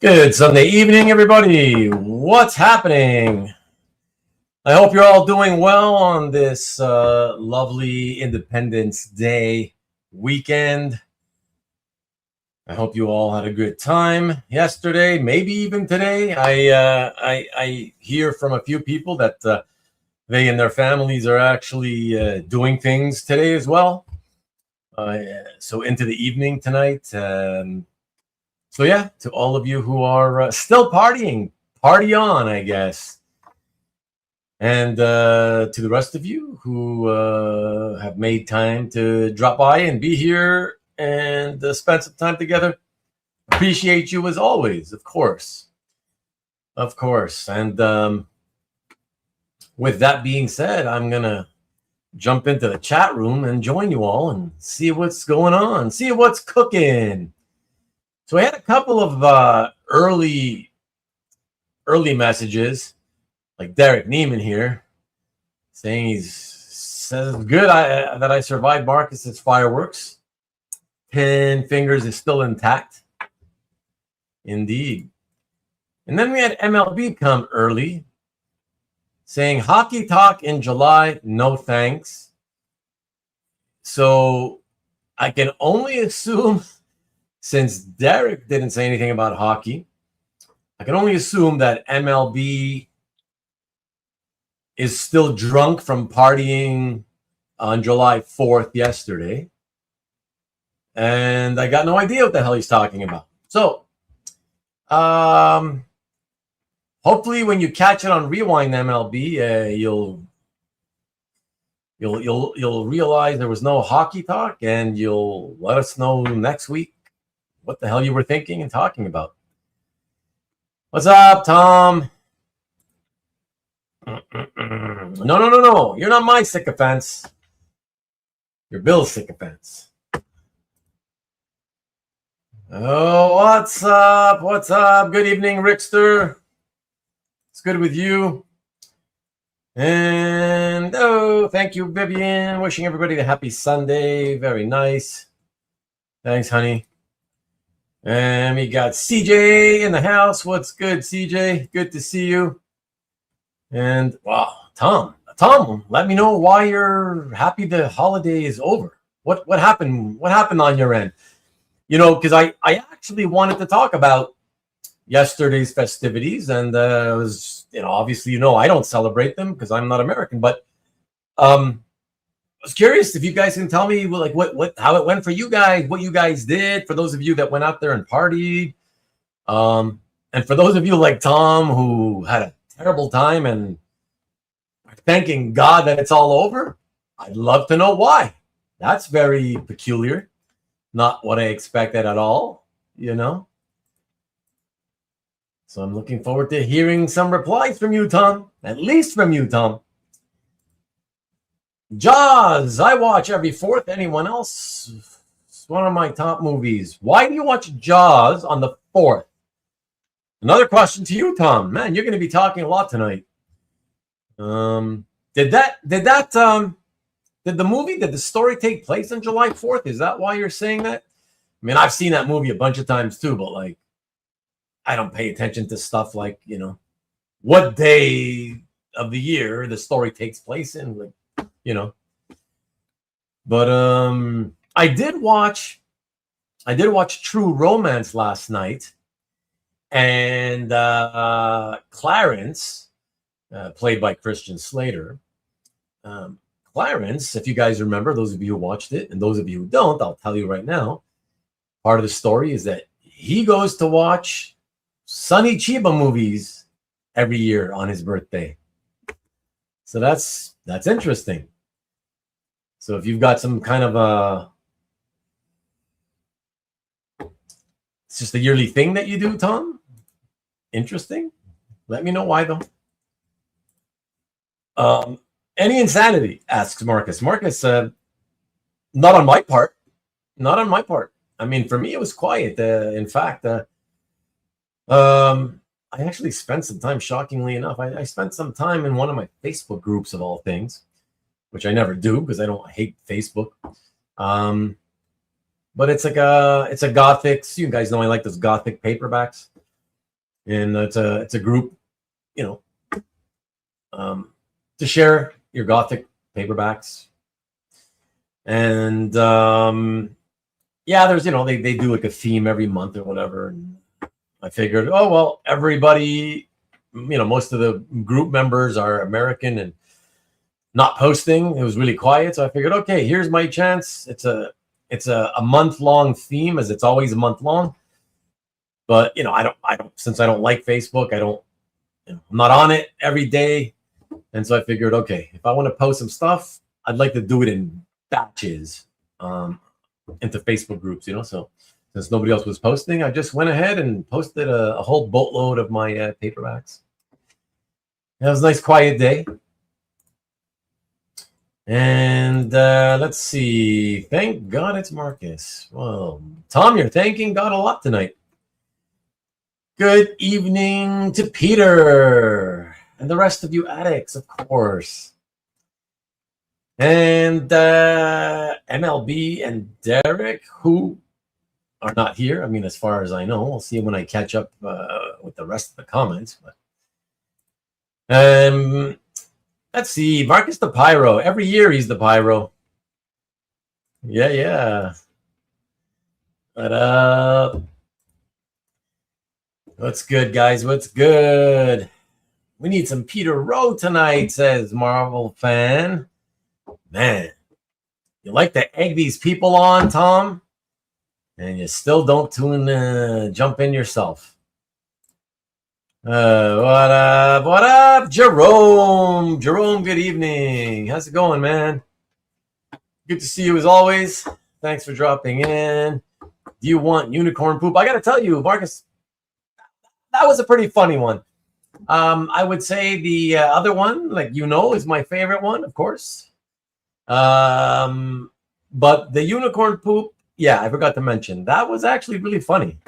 Good Sunday evening, everybody. What's happening? I hope you're all doing well on this lovely Independence Day weekend. I hope you all had a good time yesterday, maybe even today. I hear from a few people that they and their families are actually doing things today as well. So into the evening tonight. So yeah, to all of you who are still partying, party on, I guess. And to the rest of you who have made time to drop by and be here and spend some time together, appreciate you as always, of course. Of course. And with that being said, I'm going to jump into the chat room and join you all and see what's going on, see what's cooking. So I had a couple of early messages, like Derek Neiman here, saying says good that I survived Marcus's fireworks. 10 fingers is still intact. Indeed. And then we had MLB come early, saying hockey talk in July, no thanks. So I can only assume, since Derek didn't say anything about hockey, I can only assume that MLB is still drunk from partying on July 4th yesterday. And I got no idea what the hell he's talking about. So, hopefully when you catch it on Rewind MLB, you'll realize there was no hockey talk, and you'll let us know next week what the hell you were thinking and talking about. What's up, Tom? No. You're not my sycophants. You're Bill's sycophants. Oh, what's up? What's up? Good evening, Rickster. It's good with you. And, oh, thank you, Vivian. Wishing everybody a happy Sunday. Very nice. Thanks, honey. And we got CJ in the house. What's good, CJ? Good to see you. And wow, Tom, let me know why you're happy the holiday is over. What happened? What happened on your end? You know, because I actually wanted to talk about yesterday's festivities, and was, you know, obviously, I don't celebrate them because I'm not American, but I was curious if you guys can tell me like how it went for you guys, what you guys did, for those of you that went out there and partied, and for those of you like Tom who had a terrible time and are thanking God that it's all over. I'd love to know why. That's very peculiar. Not what I expected at all, So I'm looking forward to hearing some replies from you, Tom. At least from you, Tom. Jaws, I watch every 4th. Anyone else? It's one of my top movies. Why do you watch Jaws on the 4th? Another question to you, Tom. Man, you're going to be talking a lot tonight. Did the story take place on July 4th? Is that why you're saying that? I mean, I've seen that movie a bunch of times too, but like, I don't pay attention to stuff like, what day of the year the story takes place in, like, But I did watch True Romance last night, and Clarence, played by Christian Slater. Clarence, if you guys remember, those of you who watched it, and those of you who don't, I'll tell you right now. Part of the story is that he goes to watch Sonny Chiba movies every year on his birthday. So that's interesting. So if you've got some kind of it's just a yearly thing that you do, Tom. Interesting. Let me know why, though. Any insanity? Asks Marcus. Marcus, not on my part. Not on my part. I mean, for me, it was quiet. In fact, I actually spent some time, shockingly enough, I spent some time in one of my Facebook groups of all things, which I never do because I don't hate Facebook. But it's like it's a gothic. You guys know I like those gothic paperbacks. and it's a group, to share your Gothic paperbacks. And there's they do like a theme every month or whatever. And I figured, oh well, everybody, most of the group members are American and not posting. It was really quiet, so I figured, okay, here's my chance. It's a month-long theme, as it's always a month long. But I don't since I don't like Facebook, I'm not on it every day. And so I figured, okay, if I want to post some stuff, I'd like to do it in batches into Facebook groups, So since nobody else was posting, I just went ahead and posted a whole boatload of my paperbacks. It was a nice quiet day. And let's see. Thank God it's Marcus. Well, Tom, you're thanking God a lot tonight. Good evening to Peter and the rest of you addicts, of course. And MLB and Derek, who are not here. I mean, as far as I know, we'll see when I catch up with the rest of the comments. But let's see. Marcus the Pyro. Every year he's the Pyro. Yeah. But what's good, guys? What's good? We need some Peter Rowe tonight, says Marvel fan. Man, you like to egg these people on, Tom, and you still don't jump in yourself. What up, Jerome? Jerome, good evening. How's it going, man? Good to see you as always. Thanks for dropping in. Do you want unicorn poop? I got to tell you, Marcus, that was a pretty funny one. I would say the other one, is my favorite one, of course. But the unicorn poop, I forgot to mention. That was actually really funny.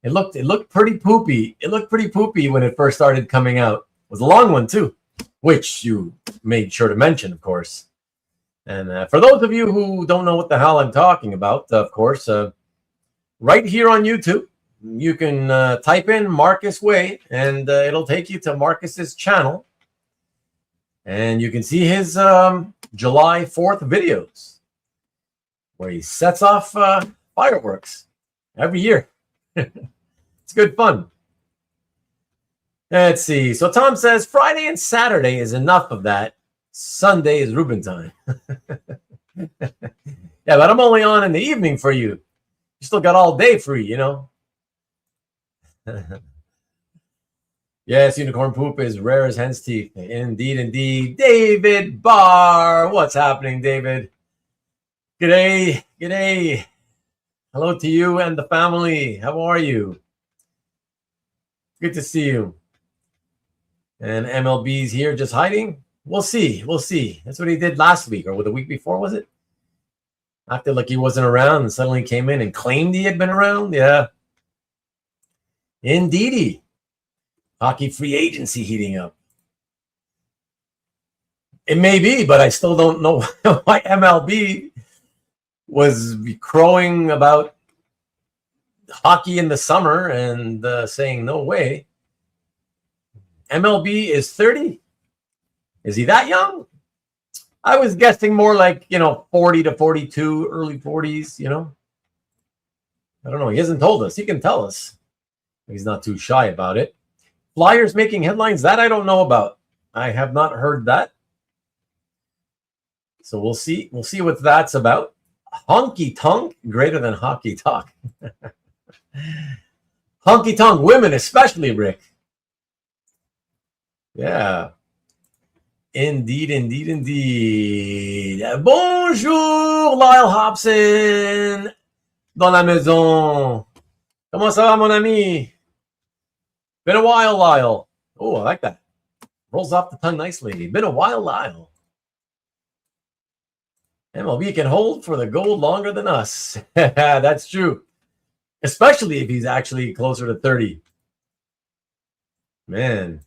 It looked pretty poopy. It looked pretty poopy when it first started coming out. It was a long one too, which you made sure to mention, of course. And for those of you who don't know what the hell I'm talking about, of course, right here on YouTube, you can type in Marcus Way, and it'll take you to Marcus's channel. And you can see his July 4th videos, where he sets off fireworks every year. It's good fun. Let's see. So Tom says Friday and Saturday is enough of that. Sunday is Rubén time. Yeah, but I'm only on in the evening for you. You still got all day free, Yes, unicorn poop is rare as hen's teeth. Indeed. David Barr. What's happening, David? G'day. Hello to you and the family. How are you? Good to see you. And MLB's here just hiding. We'll see. That's what he did last week, or the week before, was it? Acted like he wasn't around and suddenly came in and claimed he had been around. Yeah. Indeedy. Hockey free agency heating up. It may be, but I still don't know why MLB was crowing about hockey in the summer and saying no way. MLB is 30. Is he that young? I was guessing more like 40 to 42, early 40s. I don't know. He hasn't told us. He can tell us. He's not too shy about it. Flyers making headlines, that I don't know about. I have not heard that. So we'll see. We'll see what that's about. Honky tonk, greater than hockey talk. Honky tonk women, especially, Rick. Yeah. Indeed. Bonjour, Lyle Hobson. Dans la maison. Comment ça va, mon ami? Been a while, Lyle. Oh, I like that. Rolls off the tongue nicely. Been a while, Lyle. MLB can hold for the gold longer than us. That's true. Especially if he's actually closer to 30. Man.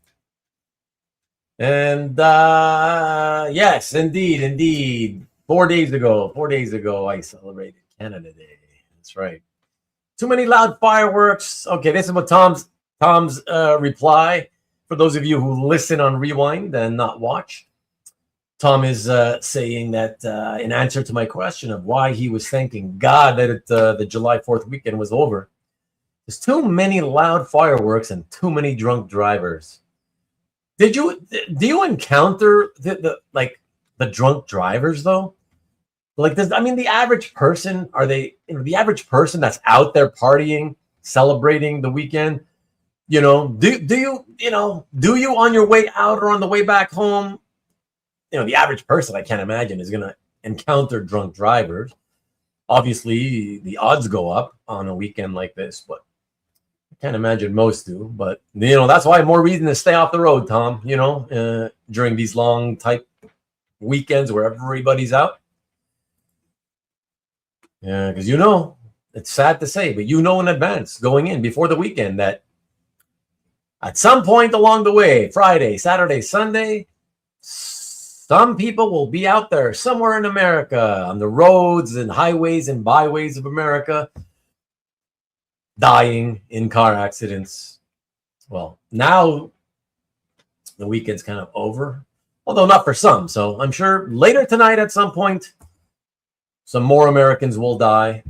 And yes, indeed. 4 days ago, I celebrated Canada Day. That's right. Too many loud fireworks. Okay, this is what Tom's Tom's reply, for those of you who listen on Rewind and not watch, Tom is saying that in answer to my question of why he was thanking God that the July 4th weekend was over, there's too many loud fireworks and too many drunk drivers. Do you encounter the drunk drivers though? Like, the average person, are they, the average person that's out there partying, celebrating the weekend, do you on your way out or on the way back home, the average person, I can't imagine, is going to encounter drunk drivers. Obviously, the odds go up on a weekend like this, but I can't imagine most do. But, that's why more reason to stay off the road, Tom, during these long type weekends where everybody's out. Yeah, because it's sad to say, but in advance going in before the weekend that at some point along the way, Friday, Saturday, Sunday, some people will be out there somewhere in America on the roads and highways and byways of America, dying in car accidents. Well, now the weekend's kind of over, although not for some. So I'm sure later tonight at some point, some more Americans will die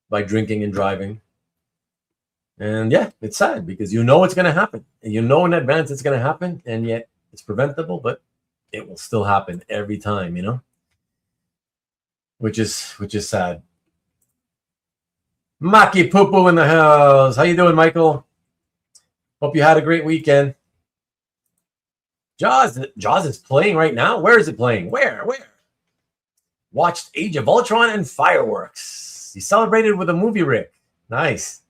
by drinking and driving. And yeah, it's sad because it's going to happen. And in advance it's going to happen, and yet it's preventable, but it will still happen every time, which is sad. Maki Poo in the house. How you doing, Michael? Hope you had a great weekend. Jaws is playing right now. Where is it playing? Where? Watched Age of Ultron and fireworks. He celebrated with a movie, Rick. Nice.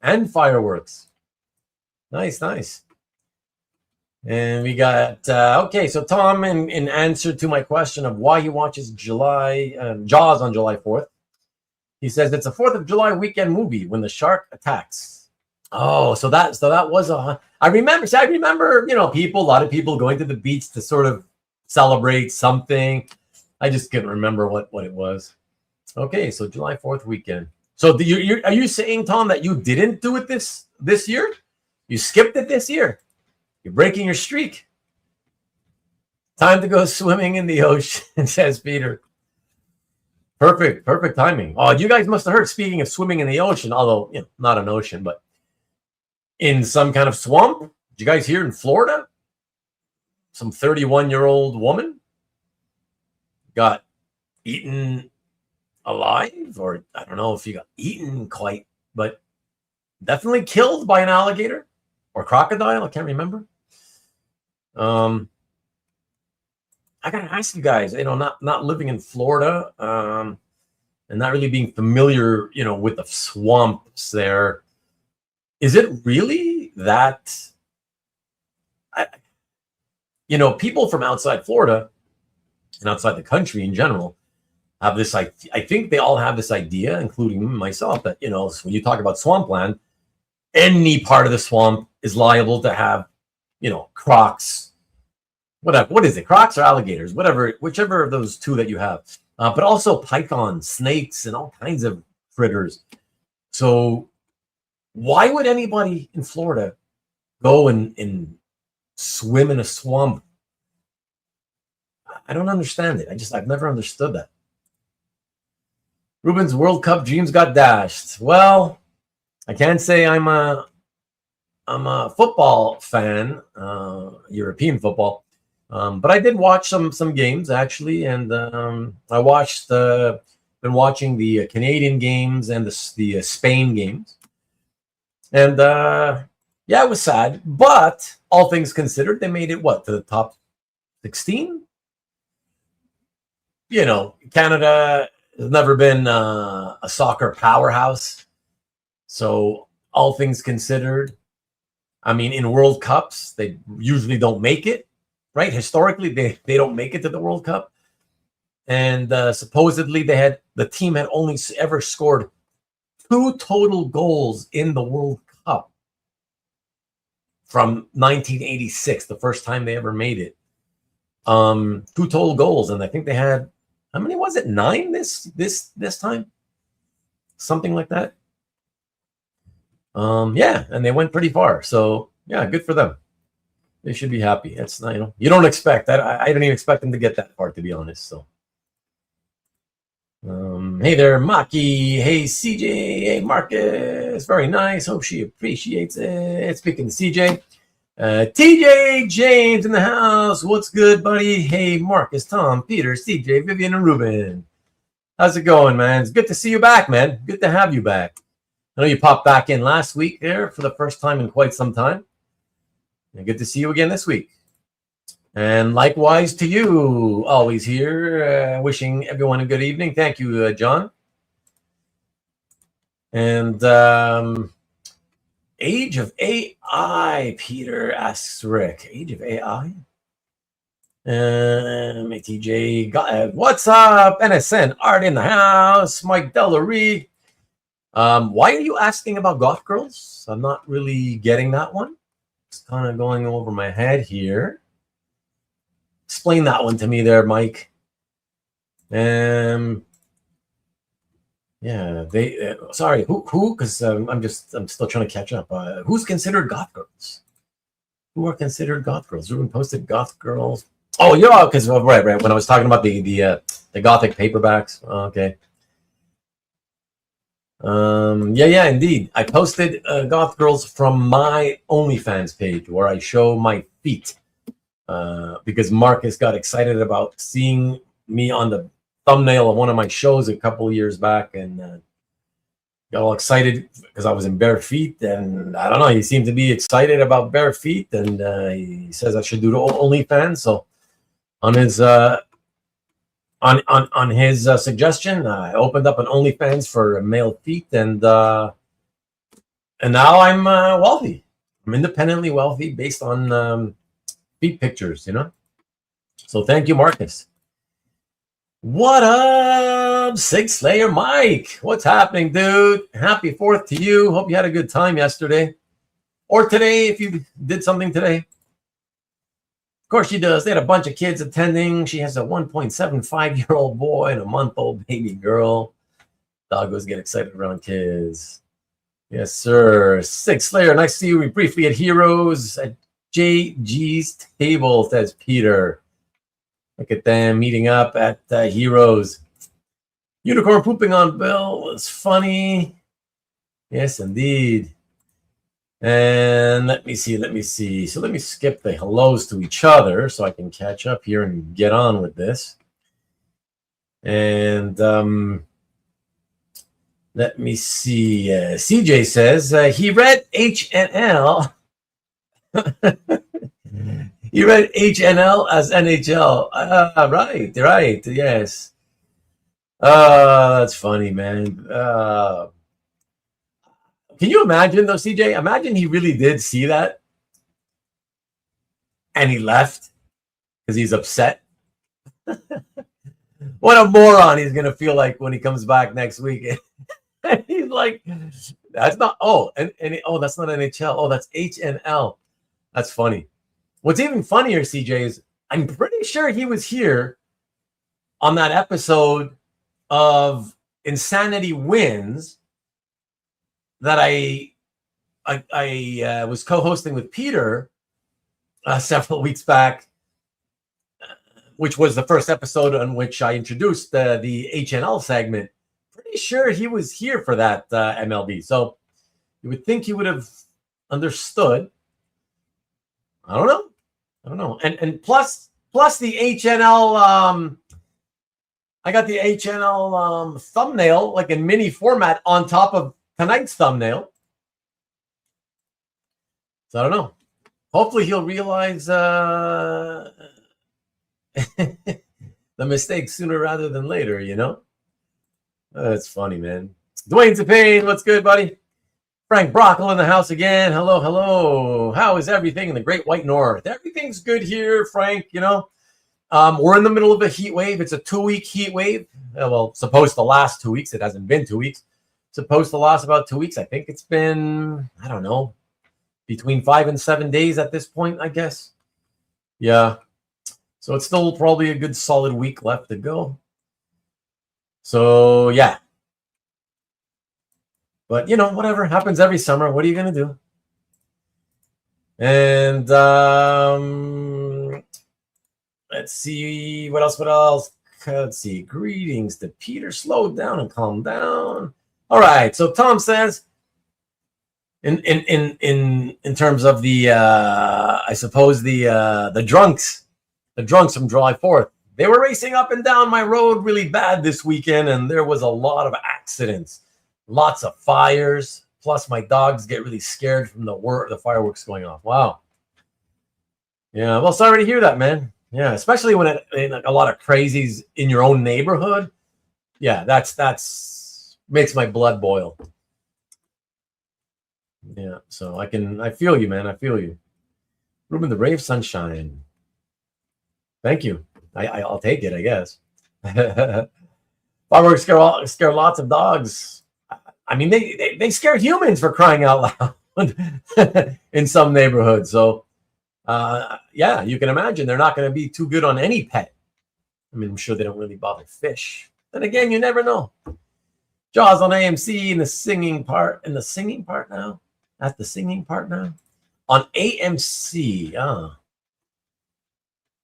And fireworks. Nice. And we got, okay, so Tom, in answer to my question of why he watches Jaws on July 4th, he says it's a 4th of July weekend movie when the shark attacks. Oh, so that was I remember, a lot of people going to the beach to sort of celebrate something. I just couldn't remember what it was. Okay, so July 4th weekend. So are you saying, Tom, that you didn't do it this year? You skipped it this year? You're breaking your streak. Time to go swimming in the ocean, says Peter. Perfect timing. Oh, you guys must have heard, speaking of swimming in the ocean, although not an ocean, but in some kind of swamp. Did you guys hear in Florida? Some 31-year-old woman got eaten alive, or I don't know if he got eaten quite, but definitely killed by an alligator or crocodile. I can't remember. I gotta ask you guys, not living in Florida, and not really being familiar, with the swamps there. Is it really that? People from outside Florida and outside the country in general have this. I think they all have this idea, including myself, that when you talk about swampland, any part of the swamp is liable to have, crocs. What is it? Crocs or alligators? Whichever of those two that you have. But also pythons, snakes, and all kinds of critters. So why would anybody in Florida go and swim in a swamp? I don't understand it. I've never understood that. Ruben's World Cup dreams got dashed. Well, I can't say I'm a football fan, European football. But I did watch some games actually, and I been watching the Canadian games and the Spain games, and it was sad. But all things considered, they made it to the top 16. Canada has never been a soccer powerhouse, so all things considered, in World Cups they usually don't make it. Right, historically, they don't make it to the World Cup, and supposedly the team had only ever scored 2 total goals in the World Cup from 1986, the first time they ever made it. 2 total goals, and I think they had, how many was it? 9 this time, something like that. Yeah, and they went pretty far. So yeah, good for them. They should be happy. It's not, you don't expect that. I didn't even expect them to get that far, to be honest. So, hey there, Maki. Hey, CJ. Hey, Marcus. Very nice. Hope she appreciates it. Speaking to CJ, TJ James in the house. What's good, buddy? Hey, Marcus, Tom, Peter, CJ, Vivian, and Ruben. How's it going, man? It's good to see you back, man. Good to have you back. I know you popped back in last week there for the first time in quite some time. And good to see you again this week. And likewise to you, always here, wishing everyone a good evening. Thank you, John. And Age of AI, Peter asks Rick. Age of AI? TJ, what's up? NSN Art in the house. Mike Delarie. Why are you asking about goth girls? I'm not really getting that one. It's kind of going over my head here. Explain that one to me there, Mike. Yeah, they. Sorry, who? Because I'm still trying to catch up. Who's considered goth girls? Who are considered goth girls? Ruben posted goth girls. Oh, yeah, because right. When I was talking about the gothic paperbacks. Okay. Yeah, indeed. I posted goth girls from my OnlyFans page where I show my feet. Because Marcus got excited about seeing me on the thumbnail of one of my shows a couple of years back, and got all excited because I was in bare feet. And I don't know, he seemed to be excited about bare feet, and he says I should do the OnlyFans. So on his suggestion, I opened up an OnlyFans for male feet, and now I'm wealthy. I'm independently wealthy based on feet pictures, So thank you, Marcus. What up, Six Slayer Mike? What's happening, dude? Happy 4th to you. Hope you had a good time yesterday. Or today, if you did something today. Of course she does. They had a bunch of kids attending. She has a 1.75-year-old boy and a month-old baby girl. Doggos get excited around kids. Yes, sir. Six Slayer, nice to see you. We briefly at Heroes at JG's table, says Peter. Look at them meeting up at Heroes. Unicorn pooping on Bill was funny. Yes, indeed. And let me see. So let me skip the hellos to each other so I can catch up here and get on with this. And let me see. CJ says he read HNL. You read HNL as NHL. Right. Yes. That's funny, man. Can you imagine, though, CJ? Imagine he really did see that and he left because he's upset. What a moron he's going to feel like when he comes back next week. He's like, that's not, that's not NHL. Oh, that's HNL. That's funny. What's even funnier, CJ, is I'm pretty sure he was here on that episode of Insanity Wins that I was co-hosting with Peter several weeks back, which was the first episode on which I introduced the HNL segment. Pretty sure he was here for that MLB. So you would think he would have understood. I don't know. And plus the HNL, I got the HNL thumbnail, like in mini format on top of tonight's thumbnail. So I don't know. Hopefully he'll realize the mistake sooner rather than later, That's funny, man. Dwayne Tepane, what's good, buddy? Frank Brockle in the house again. Hello. How is everything in the Great White North? Everything's good here, Frank, We're in the middle of a heat wave. It's a 2-week heat wave. Well, supposed to last 2 weeks. It hasn't been 2 weeks. Supposed to last about 2 weeks. I think it's been, I don't know, between 5 and 7 days at this point, I guess. Yeah. So it's still probably a good solid week left to go. So, yeah. But, you know, whatever. Happens every summer. What are you going to do? And let's see. What else? What else? Let's see. Greetings to Peter. Slow down and calm down. All right. So Tom says, in terms of the I suppose the drunks from July 4th, they were racing up and down my road really bad this weekend, and there was a lot of accidents, lots of fires. Plus, my dogs get really scared from the fireworks going off. Wow. Yeah. Well, sorry to hear that, man. Yeah, especially when a lot of crazies in your own neighborhood. Yeah, that's makes my blood boil. Yeah, so I feel you, man. I feel you. Ruben, the ray of sunshine. Thank you. I'll take it, I guess. Fireworks scare lots of dogs. I mean, they scare humans, for crying out loud in some neighborhoods. So, yeah, you can imagine they're not going to be too good on any pet. I mean, I'm sure they don't really bother fish. Then again, you never know. Jaws on AMC in the singing part now. At the singing part now on AMC.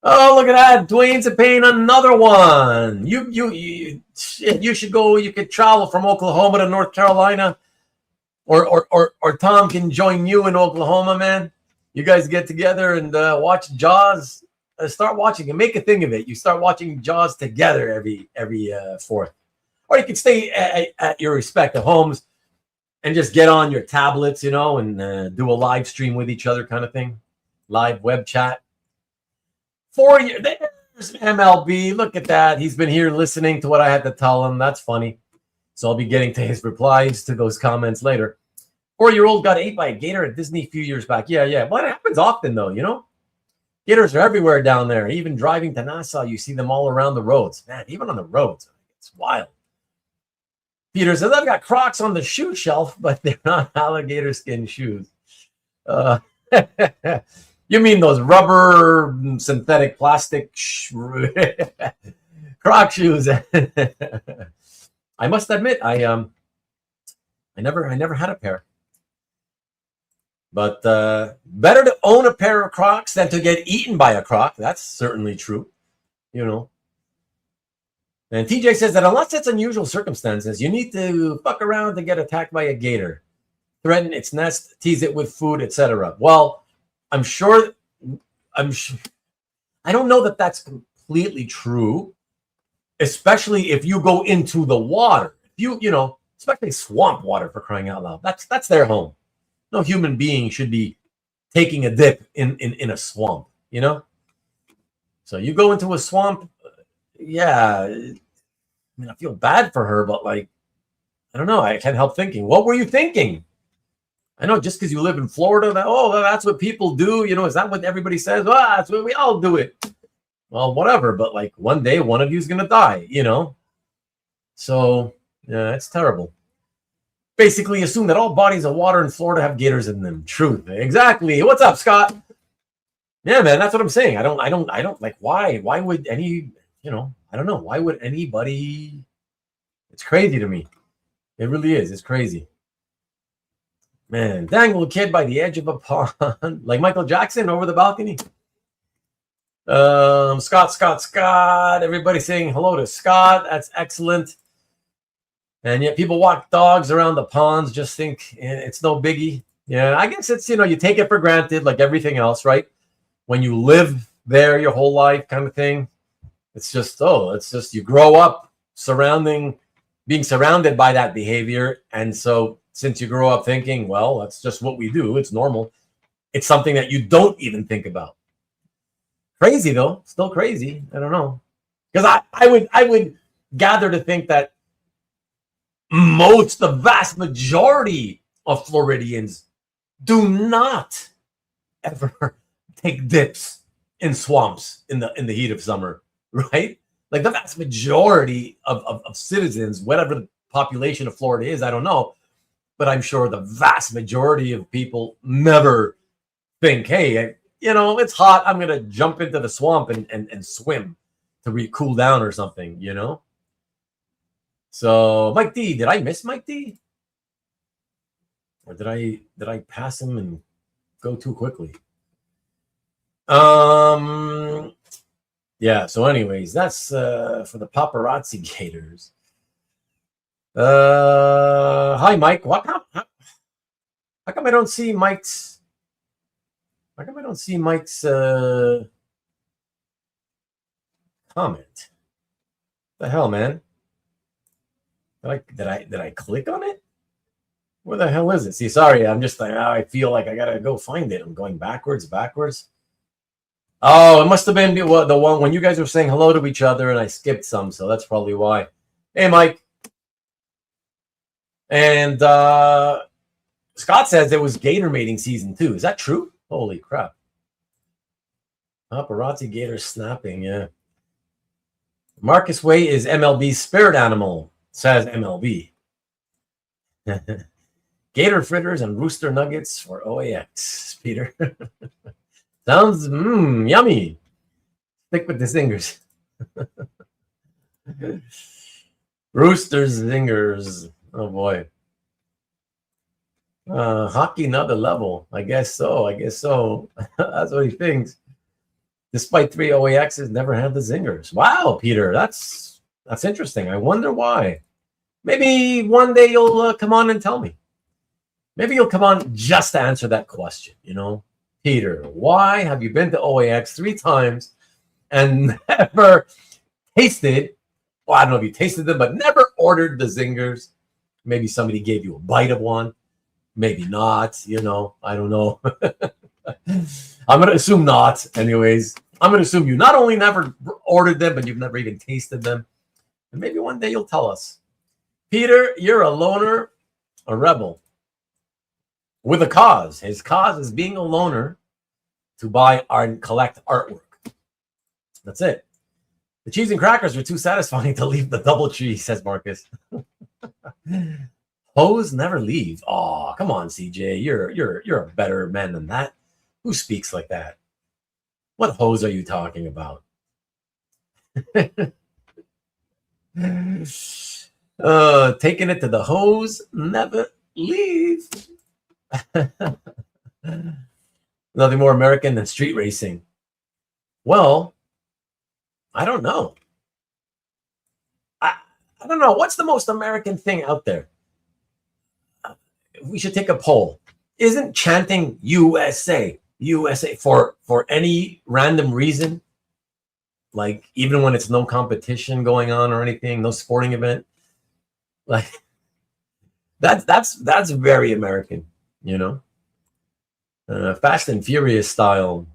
Oh, look at that! Dwayne's paying another one. You should go. You could travel from Oklahoma to North Carolina, or Tom can join you in Oklahoma, man. You guys get together and watch Jaws. Start watching and make a thing of it. You start watching Jaws together every 4th, or you can stay at your respective homes and just get on your tablets, you know, and do a live stream with each other, kind of thing, live web chat. 4 years. There's MLB. Look at that. He's been here listening to what I had to tell him. That's funny. So I'll be getting to his replies to those comments later. 4-year-old got ate by a gator at Disney a few years back. Yeah. Well, it happens often, though, you know. Gators are everywhere down there. Even driving to Nassau, you see them all around the roads. Man, even on the roads. It's wild. Peter says, I've got Crocs on the shoe shelf, but they're not alligator skin shoes. You mean those rubber, synthetic plastic Croc shoes? I must admit, I never had a pair. But better to own a pair of Crocs than to get eaten by a Croc. That's certainly true, you know. And TJ says that unless it's unusual circumstances, you need to fuck around to get attacked by a gator, threaten its nest, tease it with food, etc. Well, I'm sure. I don't know that that's completely true, especially if you go into the water. You know, especially swamp water, for crying out loud. That's their home. No human being should be taking a dip in a swamp, you know? So you go into a swamp, yeah. I mean, I feel bad for her, but like, I don't know. I can't help thinking. What were you thinking? I know just because you live in Florida, that's what people do. You know, is that what everybody says? Well, that's what we all do it. Well, whatever. But like one day, one of you is going to die, you know? So, yeah, it's terrible. Basically assume that all bodies of water in Florida have gators in them. Truth. Exactly. What's up, Scott? Yeah, man, that's what I'm saying. I don't like, why would any, you know, I don't know. Why would anybody? It's crazy to me. It really is. It's crazy. Man, dangle a kid by the edge of a pond, like Michael Jackson over the balcony. Scott. Everybody saying hello to Scott. That's excellent. And yet people walk dogs around the ponds, just think it's no biggie. Yeah, I guess it's, you know, you take it for granted like everything else, right? When you live there your whole life kind of thing. It's just you grow up being surrounded by that behavior. And so since you grow up thinking, well, that's just what we do, it's normal. It's something that you don't even think about. Crazy though, still crazy. I don't know. Because I would gather to think that the vast majority of Floridians do not ever take dips in swamps in the heat of summer, right? Like the vast majority of citizens, whatever the population of Florida is, I don't know, but I'm sure the vast majority of people never think, hey, you know, it's hot, I'm going to jump into the swamp and swim to cool down or something, you know? So, Mike D, did I miss Mike D? Or did I pass him and go too quickly? Yeah, so anyways, that's for the paparazzi gators. Hi Mike. How come I don't see Mike's comment? The hell, man? Did I click on it? Where the hell is it? See, sorry, I'm just like, I feel like I gotta go find it. I'm going backwards. Oh, it must have been the one when you guys were saying hello to each other and I skipped some, so that's probably why. Hey, Mike. And Scott says it was gator mating season 2. Is that true? Holy crap. Paparazzi gator snapping, yeah. Marcus Way is MLB's spirit animal, says MLB. Gator fritters and rooster nuggets for OAX, Peter. Sounds yummy. Stick with the zingers. Roosters zingers. Oh boy. Hockey another level. I guess so. That's what he thinks. Despite 3 OAXs, never had the zingers. Wow, Peter, that's interesting. I wonder why. Maybe one day you'll come on and tell me. Maybe you'll come on just to answer that question, you know. Peter, why have you been to OAX 3 times and never tasted, well, I don't know if you tasted them, but never ordered the zingers? Maybe somebody gave you a bite of one. Maybe not, you know. I don't know. I'm going to assume not. Anyways, I'm going to assume you not only never ordered them, but you've never even tasted them. And maybe one day you'll tell us. Peter, you're a loner, a rebel. With a cause. His cause is being a loner to buy and collect artwork. That's it. The cheese and crackers are too satisfying to leave the DoubleTree, says Marcus. Hoes never leave. Oh, come on, CJ. You're a better man than that. Who speaks like that? What hose are you talking about? Taking it to the hose, never leave. Nothing more American than street racing. Well, I don't know. I don't know. What's the most American thing out there? We should take a poll. Isn't chanting USA for any random reason, like even when it's no competition going on or anything, no sporting event, like that's very American, you know. Fast and Furious style,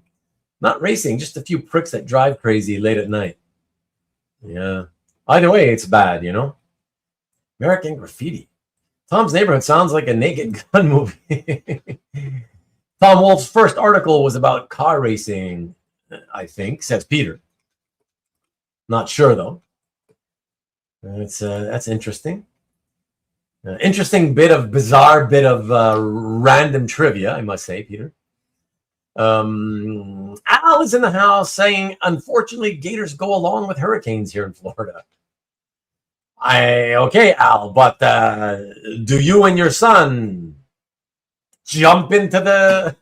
not racing, just a few pricks that drive crazy late at night. Yeah. Either way, it's bad, you know. American Graffiti. Tom's Neighborhood sounds like a Naked Gun movie. Tom Wolf's first article was about car racing, I think, says Peter. Not sure, though. That's interesting. Bizarre bit of random trivia, I must say, Peter. Al is in the house saying, unfortunately, gators go along with hurricanes here in Florida. Okay, Al, but do you and your son jump into the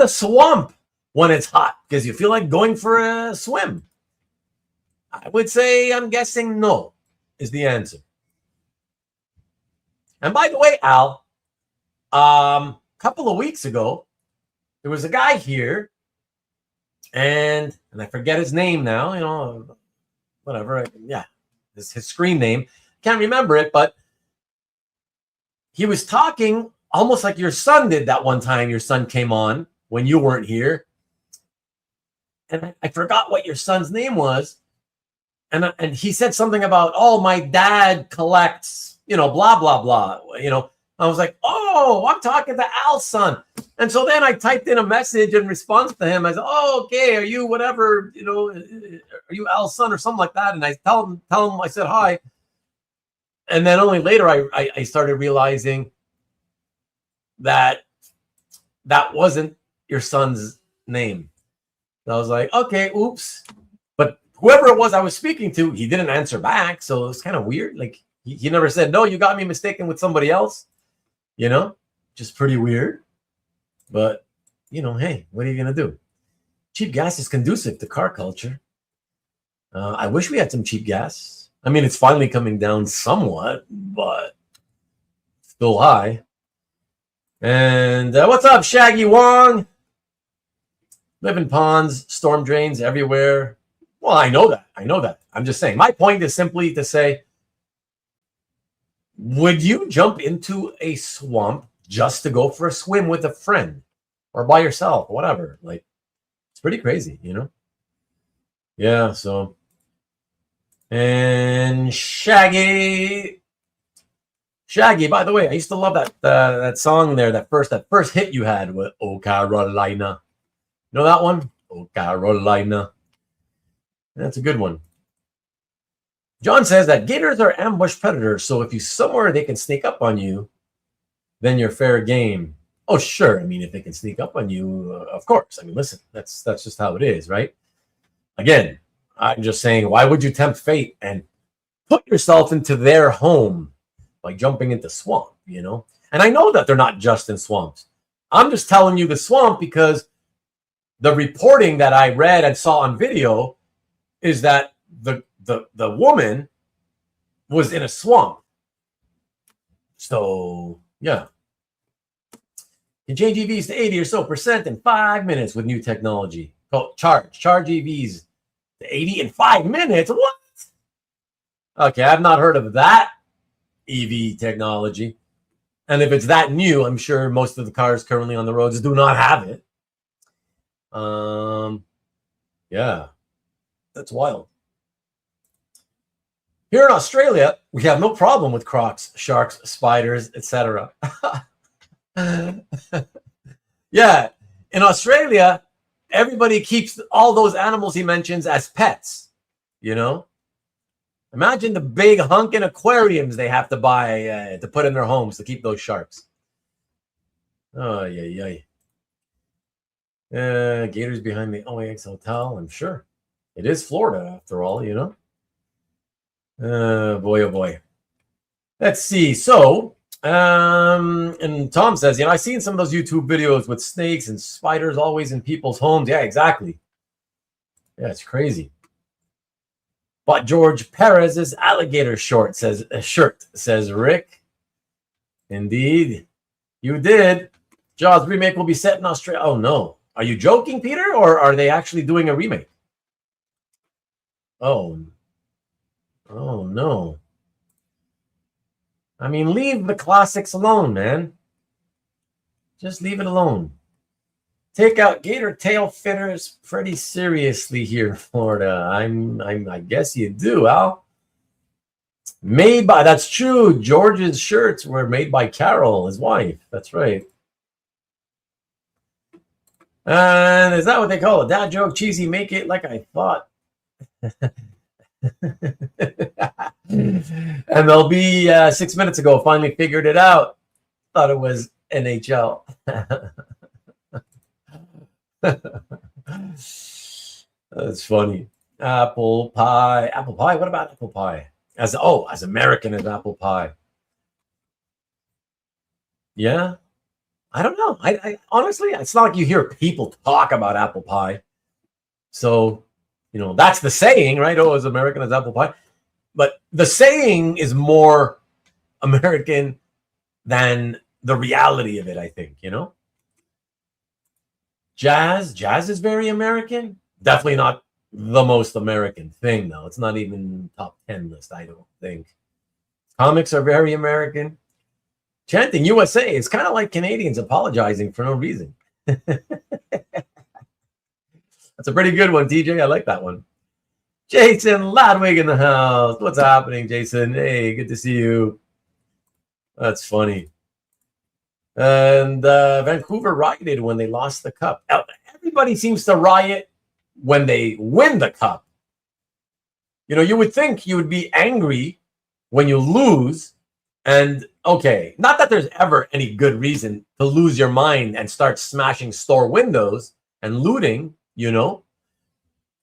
swamp when it's hot because you feel like going for a swim? I would say, I'm guessing no is the answer. And by the way, Al, a couple of weeks ago, there was a guy here, and I forget his name now, you know, whatever. Yeah, his screen name. Can't remember it, but he was talking almost like your son did that one time. Your son came on when you weren't here. And I forgot what your son's name was. And he said something about, oh, my dad collects, you know, blah, blah, blah. You know, I was like, oh, I'm talking to Al's son. And so then I typed in a message in response to him. I said, oh, okay, are you whatever, you know, are you Al's son or something like that? And I tell him, I said hi. And then only later I started realizing that wasn't your son's name. So I was like, okay, oops. But whoever it was I was speaking to, he didn't answer back. So it was kind of weird. Like he never said, no, you got me mistaken with somebody else. you know, just pretty weird. But, you know, hey, what are you going to do? Cheap gas is conducive to car culture. I wish we had some cheap gas. I mean, it's finally coming down somewhat, but still high. And what's up, Shaggy Wong? Live in ponds, storm drains everywhere. Well, I know that. I know that. I'm just saying. My point is simply to say, would you jump into a swamp just to go for a swim with a friend or by yourself or whatever? Like, it's pretty crazy, you know? Yeah, so. And Shaggy, by the way, I used to love that song there, that first hit you had with "Oh Carolina." You know that one? "Oh Carolina." That's a good one. John says that gators are ambush predators, so if you somewhere they can sneak up on you, then you're fair game. Oh, sure. I mean, if they can sneak up on you, of course. I mean, listen, that's just how it is, right? Again, I'm just saying, why would you tempt fate and put yourself into their home by jumping into swamp, you know? And I know that they're not just in swamps. I'm just telling you the swamp because the reporting that I read and saw on video is that the woman was in a swamp. So, yeah. You change EVs to 80 or so percent in 5 minutes with new technology. Oh, charge EVs to 80 in 5 minutes? What? Okay, I've not heard of that EV technology. And if it's that new, I'm sure most of the cars currently on the roads do not have it. Yeah, that's wild. Here in Australia, we have no problem with crocs, sharks, spiders, etc. Yeah, in Australia, everybody keeps all those animals he mentions as pets, you know? Imagine the big hunkin' aquariums they have to buy to put in their homes to keep those sharks. Oh, yeah. Gators behind the OAX Hotel, I'm sure. It is Florida, after all, you know? Boy, oh boy. Let's see. So, and Tom says, you know, I've seen some of those YouTube videos with snakes and spiders always in people's homes. Yeah, exactly. Yeah, it's crazy. But George Perez's alligator shirt, says Rick. Indeed, you did. Jaws remake will be set in Australia. Oh, no. Are you joking, Peter? Or are they actually doing a remake? Oh, no. I mean, leave the classics alone, man. Just leave it alone. Take out gator tail fitters pretty seriously here in Florida. I guess you do, Al. Made by, that's true. George's shirts were made by Carol, his wife. That's right. And is that what they call it? Dad joke, cheesy, make it like I thought. MLB 6 minutes ago finally figured it out. Thought it was NHL. That's funny. Apple pie. What about apple pie? As American as apple pie. Yeah. I don't know. I honestly, it's not like you hear people talk about apple pie. So, you know, that's the saying, right? Oh, as American as apple pie. But the saying is more American than the reality of it, I think, you know? Jazz is very American. Definitely not the most American thing, though. It's not even top 10 list, I don't think. Comics are very American. Chanting USA is kind of like Canadians apologizing for no reason. That's a pretty good one, TJ. I like that one. Jason Ladwig in the house. What's happening, Jason? Hey, good to see you. That's funny. And Vancouver rioted when they lost the cup. Everybody seems to riot when they win the cup. You know, you would think you would be angry when you lose. And okay, not that there's ever any good reason to lose your mind and start smashing store windows and looting, you know,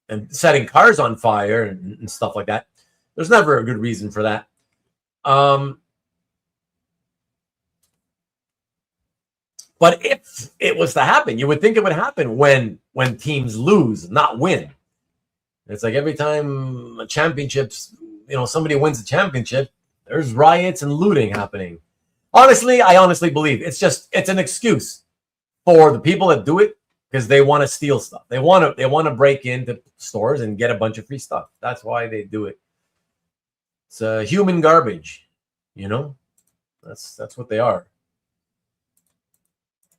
and setting cars on fire and stuff like that. There's never a good reason for that. But if it was to happen, you would think it would happen when teams lose, not win. It's like every time a championships, somebody wins a championship, there's riots and looting happening. Honestly, I honestly believe it's an excuse for the people that do it because they want to steal stuff. They want to break into stores and get a bunch of free stuff. That's why they do it. It's human garbage, That's what they are,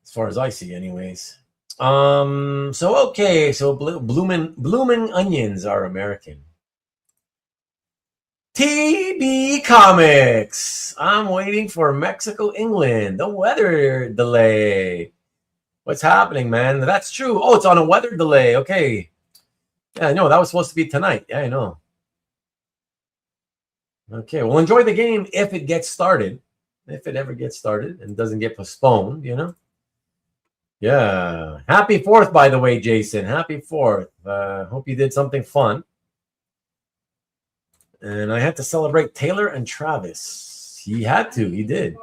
as far as I see, anyways. So blooming onions are American. TB Comics. I'm waiting for Mexico, England. The weather delay. What's happening, man? That's true. Oh, it's on a weather delay. Okay. Yeah, I know. That was supposed to be tonight. Yeah, I know. Okay, well, enjoy the game if it gets started. If it ever gets started and doesn't get postponed, Yeah. Happy 4th, by the way, Jason. Happy 4th. Hope you did something fun. And I had to celebrate Taylor and Travis. He had to. He did.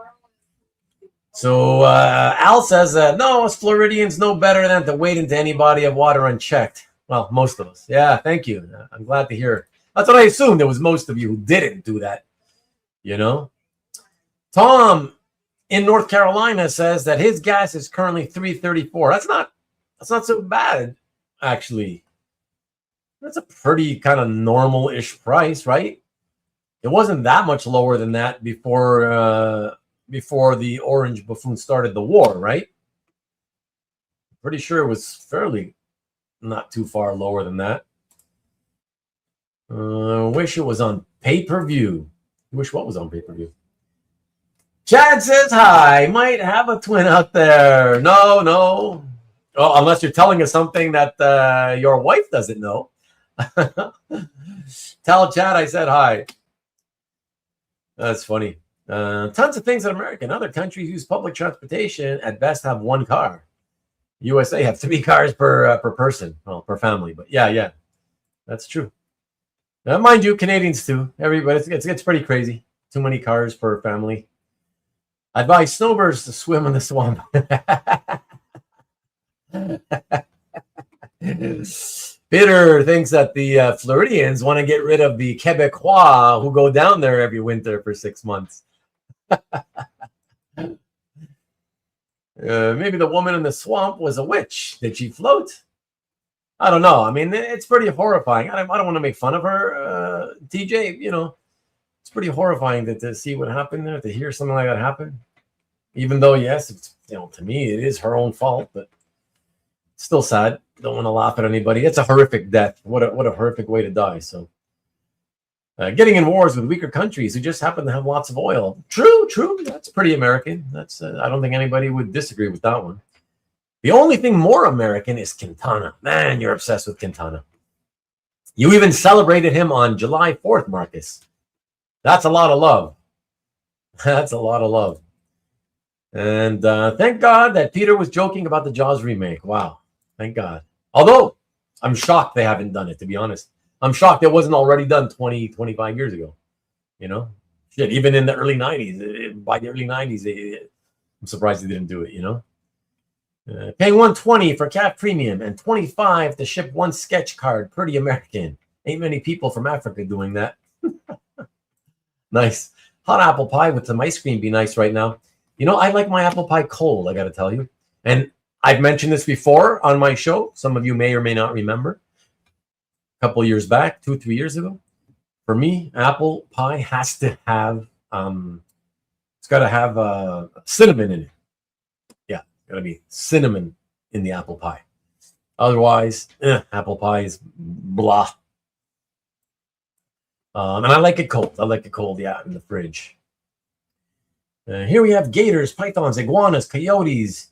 So Al says, no, us Floridians know better than to wade into any body of water unchecked. Well, most of us. Yeah, thank you. I'm glad to hear. That's what I assumed. There was most of you who didn't do that. Tom in North Carolina says that his gas is currently $3.34. That's not so bad, actually. That's a pretty kind of normal-ish price, right? It wasn't that much lower than that before the Orange Buffoon started the war, right? Pretty sure it was fairly not too far lower than that. Wish it was on pay-per-view. Wish what was on pay-per-view? Chad says hi. Might have a twin out there. No. Oh, unless you're telling us something that your wife doesn't know. Tell Chad I said hi. That's funny. Tons of things in America. In other countries use public transportation. At best, have one car. USA have 3 cars per person, well, per family. But yeah, that's true. Mind you, Canadians too. Everybody, it's pretty crazy. Too many cars per family. I advise snowbirds to swim in the swamp. Peter thinks that the Floridians want to get rid of the Quebecois who go down there every winter for 6 months. Maybe the woman in the swamp was a witch. Did she float? I don't know. I mean, it's pretty horrifying. I don't want to make fun of her, TJ. It's pretty horrifying to see what happened there, to hear something like that happen. Even though, yes, it's, to me, it is her own fault, but it's still sad. Don't want to laugh at anybody. It's a horrific death. What a horrific way to die. So, getting in wars with weaker countries who just happen to have lots of oil. True. That's pretty American. That's I don't think anybody would disagree with that one. The only thing more American is Quintana. Man, you're obsessed with Quintana. You even celebrated him on July 4th, Marcus. That's a lot of love. That's a lot of love. And thank God that Peter was joking about the Jaws remake. Wow. Thank God. Although, I'm shocked they haven't done it, to be honest. I'm shocked it wasn't already done 20, 25 years ago. Shit, even in the early 90s. By the early 90s, I'm surprised they didn't do it, Paying $120 for CAF Premium and $25 to ship one sketch card. Pretty American. Ain't many people from Africa doing that. Nice. Hot apple pie with some ice cream be nice right now. I like my apple pie cold, I got to tell you. And I've mentioned this before on my show. Some of you may or may not remember. A couple years back, 2-3 years ago. For me, apple pie has to have, it's got to have cinnamon in it. Yeah, got to be cinnamon in the apple pie. Otherwise, apple pie is blah. And I like it cold. Yeah, in the fridge. Here we have gators, pythons, iguanas, coyotes,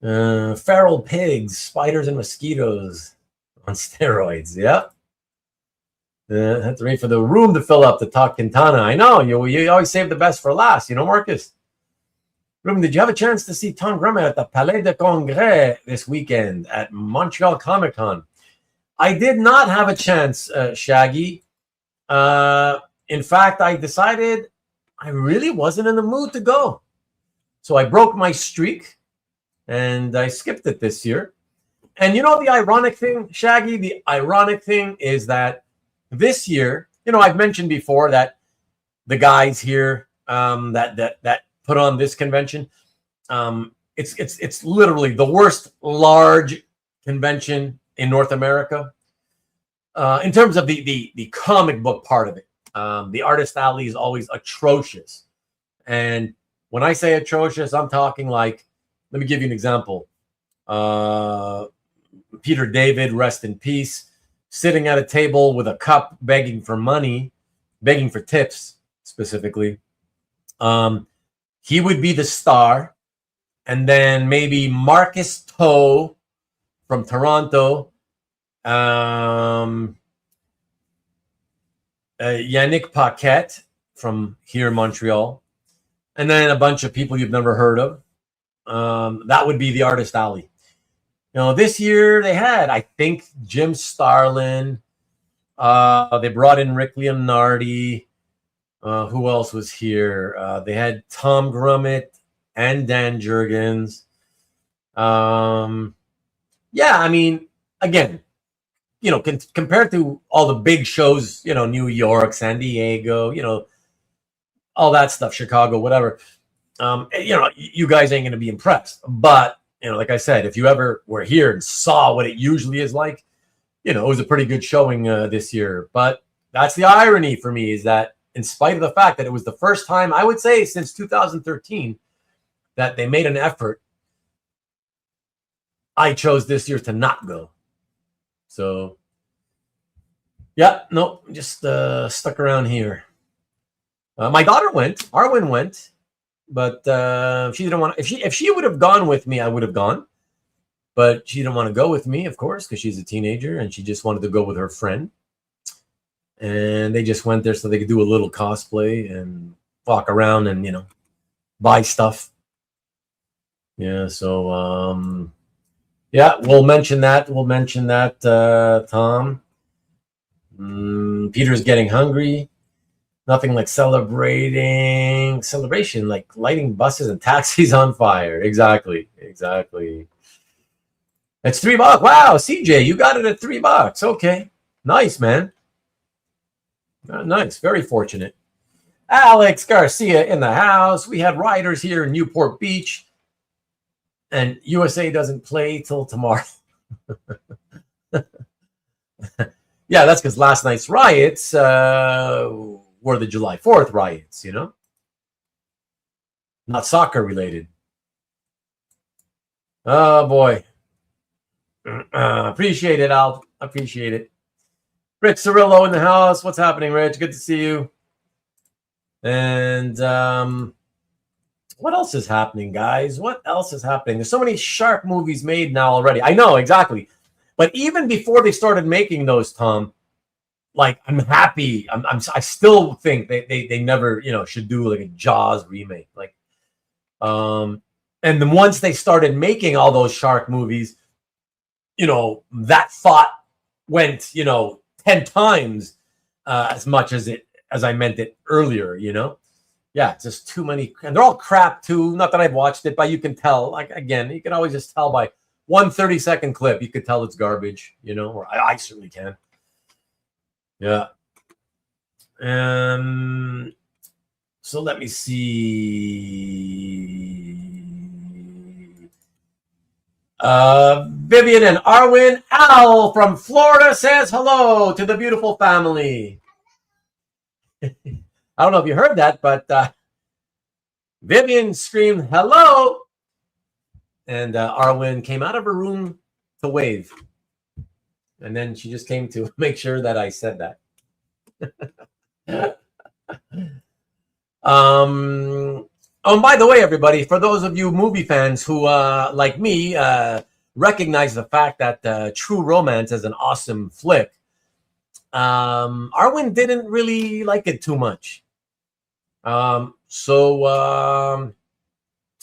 feral pigs, spiders, and mosquitoes on steroids. Yeah. Have to wait for the room to fill up to talk Quintana. I know. You always save the best for last, Marcus. Ruben, did you have a chance to see Tom Grumman at the Palais de Congrès this weekend at Montreal Comic Con? I did not have a chance, Shaggy. In fact, I decided I really wasn't in the mood to go. So I broke my streak and I skipped it this year. And you know the ironic thing, Shaggy? The ironic thing is that this year, you know, I've mentioned before that the guys here that put on this convention, it's literally the worst large convention in North America in terms of the comic book part of it. The artist alley is always atrocious, and when I say atrocious, I'm talking like, let me give you an example. Peter David, rest in peace, sitting at a table with a cup begging for money, begging for tips specifically. He would be the star. And then maybe Marcus Toe from Toronto, Yannick Paquette from here in Montreal, and then a bunch of people you've never heard of. That would be the artist alley. You know, this year they had, I think, Jim Starlin. They brought in Rick Leonardi. Who else was here? They had Tom Grummett and Dan Jurgens. Yeah, I mean, again, you know, compared to all the big shows, you know, New York, San Diego, you know, all that stuff, Chicago, whatever. You know, you guys ain't going to be impressed. But, you know, like I said, if you ever were here and saw what it usually is like, you know, it was a pretty good showing this year. But that's the irony for me, is that in spite of the fact that it was the first time, I would say, since 2013, that they made an effort, I chose this year to not go. So, yeah, no, just stuck around here. My daughter went. Arwen went, but she didn't want. If she would have gone with me, I would have gone. But she didn't want to go with me, of course, because she's a teenager and she just wanted to go with her friend. And they just went there so they could do a little cosplay and walk around and, you know, buy stuff. Yeah, so yeah, we'll mention that. Tom. Peter's getting hungry. Nothing like celebration, like lighting buses and taxis on fire. Exactly. It's $3. Wow, CJ, you got it at $3. Okay, nice, man. Nice, very fortunate. Alex Garcia in the house. We had riders here in Newport Beach, and USA doesn't play till tomorrow. Yeah, that's because last night's riots were the July 4th riots, you know? Not soccer related. Oh, boy. Appreciate it, Al. Appreciate it. Rich Cirillo in the house. What's happening, Rich? Good to see you. And what else is happening, guys? What else is happening? There's so many shark movies made now already. I know, exactly. But even before they started making those, Tom, like, I'm happy. I still think they never, you know, should do like a Jaws remake. Like, and then once they started making all those shark movies, you know, that thought went, you know, 10 times as much as I meant it earlier, you know? Yeah, just too many. And they're all crap too. Not that I've watched it, but you can tell. Like, again, you can always just tell by one 30-second clip. You could tell it's garbage, you know? Or I certainly can. Yeah. So let me see. Vivian and Arwen. Al from Florida says hello to the beautiful family. I don't know if you heard that, but Vivian screamed hello, and Arwen came out of her room to wave, and then she just came to make sure that I said that. Oh, and by the way, everybody, for those of you movie fans who, like me, recognize the fact that True Romance is an awesome flick, Arwen didn't really like it too much. So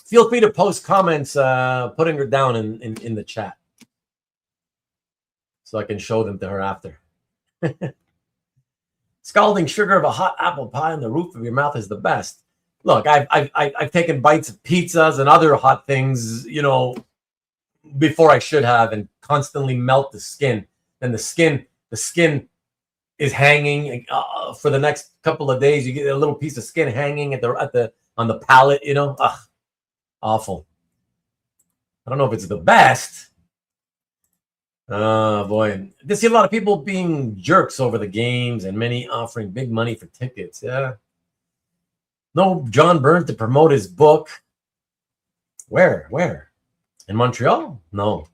feel free to post comments putting her down in the chat so I can show them to her after. Scalding sugar of a hot apple pie on the roof of your mouth is the best. Look, I've taken bites of pizzas and other hot things, you know, before I should have, and constantly melt the skin. And the skin is hanging for the next couple of days. You get a little piece of skin hanging on the palate, you know. Ugh, awful. I don't know if it's the best. Oh boy, I see a lot of people being jerks over the games, and many offering big money for tickets. Yeah. No John Byrne to promote his book. Where? In Montreal? No.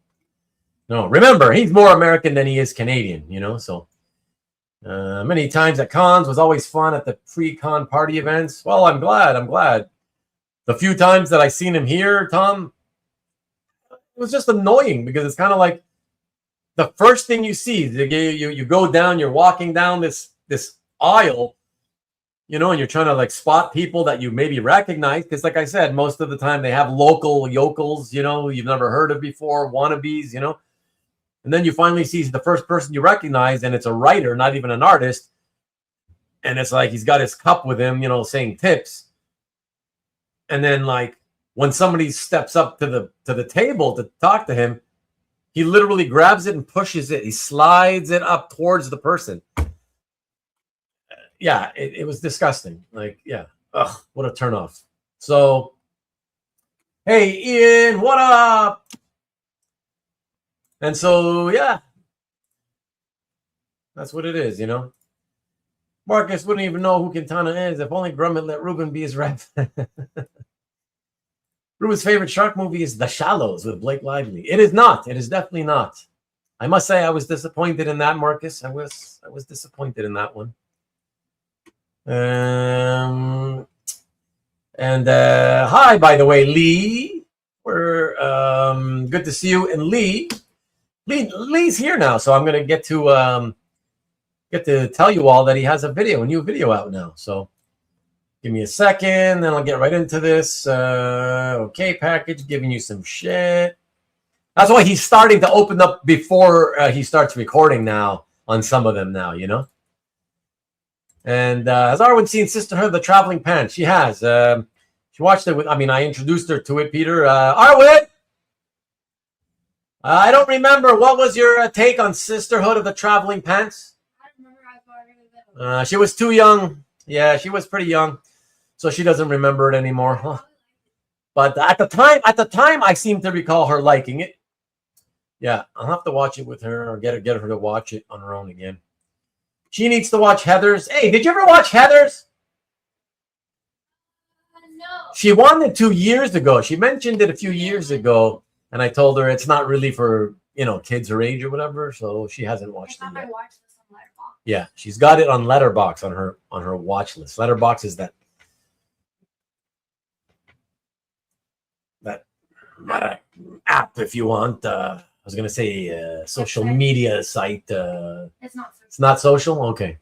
Remember, he's more American than he is Canadian, you know. So many times at cons, was always fun at the pre-con party events. Well, I'm glad. The few times that I seen him here, Tom, it was just annoying because it's kind of like the first thing you see, you go down, you're walking down this aisle, you know, and you're trying to like spot people that you maybe recognize. Because like I said, most of the time they have local yokels, you know, you've never heard of before, wannabes, you know. And then you finally see the first person you recognize, and it's a writer, not even an artist. And it's like he's got his cup with him, you know, saying tips. And then like when somebody steps up to the table to talk to him, he literally grabs it and pushes it. He slides it up towards the person. Yeah, it was disgusting. Like, yeah. Ugh, what a turnoff. So, hey, Ian, what up? And so, yeah. That's what it is, you know. Marcus wouldn't even know who Quintana is. If only Grummet let Ruben be his rep. Ruben's favorite shark movie is The Shallows with Blake Lively. It is not. It is definitely not. I must say I was disappointed in that, Marcus. I was disappointed in that one. And hi, by the way, Lee. We're good to see you. And Lee's here now, so I'm gonna get to tell you all that he has a new video out now. So give me a second, then I'll get right into this. Okay, package, giving you some shit. That's why he's starting to open up before he starts recording now on some of them now, you know. And has Arwen seen Sisterhood of the Traveling Pants? She has. She watched it with, I introduced her to it, Peter. Arwen! I don't remember. What was your take on Sisterhood of the Traveling Pants? I don't remember. She was too young. Yeah, she was pretty young. So she doesn't remember it anymore. Huh? But at the time, I seem to recall her liking it. Yeah, I'll have to watch it with her or get her to watch it on her own again. She needs to watch Heathers. Hey, did you ever watch Heathers? No. She wanted 2 years ago. She mentioned it a few years ago, and I told her it's not really for, you know, kids her age or whatever, so she hasn't watched it yet. I watched this on Letterboxd. Yeah, she's got it on Letterboxd on her watch list. Letterboxd is that app, if you want. I was gonna say social media site. It's not social. It's not social? Okay.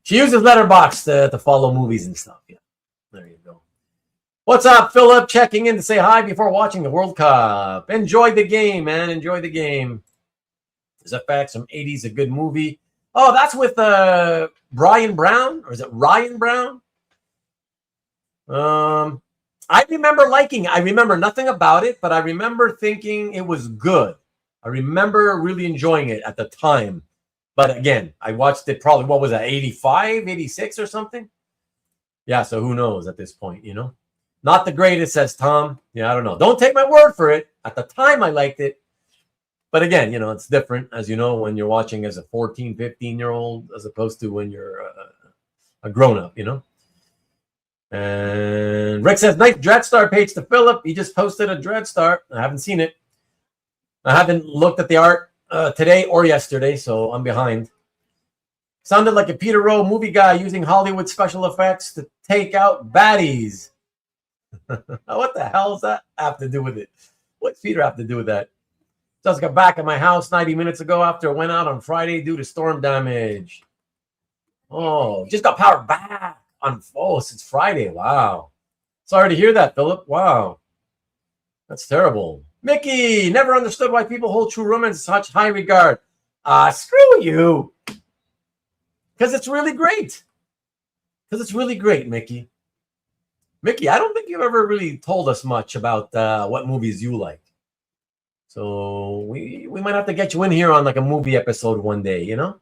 She uses Letterboxd to follow movies and stuff. Yeah. There you go. What's up, Philip? Checking in to say hi before watching the World Cup. Enjoy the game, man. Enjoy the game. Is that fact? Some 80s, a good movie. Oh, that's with Brian Brown? Or is it Ryan Brown? I remember liking it. I remember nothing about it, but I remember thinking it was good. I remember really enjoying it at the time. But again, I watched it probably, what was that, 85, 86 or something? Yeah, so who knows at this point, you know? Not the greatest, says Tom. Yeah, I don't know. Don't take my word for it. At the time, I liked it. But again, you know, it's different, as you know, when you're watching as a 14, 15-year-old as opposed to when you're a grown-up, you know? And Rick says, nice Dreadstar page to Philip. He just posted a Dreadstar. I haven't seen it. I haven't looked at the art today or yesterday, so I'm behind. Sounded like a Peter Rowe movie guy using Hollywood special effects to take out baddies. What the hell does that have to do with it? What's Peter have to do with that? Just got back at my house 90 minutes ago after I went out on Friday due to storm damage. Oh, just got power back on since Friday. Wow. Sorry to hear that, Philip. Wow. That's terrible. Mickey, never understood why people hold true romance in such high regard. Screw you. Because it's really great. Because it's really great, Mickey. Mickey, I don't think you've ever really told us much about what movies you like. So we might have to get you in here on like a movie episode one day, you know?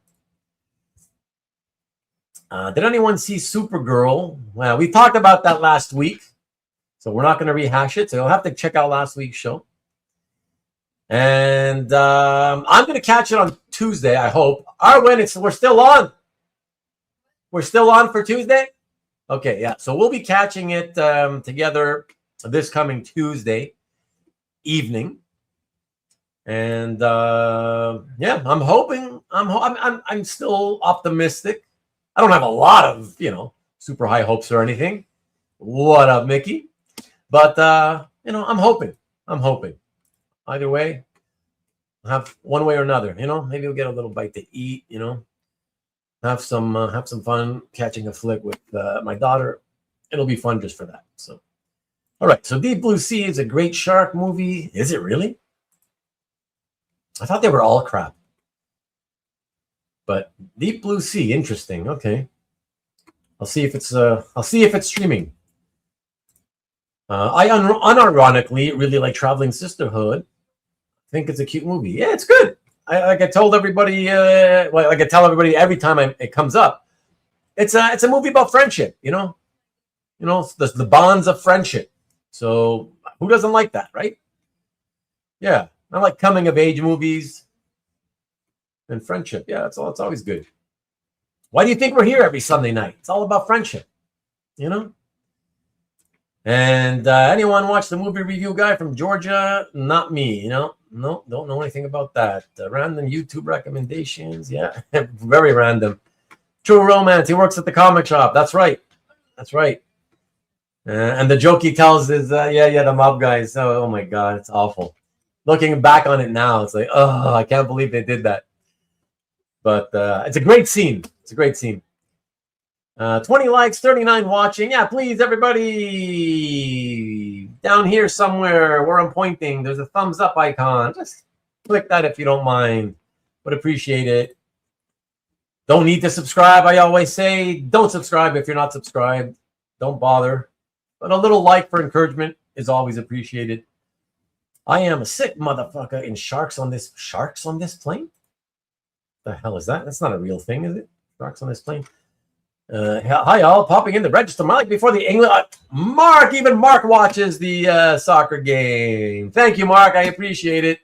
Did anyone see Supergirl? Well, we talked about that last week, so we're not going to rehash it. So you'll have to check out last week's show. And I'm going to catch it on Tuesday, I hope. Arwen, we're still on. We're still on for Tuesday? Okay, yeah. So we'll be catching it together this coming Tuesday evening. And yeah, I'm hoping. I'm still optimistic. I don't have a lot of, super high hopes or anything. What up, Mickey? But I'm hoping. Either way, I'll have one way or another. Maybe we'll get a little bite to eat. Have some fun catching a flick with my daughter. It'll be fun just for that. So, all right. So Deep Blue Sea is a great shark movie. Is it really? I thought they were all crap. But Deep Blue Sea, interesting. Okay, I'll see if it's streaming. I unironically really like Traveling Sisterhood. I think it's a cute movie. Yeah, it's good. I told everybody, like I tell everybody every time it comes up, it's a movie about friendship. The bonds of friendship. So who doesn't like that, right? Yeah, I like coming of age movies. And friendship. Yeah, it's always good. Why do you think we're here every Sunday night? It's all about friendship, And anyone watch the movie review guy from Georgia? Not me, No, don't know anything about that. Random YouTube recommendations. Yeah, very random. True Romance. He works at the comic shop. That's right. And the joke he tells is, the mob guys. Oh my God, it's awful. Looking back on it now, it's like, oh, I can't believe they did that. But it's a great scene. 20 likes, 39 watching. Yeah, please, everybody. Down here somewhere where I'm pointing, there's a thumbs up icon. Just click that if you don't mind. Would appreciate it. Don't need to subscribe. I always say, don't subscribe if you're not subscribed. Don't bother. But a little like for encouragement is always appreciated. I am a sick motherfucker in sharks on this plane. The hell is that? That's not a real thing, is it? Sharks on this plane. Hi, all. Popping in the register. Mike before the England. Mark, even Mark watches the soccer game. Thank you, Mark. I appreciate it.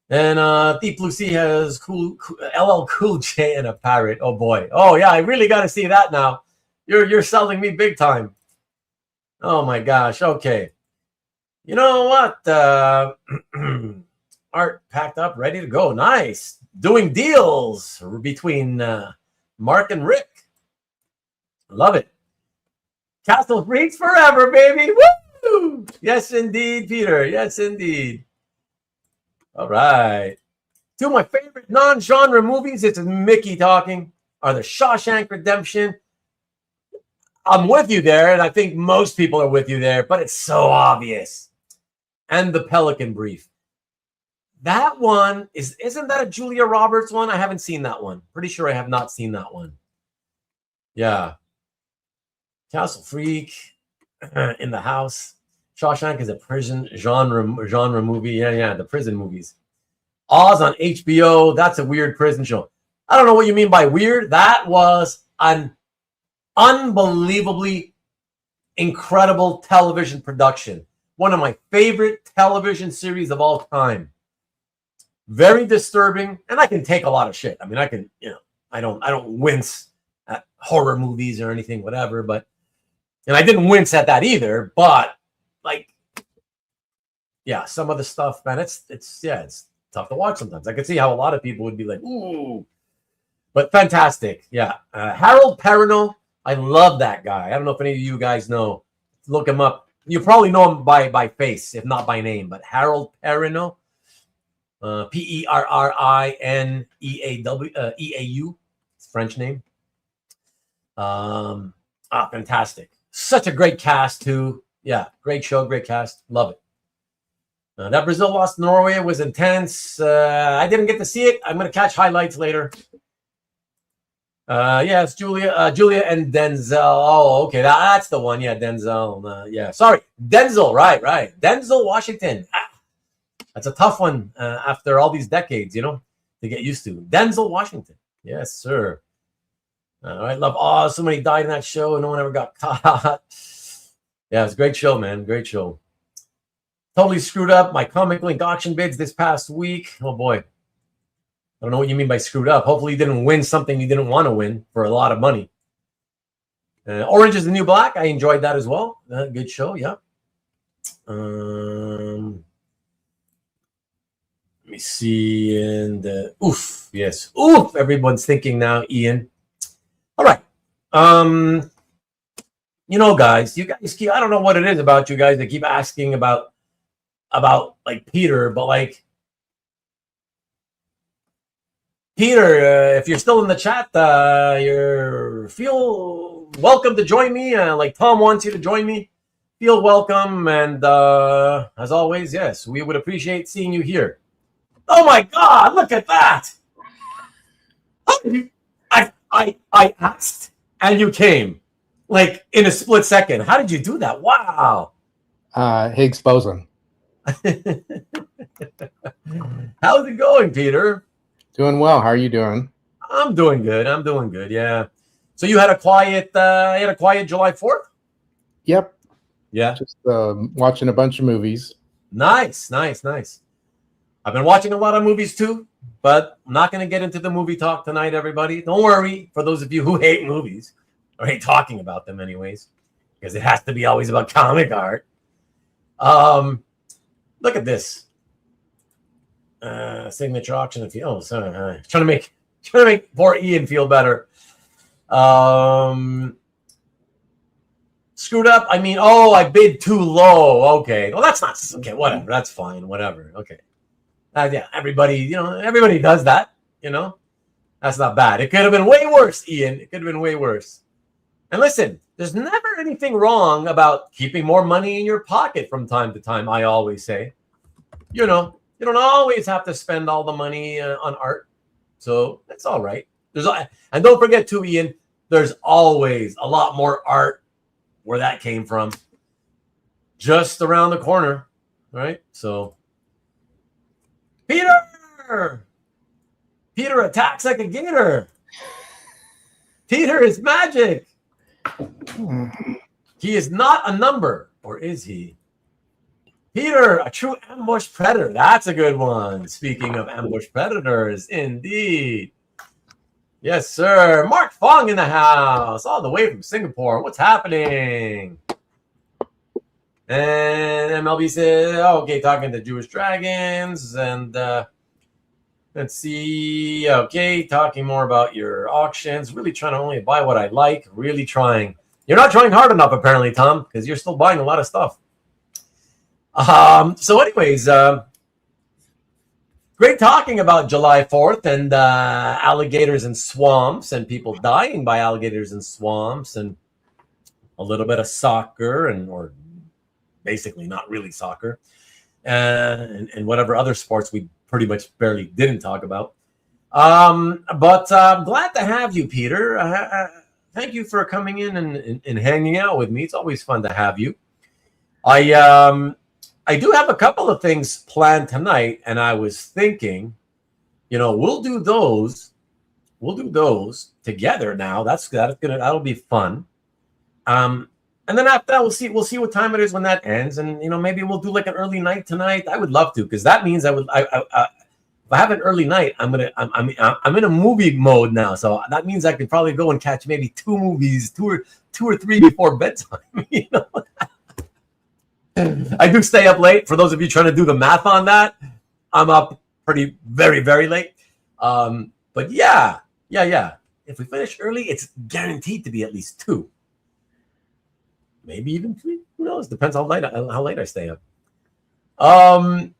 And Deep Blue Sea has LL Cool J and a parrot. Oh boy. Oh yeah, I really got to see that now. You're selling me big time. Oh my gosh. Okay. You know what? Art packed up, ready to go. Nice. Doing deals between Mark and Rick. Love it. Castle Freaks forever, baby. Woo! Yes, indeed, Peter. Yes, indeed. All right. Two of my favorite non-genre movies, it's Mickey talking, are The Shawshank Redemption. I'm with you there, and I think most people are with you there, but it's so obvious. And The Pelican Brief. That one isn't that a Julia Roberts one? I haven't seen that one. Pretty sure I have not seen that one. Yeah. Castle Freak in the house. Shawshank is a prison genre movie. Yeah, the prison movies. Oz on HBO. That's a weird prison show. I don't know what you mean by weird. That was an unbelievably incredible television production. One of my favorite television series of all time. Very disturbing, and I can take a lot of shit. I mean, I can, I don't wince at horror movies or anything, whatever. But, and I didn't wince at that either. But, like, yeah, some of the stuff, man, it's tough to watch sometimes. I could see how a lot of people would be like, ooh, but fantastic. Yeah, Harold Perrineau, I love that guy. I don't know if any of you guys know. Look him up. You probably know him by face, if not by name. But Harold Perrineau. Perrineau, it's French name. Fantastic. Such a great cast too. Yeah, great show, great cast. Love it. That Brazil lost Norway was intense. I didn't get to see it. I'm going to catch highlights later. It's Julia and Denzel. Oh, okay, that's the one. Yeah, Denzel. Sorry, Denzel. Right. Denzel Washington. That's a tough one after all these decades, to get used to. Denzel Washington. Yes, sir. I love somebody died in that show and no one ever got caught. Yeah, it was a great show, man. Great show. Totally screwed up my Comic Link auction bids this past week. Oh, boy. I don't know what you mean by screwed up. Hopefully you didn't win something you didn't want to win for a lot of money. Orange is the New Black. I enjoyed that as well. Good show, yeah. Let me see. And oof, yes. Oof, everyone's thinking now, Ian. All right. Guys, you guys keep, I don't know what it is about you guys that keep asking about like Peter, but like Peter, if you're still in the chat, feel welcome to join me. Like Tom wants you to join me. Feel welcome, and as always, yes, we would appreciate seeing you here. Oh my God, look at that! I asked, and you came, like in a split second. How did you do that? Wow! Higgs boson. How's it going, Peter? Doing well. How are you doing? I'm doing good. Yeah. So you had a quiet July 4th? Yep. Yeah. Just watching a bunch of movies. Nice. I've been watching a lot of movies too, but I'm not going to get into the movie talk tonight, everybody. Don't worry, for those of you who hate movies, or hate talking about them anyways, because it has to be always about comic art. Look at this. Signature auction. Sorry. Trying to make poor Ian feel better. Screwed up. I mean, I bid too low. Okay. Well, that's not okay. Whatever. That's fine. Whatever. Okay. Yeah. Everybody does that. That's not bad. It could have been way worse, Ian. It could have been way worse. And listen, there's never anything wrong about keeping more money in your pocket from time to time. I always say, you don't always have to spend all the money on art. So that's all right. And don't forget too, Ian, there's always a lot more art where that came from. Just around the corner, right? So Peter attacks like a gator. Peter is magic. He is not a number, or is he? Peter, a true ambush predator. That's a good one. Speaking of ambush predators, indeed. Yes, sir. Mark Fong in the house, all the way from Singapore. What's happening? And MLB said, okay, talking to Jewish Dragons. And let's see. Okay, talking more about your auctions. Really trying to only buy what I like. Really trying. You're not trying hard enough, apparently, Tom, because you're still buying a lot of stuff. So anyways, great talking about July 4th and alligators and swamps and people dying by alligators and swamps and a little bit of soccer or basically not really soccer and whatever other sports we pretty much barely didn't talk about. But I'm glad to have you, Peter. Thank you for coming in and hanging out with me. It's always fun to have you. I do have a couple of things planned tonight, and I was thinking, we'll do those together now. That'll be fun. And then after that, we'll see what time it is when that ends, and maybe we'll do like an early night tonight. I would love to, because that means if I have an early night, I'm in a movie mode now, so that means I could probably go and catch maybe two movies, two or three before bedtime. I do stay up late. For those of you trying to do the math on that, I'm up very, very late. But yeah. If we finish early, it's guaranteed to be at least 2. Maybe even 3. Who knows? Depends how late I stay up. I'm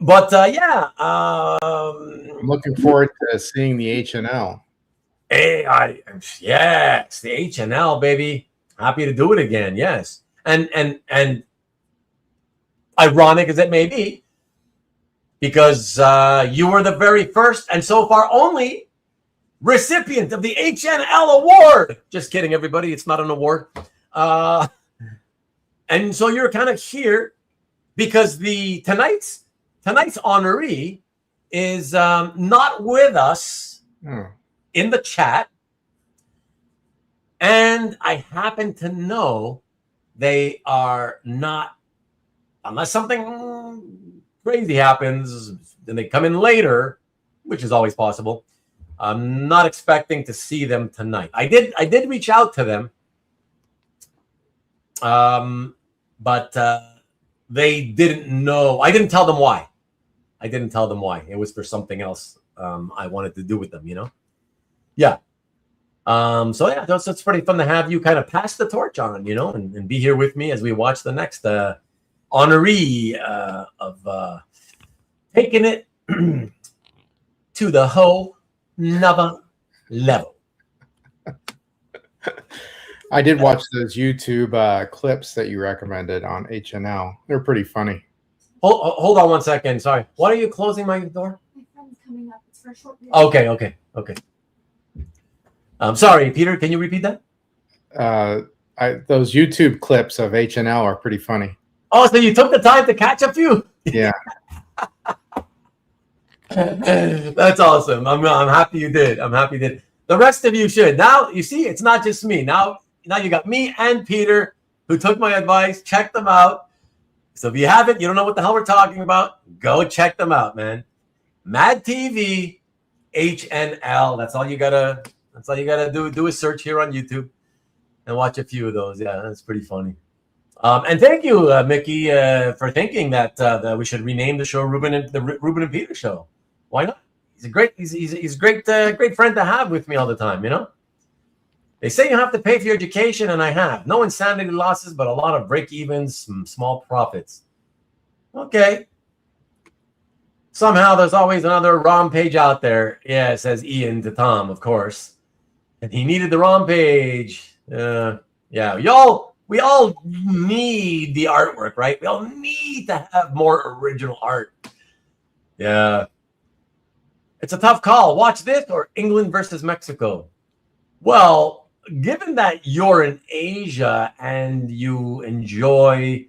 looking forward to seeing the HNL. Yes, the HNL, baby. Happy to do it again. Yes, and ironic as it may be, because you were the very first and so far only recipient of the HNL award. Just kidding, everybody. It's not an award. And so you're kind of here because tonight's tonight's honoree is not with us in the chat. And I happen to know they are not, unless something crazy happens and they come in later, which is always possible. I'm not expecting to see them tonight. I did reach out to them. But they didn't know. I didn't tell them why. It was for something else I wanted to do with them, Yeah. So yeah, it's pretty fun to have you kind of pass the torch on, and be here with me as we watch the next honoree of taking it to the whole nother level. I did watch those YouTube clips that you recommended on HNL. They're pretty funny. Hold on 1 second. Sorry. Why are you closing my door? My friend's coming up. It's for a short period. Okay. Sorry, Peter. Can you repeat that? Those YouTube clips of HNL are pretty funny. Oh, so you took the time to catch a few? Yeah. That's awesome. I'm happy you did. The rest of you should. Now, you see, it's not just me. Now you got me and Peter who took my advice. Check them out. So if you haven't, you don't know what the hell we're talking about, go check them out, man. Mad TV, HNL. That's all you gotta do. Do a search here on YouTube and watch a few of those. Yeah, that's pretty funny. And thank you, Mickey, for thinking that we should rename the show Rubén and Peter Show. Why not? He's a great great friend to have with me all the time, They say you have to pay for your education, and I have. No insanity losses, but a lot of break-evens, some small profits. Okay. Somehow there's always another ROM page out there. Yeah, says Ian to Tom, of course. And he needed the ROM page. Yeah, we all need the artwork, right? We all need to have more original art. Yeah. It's a tough call. Watch this or England versus Mexico. Well, given that you're in Asia and you enjoy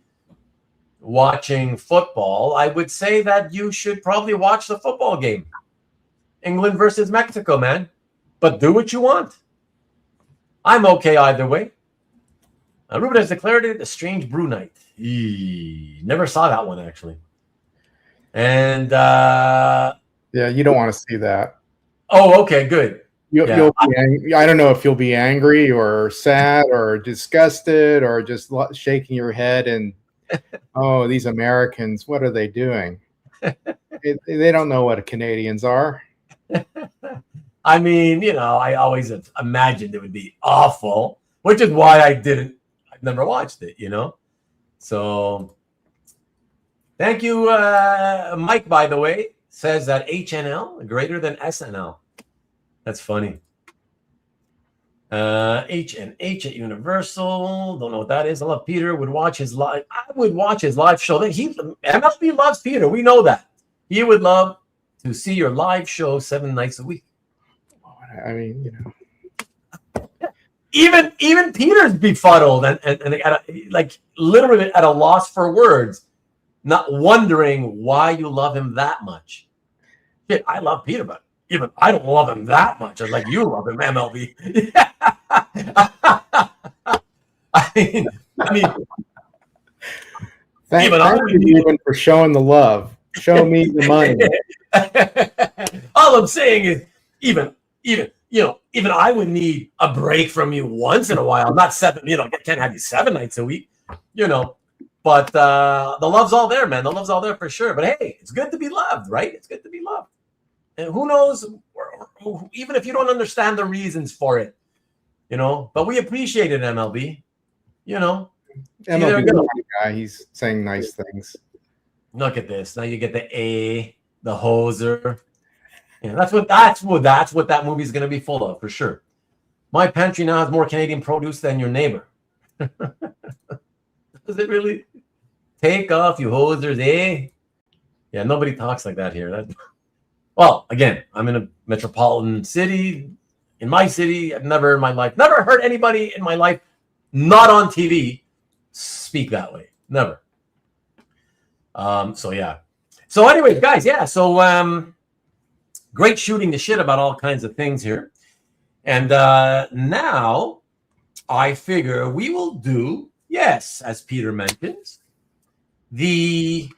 watching football, I would say that you should probably watch the football game. England versus Mexico, man. But do what you want. I'm okay either way. Rubén has declared it a strange brew night. Never saw that one, actually. And yeah, you don't want to see that. Oh, okay, good. You'll be I don't know if you'll be angry or sad or disgusted or just shaking your head and, oh, these Americans, what are they doing? They don't know what Canadians are. I mean, I always imagined it would be awful, which is why I've never watched it, So thank you, Mike, by the way, says that HNL greater than SNL. That's funny. HNH at Universal. Don't know what that is. I love Peter. Would watch his live. I would watch his live show. MLB loves Peter. We know that. He would love to see your live show 7 nights a week. I mean, Even Peter's befuddled and like literally at a loss for words, not wondering why you love him that much. Shit, I love Peter, but even I don't love him that much. I'd like you love him, MLB. I mean, thank you for showing the love. Show me the money. All I'm saying is, even I would need a break from you once in a while. Not 7, can't have you 7 nights a week, But the love's all there, man. The love's all there for sure. But hey, it's good to be loved, right? It's good to be loved. And who knows, even if you don't understand the reasons for it, but we appreciate it, MLB, MLB guy, he's saying nice things. Look at this. Now you get the A, the hoser. That's what that movie is going to be full of, for sure. My pantry now has more Canadian produce than your neighbor. Does it really? Take off, you hosers, eh? Yeah, nobody talks like that here. Well, again, I'm in a metropolitan city. In my city, I've never in my life, never heard anybody in my life, not on TV, speak that way. Never. So yeah. So anyway, guys, yeah. So great shooting the shit about all kinds of things here. And now I figure we will do, yes, as Peter mentions, the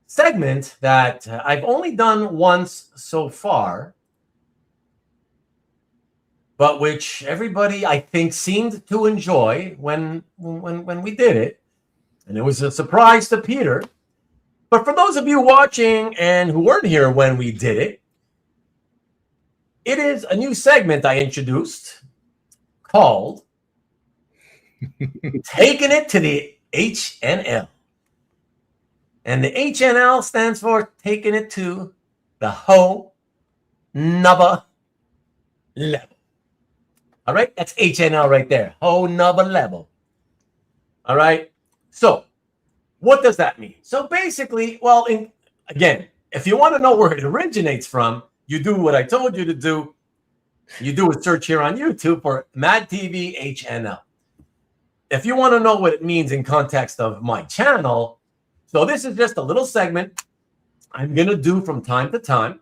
segment that I've only done once so far, but which everybody, I think, seemed to enjoy when we did it. And it was a surprise to Peter. But for those of you watching and who weren't here when we did it, it is a new segment I introduced called Taking It to the HNL. And the HNL stands for Taking It to the Whole Nubber Level. All right, that's HNL right there. Whole Nubber Level. All right, so what does that mean? So basically, well, again, if you want to know where it originates from, you do what I told you to do. You do a search here on YouTube for Mad TV HNL. If you want to know what it means in context of my channel, so this is just a little segment I'm going to do from time to time.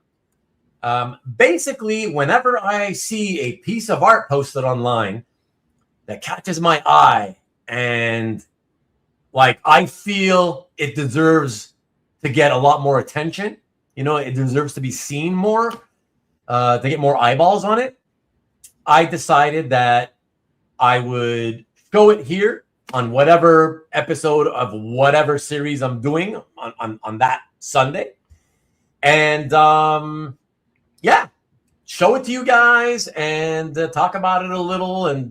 Basically, whenever I see a piece of art posted online that catches my eye and like I feel it deserves to get a lot more attention, you know, it deserves to be seen more, to get more eyeballs on it, I decided that I would show it here on whatever episode of whatever series I'm doing on that Sunday. And yeah, show it to you guys and talk about it a little and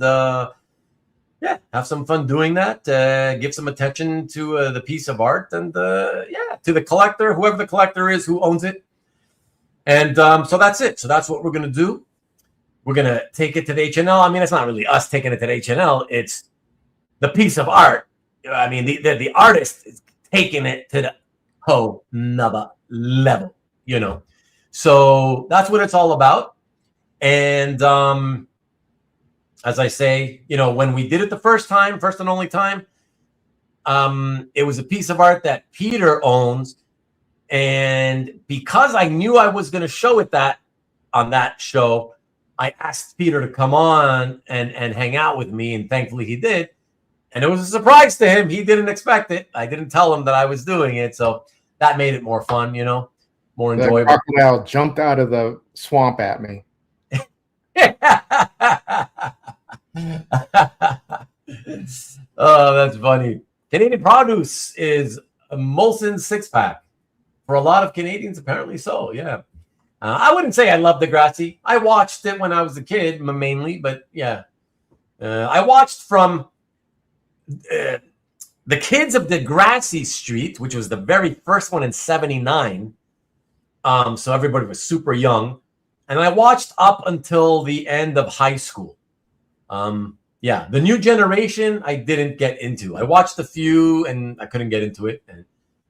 yeah, have some fun doing that. Give some attention to the piece of art and yeah, to the collector, whoever the collector is who owns it. And so that's it. So that's what we're going to do. We're going to take it to the HNL. I mean, it's not really us taking it to the HNL. It's the piece of art. I mean, the artist is taking it to the whole nubber level, you know. So that's what it's all about. And as I say, you know, when we did it the first and only time, it was a piece of art that Peter owns. And because I knew I was going to show it on that show, I asked Peter to come on and hang out with me. And thankfully he did. And it was a surprise to him. He didn't expect it. I didn't tell him that I was doing it. So that made it more fun, you know, more enjoyable. The crocodile jumped out of the swamp at me. Oh, that's funny. Canadian produce is a Molson six-pack. For a lot of Canadians, apparently so, yeah. I wouldn't say I love Degrassi. I watched it when I was a kid, mainly, but yeah. I watched from the Kids of Degrassi Street, which was the very first one in '79. So everybody was super young. And I watched up until the end of high school. Yeah, the new generation I didn't get into. I watched a few and I couldn't get into it. And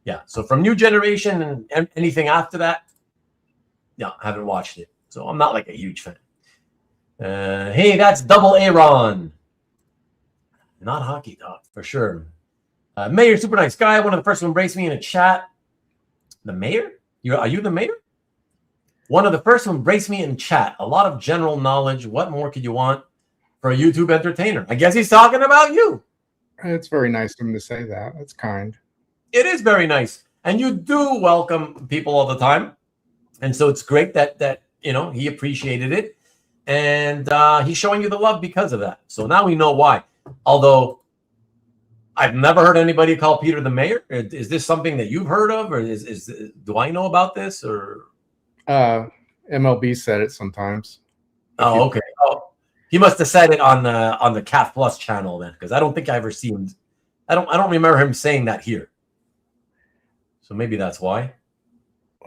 yeah, so from new generation and anything after that, yeah, I haven't watched it. So I'm not like a huge fan. Hey, that's Double Aaron. Not hockey talk, for sure. Mayor, super nice guy. One of the first to embrace me in a chat. The mayor? Are you the mayor? One of the first to embrace me in chat. A lot of general knowledge. What more could you want for a YouTube entertainer? I guess he's talking about you. It's very nice of him to say that. That's kind. It is very nice. And you do welcome people all the time. And so it's great that you know, he appreciated it. And he's showing you the love because of that. So now we know why. Although I've never heard anybody call Peter the mayor. Is this something that you've heard of? Or do I know about this? Or MLB said it sometimes. Oh, okay. Oh, he must have said it on the CAF Plus channel then, because I don't think I ever seen. I don't remember him saying that here. So maybe that's why.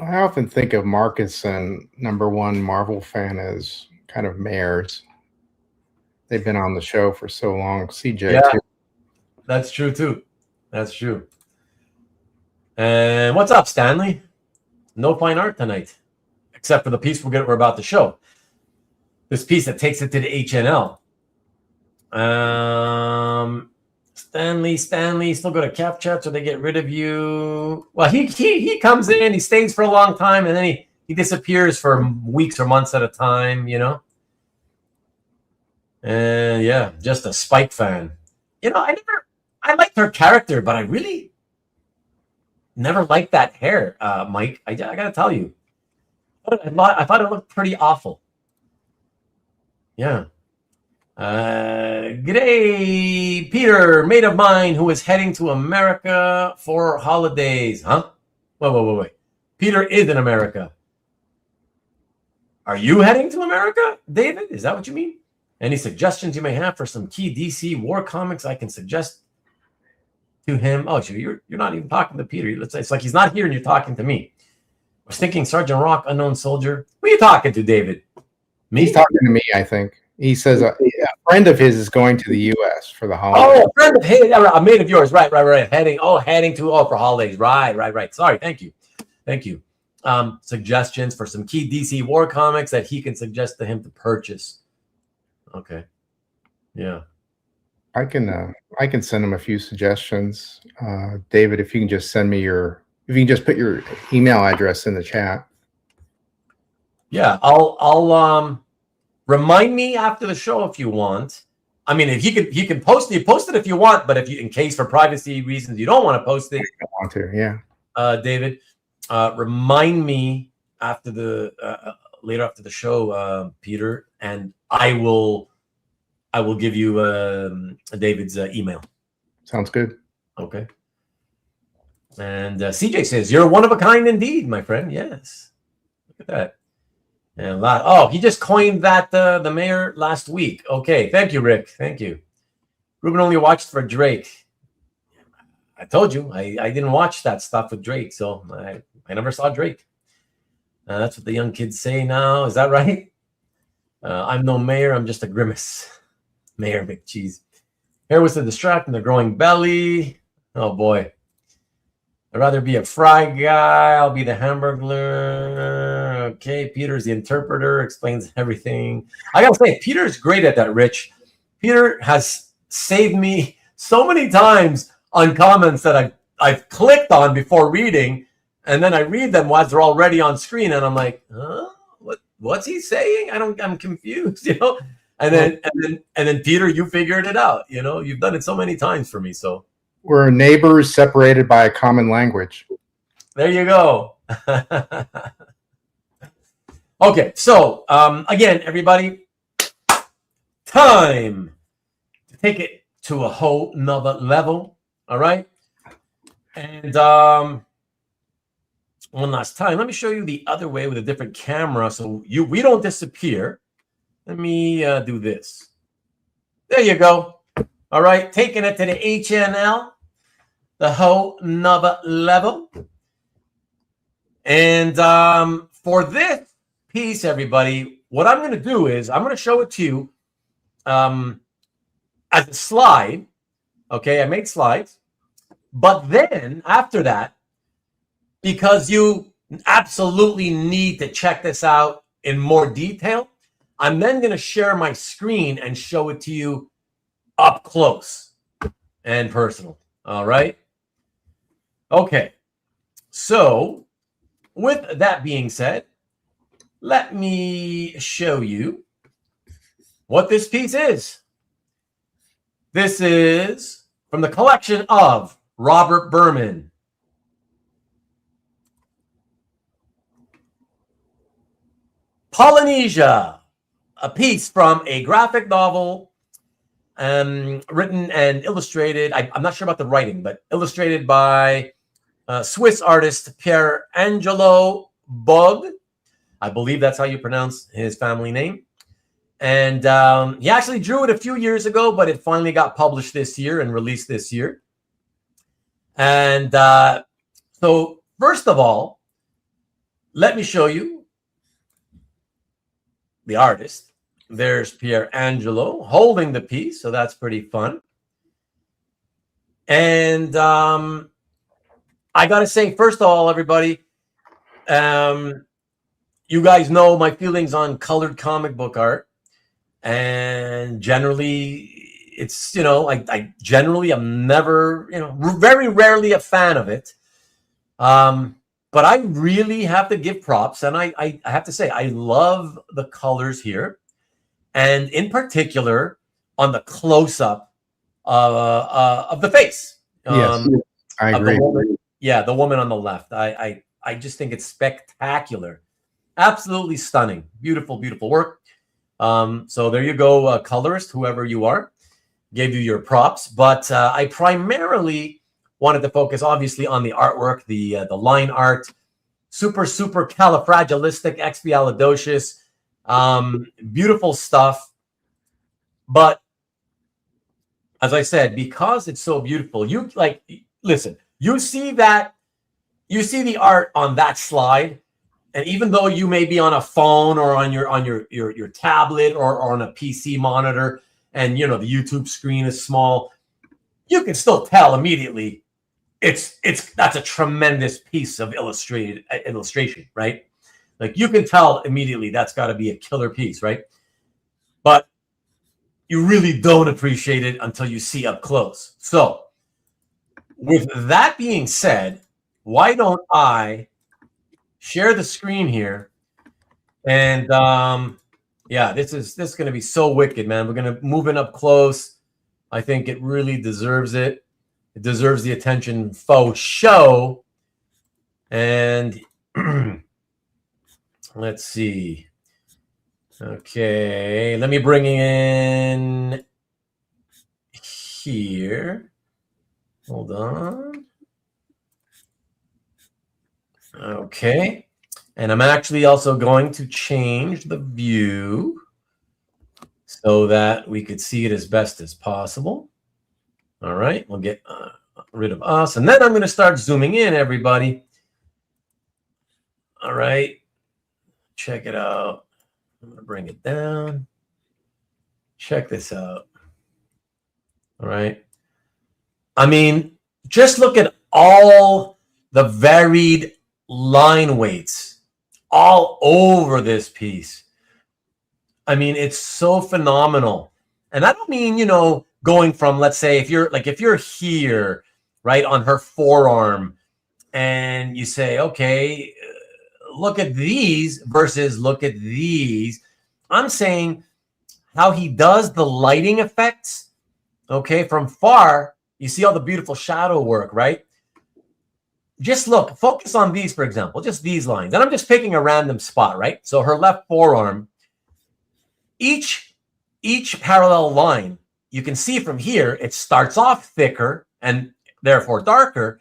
I often think of Marcus and #1 Marvel fan as kind of mayors. They've been on the show for so long. CJ, yeah, too. That's true too. That's true. And what's up, Stanley? No fine art tonight, except for the piece we're about to show. This piece that takes it to the HNL. Stanley, still go to cap chat so they get rid of you. Well, he comes in, he stays for a long time, and then he disappears for weeks or months at a time, you know. And yeah, just a Spike fan. You know, I liked her character, but I really never liked that hair, Mike. I gotta tell you, I thought it looked pretty awful. Yeah. G'day, Peter, mate of mine who is heading to America for holidays. Huh? Wait. Peter is in America. Are you heading to America, David? Is that what you mean? Any suggestions you may have for some key DC war comics I can suggest to him? Oh, so you're not even talking to Peter. It's like he's not here and you're talking to me. I was thinking Sergeant Rock, Unknown Soldier. Who are you talking to, David? Me? He's talking to me, I think. He says a friend of his is going to the U.S. for the holidays. Oh, a friend of his, a mate of yours, right. Heading to for holidays, right. Sorry, thank you. Suggestions for some key DC war comics that he can suggest to him to purchase. Okay, yeah. I can send him a few suggestions, David. If you can just send me if you can just put your email address in the chat. Yeah, I'll remind me after the show if you want. I mean, if he can post it if you want, but if you, in case for privacy reasons, you don't want to post it. I want to, yeah. David, remind me after the later after the show, Peter, and I will give you David's email. Sounds good. Okay. And CJ says you're one of a kind indeed, my friend. Yes. Look at that. And he just coined that the mayor last week. Okay, thank you, Rick. Thank you. Ruben only watched for Drake. I told you I didn't watch that stuff with Drake, so I never saw Drake. That's what the young kids say now. Is that right? I'm no mayor. I'm just a grimace. Mayor McCheese. Hair was to distract and the growing belly. Oh boy. I'd rather be a fry guy. I'll be the hamburglar. Okay, Peter's the interpreter, explains everything. I gotta say, Peter's great at that, Rich. Peter has saved me so many times on comments that I've clicked on before reading, and then I read them while they're already on screen, and I'm like, huh? What's he saying? I'm confused, you know? And then Peter, you figured it out. You know, you've done it so many times for me, so. We're neighbors separated by a common language. There you go. Okay, so again, everybody, time to take it to a whole nother level. All right. And one last time, let me show you the other way with a different camera so we don't disappear. Let me do this. There you go. All right, taking it to the HNL, the whole nother level. And for this piece, everybody, what I'm going to do is I'm going to show it to you as a slide. Okay, I made slides. But then after that, because you absolutely need to check this out in more detail, I'm then going to share my screen and show it to you up close and personal. All right. Okay. So with that being said, let me show you what this piece is. This is from the collection of Robert Berman. Polynesia, a piece from a graphic novel written and illustrated. I'm not sure about the writing, but illustrated by Swiss artist Pierre Angelo Bug. I believe that's how you pronounce his family name. And he actually drew it a few years ago, but it finally got published this year and released this year. And so first of all, let me show you the artist. There's Pierre Angelo holding the piece, so that's pretty fun. And I gotta say, first of all, everybody, you guys know my feelings on colored comic book art, and generally it's, you know, I generally am never, you know, very rarely a fan of it. But I really have to give props, and I have to say I love the colors here, and in particular on the close-up of the face. Yes, I Of the agree. woman, yeah, the woman on the left. I just think it's spectacular, absolutely stunning, beautiful, beautiful work. So there you go, colorist, whoever you are, gave you your props. But I primarily wanted to focus, obviously, on the artwork, the line art, super califragilistic, beautiful stuff. But as I said, because it's so beautiful, you like listen. You see the art on that slide, and even though you may be on a phone or on your tablet or on a PC monitor, and you know the YouTube screen is small, you can still tell immediately that's a tremendous piece of illustration, right? Like you can tell immediately that's got to be a killer piece, right? But you really don't appreciate it until you see up close. So, with that being said, why don't I share the screen here? And yeah, this is going to be so wicked, man. We're going to move in up close. I think it really deserves it. It deserves the attention faux show. And let's see. Okay, let me bring in here. Hold on. Okay. And I'm actually also going to change the view so that we could see it as best as possible. All right, we'll get rid of us. And then I'm going to start zooming in, everybody. All right, check it out. I'm going to bring it down. Check this out. All right. I mean, just look at all the varied line weights all over this piece. I mean, it's so phenomenal. And I don't mean, you know, going from, let's say, if you're here, right, on her forearm, and you say, okay, look at these versus look at these. I'm saying how he does the lighting effects, okay, from far, you see all the beautiful shadow work, right? Just look, focus on these, for example, just these lines. And I'm just picking a random spot, right? So her left forearm, each parallel line, you can see from here, it starts off thicker and therefore darker.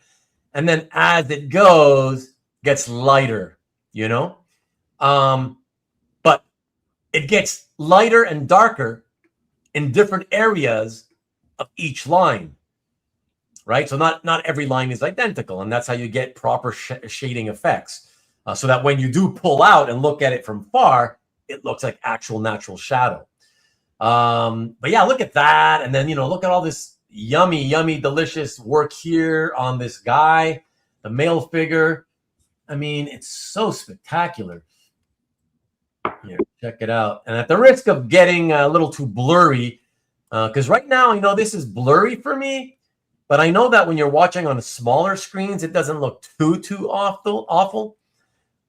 And then as it goes, gets lighter, you know? But it gets lighter and darker in different areas of each line, right? So not every line is identical, and that's how you get proper shading effects. So that when you do pull out and look at it from far, it looks like actual natural shadow. But yeah, look at that. And then, you know, look at all this yummy, delicious work here on this guy, the male figure. I mean, it's so spectacular. Here, check it out. And at the risk of getting a little too blurry, because right now, you know, this is blurry for me, but I know that when you're watching on smaller screens, it doesn't look too awful.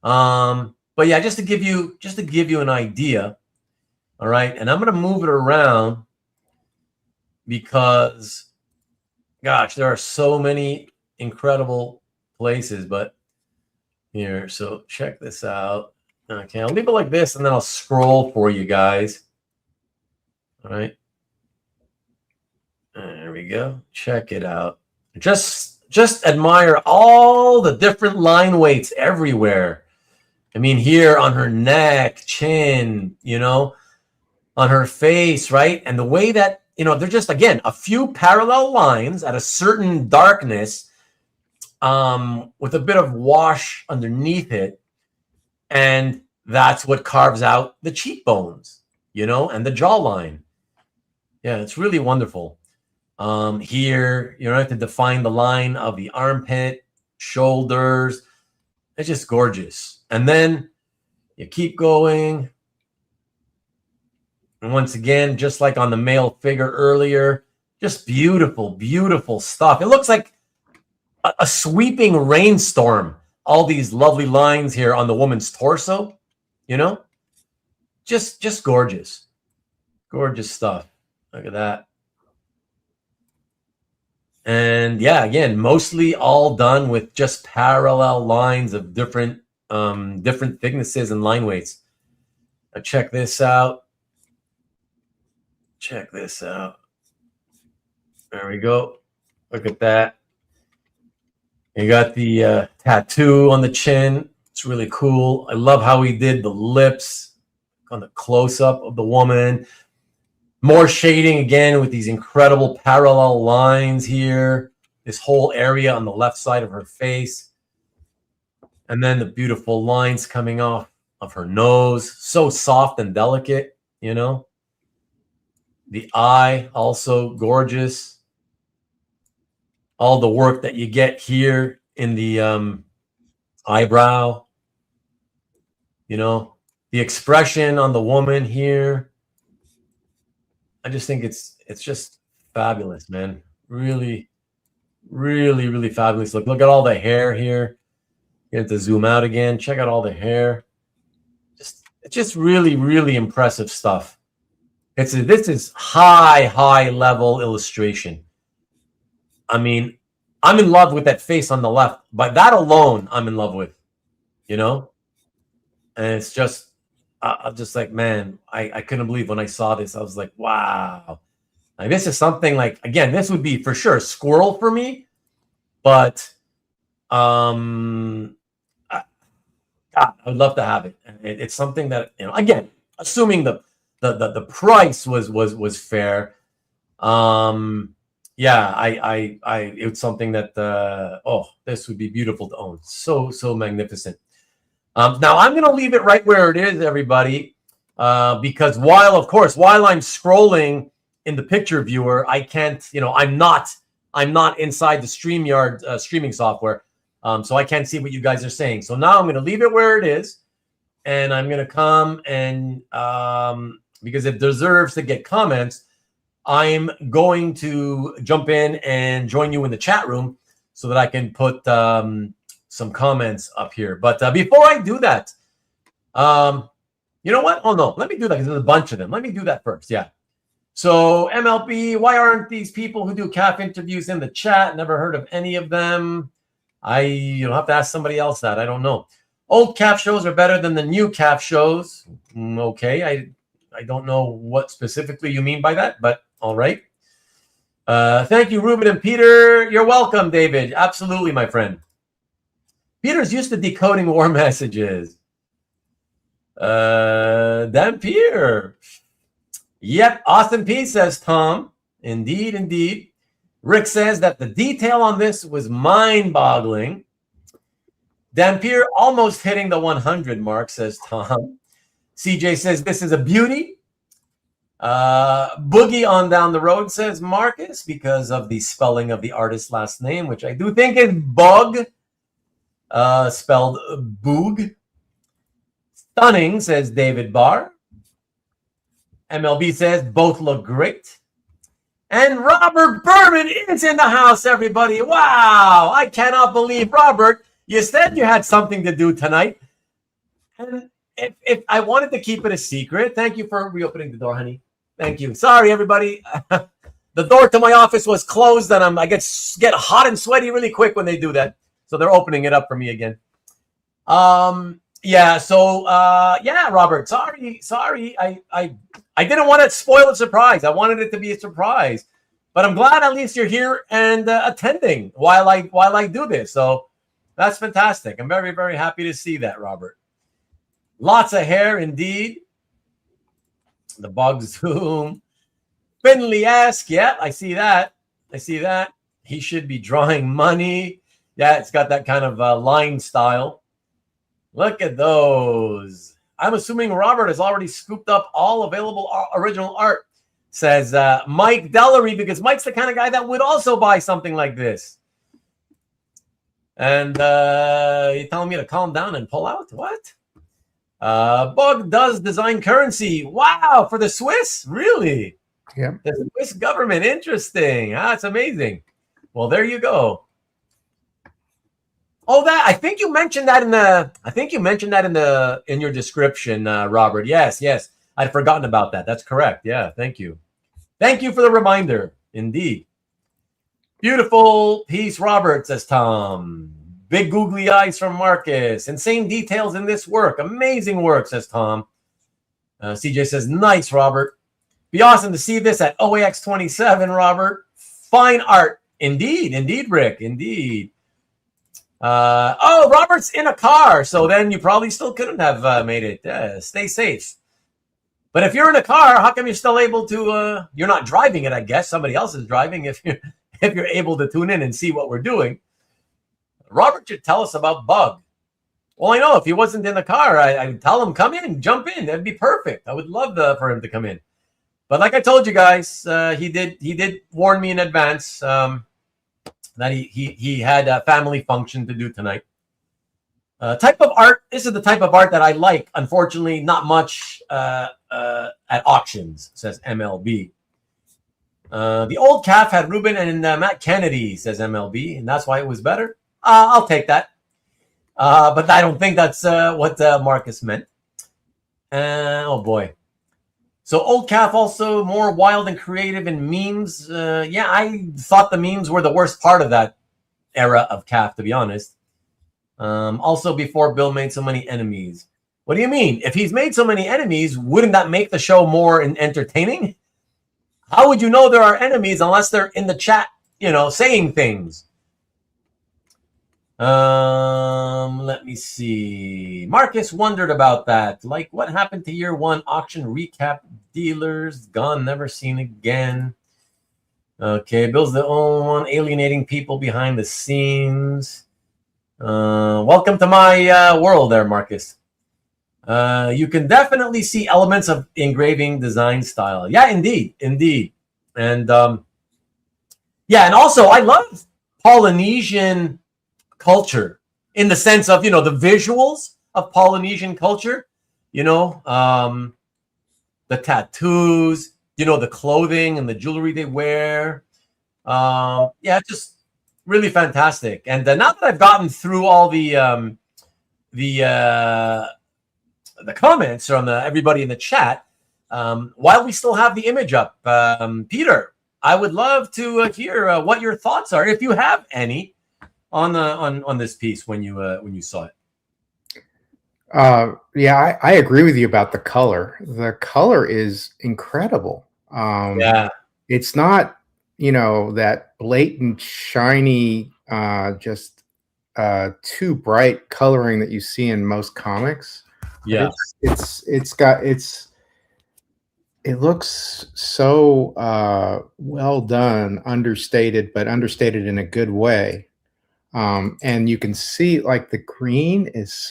But yeah, just to give you an idea. All right, and I'm going to move it around because, gosh, there are so many incredible places. But here, so check this out. Okay, I'll leave it like this, and then I'll scroll for you guys. All right. There we go. Check it out. Just admire all the different line weights everywhere. I mean, here on her neck, chin, you know, on her face, right? And the way that, you know, they're just, again, a few parallel lines at a certain darkness with a bit of wash underneath it. And that's what carves out the cheekbones, you know, and the jawline. Yeah, it's really wonderful. Here, you don't have to define the line of the armpit, shoulders. It's just gorgeous. And then you keep going. And once again, just like on the male figure earlier, just beautiful, beautiful stuff. It looks like a sweeping rainstorm. All these lovely lines here on the woman's torso, you know, just gorgeous, gorgeous stuff. Look at that. And yeah, again, mostly all done with just parallel lines of different thicknesses and line weights. Now check this out. Check this out. There we go. Look at that. You got the tattoo on the chin. It's really cool. I love how he did the lips on the close-up of the woman. More shading again with these incredible parallel lines here. This whole area on the left side of her face. And then the beautiful lines coming off of her nose. So soft and delicate, you know. The eye, also gorgeous. All the work that you get here in the eyebrow. You know, the expression on the woman here. I just think it's just fabulous, man. Really, really, really fabulous. Look at all the hair here. You have to zoom out again. Check out all the hair. It's just really, really impressive stuff. This is high level illustration. I mean, I'm in love with that face on the left. By that alone, I'm in love with, you know? And it's just, I'm just like, man, I couldn't believe when I saw this. I was like, wow. Like, this is something like, again, this would be for sure squirrel for me. But I would love to have it. And it's something that, you know, again, assuming the price was fair. Yeah, it's something that this would be beautiful to own. So magnificent. Now I'm going to leave it right where it is, everybody, because while I'm scrolling in the picture viewer, I can't, you know, I'm not inside the StreamYard streaming software, so I can't see what you guys are saying. So now I'm going to leave it where it is, and I'm going to come and because it deserves to get comments, I'm going to jump in and join you in the chat room so that I can put some comments up here. But before I do that, you know what? Oh, no. Let me do that because there's a bunch of them. Let me do that first. Yeah. So MLB, why aren't these people who do calf interviews in the chat? Never heard of any of them. You'll have to ask somebody else that. I don't know. Old calf shows are better than the new calf shows. Okay. I don't know what specifically you mean by that, but all right. Thank you, Ruben and Peter. You're welcome, David. Absolutely, my friend. Peter's used to decoding war messages. Dampier. Yep, Austin P says Tom. Indeed. Rick says that the detail on this was mind-boggling. Dampier almost hitting the 100 mark, says Tom. CJ says this is a beauty. Boogie on down the road, says Marcus, because of the spelling of the artist's last name, which I do think is Bug. Spelled Boog. Stunning, says David Barr. MLB says both look great. And Robert Berman is in the house, everybody. Wow. I cannot believe, Robert, you said you had something to do tonight. And if I wanted to keep it a secret, thank you for reopening the door, honey. Thank you. Sorry, everybody. The door to my office was closed, and I get hot and sweaty really quick when they do that. So they're opening it up for me again. Yeah. So yeah, Robert. Sorry. I didn't want to spoil a surprise. I wanted it to be a surprise, but I'm glad at least you're here and attending while I do this. So that's fantastic. I'm very, very happy to see that, Robert. Lots of hair, indeed. The bug zoom. Finley-esque. Yeah, I see that. He should be drawing money. Yeah, it's got that kind of line style. Look at those. I'm assuming Robert has already scooped up all available original art, says Mike Dellery, because Mike's the kind of guy that would also buy something like this. And you're telling me to calm down and pull out? What? Bug does design currency. Wow, for the Swiss? Really? Yeah. The Swiss government. Interesting. That's amazing. Well, there you go. Oh, that I think you mentioned that in your description, Robert. Yes. I'd forgotten about that. That's correct. Yeah, thank you. Thank you for the reminder. Indeed. Beautiful piece, Robert, says Tom. Big googly eyes from Marcus. Insane details in this work. Amazing work, says Tom. CJ says, nice, Robert. Be awesome to see this at OAX 27, Robert. Fine art. Indeed, Rick. Indeed. Robert's in a car, so then you probably still couldn't have made it. Stay safe. But if you're in a car, how come you're still able to? You're not driving it, I guess. Somebody else is driving. If you're able to tune in and see what we're doing, Robert should tell us about Bug. Well, I know if he wasn't in the car, I'd tell him come in and jump in. That'd be perfect. I would love for him to come in. But like I told you guys, he did warn me in advance that he had a family function to do tonight. Type of art. This is the type of art that I like. Unfortunately, not much at auctions, says MLB. The old calf had Rubén and Matt Kennedy, says MLB, and that's why it was better. I'll take that. But I don't think that's what Marcus meant. Oh boy. So old calf also more wild and creative in memes. Yeah, I thought the memes were the worst part of that era of calf, to be honest. Also before Bill made so many enemies. What do you mean? If he's made so many enemies, wouldn't that make the show more entertaining? How would you know there are enemies unless they're in the chat, saying things? Let me see. Marcus wondered about that. Like, what happened to year one auction recap? Dealers gone, never seen again. Okay, Bill's the only one alienating people behind the scenes. Welcome to my world there, Marcus. You can definitely see elements of engraving design style. Yeah, indeed. And yeah, and also I love Polynesian culture in the sense of, the visuals of Polynesian culture, the tattoos, the clothing and the jewelry they wear. Yeah, it's just really fantastic. And now that I've gotten through all the comments from everybody in the chat, while we still have the image up, Peter, I would love to hear what your thoughts are, if you have any, on this piece when you saw it. Yeah, I agree with you about the color. The color is incredible. Yeah, it's not that blatant shiny just too bright coloring that you see in most comics. Yeah, it looks so well done, understated, but understated in a good way. And you can see like the green is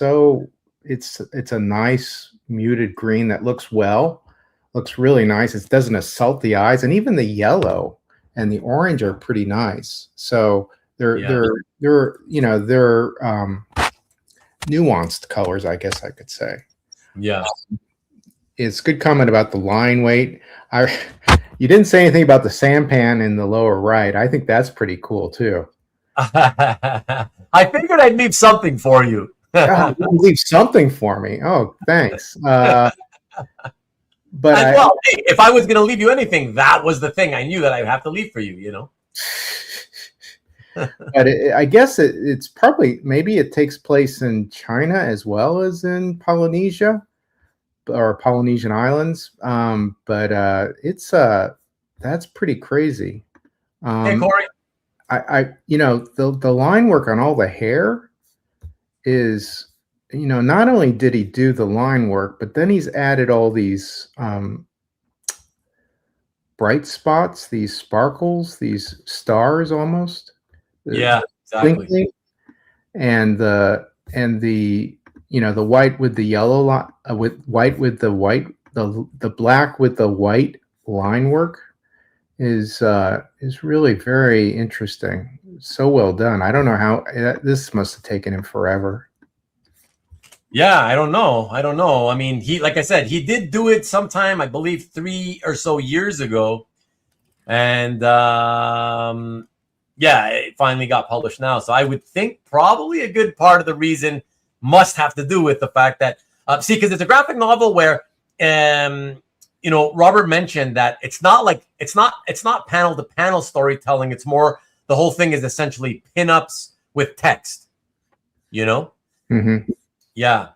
it's a nice muted green that looks really nice. It doesn't assault the eyes, and even the yellow and the orange are pretty nice. So they're nuanced colors, I guess I could say. Yeah. It's good comment about the line weight. You didn't say anything about the sampan in the lower right. I think that's pretty cool too. I figured I'd leave something for you. Leave something for me. Oh, thanks. But hey, if I was going to leave you anything, that was the thing I knew that I'd have to leave for you. But I guess it's probably, maybe it takes place in China as well as in Polynesia or Polynesian islands. But that's pretty crazy. Hey, Corey. The line work on all the hair is, not only did he do the line work, but then he's added all these bright spots, these sparkles, these stars almost. Yeah, exactly. Twinkling. And the white with the yellow with white with the white, the black with the white line work is really very interesting. So well done. I don't know how this must have taken him forever. Yeah, I don't know. I don't know. I mean, like I said, he did do it sometime, I believe, 3 or so years ago. And yeah, it finally got published now. So I would think probably a good part of the reason must have to do with the fact that, see, because it's a graphic novel where, Robert mentioned that it's not panel to panel storytelling. It's more, the whole thing is essentially pinups with text, Mm-hmm. Yeah.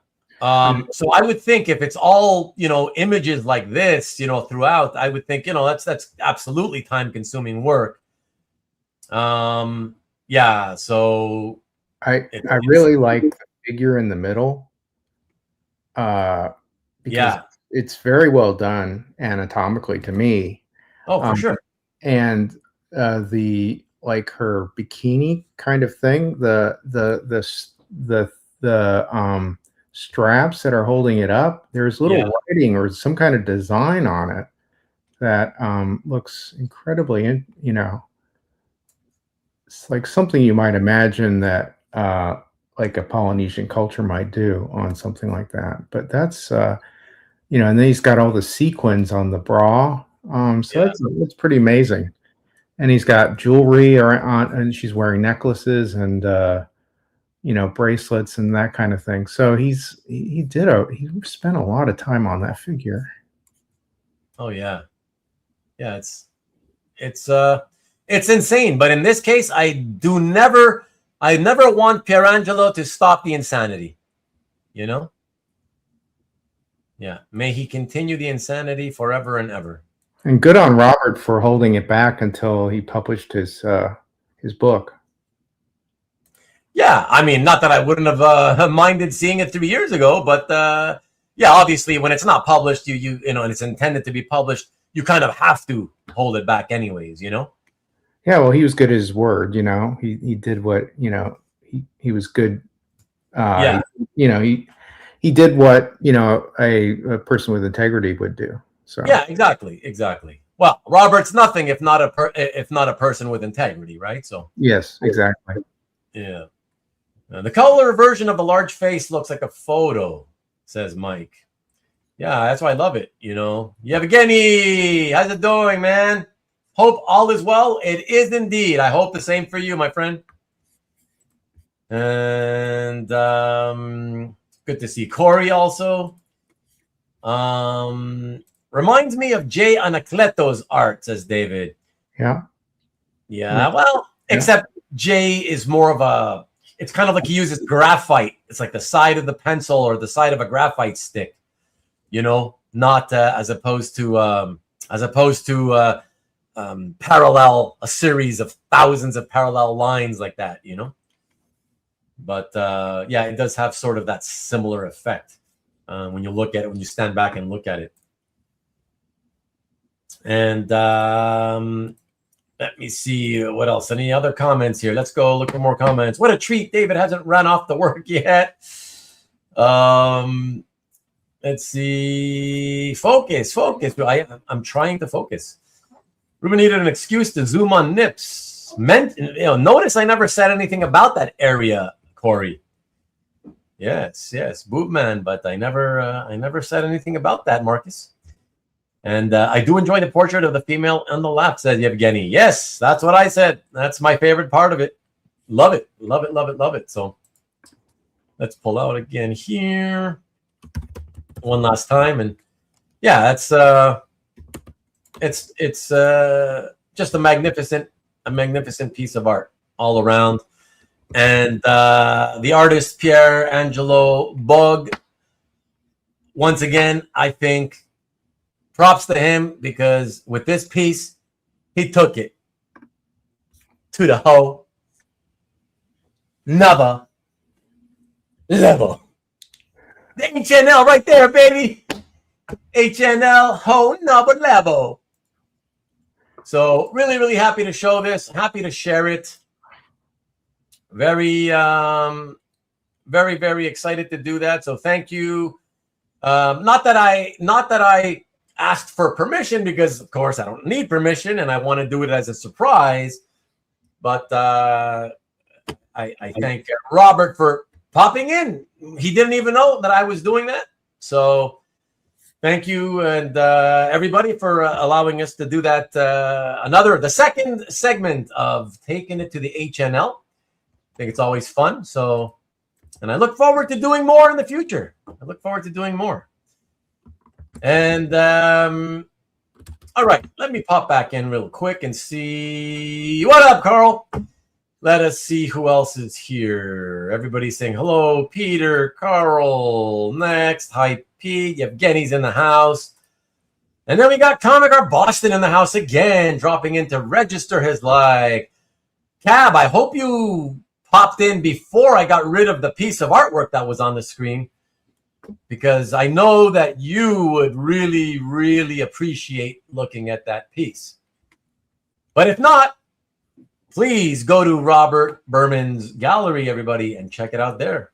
So I would think if it's all, images like this, throughout, I would think, that's absolutely time consuming work. Yeah. So I really like the figure in the middle, because yeah. it's very well done anatomically to me. Oh, for sure. And the like her bikini kind of thing, the straps that are holding it up, there's little writing or some kind of design on it that looks incredibly, it's like something you might imagine that like a Polynesian culture might do on something like that. But that's and then he's got all the sequins on the bra. So that's pretty amazing. And he's got jewelry on, and she's wearing necklaces and bracelets and that kind of thing. So he spent a lot of time on that figure. Oh yeah. Yeah, it's insane. But in this case, I never want Pierangelo to stop the insanity. Yeah. May he continue the insanity forever and ever. And good on Robert for holding it back until he published his book. Yeah, I mean, not that I wouldn't have minded seeing it 3 years ago, but yeah, obviously, when it's not published, and it's intended to be published, you kind of have to hold it back, anyways. Yeah, well, he was good at his word. He did what he was good. Yeah, he did what a person with integrity would do. So yeah, exactly. Well, Robert's nothing if not a person with integrity, right? So yes, exactly. Yeah. The color version of the large face looks like a photo, says Mike. Yeah, that's why I love it. Yevgeny, how's it doing, man? Hope all is well. It is indeed. I hope the same for you, my friend. And good to see Corey also. Reminds me of Jay Anacleto's art, says David. Yeah. Well, except Jay is more of a, it's kind of like he uses graphite. It's like the side of the pencil or the side of a graphite stick, not as opposed to parallel, a series of thousands of parallel lines like that, But yeah, it does have sort of that similar effect when you look at it, when you stand back and look at it. And let me see what else. Any other comments here? Let's go look for more comments. What a treat. David hasn't run off to work yet. Let's see. Focus. I'm trying to focus. Ruben needed an excuse to zoom on nips. Notice I never said anything about that area, Corey. Yes, boob man, but I never said anything about that, Marcus. And I do enjoy the portrait of the female on the left, says Yevgeny. Yes, that's what I said. That's my favorite part of it. Love it. So let's pull out again here one last time. And yeah, that's it's just a magnificent piece of art all around. And the artist Pierangelo Bog, once again, I think props to him, because with this piece, he took it to the whole nother level. The HNL right there, baby. HNL, whole nother level. So really, really happy to show this. Happy to share it. Very, very, very excited to do that. So thank you. Not that I asked for permission, because of course I don't need permission and I want to do it as a surprise. But I thank Robert for popping in. He didn't even know that I was doing that. So thank you and everybody for allowing us to do that. The second segment of Taking It to the HNL. I think it's always fun. So, and I look forward to doing more in the future. I look forward to doing more. And all right, let me pop back in real quick and see. What up, Carl? Let us see who else is here. Everybody's saying hello. Peter, Carl, next. Hi, Pete. Yevgeny's in the house. And then we got Comic Art Boston in the house again, dropping in to register his like. Cab, I hope you popped in before I got rid of the piece of artwork that was on the screen, because I know that you would really, really appreciate looking at that piece. But if not, please go to Robert Berman's gallery, everybody, and check it out there.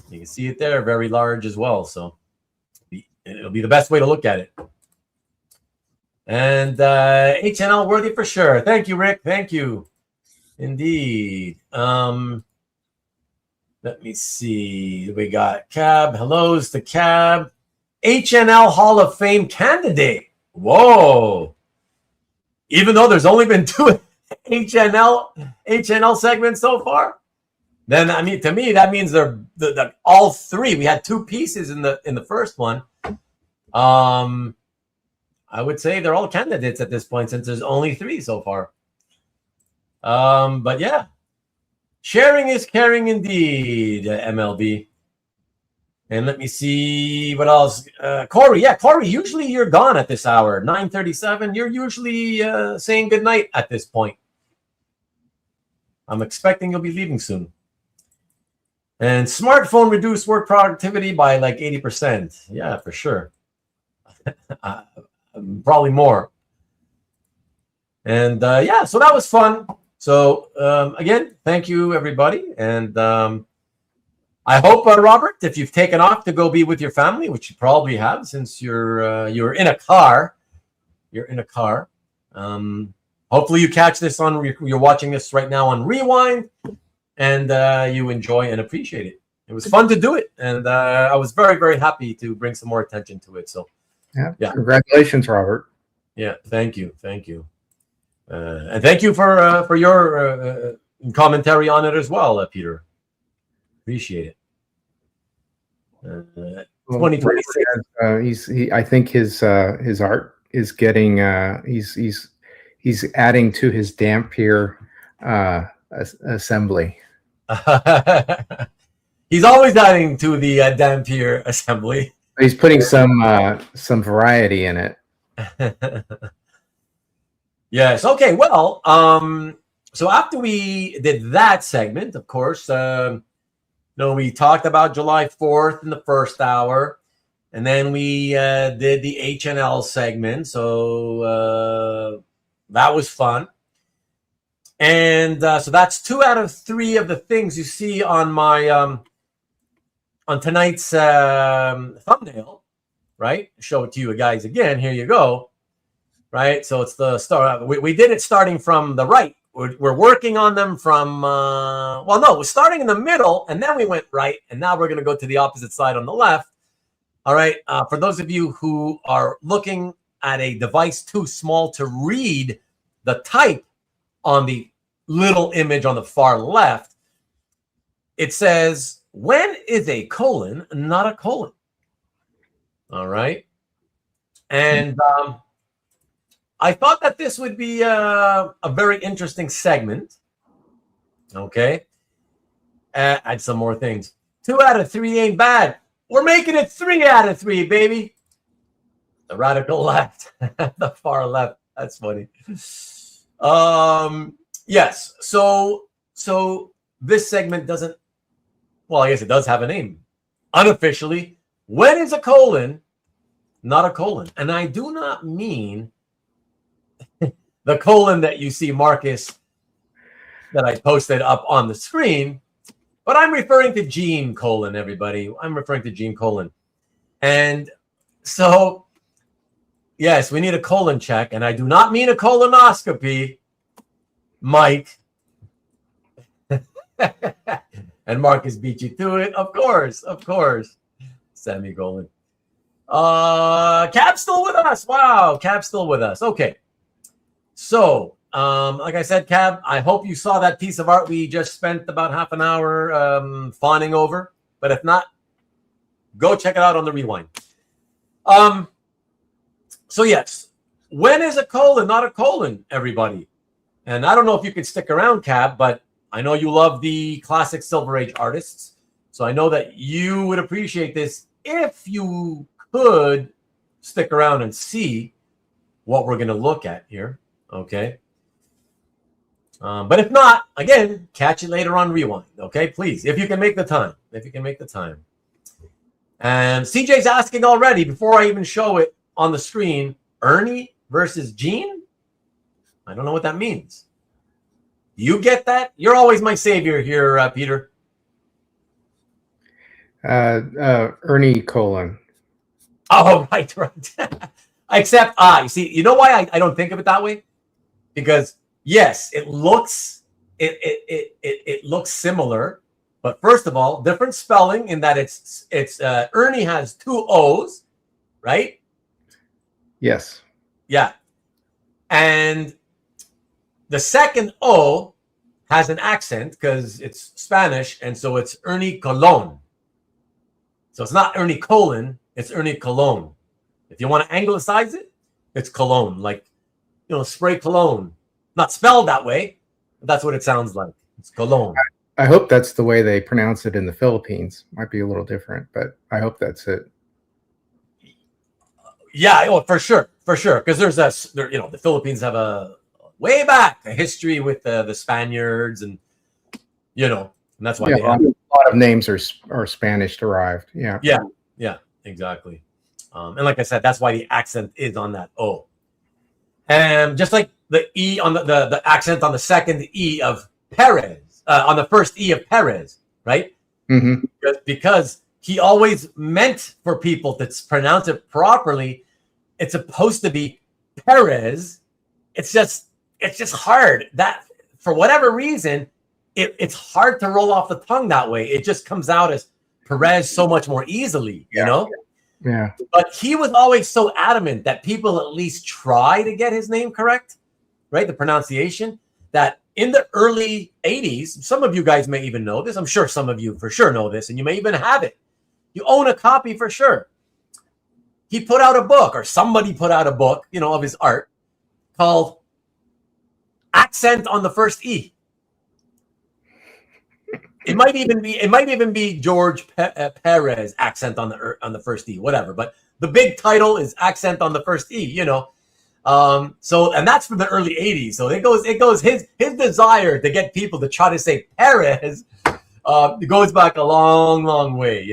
You can see it there, very large as well. So it'll be the best way to look at it. And HNL worthy for sure. Thank you, Rick. Thank you. Indeed. Let me see. We got Cab. Hellos to Cab. HNL Hall of Fame candidate. Whoa. Even though there's only been 2 HNL segments so far, then I mean, to me that means they're all 3. We had 2 pieces in the first one. I would say they're all candidates at this point since there's only 3 so far. But yeah, sharing is caring indeed, MLB. And let me see what else. Corey, yeah, Corey, usually you're gone at this hour, 9:37. You're usually saying goodnight at this point. I'm expecting you'll be leaving soon. And smartphone reduced work productivity by like 80%. Yeah, for sure. Probably more. And yeah, so that was fun. So again, thank you, everybody. And I hope, Robert, if you've taken off to go be with your family, which you probably have since you're in a car, hopefully you catch this on, you're watching this right now on Rewind, and you enjoy and appreciate it. It was fun to do it, and I was very, very happy to bring some more attention to it. So yeah. Congratulations, Robert. Yeah, thank you. And thank you for your commentary on it as well, Peter. Appreciate it. 2026. I think his art is getting. He's adding to his Dampier assembly. He's always adding to the Dampier assembly. He's putting some variety in it. Yes. Okay. Well, so after we did that segment, of course, we talked about July 4th in the first hour, and then we did the HNL segment. So that was fun. And so that's 2 out of 3 of the things you see on my on tonight's thumbnail, right? Show it to you guys again. Here you go. Right, so it's the start. We did it starting from the right. We're working on them from, we're starting in the middle, and then we went right, and now we're going to go to the opposite side on the left. All right, for those of you who are looking at a device too small to read the type on the little image on the far left, it says, when is a colon not a colon? All right, and I thought that this would be a very interesting segment. Okay. Add some more things. 2 out of 3 ain't bad. We're making it 3 out of 3, baby. The radical left, the far left. That's funny. Yes. So this segment doesn't, well, I guess it does have a name. Unofficially, when is a colon not a colon? And I do not mean the colon that you see, Marcus, that I posted up on the screen, but I'm referring to Gene Colan, everybody. I'm referring to Gene Colan. And so, yes, we need a colon check, and I do not mean a colonoscopy, Mike. And Marcus beat you to it. Of course. Semicolon. Cab's still with us. Wow, Cab's still with us. Okay. So, like I said, Cab, I hope you saw that piece of art we just spent about half an hour fawning over. But if not, go check it out on the rewind. So yes, when is a colon not a colon, everybody? And I don't know if you can stick around, Cab, but I know you love the classic Silver Age artists. So I know that you would appreciate this if you could stick around and see what we're going to look at here. Okay. But if not, again, catch it later on rewind. Okay, please, if you can make the time. And CJ's asking already, before I even show it on the screen, Ernie versus Gene? I don't know what that means. You get that? You're always my savior here, Peter. Ernie Colan. Oh, right. Except, you see, you know why I don't think of it that way? Because yes, it looks similar, but first of all, different spelling in that it's Ernie has two O's, right? Yes. Yeah. And the second O has an accent because it's Spanish, and so it's Ernie Colon. So it's not Ernie Colon, it's Ernie Colon. If you want to anglicize it, it's cologne, like, spray cologne. Not spelled that way, but that's what it sounds like. It's cologne. I hope that's the way they pronounce it in the Philippines. Might be a little different, but I hope that's it. Yeah, for sure. Because the Philippines have a history with the Spaniards, and and that's why they have a lot of names are Spanish derived. Yeah, exactly. And like I said, that's why the accent is on that O. And just like the E on the accent on the second E of Perez, on the first E of Perez, right? Mm-hmm. Because he always meant for people to pronounce it properly. It's supposed to be Perez. It's just hard. That, for whatever reason, it's hard to roll off the tongue that way. It just comes out as Perez so much more easily, you know? Yeah. But he was always so adamant that people at least try to get his name correct, right? The pronunciation, that in the early 80s, some of you guys may even know this. I'm sure some of you for sure know this, and you may even have it. You own a copy for sure. He put out a book, or somebody put out a book, of his art called Accent on the First E. It might even be George Perez, Accent on the First E, whatever. But the big title is Accent on the First E. So, and that's from the early 80s. So it goes his desire to get people to try to say Perez it goes back a long, long way.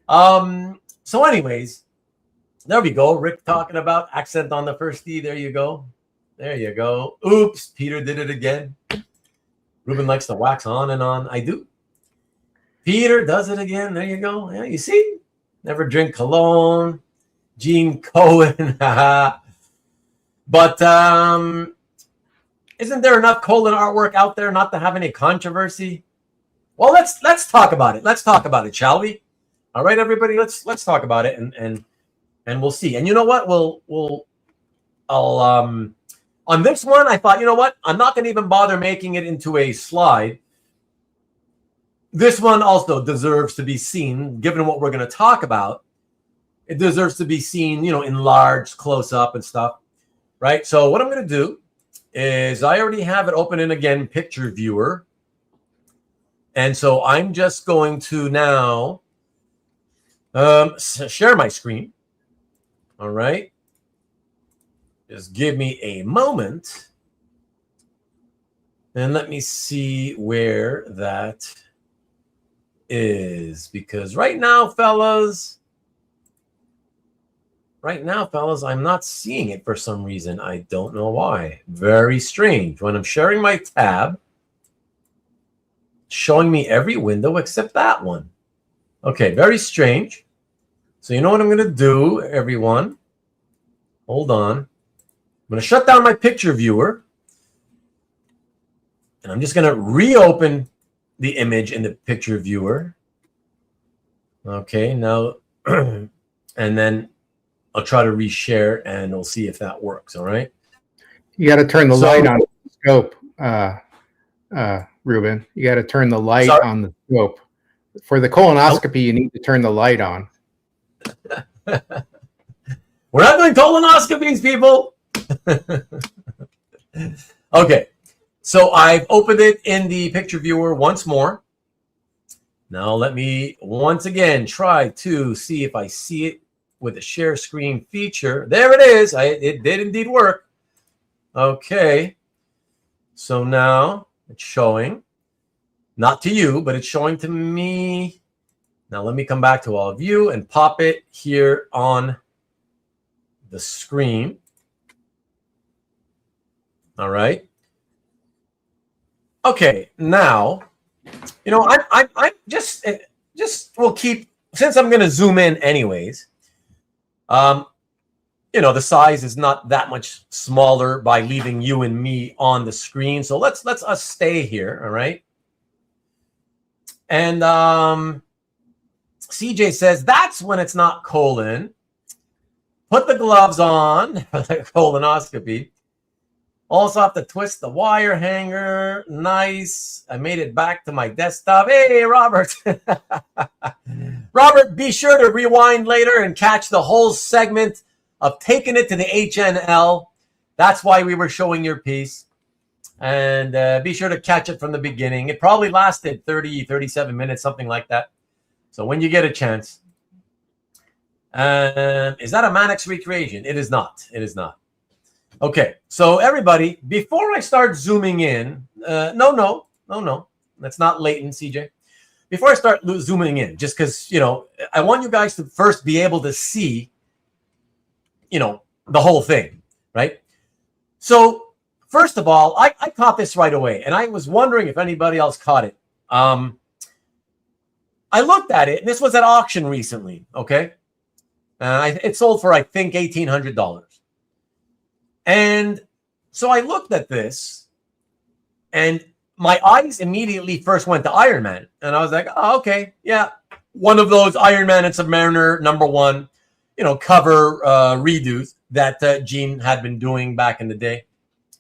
So anyways, there we go. Rick talking about accent on the first E. There you go. Oops, Peter did it again. Ruben likes to wax on and on. I do. Peter does it again. There you go. Yeah, you see? Never drink cologne. Gene Cohen. But isn't there enough colon artwork out there not to have any controversy? Well, let's talk about it. Let's talk about it, shall we? All right, everybody. Let's talk about it, and we'll see. And you know what? I'll on this one, I thought, you know what? I'm not going to even bother making it into a slide. This one also deserves to be seen, given what we're going to talk about. It deserves to be seen, enlarged, close up and stuff, right? So what I'm going to do is I already have it open in, again, picture viewer. And so I'm just going to now share my screen. All right. Just give me a moment. And let me see where that is. Because right now, fellas, I'm not seeing it for some reason. I don't know why. Very strange. When I'm sharing my tab, showing me every window except that one. Okay, very strange. So you know what I'm going to do, everyone? Hold on. I'm going to shut down my picture viewer. And I'm just going to reopen the image in the picture viewer. Okay, now, and then I'll try to reshare and we'll see if that works. All right. You got to turn the light on the scope, Ruben. You got to turn the light on the scope. For the colonoscopy, you need to turn the light on. We're not doing colonoscopies, people. Okay, so I've opened it in the picture viewer once more. Now let me once again try to see if I see it with the share screen feature. There it is. It did indeed work. Okay, so now it's showing, not to you, but it's showing to me. Now let me come back to all of you and pop it here on the screen. All right. Okay, now, you know, I just will keep, since I'm going to zoom in anyways. You know, the size is not that much smaller by leaving you and me on the screen. So let's us stay here. All right. And CJ says that's when it's not colon. Put the gloves on for the colonoscopy. Also have to twist the wire hanger. Nice. I made it back to my desktop. Hey, Robert. Robert, be sure to rewind later and catch the whole segment of taking it to the HNL. That's why we were showing your piece. And be sure to catch it from the beginning. It probably lasted 30, 37 minutes, something like that. So when you get a chance. Is that a Mannix recreation? It is not. It is not. Okay, so everybody, before I start zooming in, no. That's not latent, CJ. Before I start zooming in, just because, you know, I want you guys to first be able to see, you know, the whole thing, right? So first of all, I caught this right away, and I was wondering if anybody else caught it. I looked at it, and this was at auction recently, okay? It sold for, I think, $1,800. And so I looked at this, and my eyes immediately first went to Iron Man. And I was like, oh, okay, yeah, one of those Iron Man and Submariner #1, you know, cover redos that Gene had been doing back in the day.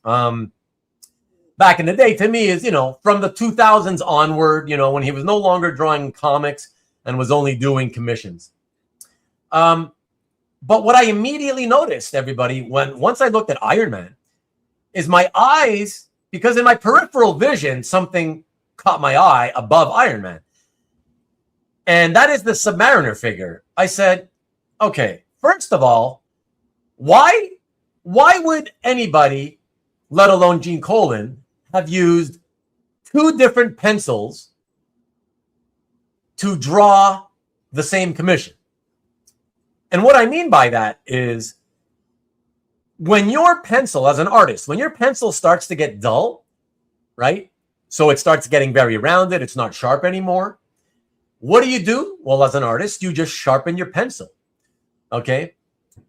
Back in the day, to me, is, you know, from the 2000s onward, you know, when he was no longer drawing comics and was only doing commissions. But what I immediately noticed, everybody, once I looked at Iron Man, is my eyes, because in my peripheral vision, something caught my eye above Iron Man. And that is the Submariner figure. I said, okay, first of all, why would anybody, let alone Gene Colan, have used two different pencils to draw the same commission? And what I mean by that is, when your pencil, as an artist, when your pencil starts to get dull, right? So it starts getting very rounded, it's not sharp anymore. What do? Well, as an artist, you just sharpen your pencil, okay?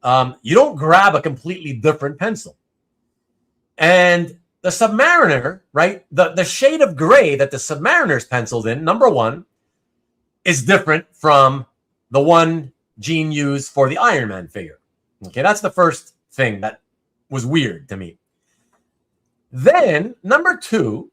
You don't grab a completely different pencil. And the Submariner, right? The shade of gray that the Submariner's penciled in, #1, is different from the one Gene used for the Iron Man figure. Okay, that's the first thing that was weird to me. Then, #2,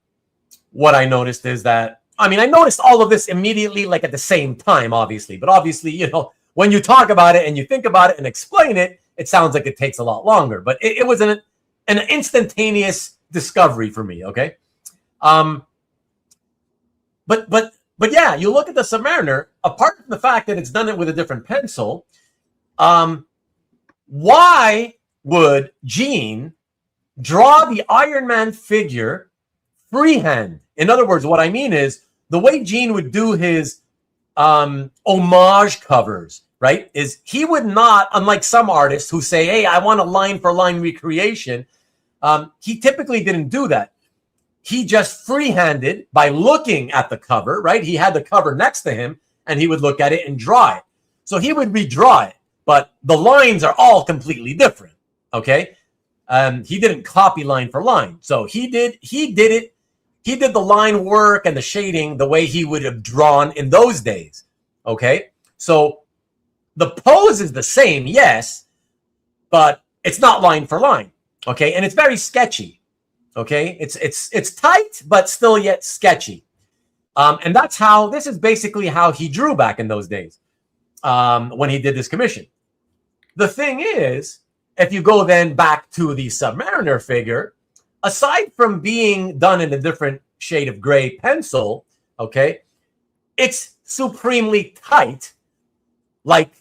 what I noticed is that, I mean, I noticed all of this immediately, like at the same time, obviously. But obviously, you know, when you talk about it and you think about it and explain it, it sounds like it takes a lot longer. But it was an instantaneous discovery for me, okay? But yeah, you look at the Submariner, apart from the fact that it's done it with a different pencil, why would Gene draw the Iron Man figure freehand? In other words, what I mean is, the way Gene would do his homage covers, right, is he would not, unlike some artists who say, hey, I want a line-for-line recreation, he typically didn't do that. He just freehanded by looking at the cover, right? He had the cover next to him, and he would look at it and draw it. So he would redraw it, but the lines are all completely different, okay? He didn't copy line for line. So he he did the line work and the shading the way he would have drawn in those days. Okay, so the pose is the same, yes, but it's not line for line. Okay, and it's very sketchy. Okay, it's tight, but still yet sketchy. And that's how, this is basically how he drew back in those days when he did this commission. The thing is, if you go then back to the Submariner figure, aside from being done in a different shade of gray pencil, okay, it's supremely tight, like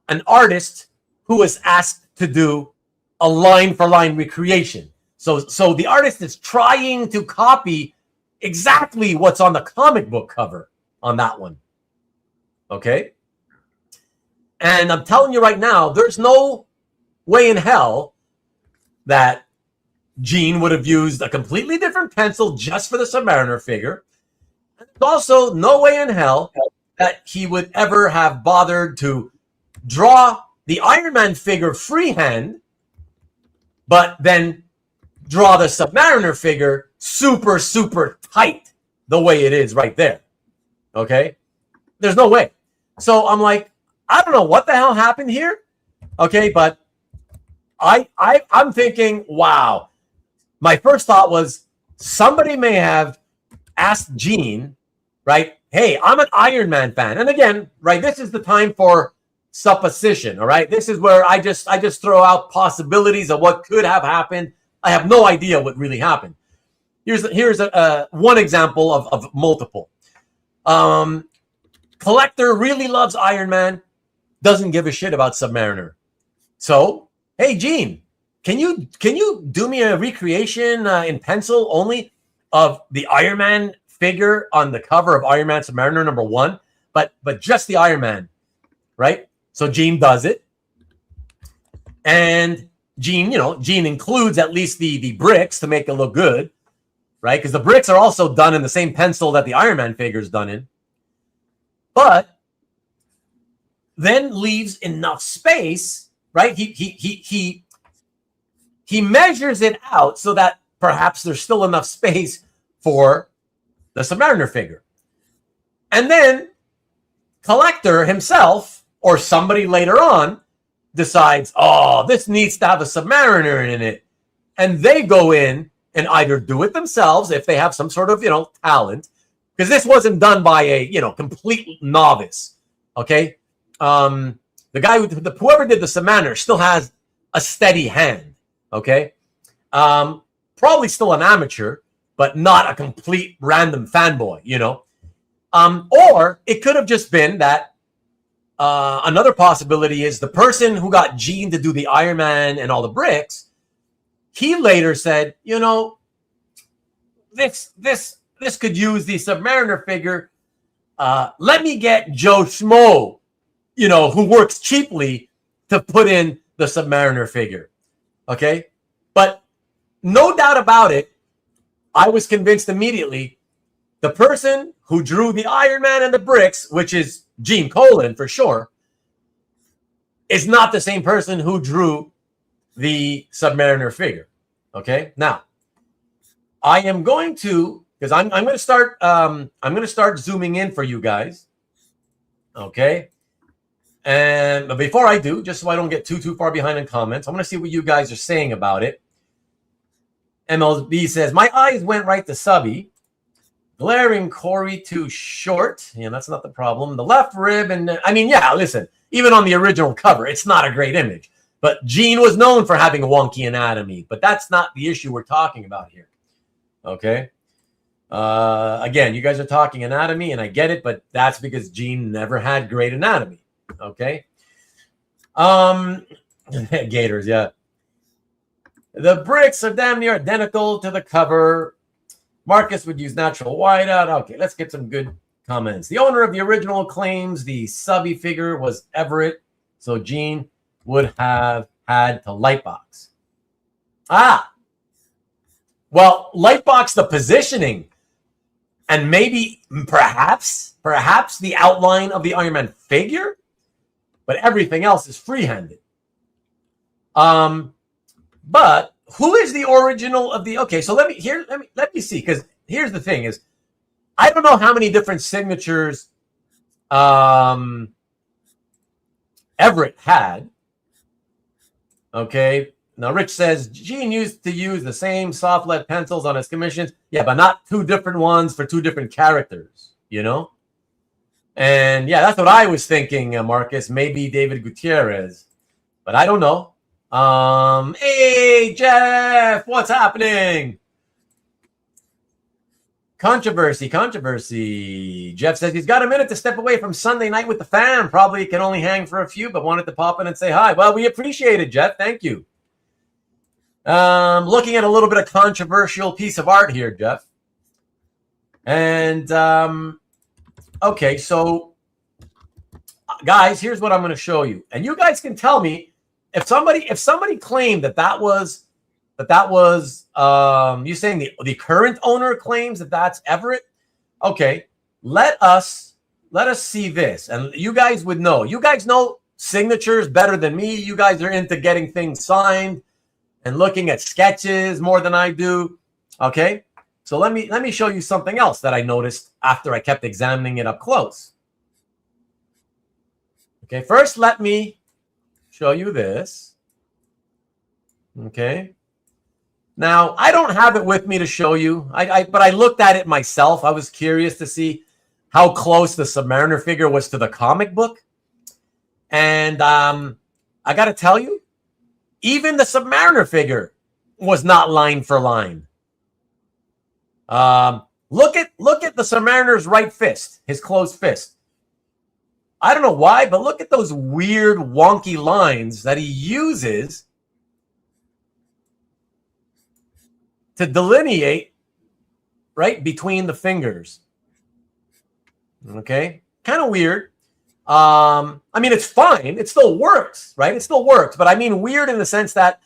an artist who was asked to do a line-for-line recreation. So the artist is trying to copy exactly what's on the comic book cover on that one. Okay? And I'm telling you right now, there's no way in hell that Gene would have used a completely different pencil just for the Submariner figure. There's also no way in hell that he would ever have bothered to draw the Iron Man figure freehand, but then draw the Submariner figure super, super tight the way it is right there. Okay? There's no way. So I'm like, I don't know what the hell happened here. Okay, but I'm thinking, wow. My first thought was somebody may have asked Gene, right? Hey, I'm an Iron Man fan. And again, right, this is the time for supposition, all right? This is where I just throw out possibilities of what could have happened. I have no idea what really happened. Here's one example of multiple. Collector really loves Iron Man, doesn't give a shit about Submariner. So, hey, Gene, can you do me a recreation in pencil only of the Iron Man figure on the cover of Iron Man Submariner #1, but just the Iron Man, right? So Gene does it, and Gene includes at least the bricks to make it look good, right? Because the bricks are also done in the same pencil that the Iron Man figure is done in, but then leaves enough space, right? He measures it out so that perhaps there's still enough space for the Submariner figure. And then Collector himself or somebody later on decides, oh, this needs to have a Submariner in it. And they go in and either do it themselves if they have some sort of, talent, because this wasn't done by a, complete novice. Okay. The guy whoever did the Submariner still has a steady hand. Okay. Probably still an amateur, but not a complete random fanboy, or it could have just been that another possibility is the person who got Gene to do the Iron Man and all the bricks, he later said, this could use the Submariner figure. Let me get Joe Schmo, who works cheaply, to put in the Submariner figure. Okay? But no doubt about it, I was convinced immediately the person who drew the Iron Man and the bricks, which is Gene Colan for sure, is not the same person who drew the Submariner figure. Okay? Now, I am going to, because I'm going to start zooming in for you guys. Okay? But before I do, just so I don't get too far behind in comments, I'm going to see what you guys are saying about it. MLB says, my eyes went right to Subby. Glaring Corey too short. Yeah, that's not the problem. The left rib, and listen, even on the original cover, it's not a great image. But Gene was known for having wonky anatomy, but that's not the issue we're talking about here. Okay? Again, you guys are talking anatomy, and I get it, but that's because Gene never had great anatomy. Okay? Gators, yeah. The bricks are damn near identical to the cover. Marcus would use natural whiteout. Okay, let's get some good comments. The owner of the original claims the Subby figure was Everett, so Gene would have had to lightbox. Well, lightbox the positioning and maybe perhaps the outline of the Iron Man figure, but everything else is free-handed. But who is the original of the? Okay, so let me see, because here's the thing is, I don't know how many different signatures Everett had. Okay. Now, Rich says, Gene used to use the same soft lead pencils on his commissions. Yeah, but not two different ones for two different characters, you know? And yeah, that's what I was thinking, Marcus. Maybe David Gutierrez, but I don't know. Hey, Jeff, what's happening? Controversy. Jeff says he's got a minute to step away from Sunday night with the fam. Probably can only hang for a few, but wanted to pop in and say hi. Well, we appreciate it, Jeff. Thank you. Looking at a little bit of controversial piece of art here, Jeff. And okay, so guys, here's what I'm going to show you, and you guys can tell me if somebody claimed that was you saying the current owner claims that that's Everett. Okay, let us see this, and you guys would know. You guys know signatures better than me. You guys are into getting things signed and looking at sketches more than I do. Okay, so let me show you something else that I noticed after I kept examining it up close. Okay, first let me show you this. Okay. Now, I don't have it with me to show you, but I looked at it myself. I was curious to see how close the Submariner figure was to the comic book. And I got to tell you, even the Submariner figure was not line for line. Look at the Submariner's right fist, his closed fist. I don't know why, but look at those weird, wonky lines that he uses to delineate right between the fingers. Okay, kind of weird. I mean, it's fine. It still works, right? It still works, but I mean weird in the sense that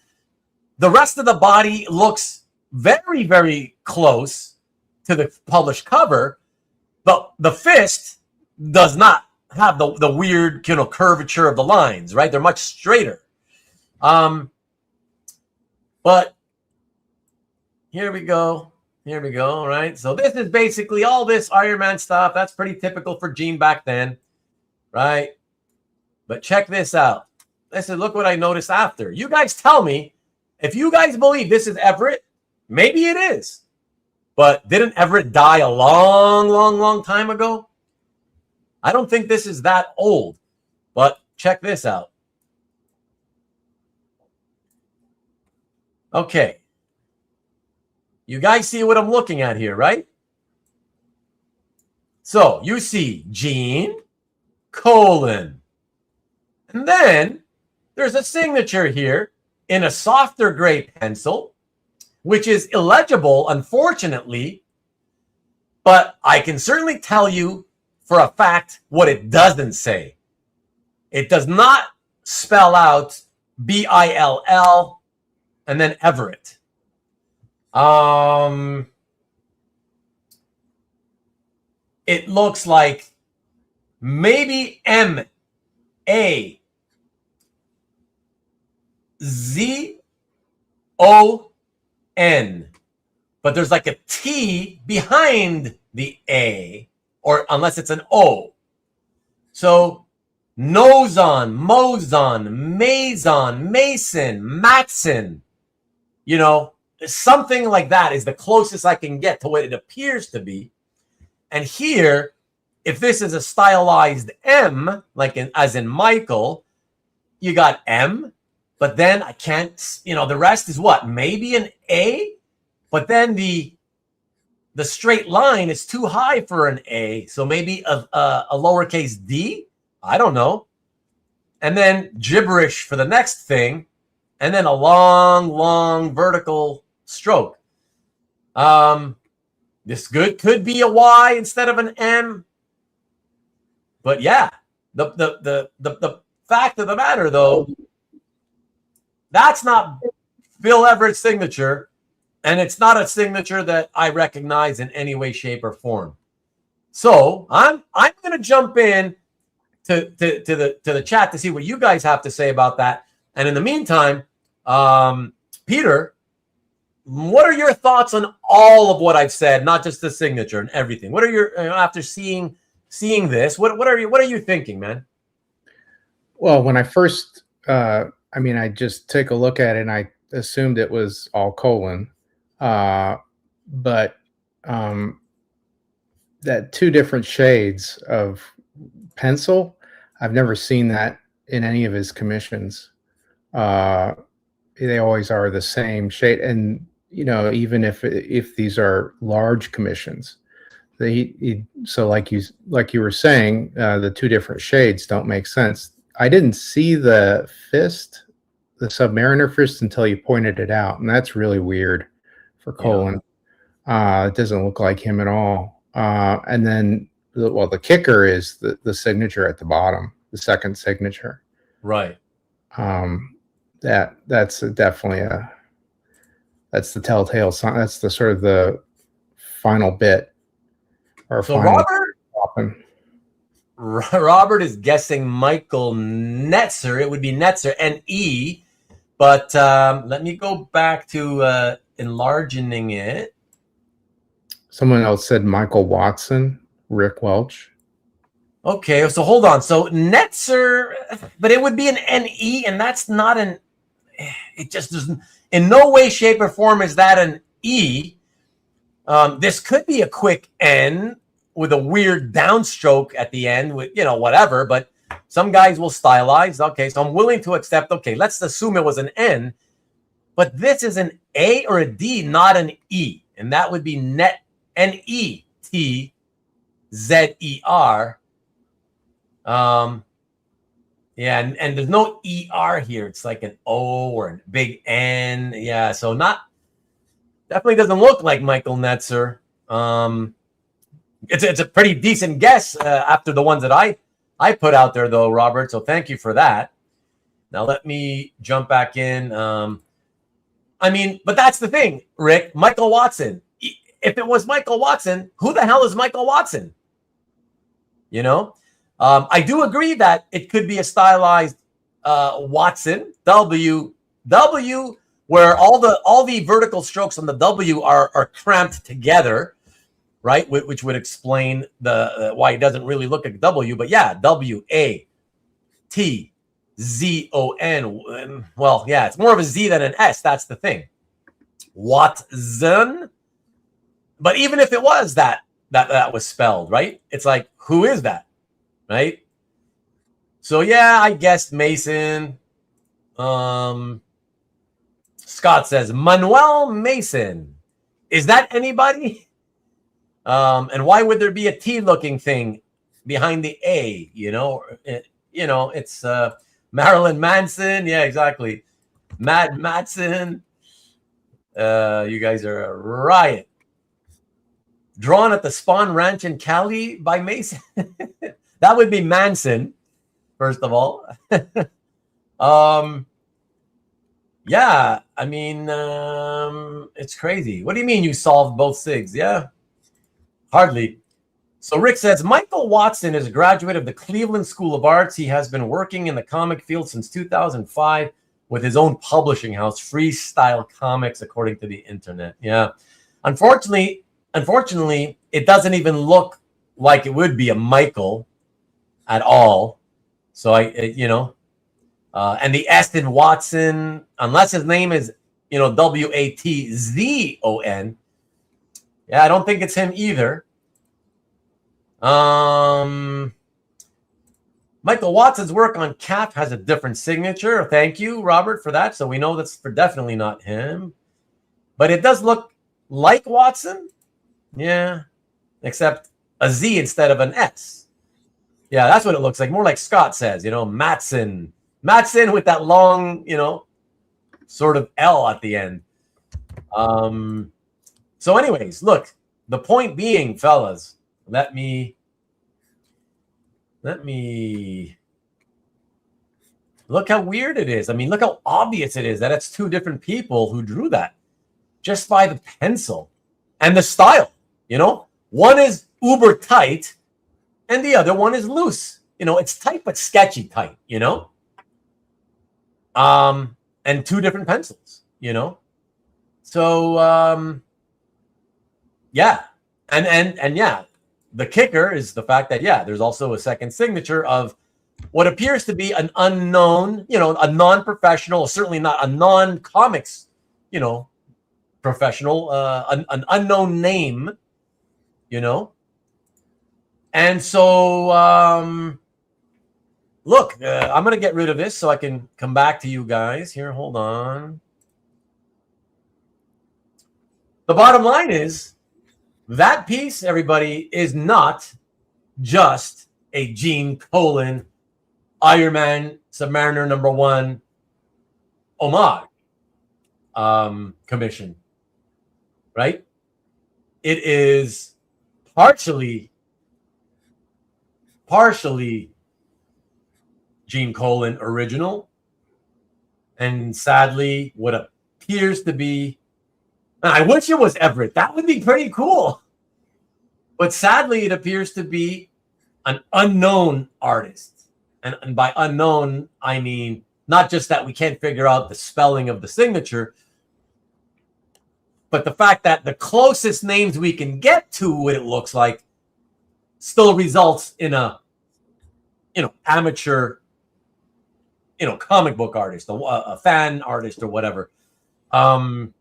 the rest of the body looks very, very close to the published cover, but the fist does not have the weird, curvature of the lines, right? They're much straighter. But here we go. All right. So this is basically all this Iron Man stuff. That's pretty typical for Gene back then, right? But check this out. Look what I noticed after. You guys tell me if you guys believe this is Everett. Maybe it is. But didn't Everett die a long, long, long time ago? I don't think this is that old. But check this out. Okay. You guys see what I'm looking at here, right? So you see Gene, Colan. And then there's a signature here in a softer gray pencil, which is illegible, unfortunately. But I can certainly tell you for a fact what it doesn't say. It does not spell out B-I-L-L and then Everett. It looks like maybe M-A-Z-O-N, but there's like a T behind the A, or unless it's an O. So Nozon, Mozon, Mason, Mason, Matson, something like that is the closest I can get to what it appears to be. And here, if this is a stylized M, as in Michael, you got M, but then I can't, the rest is what? Maybe an A, but then the straight line is too high for an A, so maybe a lowercase d? I don't know. And then gibberish for the next thing, and then a long, long vertical stroke. This could be a Y instead of an M. But yeah, the fact of the matter, though, that's not Bill Everett's signature, and it's not a signature that I recognize in any way, shape, or form. So I'm going to jump in to the chat to see what you guys have to say about that. And in the meantime, Peter, what are your thoughts on all of what I've said, not just the signature and everything? What are your after seeing this? What are you thinking, man? Well, when I first, I just take a look at it and I assumed it was all Colan, but that two different shades of pencil, I've never seen that in any of his commissions. They always are the same shade, and even if these are large commissions, so like you were saying, the two different shades don't make sense. I didn't see the Submariner fist until you pointed it out, and that's really weird for Colan. It doesn't look like him at all. And then, the kicker is the signature at the bottom, the second signature. Right. That's definitely that's the telltale sign. That's the sort of the final bit. Or so Robert is guessing Michael Netzer. It would be Netzer, N-E. But let me go back to enlarging it. Someone else said Michael Watson, Rick Welch. Okay, so hold on. So Netzer, but it would be an N-E, and that's not an... It just doesn't... In no way, shape, or form is that an E. This could be a quick N with a weird downstroke at the end with, whatever, but some guys will stylize. Okay, so I'm willing to accept, okay, let's assume it was an N, but this is an A or a D, not an E, and that would be net N-E-T-Z-E-R. Yeah, and there's no E-R here. It's like an O or a big N. Yeah, so definitely doesn't look like Michael Netzer. It's a pretty decent guess after the ones that I put out there, though, Robert. So thank you for that. Now let me jump back in. But that's the thing, Rick. Michael Watson. If it was Michael Watson, who the hell is Michael Watson? I do agree that it could be a stylized Watson, W, where all the vertical strokes on the W are cramped together, right? Which would explain why it doesn't really look like W. But yeah, W-A-T-Z-O-N. Well, yeah, it's more of a Z than an S. That's the thing. Watson. But even if it was that was spelled, right? It's like, who is that? Right? So yeah, I guessed Mason. Scott says Manuel Mason. Is that anybody? And why would there be a T-looking thing behind the A? It's Marilyn Manson. Yeah, exactly. Mad Matson. You guys are a riot. Drawn at the Spawn Ranch in Cali by Mason. That would be Manson, first of all. Yeah, it's crazy. What do you mean you solved both SIGs? Yeah, hardly. So Rick says, Michael Watson is a graduate of the Cleveland School of Arts. He has been working in the comic field since 2005 with his own publishing house, Freestyle Comics, according to the internet. Yeah. Unfortunately, it doesn't even look like it would be a Michael at all. So and the S in Watson, unless his name is, W-A-T-Z-O-N. Yeah, I don't think it's him either. Michael Watson's work on Cap has a different signature. Thank you, Robert, for that. So we know that's definitely not him. But it does look like Watson. Yeah, except a Z instead of an S. Yeah, that's what it looks like. More like Scott says, Matson. Matson with that long, sort of L at the end. So anyways, look, the point being, fellas, let me look how weird it is. Look how obvious it is that it's two different people who drew that just by the pencil and the style. One is uber tight and the other one is loose. It's tight but sketchy tight, and two different pencils, So yeah, and yeah, the kicker is the fact that there's also a second signature of what appears to be an unknown, a non-professional, certainly not a non-comics, professional, an unknown name, And so, look, I'm going to get rid of this so I can come back to you guys here. Hold on. The bottom line is that piece, everybody, is not just a Gene Colan Iron Man Submariner #1 homage commission, right? It is partially Gene Colan original, and sadly, what appears to be, I wish it was Everett. That would be pretty cool. But sadly, it appears to be an unknown artist. And by unknown, I mean not just that we can't figure out the spelling of the signature, but the fact that the closest names we can get to what it looks like still results in a, amateur, comic book artist, a fan artist or whatever. So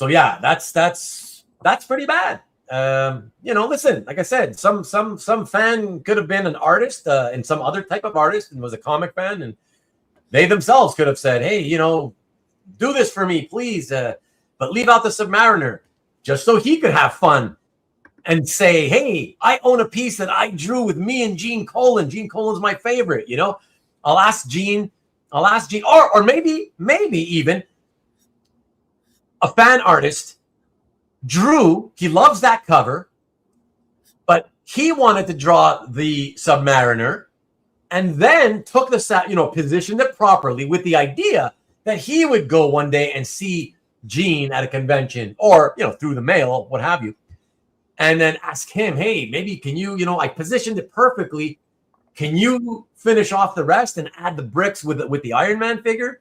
yeah, that's pretty bad. Listen, like I said, some fan could have been an artist and some other type of artist and was a comic fan, and they themselves could have said, hey, do this for me, please, but leave out the Submariner just so he could have fun and say, hey, I own a piece that I drew with me and Gene Colan. Gene Colan's my favorite, I'll ask Gene, or maybe even a fan artist drew, he loves that cover, but he wanted to draw the Submariner and then took the, positioned it properly with the idea that he would go one day and see Gene at a convention or, through the mail, what have you, and then ask him, hey, maybe can you, I positioned it perfectly. Can you finish off the rest and add the bricks with the Iron Man figure?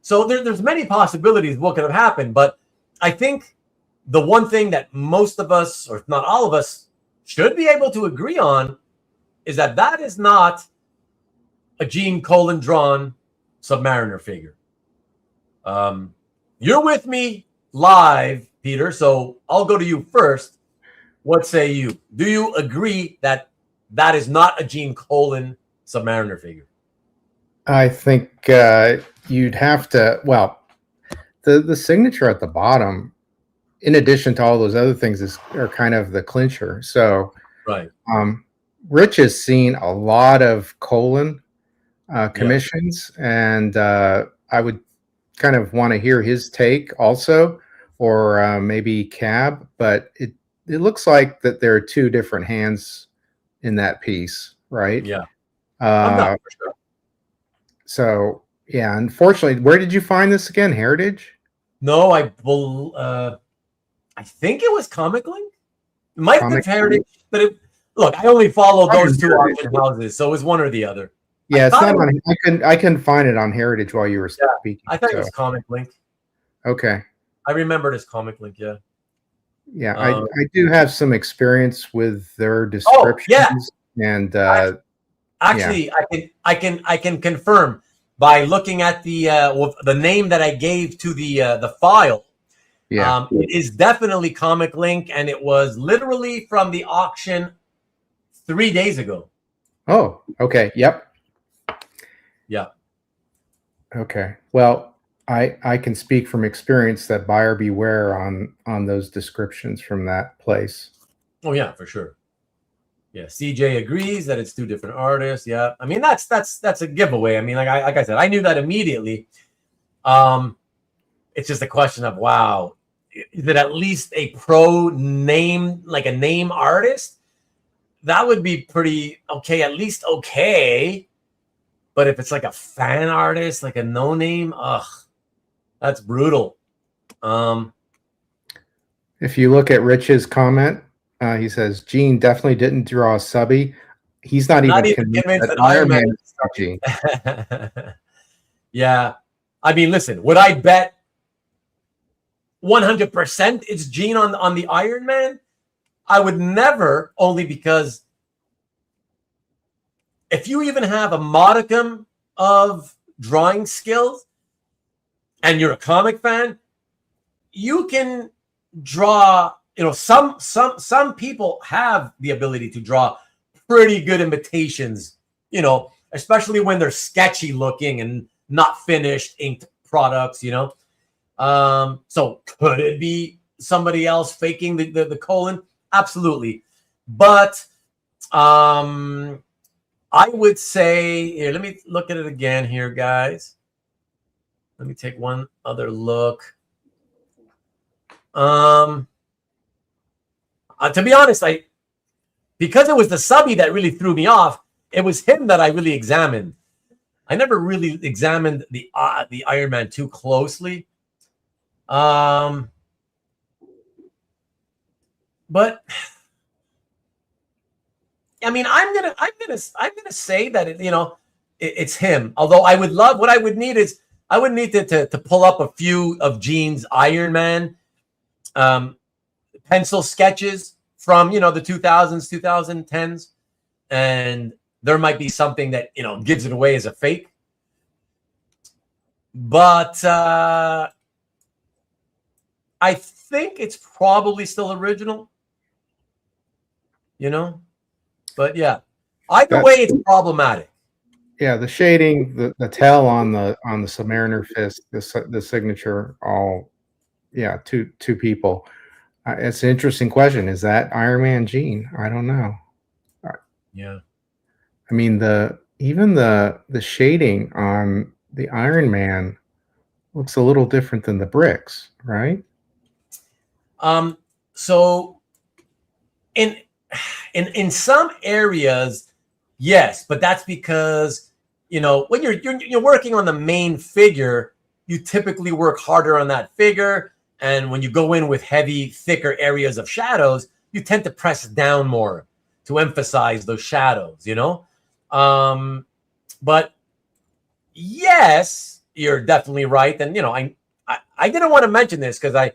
So there's many possibilities of what could have happened, but I think the one thing that most of us, or if not all of us, should be able to agree on is that is not a Gene Colan drawn Submariner figure. You're with me live, Peter, so I'll go to you first. What say you? Do you agree that is not a Gene Colan Submariner figure? I think you'd have to, well, the signature at the bottom, in addition to all those other things, are kind of the clincher. So, right. Rich has seen a lot of Colan commissions, and I would kind of want to hear his take also, or maybe Cab. But it looks like that there are two different hands in that piece, right? Yeah. I'm not for sure. So yeah, unfortunately, where did you find this again? Heritage? No, I think it was Comic Link. It might have been Heritage, but look, I only follow those two auction houses, so it was one or the other. Yeah, it's not on. I couldn't find it on Heritage while you were speaking. I thought it was Comic Link. Okay. I remember it as Comic Link. Yeah. Yeah, I do have some experience with their descriptions, and actually, I can confirm by looking at the name that I gave to the file. Yeah, it is definitely Comic Link, and it was literally from the auction 3 days ago. Oh, okay. Yep. Yeah. Okay. Well, I can speak from experience that buyer beware on those descriptions from that place. Oh yeah, for sure. Yeah, CJ agrees that it's two different artists. Yeah, I mean that's a giveaway. I mean, like I said, I knew that immediately. It's just a question of, wow, is it at least a pro name, like a name artist? That would be pretty okay, at least okay. But if it's like a fan artist, like a no name, that's brutal. If you look at Rich's comment, he says Gene definitely didn't draw a subby. He's not even convinced that Iron Man is Gene. Yeah, I mean, listen, would I bet 100% it's Gene on the Iron Man. I would never, only because if you even have a modicum of drawing skills and you're a comic fan, you can draw, some people have the ability to draw pretty good imitations, especially when they're sketchy looking and not finished inked products, So could it be somebody else faking the colon? Absolutely. But I would say, here, let me look at it again here, guys. Let me take one other look. To be honest, because it was the subby that really threw me off, it was him that I really examined. I never really examined the Iron Man too closely. But I mean, I'm gonna say that it's him. Although I would love, what I would need is I would need to pull up a few of Gene's Iron Man pencil sketches from the 2000s, 2010s, and there might be something that gives it away as a fake. But I think it's probably still original. But yeah, either way, it's problematic. Yeah, the shading, the tail on the Submariner fist, the signature, all, yeah, two people. It's an interesting question. Is that Iron Man Gene? I don't know. Yeah, I mean, even the shading on the Iron Man looks a little different than the bricks, right? So in some areas, yes, but that's because when you're working on the main figure, you typically work harder on that figure, and when you go in with heavy, thicker areas of shadows, you tend to press down more to emphasize those shadows. But yes, you're definitely right, and I didn't want to mention this because I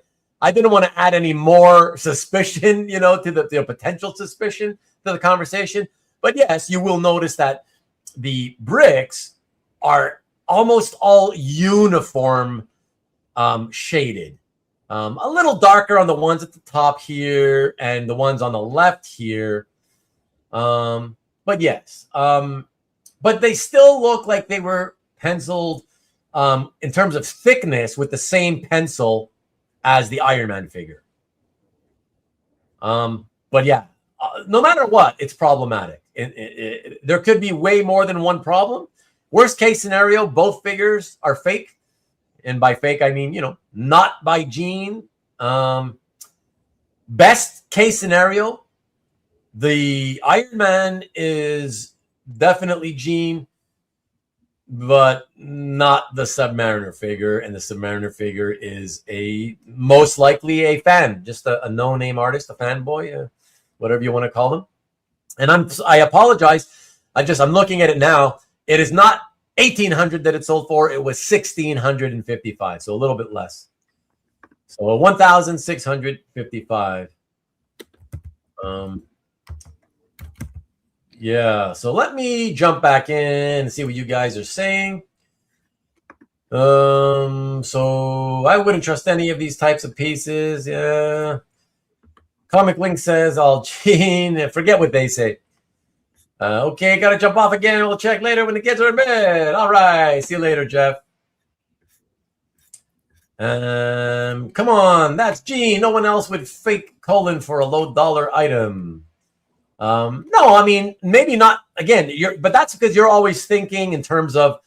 didn't want to add any more suspicion, to the potential suspicion to the conversation. But yes, you will notice that the bricks are almost all uniform shaded. A little darker on the ones at the top here and the ones on the left here. But yes, but they still look like they were penciled in terms of thickness with the same pencil as the Iron Man figure. But yeah, no matter what, it's problematic. There could be way more than one problem. Worst case scenario, both figures are fake. And by fake, I mean, not by Gene. Best case scenario, the Iron Man is definitely Gene, but not the Submariner figure. And the Submariner figure is most likely a fan, just a no-name artist, a fanboy, whatever you want to call them. And I apologize. I'm looking at it now. It is not 1,800 that it sold for. It was 1,655, so a little bit less. So 1,655. Yeah, so let me jump back in and see what you guys are saying. So I wouldn't trust any of these types of pieces. Yeah. Comic Link says, "I'll Gene." Forget what they say. Okay, gotta jump off again. We'll check later when the kids are in bed. All right, see you later, Jeff. Come on, that's Gene. No one else would fake colon for a low dollar item. No, I mean, maybe not. Again, but that's because you're always thinking in terms of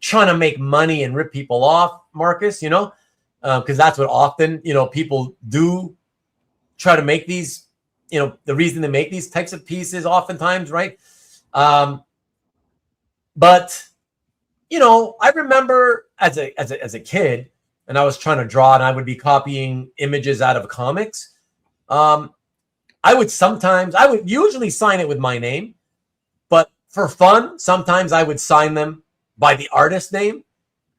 trying to make money and rip people off, Marcus. Because that's what often people do, try to make these. The reason they make these types of pieces, oftentimes, right? But I remember as a kid, and I was trying to draw, and I would be copying images out of comics. I would usually sign it with my name, but for fun, sometimes I would sign them by the artist name.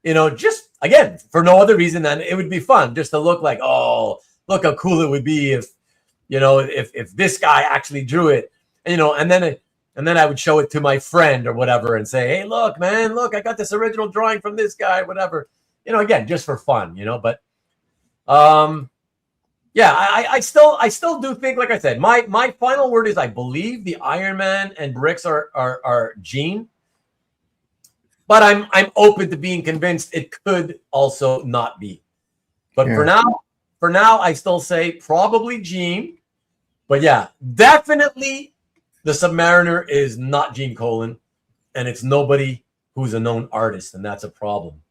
just again for no other reason than it would be fun just to look like, oh, look how cool it would be if if this guy actually drew it, and then I would show it to my friend or whatever and say, hey, look, man, look, I got this original drawing from this guy, whatever, again, just for fun, but yeah, I still do think, like I said, my final word is I believe the Iron Man and bricks are Gene, but I'm open to being convinced it could also not be. But Yeah. for now, I still say probably Gene. But yeah, definitely the Submariner is not Gene Colan, and it's nobody who's a known artist, and that's a problem.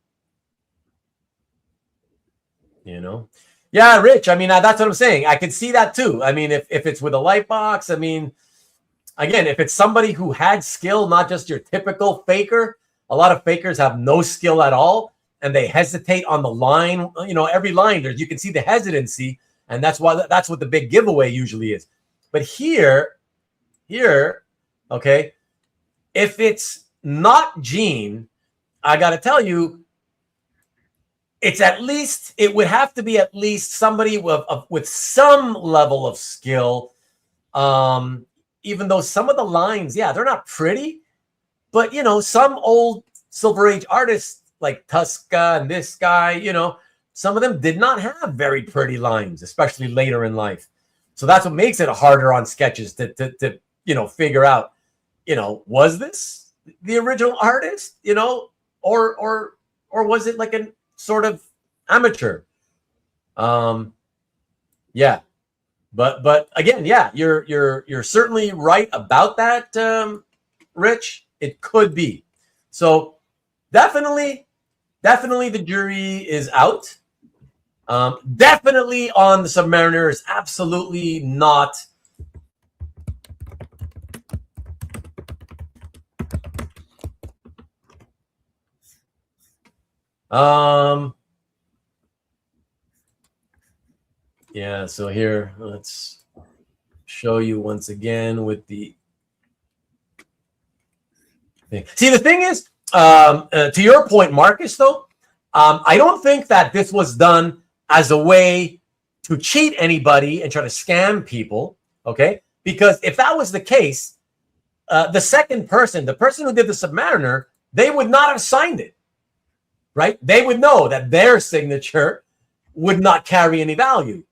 Yeah, Rich. I mean, that's what I'm saying. I could see that too. I mean, if it's with a light box, I mean, again, if it's somebody who had skill, not just your typical faker. A lot of fakers have no skill at all, and they hesitate on the line. Every line you can see the hesitancy, and that's what the big giveaway usually is. But here, okay, if it's not Gene, I got to tell you, it would have to be at least somebody with some level of skill. Even though some of the lines, yeah, they're not pretty, but some old Silver Age artists like Tuska and this guy, some of them did not have very pretty lines, especially later in life. So that's what makes it harder on sketches to figure out, was this the original artist, or was it like a sort of amateur? Yeah, but again, yeah, you're certainly right about that, Rich. It could be. So definitely the jury is out. Definitely on the Submariner is absolutely not. Yeah, so here, let's show you once again with the thing. See, the thing is, to your point, Marcus, though, I don't think that this was done as a way to cheat anybody and try to scam people, okay? Because if that was the case, the second person, the person who did the Submariner, they would not have signed it, right? They would know that their signature would not carry any value.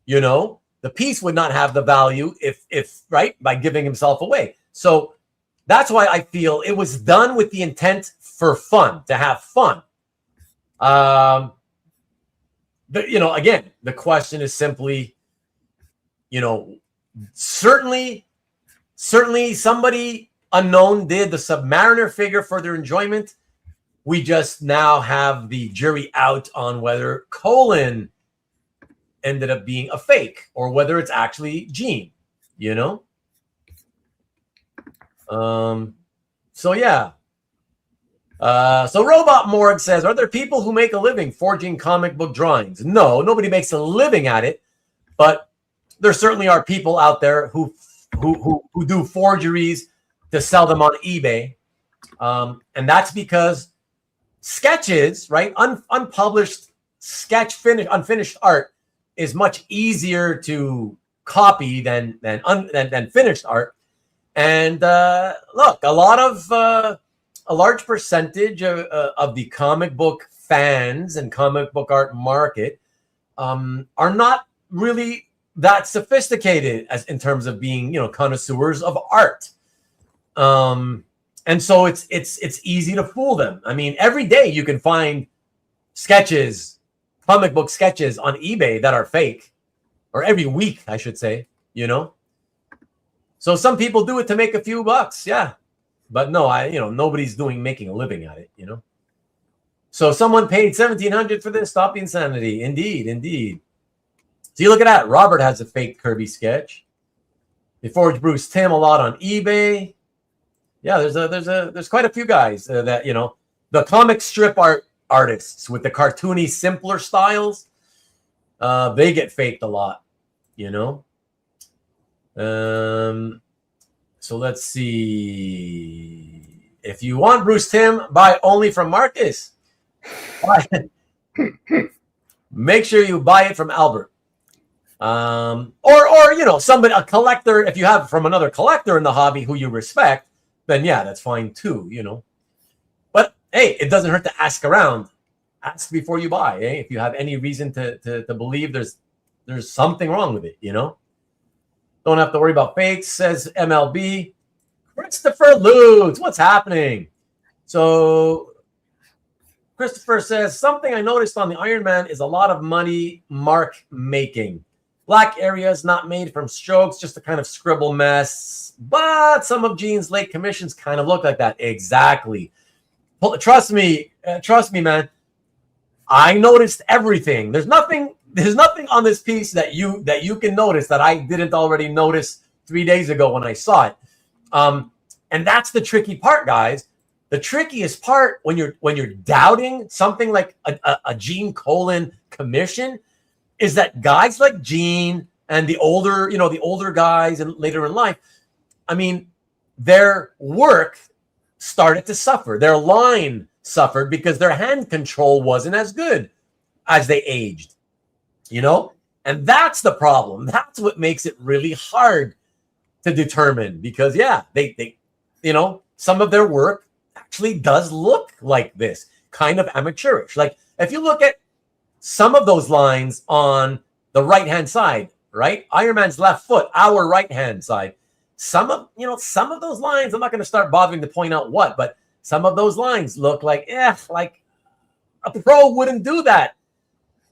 The piece would not have the value if right, by giving himself away. So that's why I feel it was done with the intent for fun, to have fun. Again, the question is simply, certainly somebody unknown did the Submariner figure for their enjoyment. We just now have the jury out on whether Colan ended up being a fake or whether it's actually Gene, So yeah. So Robot Morg says, are there people who make a living forging comic book drawings? No, nobody makes a living at it, but there certainly are people out there who do forgeries to sell them on eBay. And that's because sketches, right? Unpublished unfinished art is much easier to copy than finished art. And look, a large percentage of the comic book fans and comic book art market are not really that sophisticated as in terms of being, connoisseurs of art. And so it's easy to fool them. I mean, every day you can find comic book sketches on eBay that are fake, or every week, I should say, So some people do it to make a few bucks, yeah. But no, nobody's making a living at it, So someone paid $1,700 for this. Stop the insanity. Indeed. So you look at that. Robert has a fake Kirby sketch. They forged Bruce Timm a lot on eBay. Yeah, there's quite a few guys that the comic strip artists with the cartoony, simpler styles. They get faked a lot, So let's see. If you want Bruce Timm, buy only from Marcus. Make sure you buy it from Albert. Or you know, somebody, a collector, if you have from another collector in the hobby who you respect, then yeah, that's fine too, you know. But hey, it doesn't hurt to ask around. Ask before you buy, eh? If you have any reason to believe there's something wrong with it, you know. Don't have to worry about fakes, says MLB. Christopher Lutz, what's happening? So Christopher says, something I noticed on the Iron Man is a lot of money mark making. Black areas not made from strokes, just a kind of scribble mess. But some of Gene's late commissions kind of look like that. Exactly. Trust me, man. I noticed everything. There's nothing on this piece that you can notice that I didn't already notice 3 days ago when I saw it. And that's the tricky part, guys. The trickiest part when you're doubting something like a Gene Colan commission is that guys like Gene and the older guys and later in life, I mean, their work started to suffer. Their line suffered because their hand control wasn't as good as they aged, you know? And that's the problem. That's what makes it really hard to determine because, yeah, they you know, some of their work actually does look like this, kind of amateurish. Like if you look at some of those lines on the right-hand side, right? Iron Man's left foot, our right-hand side. Some of those lines, I'm not going to start bothering to point out what, but some of those lines look like a pro wouldn't do that.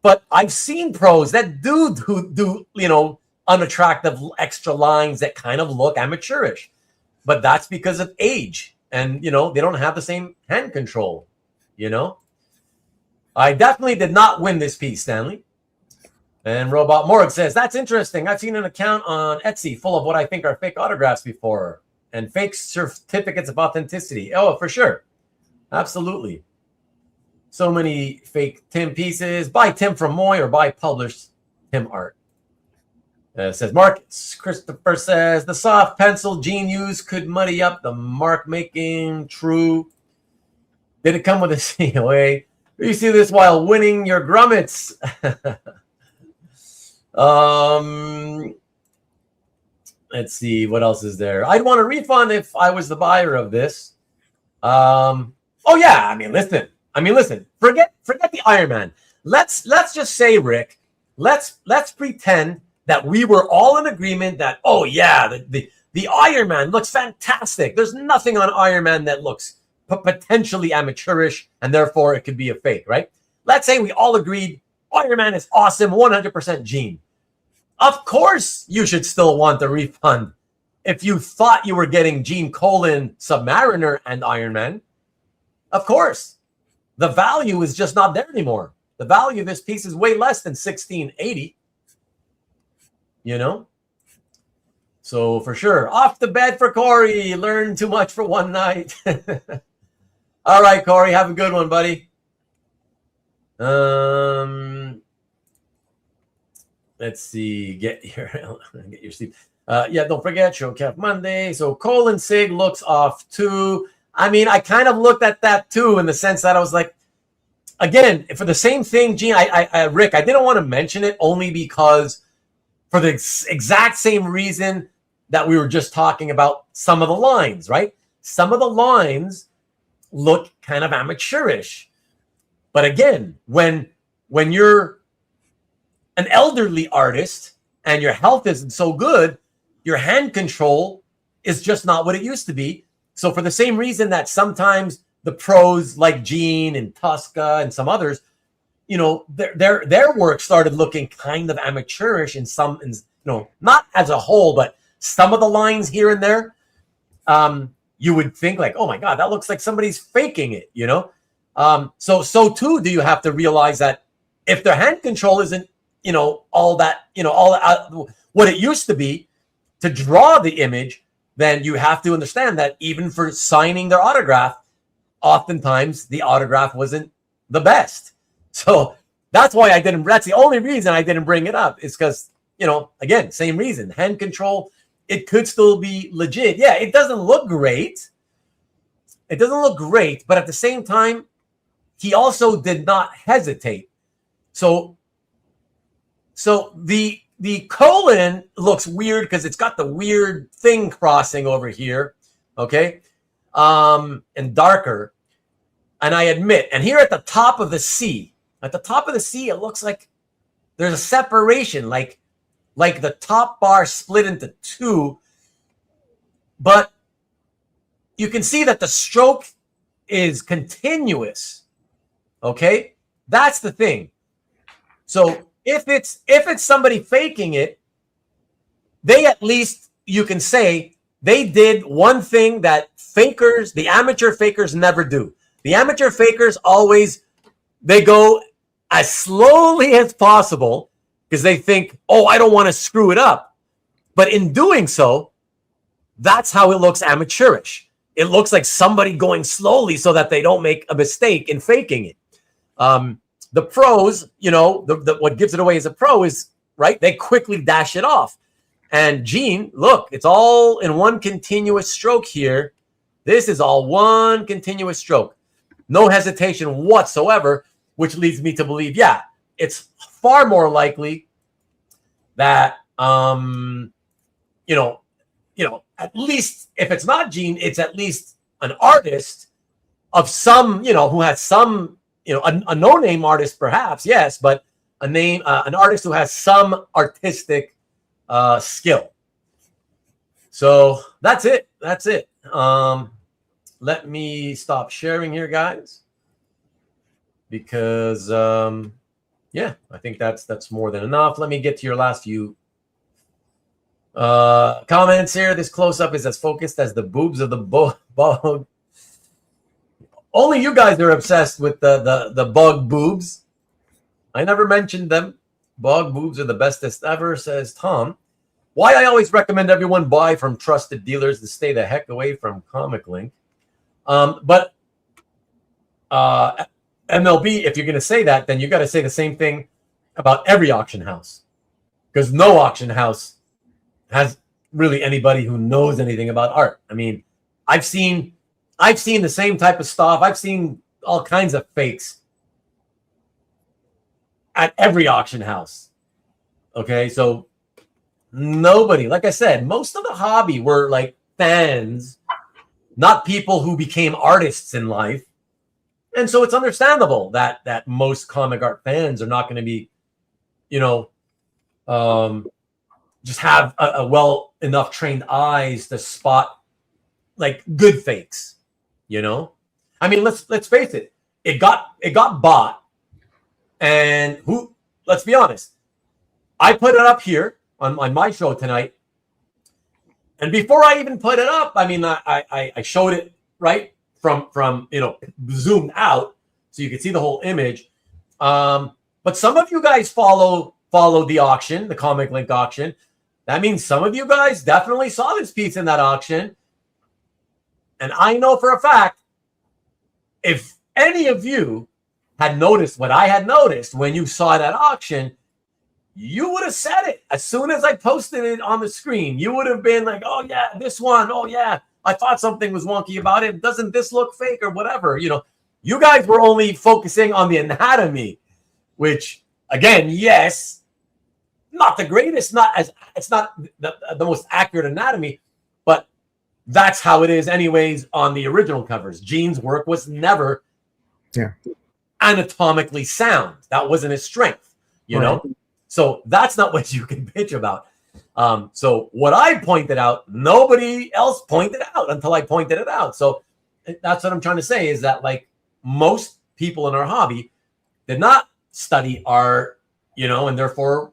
But I've seen pros that do you know, unattractive extra lines that kind of look amateurish. But that's because of age. And, you know, they don't have the same hand control, you know. I definitely did not win this piece, Stanley. And Robot Morg says, that's interesting. I've seen an account on Etsy full of what I think are fake autographs before and fake certificates of authenticity. Oh, for sure. Absolutely. So many fake Tim pieces. Buy Tim from Moy or buy published Tim art. Says Marcus. Christopher says, the soft pencil Gene used could muddy up the mark making. True. Did it come with a COA? You see this while winning your grummets. Let's see. What else is there? I'd want a refund if I was the buyer of this. Oh, yeah. I mean, listen. Forget the Iron Man. Let's just say, Rick, let's pretend that we were all in agreement that, oh, yeah, the Iron Man looks fantastic. There's nothing on Iron Man that looks potentially amateurish, and therefore it could be a fake, right? Let's say we all agreed Iron Man is awesome, 100% Gene. Of course, you should still want the refund if you thought you were getting Gene Colan, Submariner, and Iron Man. Of course. The value is just not there anymore. The value of this piece is way less than $16.80. You know? So for sure. Off the bed for Corey. Learn too much for one night. All right, Corey. Have a good one, buddy. Let's see. Get your sleep. Yeah, don't forget Showcap Monday. So Colan Sig looks off too. I mean, I kind of looked at that too in the sense that I was like, again, for the same thing, Gene, Rick, I didn't want to mention it only because for the exact same reason that we were just talking about some of the lines, right? Some of the lines look kind of amateurish. But again, when you're an elderly artist and your health isn't so good, your hand control is just not what it used to be. So for the same reason that sometimes the pros like Gene and Tosca and some others, you know, their work started looking kind of amateurish in some, you know, not as a whole, but some of the lines here and there, you would think like, oh my God, that looks like somebody's faking it, you know? So too, do you have to realize that if their hand control isn't, you know, all what it used to be to draw the image, then you have to understand that even for signing their autograph, oftentimes the autograph wasn't the best. So that's why that's the only reason I didn't bring it up is because, you know, again, same reason, hand control, it could still be legit. Yeah, it doesn't look great. But at the same time, he also did not hesitate. So the Colan looks weird because it's got the weird thing crossing over here, okay, and darker. And I admit, and here at the top of the C, it looks like there's a separation, like the top bar split into two. But you can see that the stroke is continuous. Okay, that's the thing. So if it's somebody faking it, they at least, you can say, they did one thing that fakers, the amateur fakers, never do. The amateur fakers always, they go as slowly as possible because they think, oh, I don't want to screw it up. But in doing so, that's how it looks amateurish. It looks like somebody going slowly so that they don't make a mistake in faking it. The pros, you know, what gives it away as a pro is, right, they quickly dash it off. And Gene, look, it's all in one continuous stroke here. This is all one continuous stroke. No hesitation whatsoever, which leads me to believe, yeah, it's far more likely that, you know, at least if it's not Gene, it's at least an artist of some, you know, who has some, you know, a no-name artist perhaps, yes, but a name, an artist who has some artistic skill. So that's it. That's it. Let me stop sharing here, guys, because yeah, I think that's more than enough. Let me get to your last few comments here. This close-up is as focused as the boobs of the bug. Only you guys are obsessed with the bug boobs. I never mentioned them. Bug boobs are the bestest ever, says Tom. Why I always recommend everyone buy from trusted dealers to stay the heck away from Comic Link. But MLB, if you're going to say that, then you got to say the same thing about every auction house, because no auction house has really anybody who knows anything about art. I mean, I've seen the same type of stuff. I've seen all kinds of fakes at every auction house. Okay, so nobody, like I said, most of the hobby were like fans, not people who became artists in life. And so it's understandable that most comic art fans are not going to be, you know, just have a well enough trained eyes to spot like good fakes, you know. I mean, let's face it, it got bought, and who? Let's be honest, I put it up here on my show tonight, and before I even put it up, I mean, I showed it right from you know, zoomed out so you can see the whole image. But some of you guys follow the auction, the Comic Link auction. That means some of you guys definitely saw this piece in that auction. And I know for a fact, if any of you had noticed what I had noticed when you saw that auction, you would have said it. As soon as I posted it on the screen, you would have been like, oh yeah, this one. Oh yeah, I thought something was wonky about it. Doesn't this look fake or whatever? You know, you guys were only focusing on the anatomy, which again, yes, not the greatest, it's not the most accurate anatomy, but that's how it is anyways on the original covers. Gene's work was never anatomically sound. That wasn't his strength, you know? So that's not what you can bitch about. So what I pointed out, nobody else pointed out until I pointed it out. So that's what I'm trying to say, is that like most people in our hobby did not study art, you know, and therefore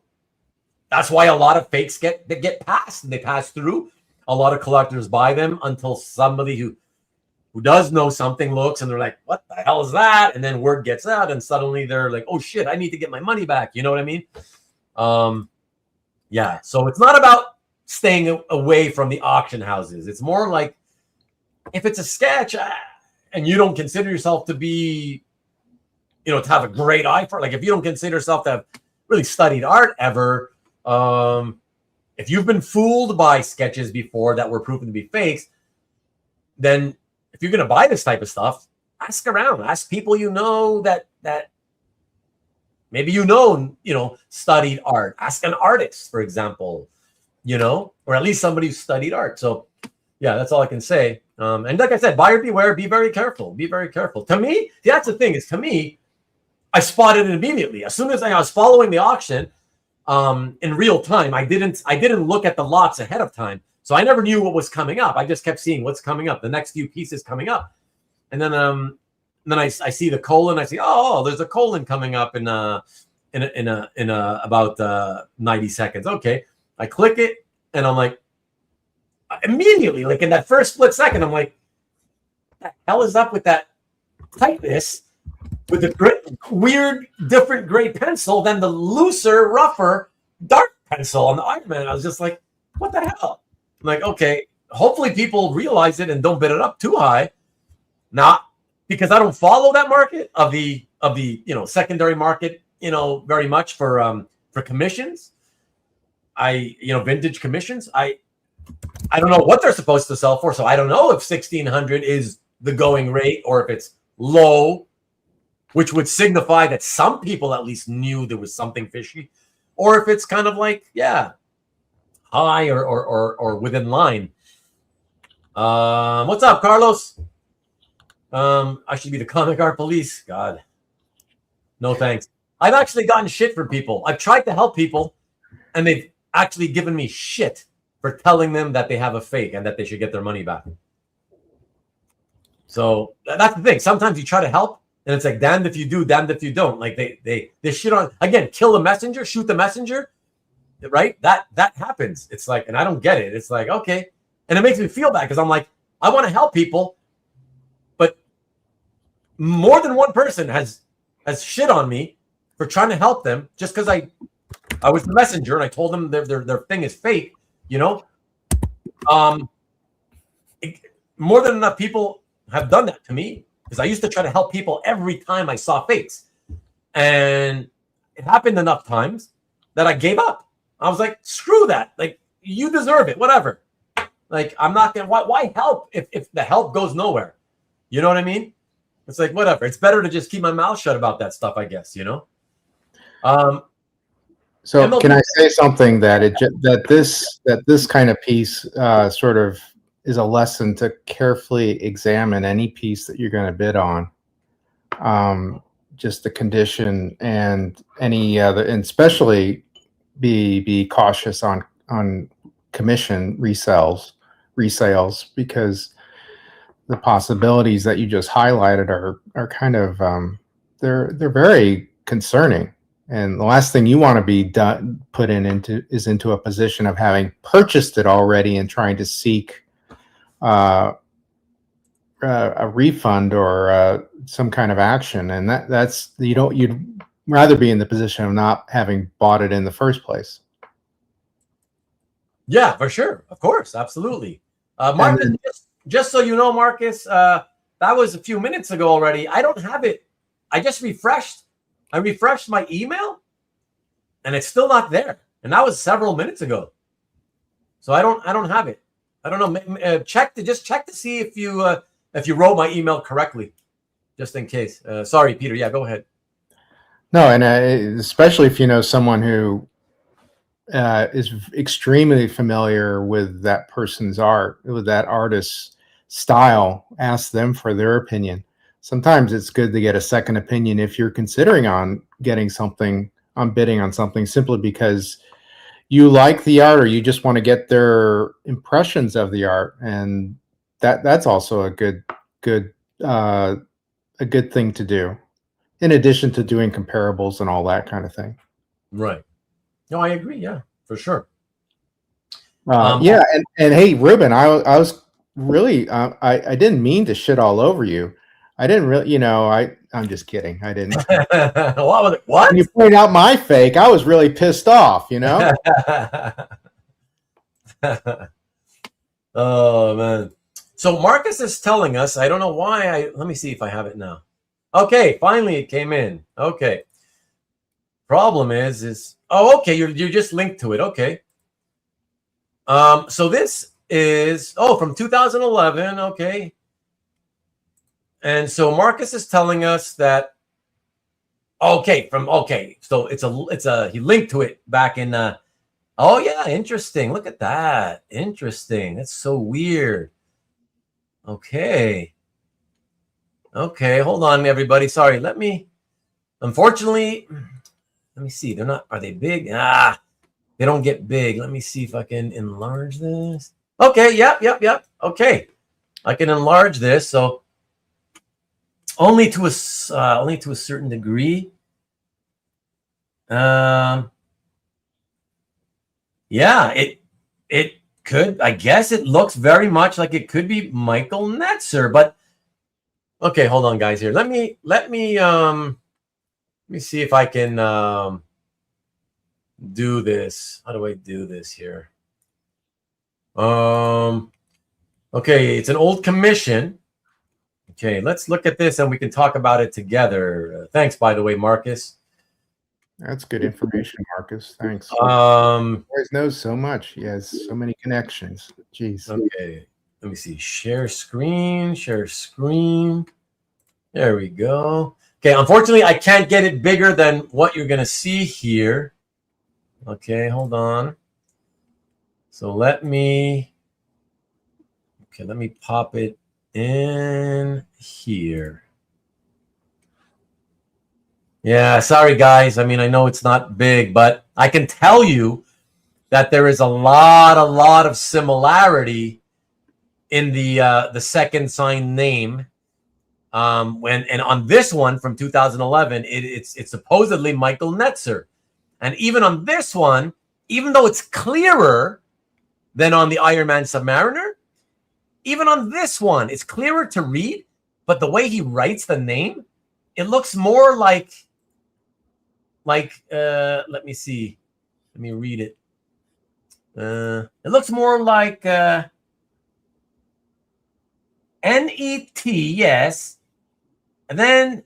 that's why a lot of fakes get passed, and they pass through. A lot of collectors buy them until somebody who does know something looks, and they're like, what the hell is that? And then word gets out, and suddenly they're like, oh shit, I need to get my money back. You know what I mean? Yeah, so it's not about staying away from the auction houses. It's more like, if it's a sketch and you don't consider yourself to be, you know, to have a great eye for it, like if you don't consider yourself to have really studied art ever, if you've been fooled by sketches before that were proven to be fakes, then if you're going to buy this type of stuff, ask around, ask people you know that maybe studied art. Ask an artist, for example, or at least somebody who studied art. So yeah, that's all I can say. And like I said, buyer beware, be very careful. Be very careful. To me, that's the thing, is to me, I spotted it immediately. As soon as I was following the auction in real time, I didn't look at the lots ahead of time. So I never knew what was coming up. I just kept seeing what's coming up, the next few pieces coming up. And then I see the Colan. I see, oh, there's a Colan coming up in about 90 seconds. Okay. I click it and I'm like, immediately, like in that first split second, I'm like, what the hell is up with that tightness with the weird, different gray pencil than the looser, rougher, dark pencil on the Iron Man? I was just like, what the hell? I'm like, okay, hopefully people realize it and don't bid it up too high. Not because I don't follow that market of the secondary market, very much for commissions. Vintage commissions. I don't know what they're supposed to sell for, so I don't know if 1,600 is the going rate or if it's low, which would signify that some people at least knew there was something fishy, or if it's kind of like, yeah, high or within line. What's up, Carlos? I should be the comic art police. God, no thanks. I've actually gotten shit from people. I've tried to help people, and they've actually given me shit for telling them that they have a fake and that they should get their money back. So that's the thing. Sometimes you try to help, and it's like, damned if you do, damned if you don't. Like they shit on, again, kill the messenger, shoot the messenger, right? That happens. It's like, and I don't get it. It's like, okay. And it makes me feel bad because I'm like, I want to help people, but more than one person has shit on me for trying to help them just because I was the messenger and I told them their thing is fake, more than enough people have done that to me because I used to try to help people every time I saw fakes. And it happened enough times that I gave up. I was like, screw that. Like, you deserve it, whatever. Like, I'm not going to, why help if the help goes nowhere? You know what I mean? It's like, whatever. It's better to just keep my mouth shut about that stuff, I guess, So MLB, can I say something that this kind of piece sort of is a lesson to carefully examine any piece that you're going to bid on, just the condition and any other, and especially be cautious on commission resales because the possibilities that you just highlighted are kind of they're very concerning. And the last thing you want to be put into a position of having purchased it already and trying to seek a refund or some kind of action. And you'd rather be in the position of not having bought it in the first place. Yeah, for sure. Of course. Absolutely. Marcus, just so you know, Marcus, that was a few minutes ago already. I don't have it. I just refreshed. I refreshed my email and it's still not there. And that was several minutes ago. So I don't have it. I don't know. Check to see if you wrote my email correctly, just in case. Sorry, Peter. Yeah, go ahead. No, and especially if you know someone who is extremely familiar with that person's art, with that artist's style, ask them for their opinion. Sometimes it's good to get a second opinion if you're considering on bidding on something simply because you like the art or you just want to get their impressions of the art, and that's also a good thing to do, in addition to doing comparables and all that kind of thing. Right. No, I agree. Yeah, for sure. Yeah, and hey, Ruben, I was really I didn't mean to shit all over you. I didn't really, I'm just kidding. I didn't. What? When you point out my fake, I was really pissed off, Oh, man. So Marcus is telling us, I don't know why. Let me see if I have it now. Okay, finally it came in. Okay. Problem is, oh, okay, you're just linked to it. Okay. So this is, from 2011. Okay. And so Marcus is telling us that so it's a he linked to it back in oh yeah, interesting. Look at that. Interesting. That's so weird. Okay. Okay, hold on everybody. Sorry. Unfortunately, let me see. Are they big? They don't get big. Let me see if I can enlarge this. Okay, yep. Okay. I can enlarge this, so only to a certain degree. Yeah, it could. I guess it looks very much like it could be Michael Netzer, but okay, hold on, guys. Here, let me see if I can do this. How do I do this here? Okay, it's an old commission. Okay, let's look at this and we can talk about it together. Thanks, by the way, Marcus. That's good information, Marcus. Thanks. He knows so much. He has so many connections. Jeez. Okay, let me see. Share screen. There we go. Okay, unfortunately, I can't get it bigger than what you're going to see here. Okay, hold on. So let me pop it in here. Yeah, sorry guys. I mean, I know it's not big, but I can tell you that there is a lot of similarity in the second sign name. And on this one from 2011, it's supposedly Michael Netzer. And even on this one, even though it's clearer than on the Iron Man Submariner, even on this one, it's clearer to read, but the way he writes the name, it looks more like let me see. Let me read it. It looks more like N-E-T, yes. And then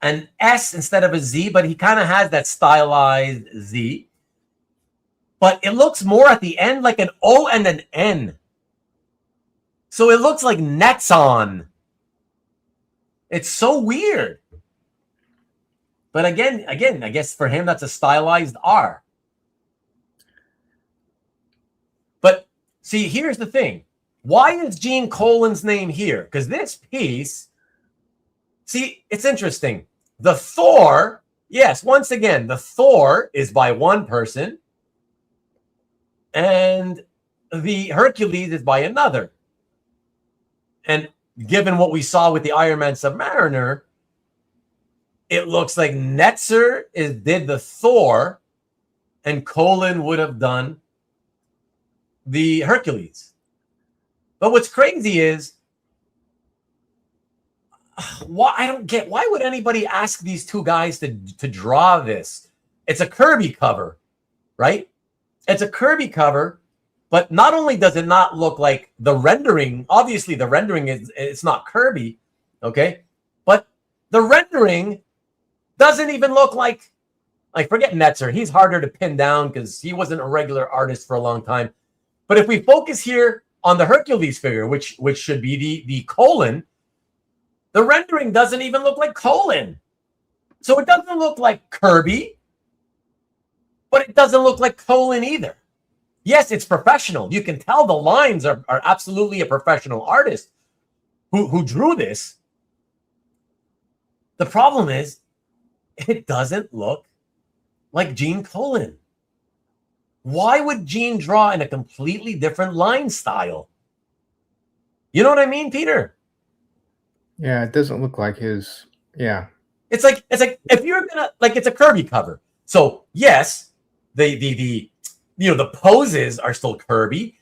an S instead of a Z, but he kind of has that stylized Z. But it looks more at the end like an O and an N. So it looks like Netson. It's so weird. But again, I guess for him, that's a stylized R. But see, here's the thing. Why is Gene Colan's name here? Because this piece, see, it's interesting. The Thor, yes, once again, the Thor is by one person, and the Hercules is by another. And given what we saw with the Iron Man Submariner, it looks like Netzer did the Thor, and Colan would have done the Hercules. But what's crazy is, why would anybody ask these two guys to draw this? It's a Kirby cover, right? It's a Kirby cover, but not only does it not look like the rendering, obviously the rendering it's not Kirby, okay? But the rendering doesn't even look like forget Netzer. He's harder to pin down because he wasn't a regular artist for a long time. But if we focus here on the Hercules figure, which should be the Colan, the rendering doesn't even look like Colan. So it doesn't look like Kirby, but it doesn't look like Colan either. Yes, it's professional. You can tell the lines are absolutely a professional artist who drew this. The problem is, it doesn't look like Gene Colan. Why would Gene draw in a completely different line style? You know what I mean, Peter? Yeah, it doesn't look like his. Yeah. It's like if you're gonna it's a Kirby cover. So yes, the poses are still Kirby,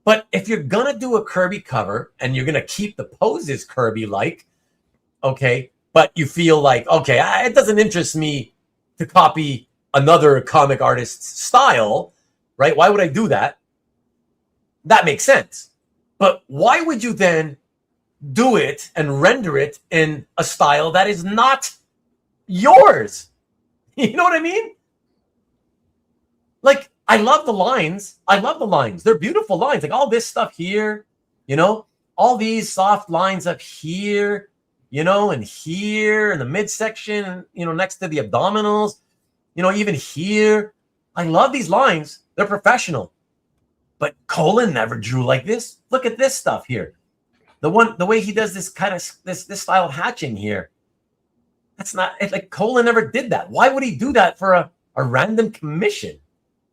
but if you're gonna do a Kirby cover and you're gonna keep the poses Kirby-like, okay, but you feel like, okay, it doesn't interest me to copy another comic artist's style, right? Why would I do that? That makes sense. But why would you then do it and render it in a style that is not yours? You know what I mean? Like, I love the lines. They're beautiful lines. Like all this stuff here, all these soft lines up here, you know, and here in the midsection, you know, next to the abdominals, you know, even here. I love these lines. They're professional. But Colan never drew like this. Look at this stuff here. The way he does this kind of this style of hatching here. That's not, it's like Colan never did that. Why would he do that for a random commission?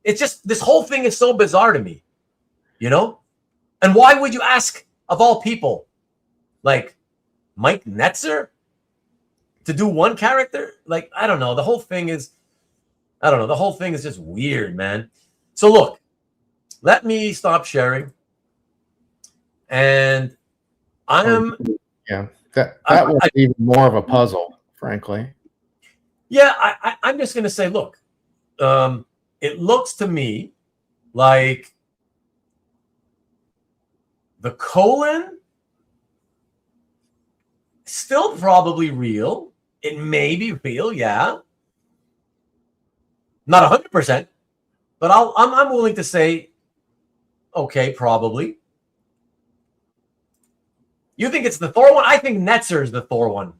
It's just, this whole thing is so bizarre to me, you know? And why would you ask, of all people, like Mike Netzer to do one character? Like, I don't know. The whole thing is, I don't know. The whole thing is just weird, man. So look, let me stop sharing. And I'm... Yeah, that was even more of a puzzle, frankly. Yeah, I'm just going to say, look, it looks to me like the Colan still probably real. It may be real, yeah. Not 100%, but I'm willing to say, okay, probably. You think it's the Thor one? I think Netzer is the Thor one.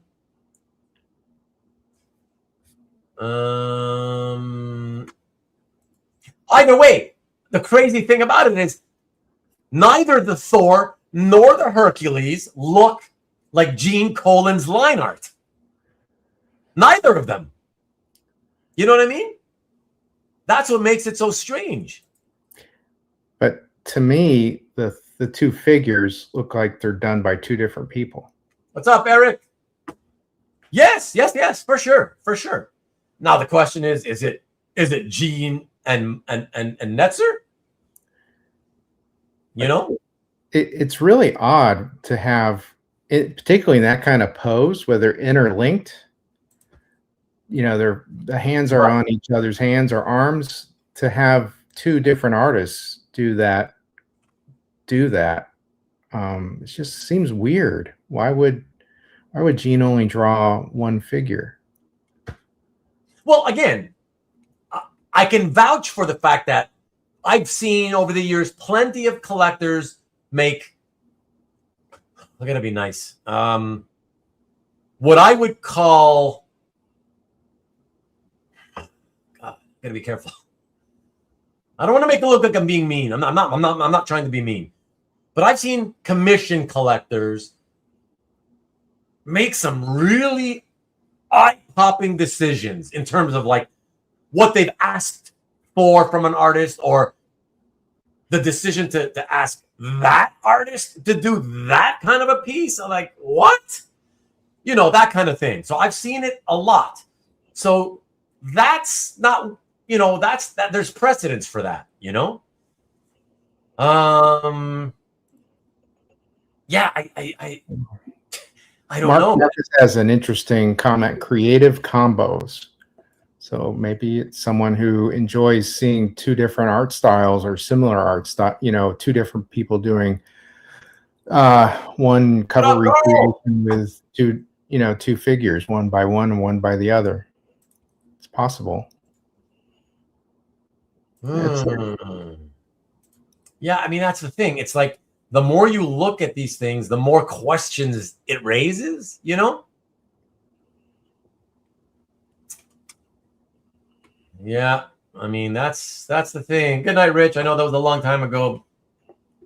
Either way, the crazy thing about it is neither the Thor nor the Hercules look like Gene Colan's line art. Neither of them. You know what I mean? That's what makes it so strange. But to me, the two figures look like they're done by two different people. What's up, Eric? Yes, for sure. Now the question is it Gene and Netzer? You know? It's really odd to have it, particularly in that kind of pose where they're interlinked. You know, the hands are on each other's hands or arms. To have two different artists do that, it just seems weird. Why would Gene only draw one figure? Well, again, I can vouch for the fact that I've seen over the years plenty of collectors make, I gotta be nice, what I would call, God, gotta be careful. I don't want to make it look like I'm being mean. I'm not trying to be mean. But I've seen commission collectors make some really eye-popping decisions in terms of like what they've asked for from an artist, or the decision to ask that artist to do that kind of a piece. I'm like, what? You know, that kind of thing. So I've seen it a lot. So that's not, you know, that there's precedence for that, you know? Yeah, I don't know. Marcus has an interesting comment, creative combos. So maybe it's someone who enjoys seeing two different art styles or similar art style, you know, two different people doing one cover recreation with two figures, one by one and one by the other. It's possible. Yeah, I mean, that's the thing. It's like the more you look at these things, the more questions it raises, you know? Yeah, I mean, that's the thing. Good night, Rich. I know that was a long time ago,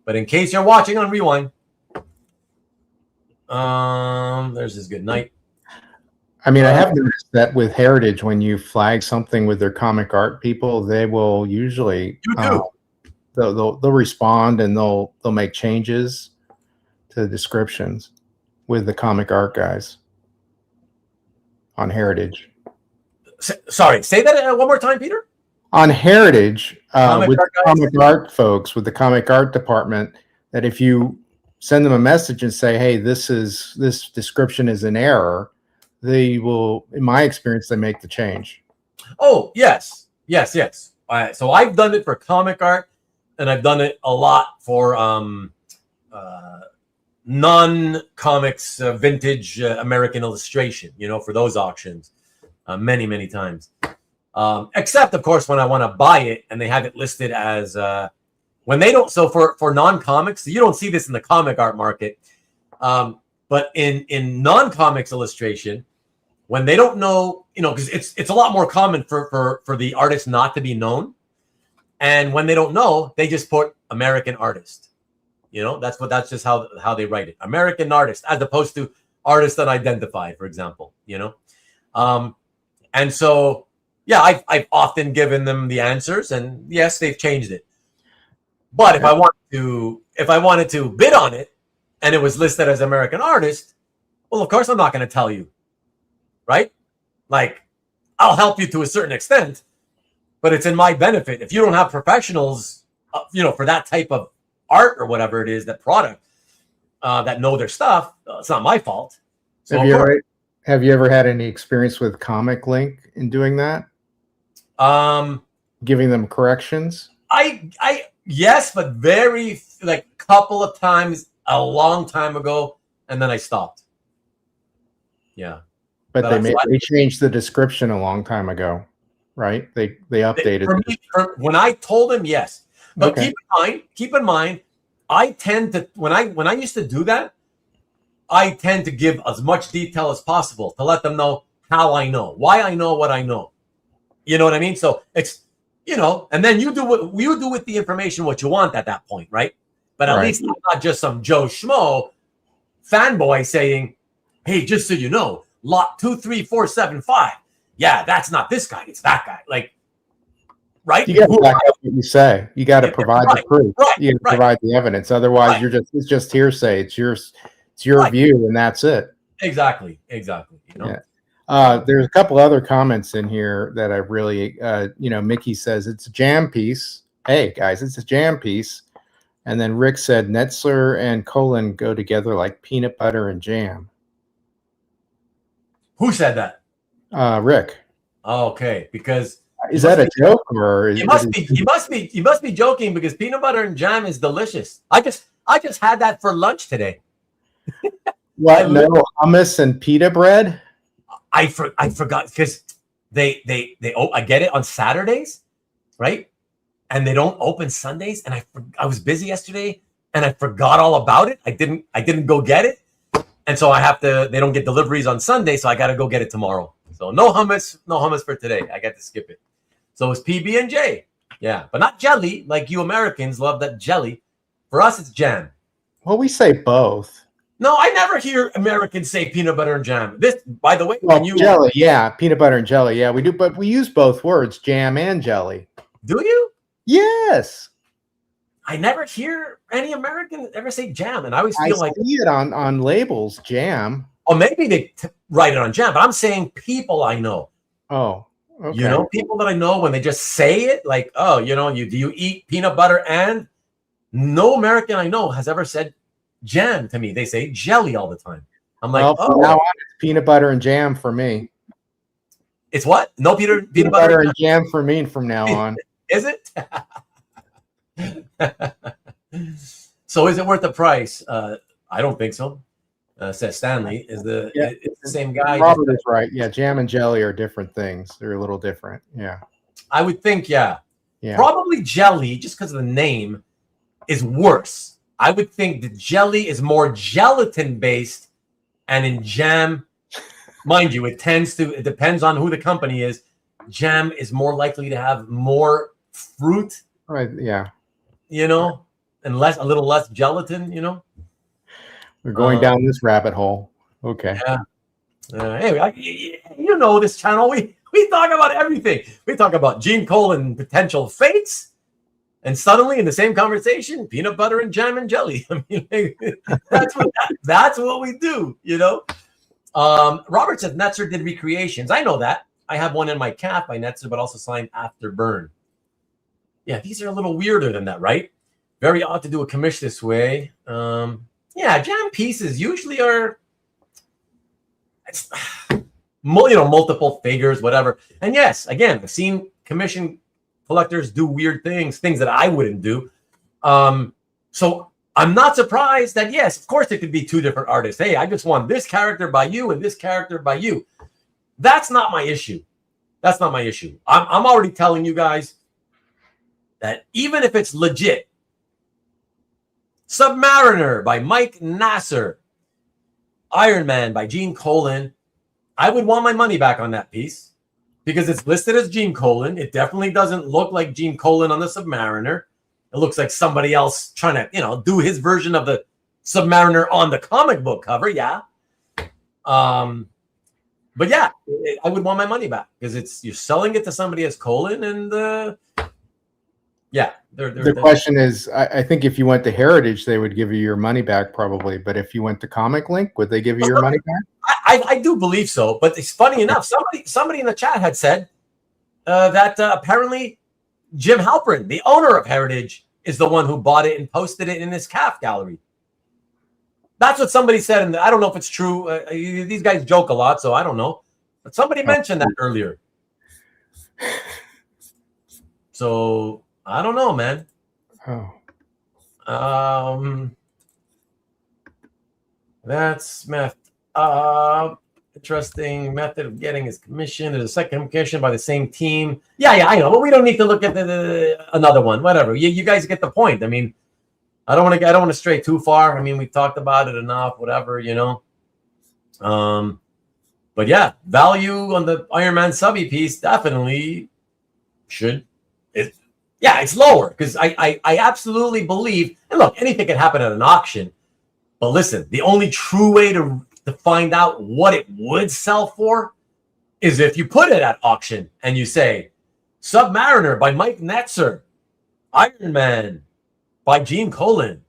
but in case you're watching on Rewind, there's this good night. I mean, I have noticed that with Heritage, when you flag something with their comic art people, they will usually they'll respond and they'll make changes to the descriptions with the comic art guys on Heritage. Sorry, say that one more time, Peter. On Heritage, with the comic art folks, with the comic art department, that if you send them a message and say, "Hey, this description is an error," they will, in my experience, they make the change. Oh, yes. So I've done it for comic art, and I've done it a lot for non-comics vintage American illustration, you know, for those auctions, many times. Except, of course, when I want to buy it and they have it listed as when they don't. So for non-comics, you don't see this in the comic art market, but in non-comics illustration, when they don't know, because it's a lot more common for the artist not to be known, and when they don't know, they just put American artist. That's just how they write it, American artist, as opposed to artist unidentified, for example. And so yeah, I've often given them the answers, and yes, they've changed it. But if I wanted to bid on it, and it was listed as American artist, well, of course I'm not going to tell you, right? Like, I'll help you to a certain extent, but it's in my benefit. If you don't have professionals, for that type of art or whatever it is, that product, that know their stuff, it's not my fault. So have you ever had any experience with Comic Link in doing that? Giving them corrections? Yes, but very couple of times a long time ago, and then I stopped. Yeah. But they changed the description a long time ago, right? They updated it. When I told them, yes. But okay. keep in mind, I tend to when I used to do that, I tend to give as much detail as possible to let them know how I know, why I know what I know. You know what I mean? So it's and then you do with the information what you want at that point, right? But at least I'm not just some Joe Schmo fanboy saying, "Hey, just so you know, lot 23475. Yeah, that's not this guy; it's that guy." Like, right? You got to back up what you say. You got to provide the proof. You got to provide the evidence. Otherwise, it's just hearsay. It's your view, and that's it. Exactly. Yeah. There's a couple other comments in here that I really, Mickey says it's a jam piece. Hey guys, it's a jam piece. And then Rick said Netzler and Colan go together like peanut butter and jam. Who said that? Rick. Oh, okay, because is that a joke or he must be joking, because peanut butter and jam is delicious. I just had that for lunch today. What? No hummus and pita bread? I forgot, because they I get it on Saturdays, right? And they don't open Sundays, and I was busy yesterday and I forgot all about it. I didn't go get it, and so they don't get deliveries on Sunday, so I got to go get it tomorrow. So no hummus for today. I got to skip it. So it's PB&J, yeah, but not jelly like you Americans love that jelly. For us, it's jam. Well, we say both. No, I never hear Americans say peanut butter and jam. This, by the way, jelly, yeah, peanut butter and jelly, yeah, we do, but we use both words, jam and jelly. Do you? Yes. I never hear any American ever say jam, and I always feel like see it on labels, jam. Oh, maybe they write it on jam, but I'm saying people I know. Oh, okay. People that I know, when they just say it, like, oh, do you eat peanut butter? And no American I know has ever said jam to me. They say jelly all the time. I'm like, from now on, it's peanut butter and jam for me. It's what? No peanut butter and jam for me from now on. Is it? So is it worth the price? I don't think so. Says Stanley. It's the same guy. Robert is right. Yeah, jam and jelly are different things. They're a little different. Yeah. I would think, yeah. Yeah. Probably jelly, just because of the name, is worse. I would think the jelly is more gelatin based, and in jam, mind you, it depends on who the company is. Jam is more likely to have more fruit. Right. Yeah. And a little less gelatin, We're going down this rabbit hole. Okay. Yeah. Anyway, this channel, we talk about everything. We talk about Gene Colan potential fates, and suddenly in the same conversation, peanut butter and jam and jelly. I mean, that's what we do, Robert says Netzer did recreations. I know that. I have one in my cap by Netzer, but also signed after burn. Yeah, these are a little weirder than that, right? Very odd to do a commish this way. Yeah, jam pieces usually are, multiple figures, whatever. And yes, again, I've seen commission collectors do weird things that I wouldn't do. So I'm not surprised that, yes, of course, it could be two different artists. Hey, I just want this character by you and this character by you. That's not my issue. I'm already telling you guys that even if it's legit, Submariner by Mike Nasser. Iron Man by Gene Colan. I would want my money back on that piece because it's listed as Gene Colan. It definitely doesn't look like Gene Colan on the Submariner. It looks like somebody else trying to, do his version of the Submariner on the comic book cover. Yeah. But yeah, I would want my money back because you're selling it to somebody as Colan, and yeah. The question is, I think if you went to Heritage, they would give you your money back probably. But if you went to Comic Link, would they give you your money back? I do believe so. But it's funny enough. Somebody in the chat had said that apparently Jim Halpern, the owner of Heritage, is the one who bought it and posted it in his calf gallery. That's what somebody said, and I don't know if it's true. These guys joke a lot, so I don't know. But somebody mentioned that earlier. So I don't know, man. That's math. Interesting method of getting his commission. There's a second commission by the same team. Yeah, I know, but we don't need to look at another one. Whatever. You guys get the point. I mean, I don't want to stray too far. I mean, we've talked about it enough. Whatever, But yeah, value on the Iron Man subby piece definitely should. It's lower because I absolutely believe. And look, anything can happen at an auction. But listen, the only true way to find out what it would sell for is if you put it at auction and you say, Submariner by Mike Netzer, Iron Man by Gene Colan,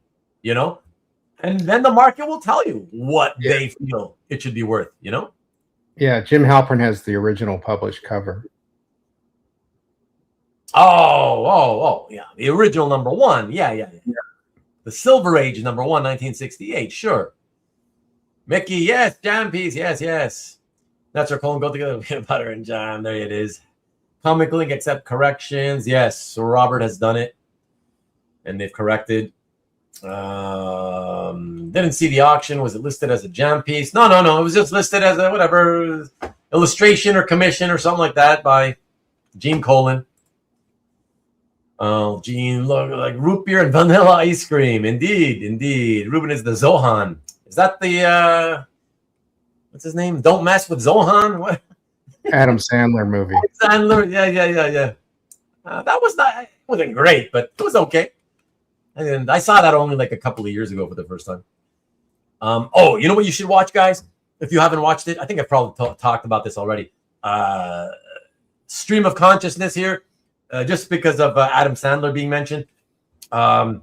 and then the market will tell you what they feel it should be worth, Yeah, Jim Halpern has the original published cover. Oh, yeah. The original number one. Yeah. The Silver Age number one, 1968. Sure. Mickey, yes. Jam piece, yes. That's our Colan. Go together. Peanut butter and jam. There it is. Comic Link accept corrections. Yes. So Robert has done it. And they've corrected. Didn't see the auction. Was it listed as a jam piece? No. It was just listed as a whatever illustration or commission or something like that by Gene Colan. Oh, Gene, look like root beer and vanilla ice cream. Indeed. Ruben is the Zohan. Is that the what's his name? Don't Mess with Zohan? What? Adam Sandler movie. Sandler, yeah. It wasn't great, but it was okay. And I saw that only like a couple of years ago for the first time. You know what you should watch, guys? If you haven't watched it, I think I've probably talked about this already. Stream of consciousness here. Just because of Adam Sandler being mentioned. How's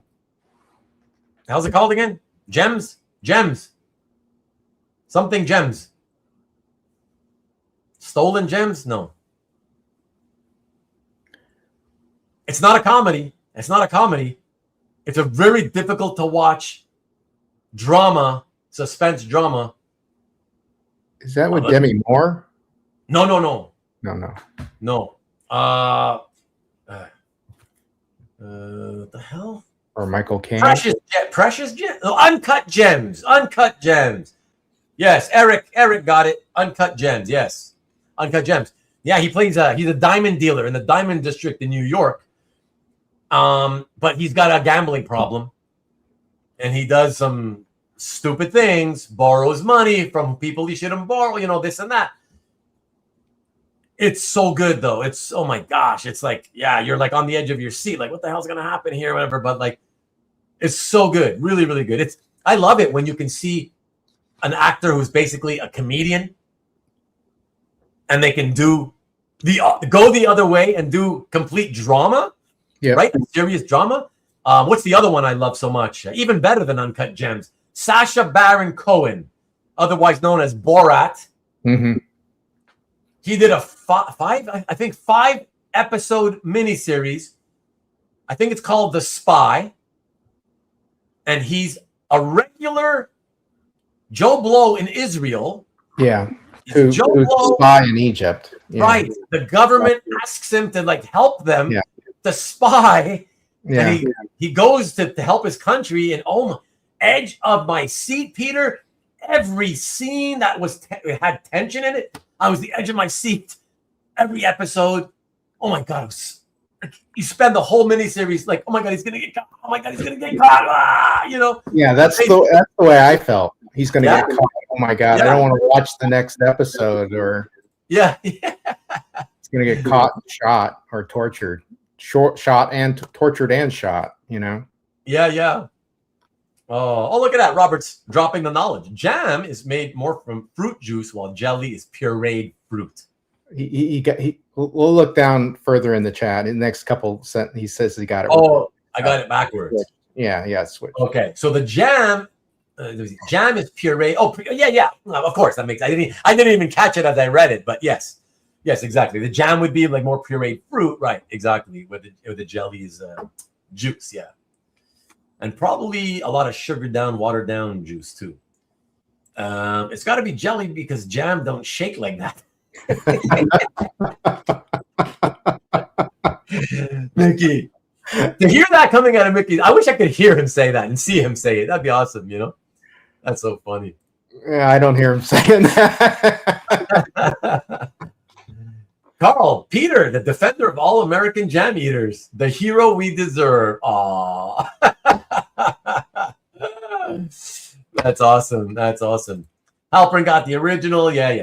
it called again? Gems. Something gems. Stolen gems? No. It's not a comedy. It's a very difficult to watch drama, suspense drama. Is that with Demi Moore? No. What the hell? Or Michael Caine? Precious Gems? No, Uncut Gems. Yes, Eric got it. Uncut Gems. Yes, Uncut Gems. Yeah, he plays. He's a diamond dealer in the Diamond District in New York. But he's got a gambling problem, and he does some stupid things. Borrows money from people he shouldn't borrow. This and that. It's so good though. It's, oh my gosh. It's like, yeah, you're like on the edge of your seat. Like, what the hell's going to happen here? Whatever. But like, it's so good. Really, really good. I love it when you can see an actor who's basically a comedian and they can go the other way and do complete drama. Yeah. Right. Serious drama. What's the other one I love so much? Even better than Uncut Gems. Sacha Baron Cohen, otherwise known as Borat. Mm-hmm. He did a 5-episode miniseries. I think it's called The Spy. And he's a regular Joe Blow in Israel. Yeah. Who's a spy in Egypt. Yeah. Right. The government asks him to help them to spy. Yeah. And he goes to help his country. And edge of my seat, Peter. Every scene that had tension in it, I was the edge of my seat. Every episode. Oh my God. you spend the whole miniseries like, oh my god, he's gonna get caught. Oh my god, he's gonna get caught. Ah, you know. Yeah, that's the way I felt. He's gonna get caught. Oh my god, I don't want to watch the next episode. Or yeah. He's gonna get caught and shot or tortured, shot and tortured and shot. You know. Yeah. Oh, look at that. Robert's dropping the knowledge. Jam is made more from fruit juice, while jelly is pureed fruit. We'll look down further in the chat. In the next couple sentences, he says he got it. Oh, I got it backwards. Yeah, switch. Okay, so the jam is puree. Oh, yeah. Of course, that makes. I didn't even catch it as I read it, but yes, exactly. The jam would be like more pureed fruit, right? Exactly. Where the jelly is juice, yeah, and probably a lot of sugared down, watered down juice too. It's got to be jelly because jam don't shake like that. Mickey, to hear that coming out of Mickey, I wish I could hear him say that and see him say it. That'd be awesome, you know. That's so funny. Yeah, I don't hear him saying that. Carl, Peter, the defender of all American jam eaters, the hero we deserve. Aw. That's awesome. Halpern got the original. Yeah.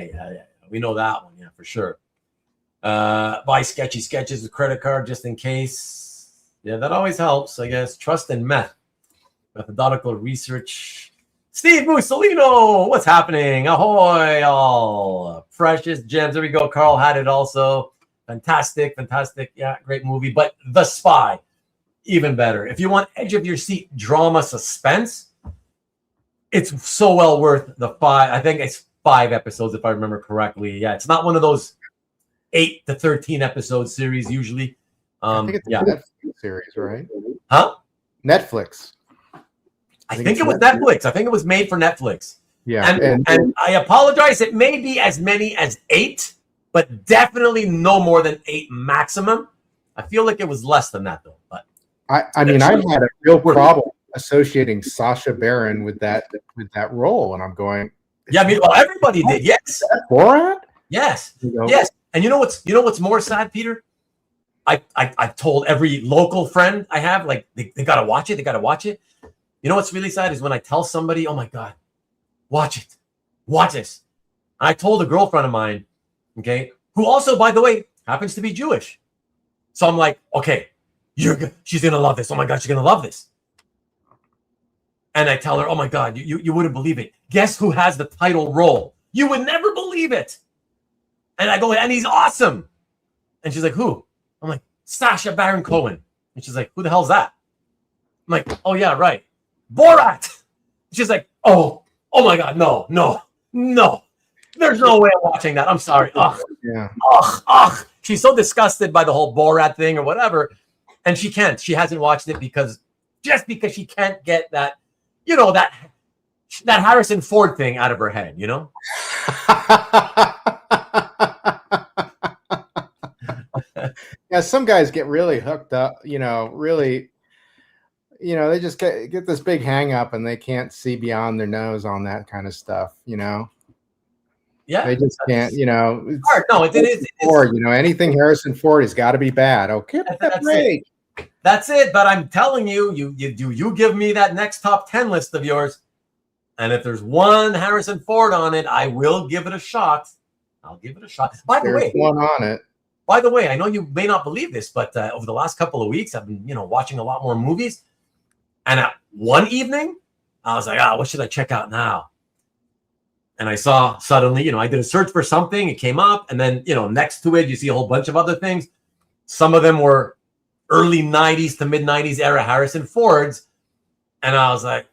We know that one, yeah, for sure. Buy sketchy sketches with credit card just in case. Yeah, that always helps, I guess. Trust and methodological research. Steve Mussolino, what's happening? Ahoy, all precious gems. There we go. Carl had it also. Fantastic. Yeah, great movie. But The Spy, even better. If you want edge of your seat drama suspense, it's so well worth the 5. I think it's 5 episodes, if I remember correctly. Yeah, it's not one of those 8 to 13 episode series usually. I think it's a Netflix series, right? Huh? Netflix. I think it was Netflix. I think it was made for Netflix. Yeah. And I apologize. It may be as many as 8, but definitely no more than 8 maximum. I feel like it was less than that though. But I mean, I had a real problem associating Sacha Baron with that role, and I'm going. Yeah, I mean, well, everybody did. Yes. Borat. Yes. Yes. And you know what's more sad, Peter? I've told every local friend I have, like, they gotta watch it. They gotta watch it. You know what's really sad is when I tell somebody, oh my God, watch it. Watch this. And I told a girlfriend of mine, okay, who also, by the way, happens to be Jewish. So I'm like, okay, she's gonna love this. Oh my God, she's gonna love this. And I tell her, oh my God, you wouldn't believe it. Guess who has the title role? You would never believe it. And I go, and he's awesome. And she's like, who? I'm like, Sacha Baron Cohen. And she's like, who the hell's that? I'm like, oh yeah, right. Borat. She's like, oh my God, no. There's no way I'm watching that. I'm sorry. Ugh. Yeah. Ugh. She's so disgusted by the whole Borat thing or whatever. And she can't. She hasn't watched it because she can't get that, you know, that Harrison Ford thing out of her head, you know? Yeah, some guys get really hooked up, they just get this big hang up and they can't see beyond their nose on that kind of stuff, Yeah. They just can't, It's hard. No, it is. Ford, anything Harrison Ford has got to be bad. Okay, That's it. But I'm telling you, you give me that next top 10 list of yours. And if there's one Harrison Ford on it, I will give it a shot. I'll give it a shot. By the way, one on it. By the way, I know you may not believe this, but over the last couple of weeks, I've been, watching a lot more movies. And at one evening, I was like, what should I check out now? And I saw suddenly, I did a search for something. It came up. And then, next to it, you see a whole bunch of other things. Some of them were early 90s to mid 90s era Harrison Fords. And I was like,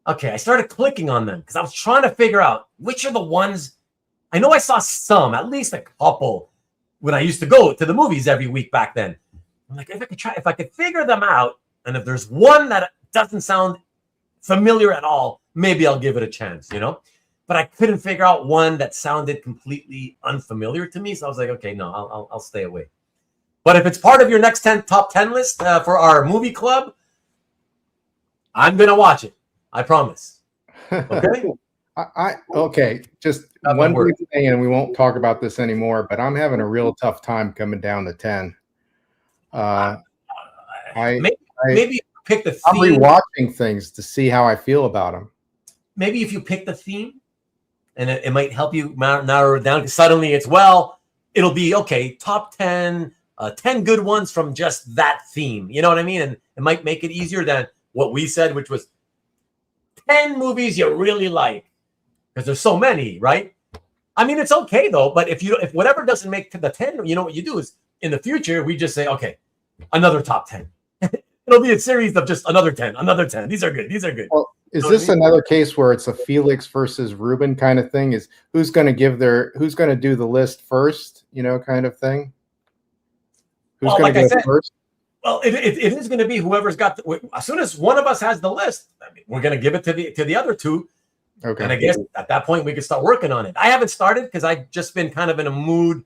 okay, I started clicking on them because I was trying to figure out which are the ones. I know I saw some, at least a couple, when I used to go to the movies every week back then. I'm like, if I could figure them out, and if there's one that doesn't sound familiar at all, maybe I'll give it a chance, But I couldn't figure out one that sounded completely unfamiliar to me. So I was like, okay, no, I'll stay away. But if it's part of your next top 10 list for our movie club, I'm going to watch it. I promise. Okay? Okay, just one quick thing, and we won't talk about this anymore, but I'm having a real tough time coming down to 10. I, I, maybe pick the I'm theme. rewatching things to see how I feel about them. Maybe if you pick the theme, and it might help you narrow it down. Because suddenly it's, well, it'll be okay. Top 10, 10 good ones from just that theme. You know what I mean? And it might make it easier than what we said, which was 10 movies you really like, because there's so many, right? I mean, it's okay though. But if whatever doesn't make the 10, you know what you do is in the future we just say, okay, another top 10. It'll be a series of just another 10, another 10. These are good. These are good. Well, is this another case where it's a Felix versus Ruben kind of thing? Is who's going to do the list first, you know, kind of thing? Who's going to go first? Well, it is going to be whoever's got as soon as one of us has the list, I mean, we're going to give it to the other two. Okay. And I guess at that point we can start working on it. I haven't started because I've just been kind of in a mood.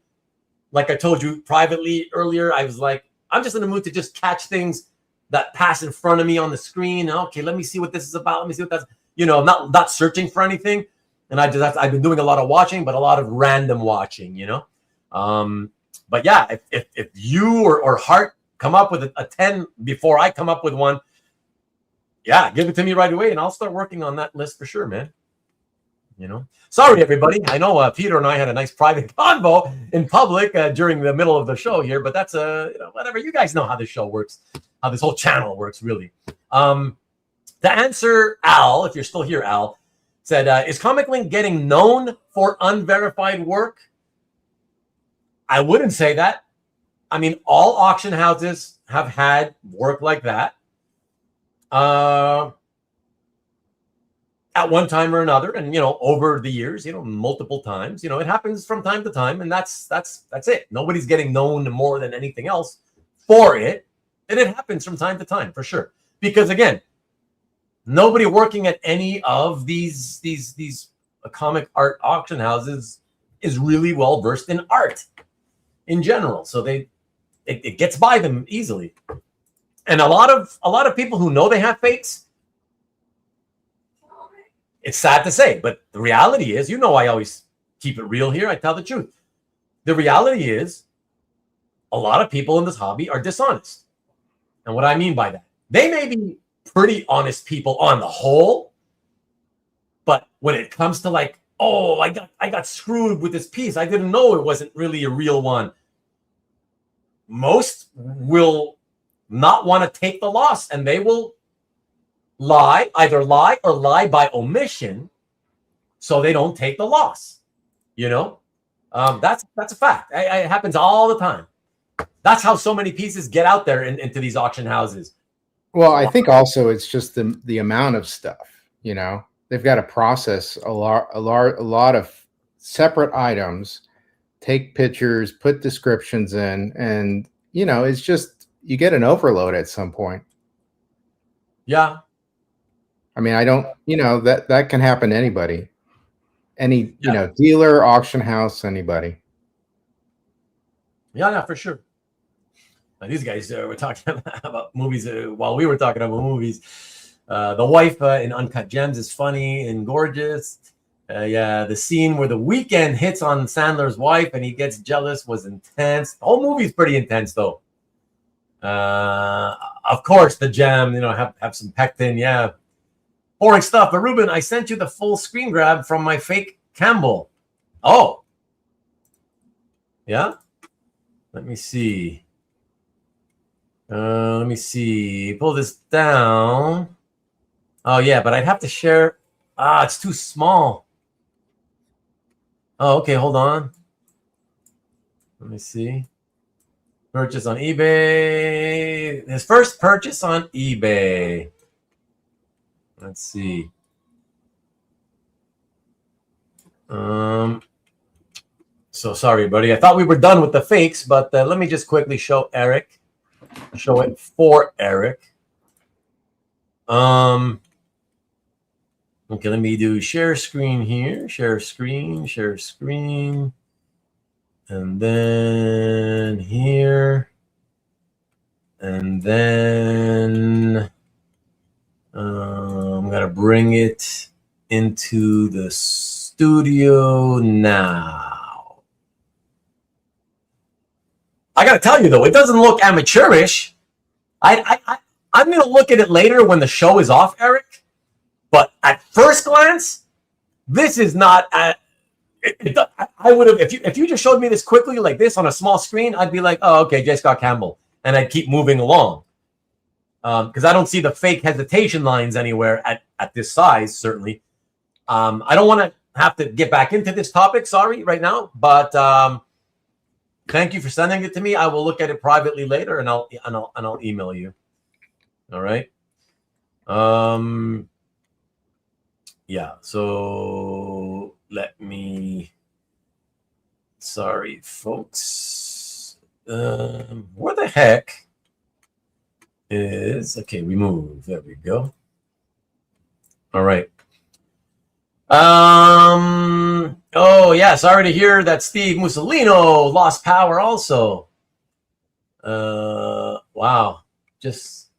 Like I told you privately earlier, I was like, I'm just in a mood to just catch things that pass in front of me on the screen. Okay, let me see what this is about. Let me see what that's, you know, not searching for anything. And I've been doing a lot of watching, but a lot of random watching, you know. But yeah, if you or Hart come up with a 10 before I come up with one, yeah, give it to me right away, and I'll start working on that list for sure, man. You know, sorry everybody. I know Peter and I had a nice private convo in public during the middle of the show here, but that's you know, whatever. You guys know how this show works, how this whole channel works, really. To answer Al, if you're still here, Al said, "Is Comic Link getting known for unverified work?" I wouldn't say that. I mean, all auction houses have had work like that. At one time or another, and you know, over the years, you know, multiple times, you know, it happens from time to time, and that's it. Nobody's getting known more than anything else for it, and it happens from time to time for sure. Because again, nobody working at any of these comic art auction houses is really well versed in art in general, so it gets by them easily. And a lot of people who know they have fakes. It's sad to say, but the reality is, you know, I always keep it real here. I tell the truth. The reality is a lot of people in this hobby are dishonest. And what I mean by that, they may be pretty honest people on the whole, but when it comes to like, oh, I got screwed with this piece, I didn't know it wasn't really a real one. Most will not want to take the loss, and they will either lie or lie by omission, so they don't take the loss. You know, that's a fact. It happens all the time. That's how so many pieces get out there into these auction houses. Well, I think also it's just the amount of stuff. You know, they've got to process a lot of separate items, take pictures, put descriptions in, and you know, it's just you get an overload at some point. Yeah. I mean, I don't, you know, that can happen to anybody, you know, dealer, auction house, anybody. Yeah, for sure. Now, these guys were talking about movies while we were talking about movies. The wife in Uncut Gems is funny and gorgeous. Yeah, the scene where The Weeknd hits on Sandler's wife and he gets jealous was intense. The whole movie is pretty intense, though. Of course, the gem, you know, have some pectin, yeah. Boring stuff. But Ruben, I sent you the full screen grab from my fake Campbell. Oh. Yeah? Let me see. Let me see. Pull this down. Oh, yeah, but I'd have to share. It's too small. Oh, okay, hold on. Let me see. Purchase on eBay. His first purchase on eBay. Let's see. So sorry, buddy. I thought we were done with the fakes, but let me just quickly show Eric. Show it for Eric. Okay, let me do share screen here. Share screen. And then here. And then I'm going to bring it into the studio now. I got to tell you, though, it doesn't look amateurish. I'm going to look at it later when the show is off, Eric. But at first glance, this is not... I would have... If you just showed me this quickly like this on a small screen, I'd be like, oh, okay, J. Scott Campbell. And I'd keep moving along. Because I don't see the fake hesitation lines anywhere at this size, certainly. I don't want to have to get back into this topic, sorry, right now. But thank you for sending it to me. I will look at it privately later, and I'll email you. All right. Yeah. So let me. Sorry, folks. Where the heck is? Okay, remove. There we go. All right. Oh yeah, sorry to hear that Steve Mussolino lost power also. Wow. Just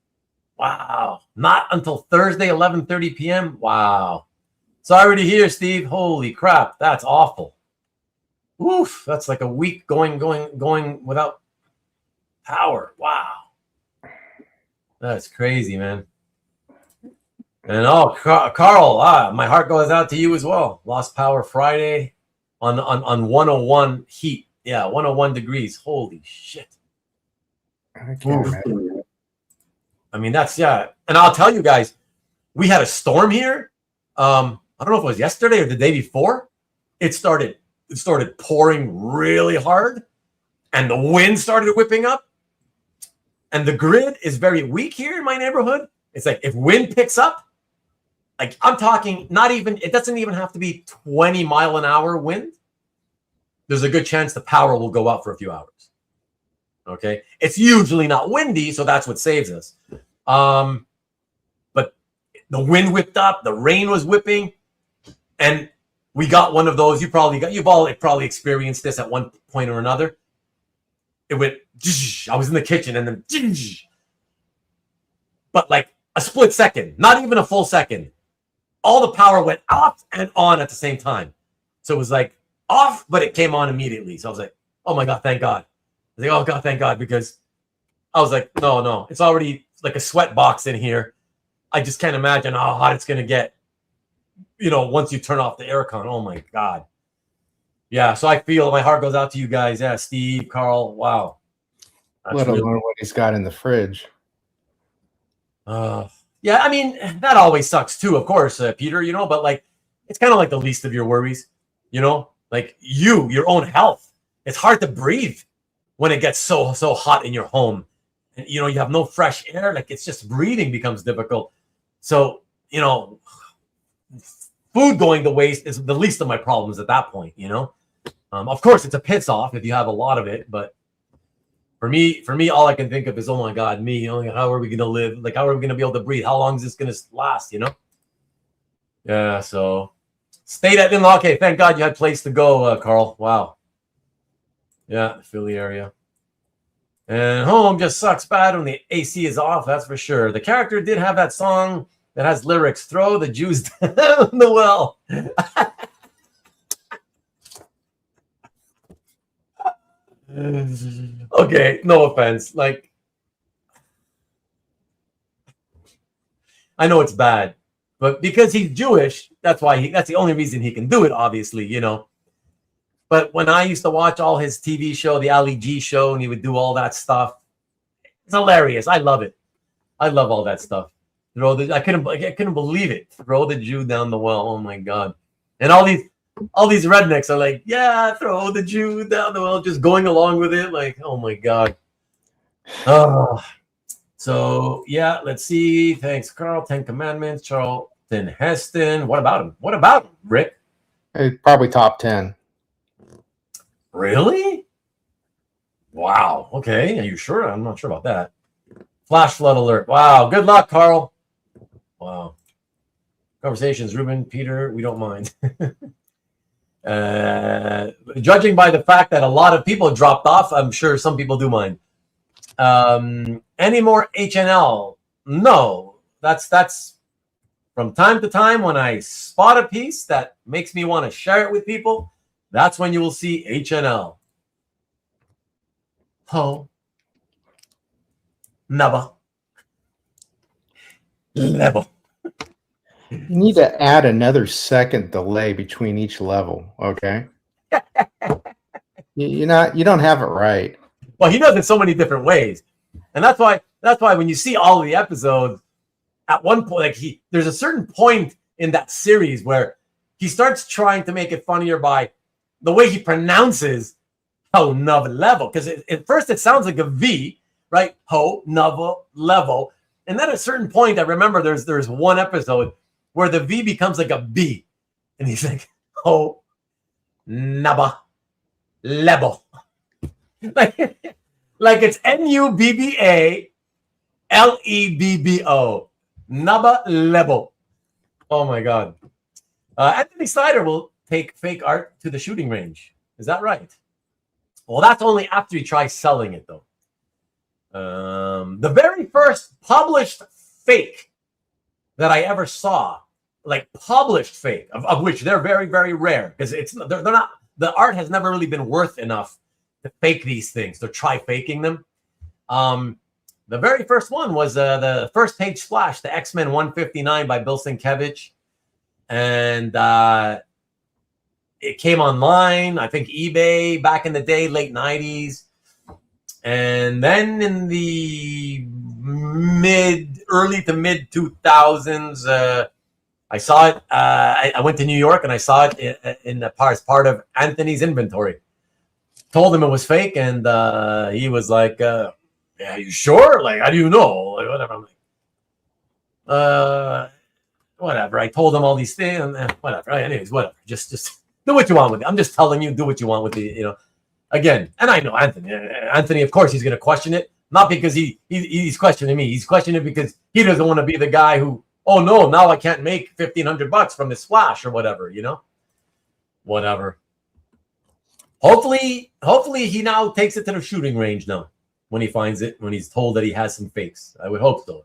wow. Not until Thursday 11:30 p.m. Wow. Sorry to hear, Steve. Holy crap, that's awful. Oof, that's like a week going without power. Wow. That's crazy, man. And Carl, my heart goes out to you as well. Lost power Friday on 101 heat. Yeah, 101 degrees. Holy shit. I can't imagine. I mean, that's, yeah. And I'll tell you guys, we had a storm here. I don't know if it was yesterday or the day before. It started pouring really hard, and the wind started whipping up. And the grid is very weak here in my neighborhood. It's like if wind picks up, like I'm talking, it doesn't even have to be 20-mile-an-hour wind. There's a good chance the power will go out for a few hours. Okay. It's usually not windy, so that's what saves us. But the wind whipped up, the rain was whipping, and we got one of those. You've all probably experienced this at one point or another. It went, I was in the kitchen and then, but like a split second, not even a full second. All the power went off and on at the same time. So it was like off, but it came on immediately. So I was like, oh my God, thank God. I was like, oh God, thank God. Because I was like, no, it's already like a sweat box in here. I just can't imagine how hot it's going to get, once you turn off the aircon. Oh my God. Yeah. So I feel my heart goes out to you guys. Yeah. Steve, Carl. Wow. Let alone what he's got in the fridge. Yeah, I mean, that always sucks too, of course, Peter, but like, it's kind of like the least of your worries, like your own health. It's hard to breathe when it gets so hot in your home. And, you have no fresh air. Like, it's just breathing becomes difficult. So, food going to waste is the least of my problems at that point, Of course, it's a piss off if you have a lot of it, but For me, all I can think of is, oh my God, how are we going to live? Like, how are we going to be able to breathe? How long is this going to last, Yeah, so stayed at in-law. Okay, thank God you had a place to go, Carl. Wow. Yeah, Philly area. And home just sucks bad when the AC is off, that's for sure. The character did have that song that has lyrics, throw the Jews down the well. Okay, no offense. Like, I know it's bad, but because he's Jewish, that's the only reason he can do it, obviously, But when I used to watch all his TV show, the Ali G show, and he would do all that stuff, it's hilarious. I love it. I love all that stuff. I couldn't believe it. Throw the Jew down the well. Oh my God. And all these rednecks are like, yeah, throw the Jew down the well, just going along with it. Like, oh my God. Oh, so yeah, let's see. Thanks, Carl. 10 Commandments, Charlton Heston. What about him? Rick? Probably top 10. Really? Wow. Okay. Are you sure? I'm not sure about that. Flash flood alert. Wow. Good luck, Carl. Wow. Conversations, Ruben, Peter, we don't mind. Judging by the fact that a lot of people dropped off, I'm sure some people do mind. Any more HNL? No. That's from time to time when I spot a piece that makes me want to share it with people. That's when you will see HNL. ho, never, level. You need to add another second delay between each level, okay? You don't have it right. Well, he does it so many different ways. And that's why when you see all of the episodes, at one point, like there's a certain point in that series where he starts trying to make it funnier by the way he pronounces ho, nova, level. Because at first it sounds like a V, right? Ho, nova, level. And then at a certain point, I remember there's one episode where the V becomes like a B. And he's like, ho, naba, level. like it's NUBBALEBBO. Naba level. Oh my God. Anthony Snyder will take fake art to the shooting range. Is that right? Well, that's only after he tries selling it, though. The very first published fake that I ever saw, like published fake, of which they're very, very rare, because they're not, the art has never really been worth enough to fake these things, to try faking them. The very first one was the first page splash, the X-Men 159 by Bill Sienkiewicz. And it came online, I think eBay back in the day, late 90s. And then in the early to mid 2000s, I saw it. I went to New York and I saw it as part of Anthony's inventory. Told him it was fake, and he was like, yeah, you sure? Like, how do you know? Like, whatever. I'm like, whatever. I told him all these things, and whatever. Anyways, whatever. Just do what you want with it. I'm just telling you, do what you want with it. Again, and I know Anthony. Anthony, of course, he's going to question it, not because he's questioning me. He's questioning it because he doesn't want to be the guy who, oh no, now I can't make $1,500 from this splash or whatever. Whatever. Hopefully he now takes it to the shooting range now. When he finds it, when he's told that he has some fakes. I would hope so,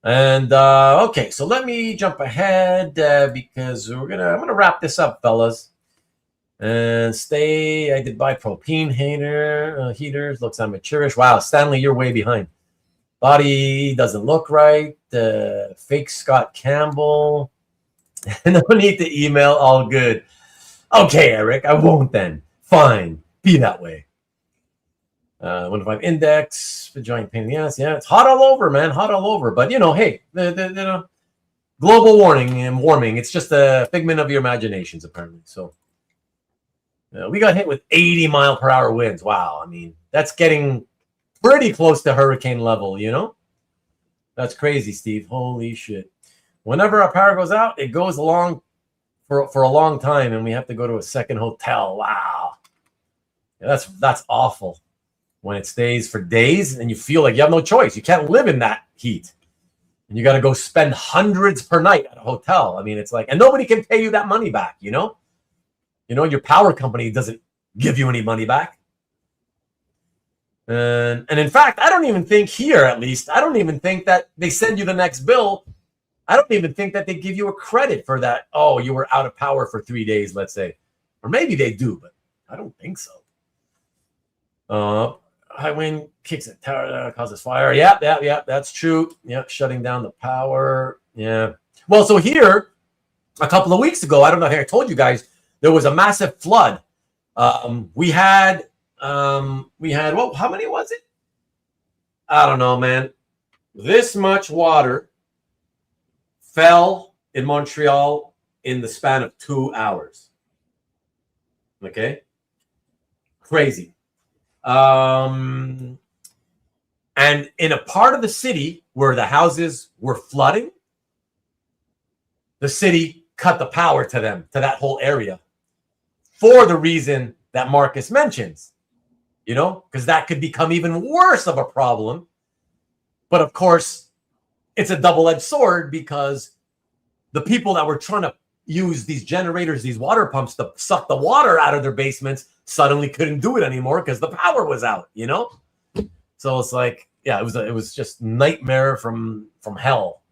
And okay, so let me jump ahead because I'm gonna wrap this up, fellas. And I did buy propane heaters. Looks amateurish. Wow, Stanley, you're way behind. Body doesn't look right. Fake Scott Campbell. No need to email. All good. Okay, Eric, I won't then. Fine, be that way. 105 index, the giant pain in the ass. Yeah, it's hot all over, man. Hot all over. But hey, the global warming. It's just a figment of your imaginations, apparently. So we got hit with 80-mile-per-hour winds. Wow, I mean that's getting pretty close to hurricane level. That's crazy, Steve. Holy shit! Whenever our power goes out, it goes along for a long time, and we have to go to a second hotel. Wow, yeah, that's awful. When it stays for days and you feel like you have no choice. You can't live in that heat. And you got to go spend hundreds per night at a hotel. I mean, it's like, and nobody can pay you that money back, your power company doesn't give you any money back. And in fact, I don't even think here, at least, I don't even think that they send you the next bill. I don't even think that they give you a credit for that. Oh, you were out of power for 3 days, let's say. Or maybe they do, but I don't think so. High wind kicks it, tower causes fire. Yeah, that's true. Yeah, shutting down the power. Yeah. Well, so here, a couple of weeks ago, I don't know if I told you guys, there was a massive flood. We had well, how many was it? I don't know, man. This much water fell in Montreal in the span of 2 hours. Okay, crazy. And in a part of the city where the houses were flooding, the city cut the power to that whole area for the reason that Marcus mentions, because that could become even worse of a problem. But of course, it's a double-edged sword because the people that were trying to use these generators, these water pumps to suck the water out of their basements suddenly couldn't do it anymore because the power was out, So it's like, yeah, it was just nightmare from hell,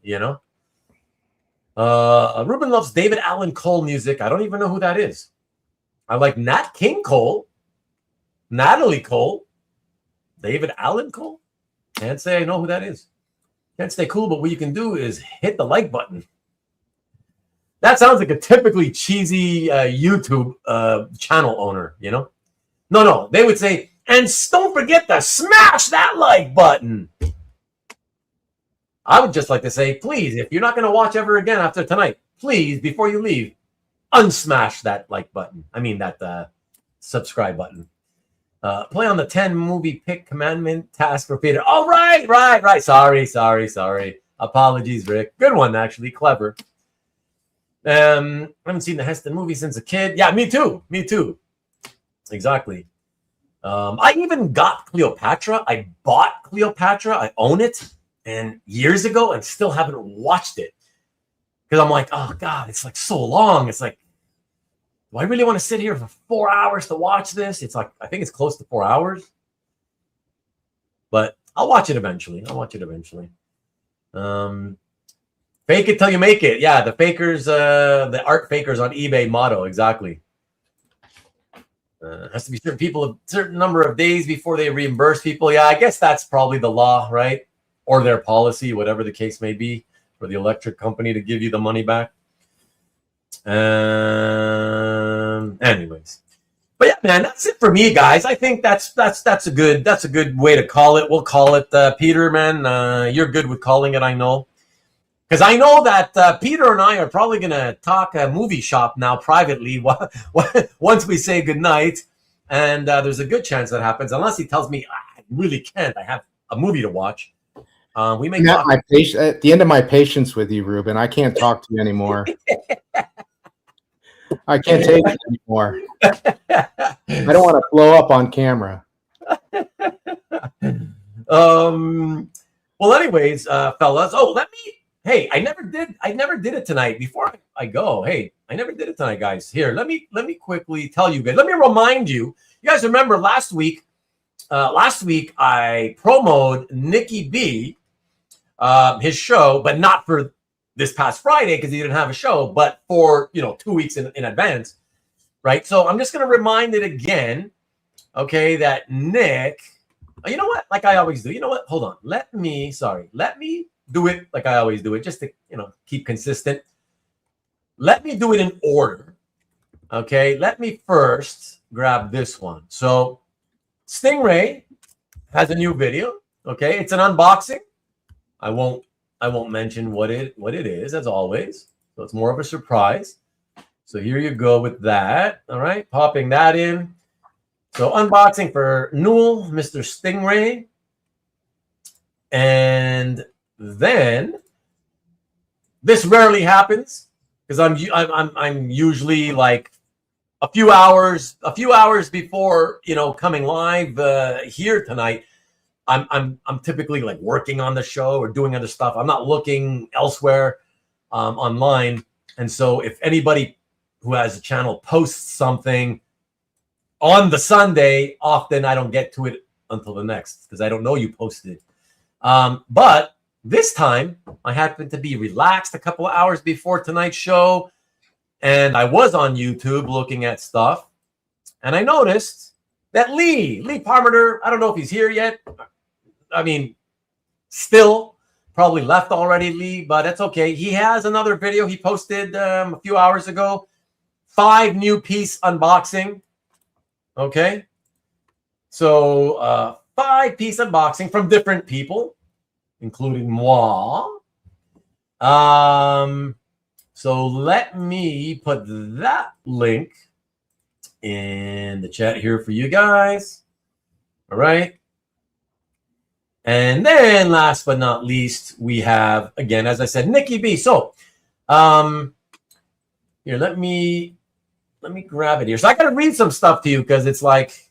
Ruben loves David Allan Cole music. I don't even know who that is. I like Nat King Cole. Natalie Cole, David Allen Cole. Can't say I know who that is. Can't stay cool, but what you can do is hit the like button. That sounds like a typically cheesy YouTube channel owner, you know? No, they would say, and don't forget to smash that like button. I would just like to say, please, if you're not going to watch ever again after tonight, please, before you leave, unsmash that like button. I mean, that subscribe button. Play on the 10 movie pick commandment task for Peter. Oh, right. Sorry. Apologies, Rick. Good one, actually. Clever. I haven't seen the Heston movie since a kid. Yeah, me too. Exactly. I even got Cleopatra. I bought Cleopatra. I own it. And years ago, and still haven't watched it. Because I'm like, oh, God, it's like so long. It's like, do I really want to sit here for 4 hours to watch this? It's like, I think it's close to 4 hours. But I'll watch it eventually. Fake it till you make it. Yeah, the fakers, the art fakers on eBay motto. Exactly. Has to be certain people a certain number of days before they reimburse people. Yeah, I guess that's probably the law, right? Or their policy, whatever the case may be, for the electric company to give you the money back. Anyways, but yeah, man, that's it for me, guys. I think that's a good way to call it. We'll call it Peter, man. You're good with calling it, I know, because I know that Peter and I are probably gonna talk a movie shop now privately once we say goodnight, and there's a good chance that happens, unless he tells me I really can't. I have a movie to watch. We may talk at the end of my patience with you, Ruben. I can't talk to you anymore. I can't take it anymore. I don't want to blow up on camera. Well, anyways, fellas. Hey, I never did it tonight. Before I go, hey, I never did it tonight, guys. Here, let me quickly tell you guys. Let me remind you. You guys remember last week? I promoted Nikki B, his show, but not for this past Friday because he didn't have a show, but for 2 weeks in advance, right? So I'm just gonna remind it again, okay? That Nick, you know what? Like I always do. You know what? Hold on. Let me do it like I always do it, just to keep consistent. Let me do it in order, okay? Let me first grab this one. So Stingray has a new video. Okay, it's an unboxing. I won't mention what it is, as always. So it's more of a surprise. So here you go with that. All right, popping that in. So unboxing for Newell, Mr. Stingray, and then this rarely happens because I'm usually like a few hours before coming live here tonight. I'm typically like working on the show or doing other stuff. I'm not looking elsewhere online. And so if anybody who has a channel posts something on the Sunday, often I don't get to it until the next because I don't know you posted. But this time I happened to be relaxed a couple of hours before tonight's show. And I was on YouTube looking at stuff. And I noticed that Lee Parmenter, I don't know if he's here yet. I mean, still probably left already, Lee, but that's okay. He has another video he posted a few hours ago. 5 new piece unboxing. Okay. So 5 piece unboxing from different people, including moi. So let me put that link in the chat here for you guys. All right. And then last but not least, we have, again, as I said, Nikki B. So here, let me grab it here. So I got to read some stuff to you because it's like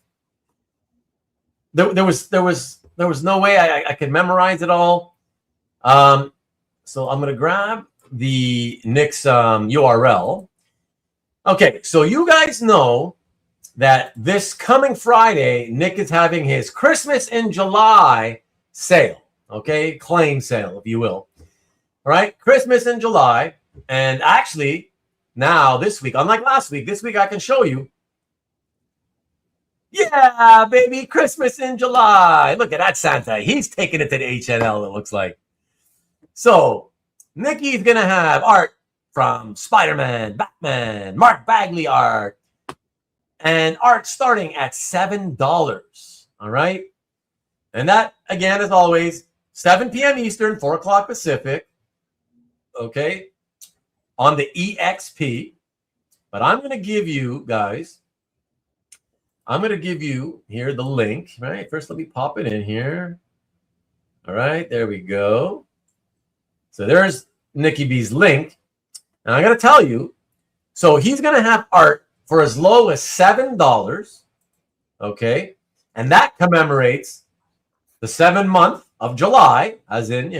there was no way I could memorize it all. So I'm going to grab the Nick's URL. Okay, so you guys know that this coming Friday, Nick is having his Christmas in July sale, okay? Claim sale, if you will. All right, Christmas in July. And actually, now this week, unlike last week, this week I can show you Yeah, baby, Christmas in July. Look at that Santa. He's taking it to the HNL, it looks like. So, Nikki's going to have art from Spider-Man, Batman, Mark Bagley art, and art starting at $7. All right? And that, again, as always, 7 p.m. Eastern, 4 o'clock Pacific. Okay? On the EXP. But I'm going to give you guys, here the link, right? First, let me pop it in here. All right, there we go. So there's Nikki B's link. And I got to tell you, so he's going to have art for as low as $7. Okay? And that commemorates the 7th month of July, as in,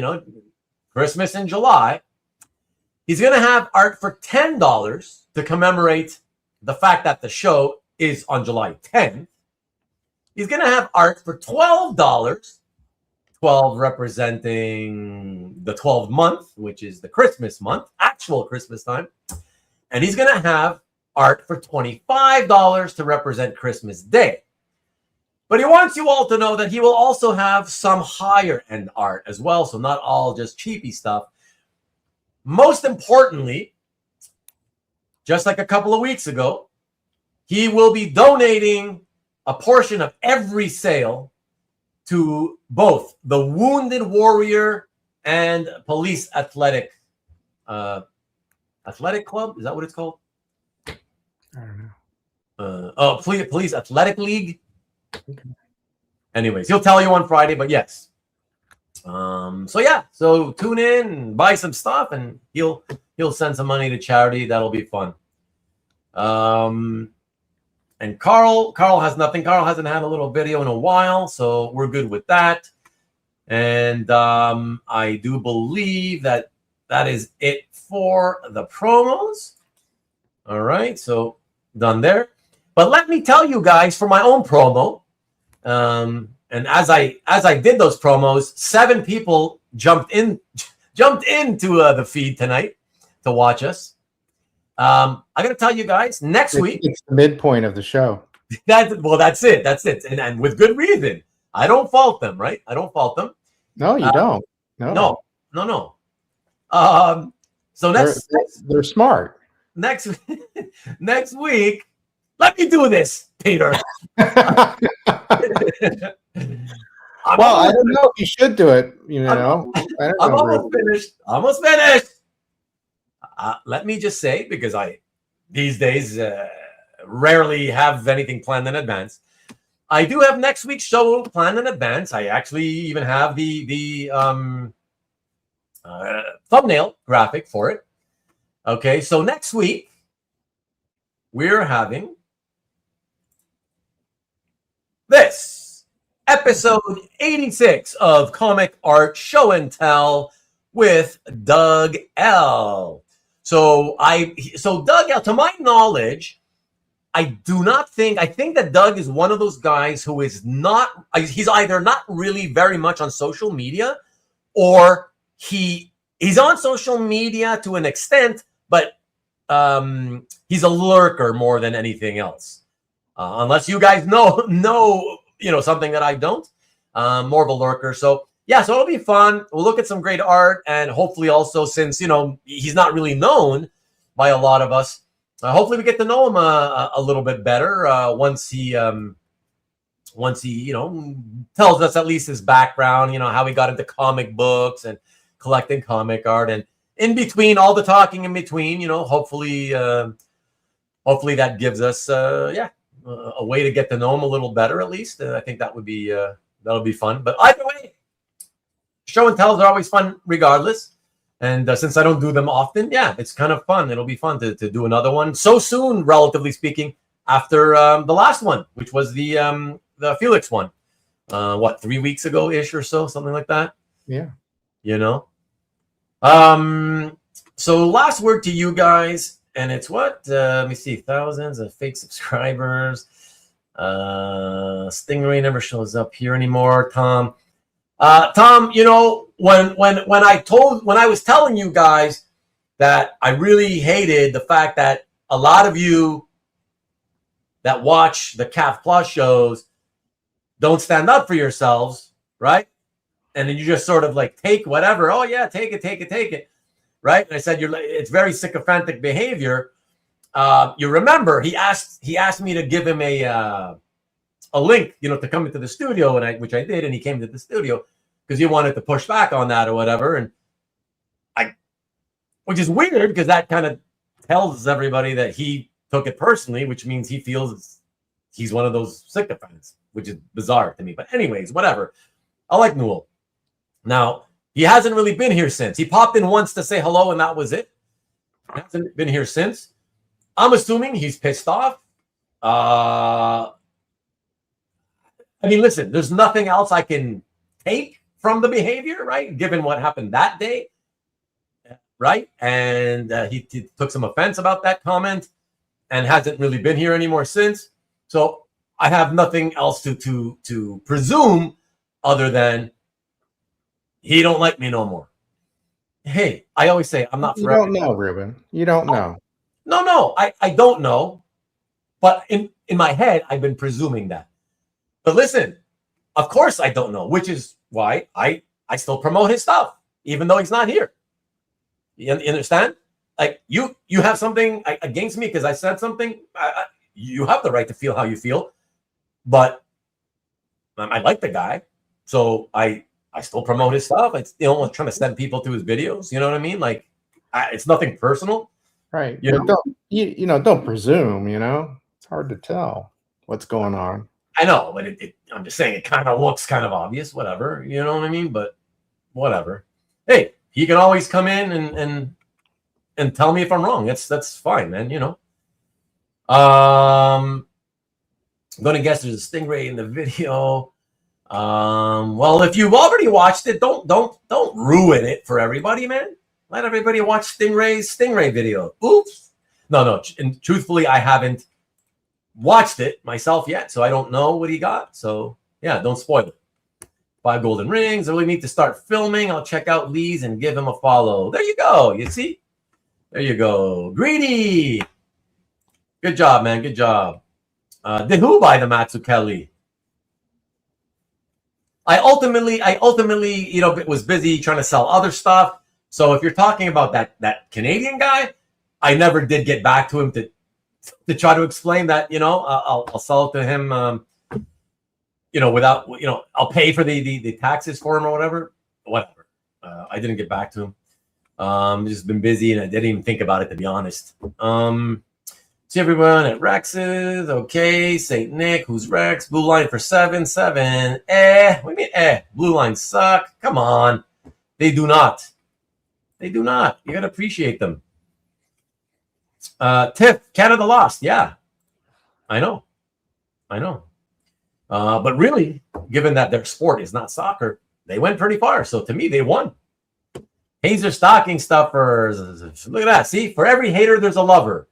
Christmas in July. He's going to have art for $10 to commemorate the fact that the show is on July 10th. He's going to have art for $12, 12 representing the 12th month, which is the Christmas month, actual Christmas time. And he's going to have art for $25 to represent Christmas Day. But he wants you all to know that he will also have some higher end art as well, so not all just cheapy stuff. Most importantly, just like a couple of weeks ago, he will be donating a portion of every sale to both the Wounded Warrior and Police Athletic Club. Is that what it's called? I don't know. Police Athletic League. Okay. Anyways, he'll tell you on Friday, but yes. So tune in, buy some stuff, and he'll send some money to charity. That'll be fun. And Carl has nothing. Carl hasn't had a little video in a while, so we're good with that. And I do believe that is it for the promos. All right, so done there. But let me tell you guys, for my own promo, and as I did those promos, 7 people jumped into the feed tonight to watch us. I got to tell you guys, next week it's the midpoint of the show. That's it, and with good reason. I don't fault them, right? I don't fault them. No, you don't. No. So they're smart. Next week, let me do this, Peter. Well, I don't know if you should do it. I'm almost finished. Let me just say, because I these days rarely have anything planned in advance. I do have next week's show planned in advance. I actually even have the thumbnail graphic for it. Okay, so next week we're having this episode 86 of Comic Art Show and Tell with Doug L. So Doug L, to my knowledge, I think that Doug is one of those guys who is he's either not really very much on social media, or he's on social media to an extent, but he's a lurker more than anything else. Unless you guys know something that I don't, more of a lurker. So yeah, so it'll be fun. We'll look at some great art, and hopefully also, since he's not really known by a lot of us, hopefully we get to know him a little bit better once he tells us at least his background, how he got into comic books and collecting comic art, and in between all the talking in between, hopefully that gives us a way to get to know him a little better, at least. I think that'll be fun. But either way, show and tells are always fun regardless. And since I don't do them often, it's kind of fun. It'll be fun to do another one so soon, relatively speaking, after the last one, which was the Felix one. 3 weeks ago-ish or so, something like that. Yeah. So last word to you guys, and it's what? Let me see, thousands of fake subscribers. Stingray never shows up here anymore. Tom, when I was telling you guys that I really hated the fact that a lot of you that watch the CAF Plus shows don't stand up for yourselves, right? And then you just sort of like take whatever. Oh yeah, take it, right? And I said it's very sycophantic behavior. You remember he asked me to give him a link, to come into the studio, and which I did, and he came to the studio because he wanted to push back on that or whatever, and which is weird because that kind of tells everybody that he took it personally, which means he feels he's one of those sycophants, which is bizarre to me. But anyways, whatever. I like Newell. Now, he hasn't really been here since. He popped in once to say hello, and that was it. He hasn't been here since. I'm assuming he's pissed off. I mean, listen, there's nothing else I can take from the behavior, right? Given what happened that day, right? And he took some offense about that comment and hasn't really been here anymore since. So I have nothing else to presume other than he don't like me no more. Hey, I always say I'm not forever. You don't know, Ruben. You don't know. No, I don't know. But in my head, I've been presuming that. But listen, of course I don't know, which is why I still promote his stuff, even though he's not here. You understand? Like you have something against me because I said something. You have the right to feel how you feel, but I like the guy, so I still promote his stuff. It's trying to send people to his videos. You know what I mean? Like it's nothing personal, right? Don't presume. It's hard to tell what's going on. I know, but I'm just saying it kind of looks kind of obvious. Whatever, you know what I mean? But whatever. Hey, he can always come in and tell me if I'm wrong. That's fine, man. I'm gonna guess there's a stingray in the video. Well, if you've already watched it, don't ruin it for everybody, man. Let everybody watch Stingray's Stingray video. Oops. No. And truthfully, I haven't watched it myself yet, so I don't know what he got. So yeah, don't spoil it. 5 golden rings. I really need to start filming. I'll check out Lee's and give him a follow. There you go. You see? There you go. Greedy. Good job, man. Good job. Did who buy the Matsukeli? I ultimately, was busy trying to sell other stuff. So if you're talking about that Canadian guy, I never did get back to him to try to explain that. I'll sell it to him. Without, I'll pay for the taxes for him or whatever. I didn't get back to him. Just been busy and I didn't even think about it, to be honest. See everyone at Rex's. Okay. St. Nick. Who's Rex? Blue line for 7. What do you mean, Blue lines suck. Come on. They do not. You got to appreciate them. Tiff, Canada lost. Yeah. I know. But really, given that their sport is not soccer, they went pretty far. So to me, they won. Hazer stocking stuffers. Look at that. See, for every hater, there's a lover.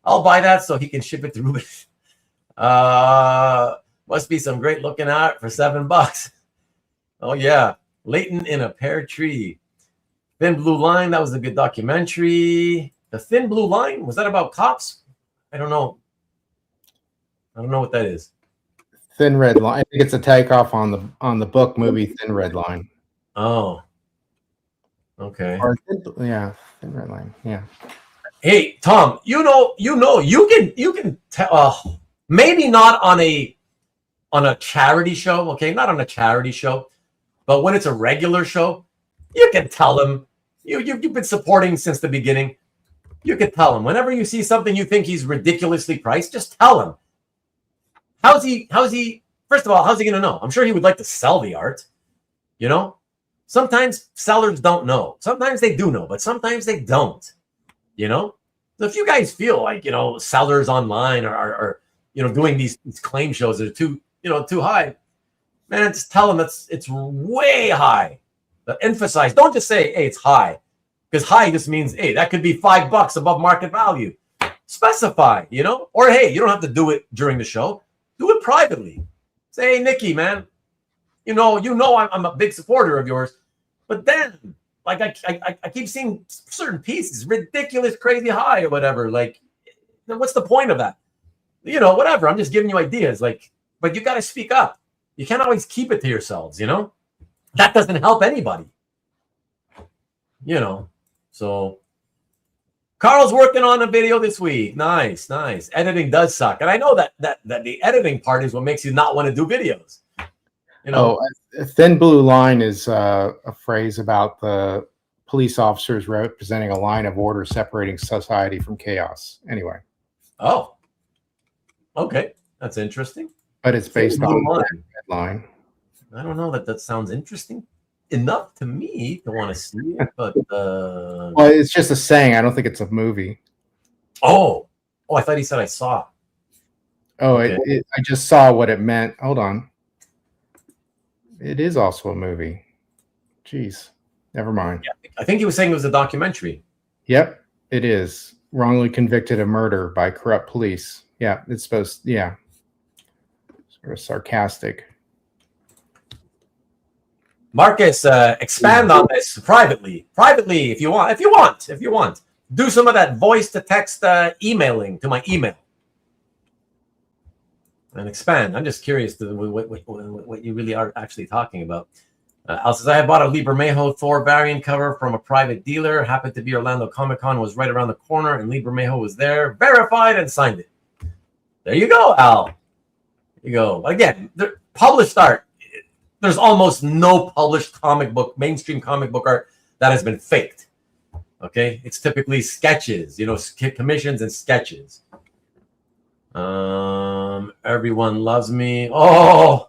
I'll buy that so he can ship it to Ruben. Must be some great looking art for $7. Oh yeah, Leighton in a pear tree. Thin Blue Line. That was a good documentary. The Thin Blue Line, was that about cops? I don't know what that is. Thin Red Line. I think it's a takeoff on the book movie Thin Red Line. Oh. Okay. Thin Red Line. Yeah. Hey, Tom, you can tell, maybe not on a charity show, okay? Not on a charity show, but when it's a regular show, you can tell him you've been supporting since the beginning. You can tell him whenever you see something you think he's ridiculously priced, just tell him. How's he first of all, how's he gonna know? I'm sure he would like to sell the art. Sometimes sellers don't know. Sometimes they do know, but sometimes they don't. So if you guys feel like, sellers online are doing these claim shows that are too high, man, just tell them it's way high. Emphasize, don't just say, hey, it's high. Because high just means, hey, that could be $5 above market value. Specify, or hey, you don't have to do it during the show. Do it privately. Say, hey, Nikki, man, I'm a big supporter of yours, but then like I keep seeing certain pieces ridiculous, crazy high or whatever. Like, what's the point of that? You know, whatever. I'm just giving you ideas. Like, but you got to speak up. You can't always keep it to yourselves, you know? That doesn't help anybody. You know, so Carl's working on a video this week. Nice, nice. Editing does suck. And I know that the editing part is what makes you not want to do videos. You know? Oh, a thin blue line is a phrase about the police officers representing a line of order separating society from chaos. Anyway. Oh, okay. That's interesting. But it's based on line. that headline. I don't know that sounds interesting enough to me to want to see it, but well, it's just a saying. I don't think it's a movie. Oh, I thought he said I saw. Oh, okay. I just saw what it meant. Hold on. It is also a movie. Jeez, never mind. Yeah, I think he was saying it was a documentary. Yep, it is. Wrongly convicted of murder by corrupt police. Yeah, it's supposed. Yeah, sort of sarcastic. Marcus, expand on this privately, if you want. Do some of that voice to text emailing to my email and expand. I'm just curious to what you really are actually talking about. Al says, I bought a Libermejo Thor variant cover from a private dealer. Happened to be Orlando Comic Con was right around the corner, and Libermejo was there, verified and signed it. There you go, Al. There you go. Again, published art. There's almost no published mainstream comic book art that has been faked. Okay, it's typically sketches, you know, commissions and sketches. Everyone loves me. Oh,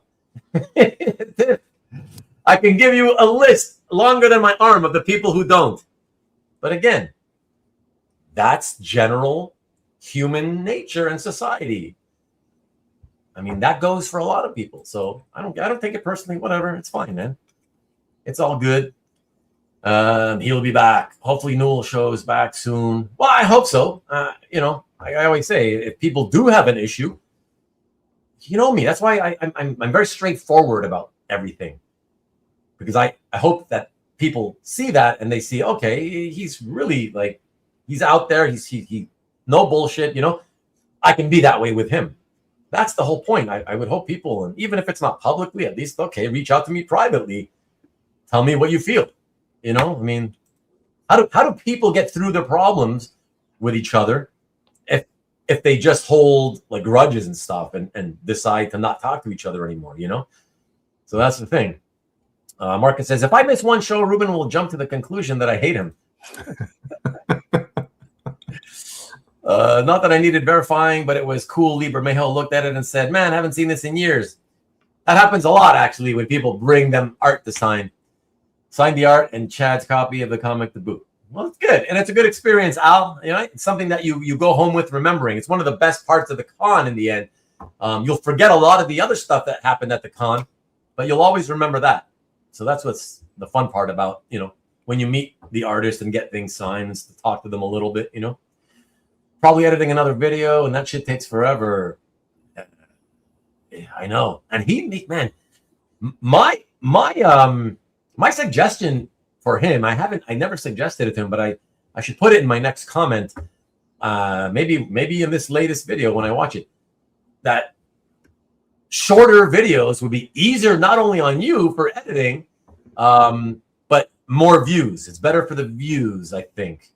I can give you a list longer than my arm of the people who don't. But again, that's general human nature and society. I mean, that goes for a lot of people. So I don't take it personally. Whatever. It's fine, man. It's all good. He'll be back. Hopefully Newell shows back soon. Well, I hope so. You know, I always say if people do have an issue, you know me. That's why I'm very straightforward about everything. Because I hope that people see that and they see, okay, he's really like, he's out there. He no bullshit, you know. I can be that way with him. That's the whole point. I would hope people, and even if it's not publicly, at least, okay, reach out to me privately. Tell me what you feel. You know, I mean, how do people get through their problems with each other if they just hold like grudges and stuff and decide to not talk to each other anymore, you know? So that's the thing. Marcus says, if I miss one show, Ruben will jump to the conclusion that I hate him. Not that I needed verifying, but it was cool. Libermejo looked at it and said, man, I haven't seen this in years. That happens a lot, actually, when people bring them art to sign. Sign the art and Chad's copy of the comic to boot. Well, it's good. And it's a good experience, Al. You know, it's something that you go home with remembering. It's one of the best parts of the con in the end. You'll forget a lot of the other stuff that happened at the con, but you'll always remember that. So that's what's the fun part about, you know, when you meet the artist and get things signed, is to talk to them a little bit, you know. Probably editing another video, and that shit takes forever. I know. And man, my suggestion for him, I never suggested it to him, but I should put it in my next comment. Maybe in this latest video when I watch it, that shorter videos would be easier not only on you for editing, but more views. It's better for the views, I think,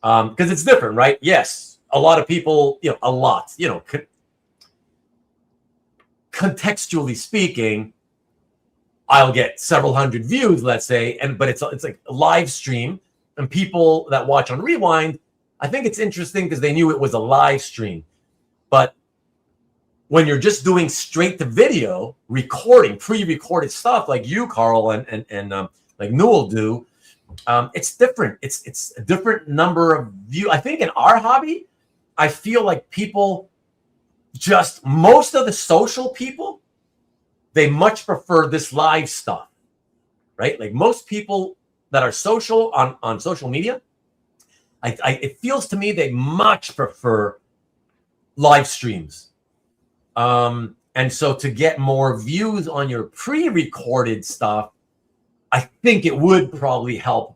because it's different, right? Yes. A lot of people, contextually speaking, I'll get several hundred views, let's say, but it's like a live stream, and people that watch on Rewind, I think it's interesting because they knew it was a live stream. But when you're just doing straight to video, recording, pre-recorded stuff like you, Carl, and like Newell do, it's different. It's a different number of views. I think in our hobby, I feel like people, just most of the social people, they much prefer this live stuff, right? Like most people that are social on social media, it feels to me they much prefer live streams. And so to get more views on your pre-recorded stuff, I think it would probably help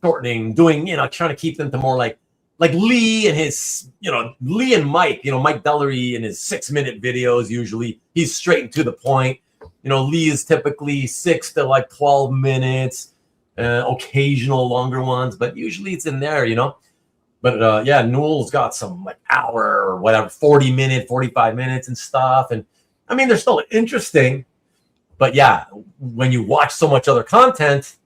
shortening, trying to keep them to more like like Lee and his, Lee and Mike, Mike Dellery in his 6-minute videos, usually he's straight and to the point. Lee is typically 6 to like 12 minutes, occasional longer ones, but usually it's in there, But yeah, Newell's got some like hour or whatever, 40-minute, 45 minutes and stuff. And I mean, they're still interesting. But yeah, when you watch so much other content,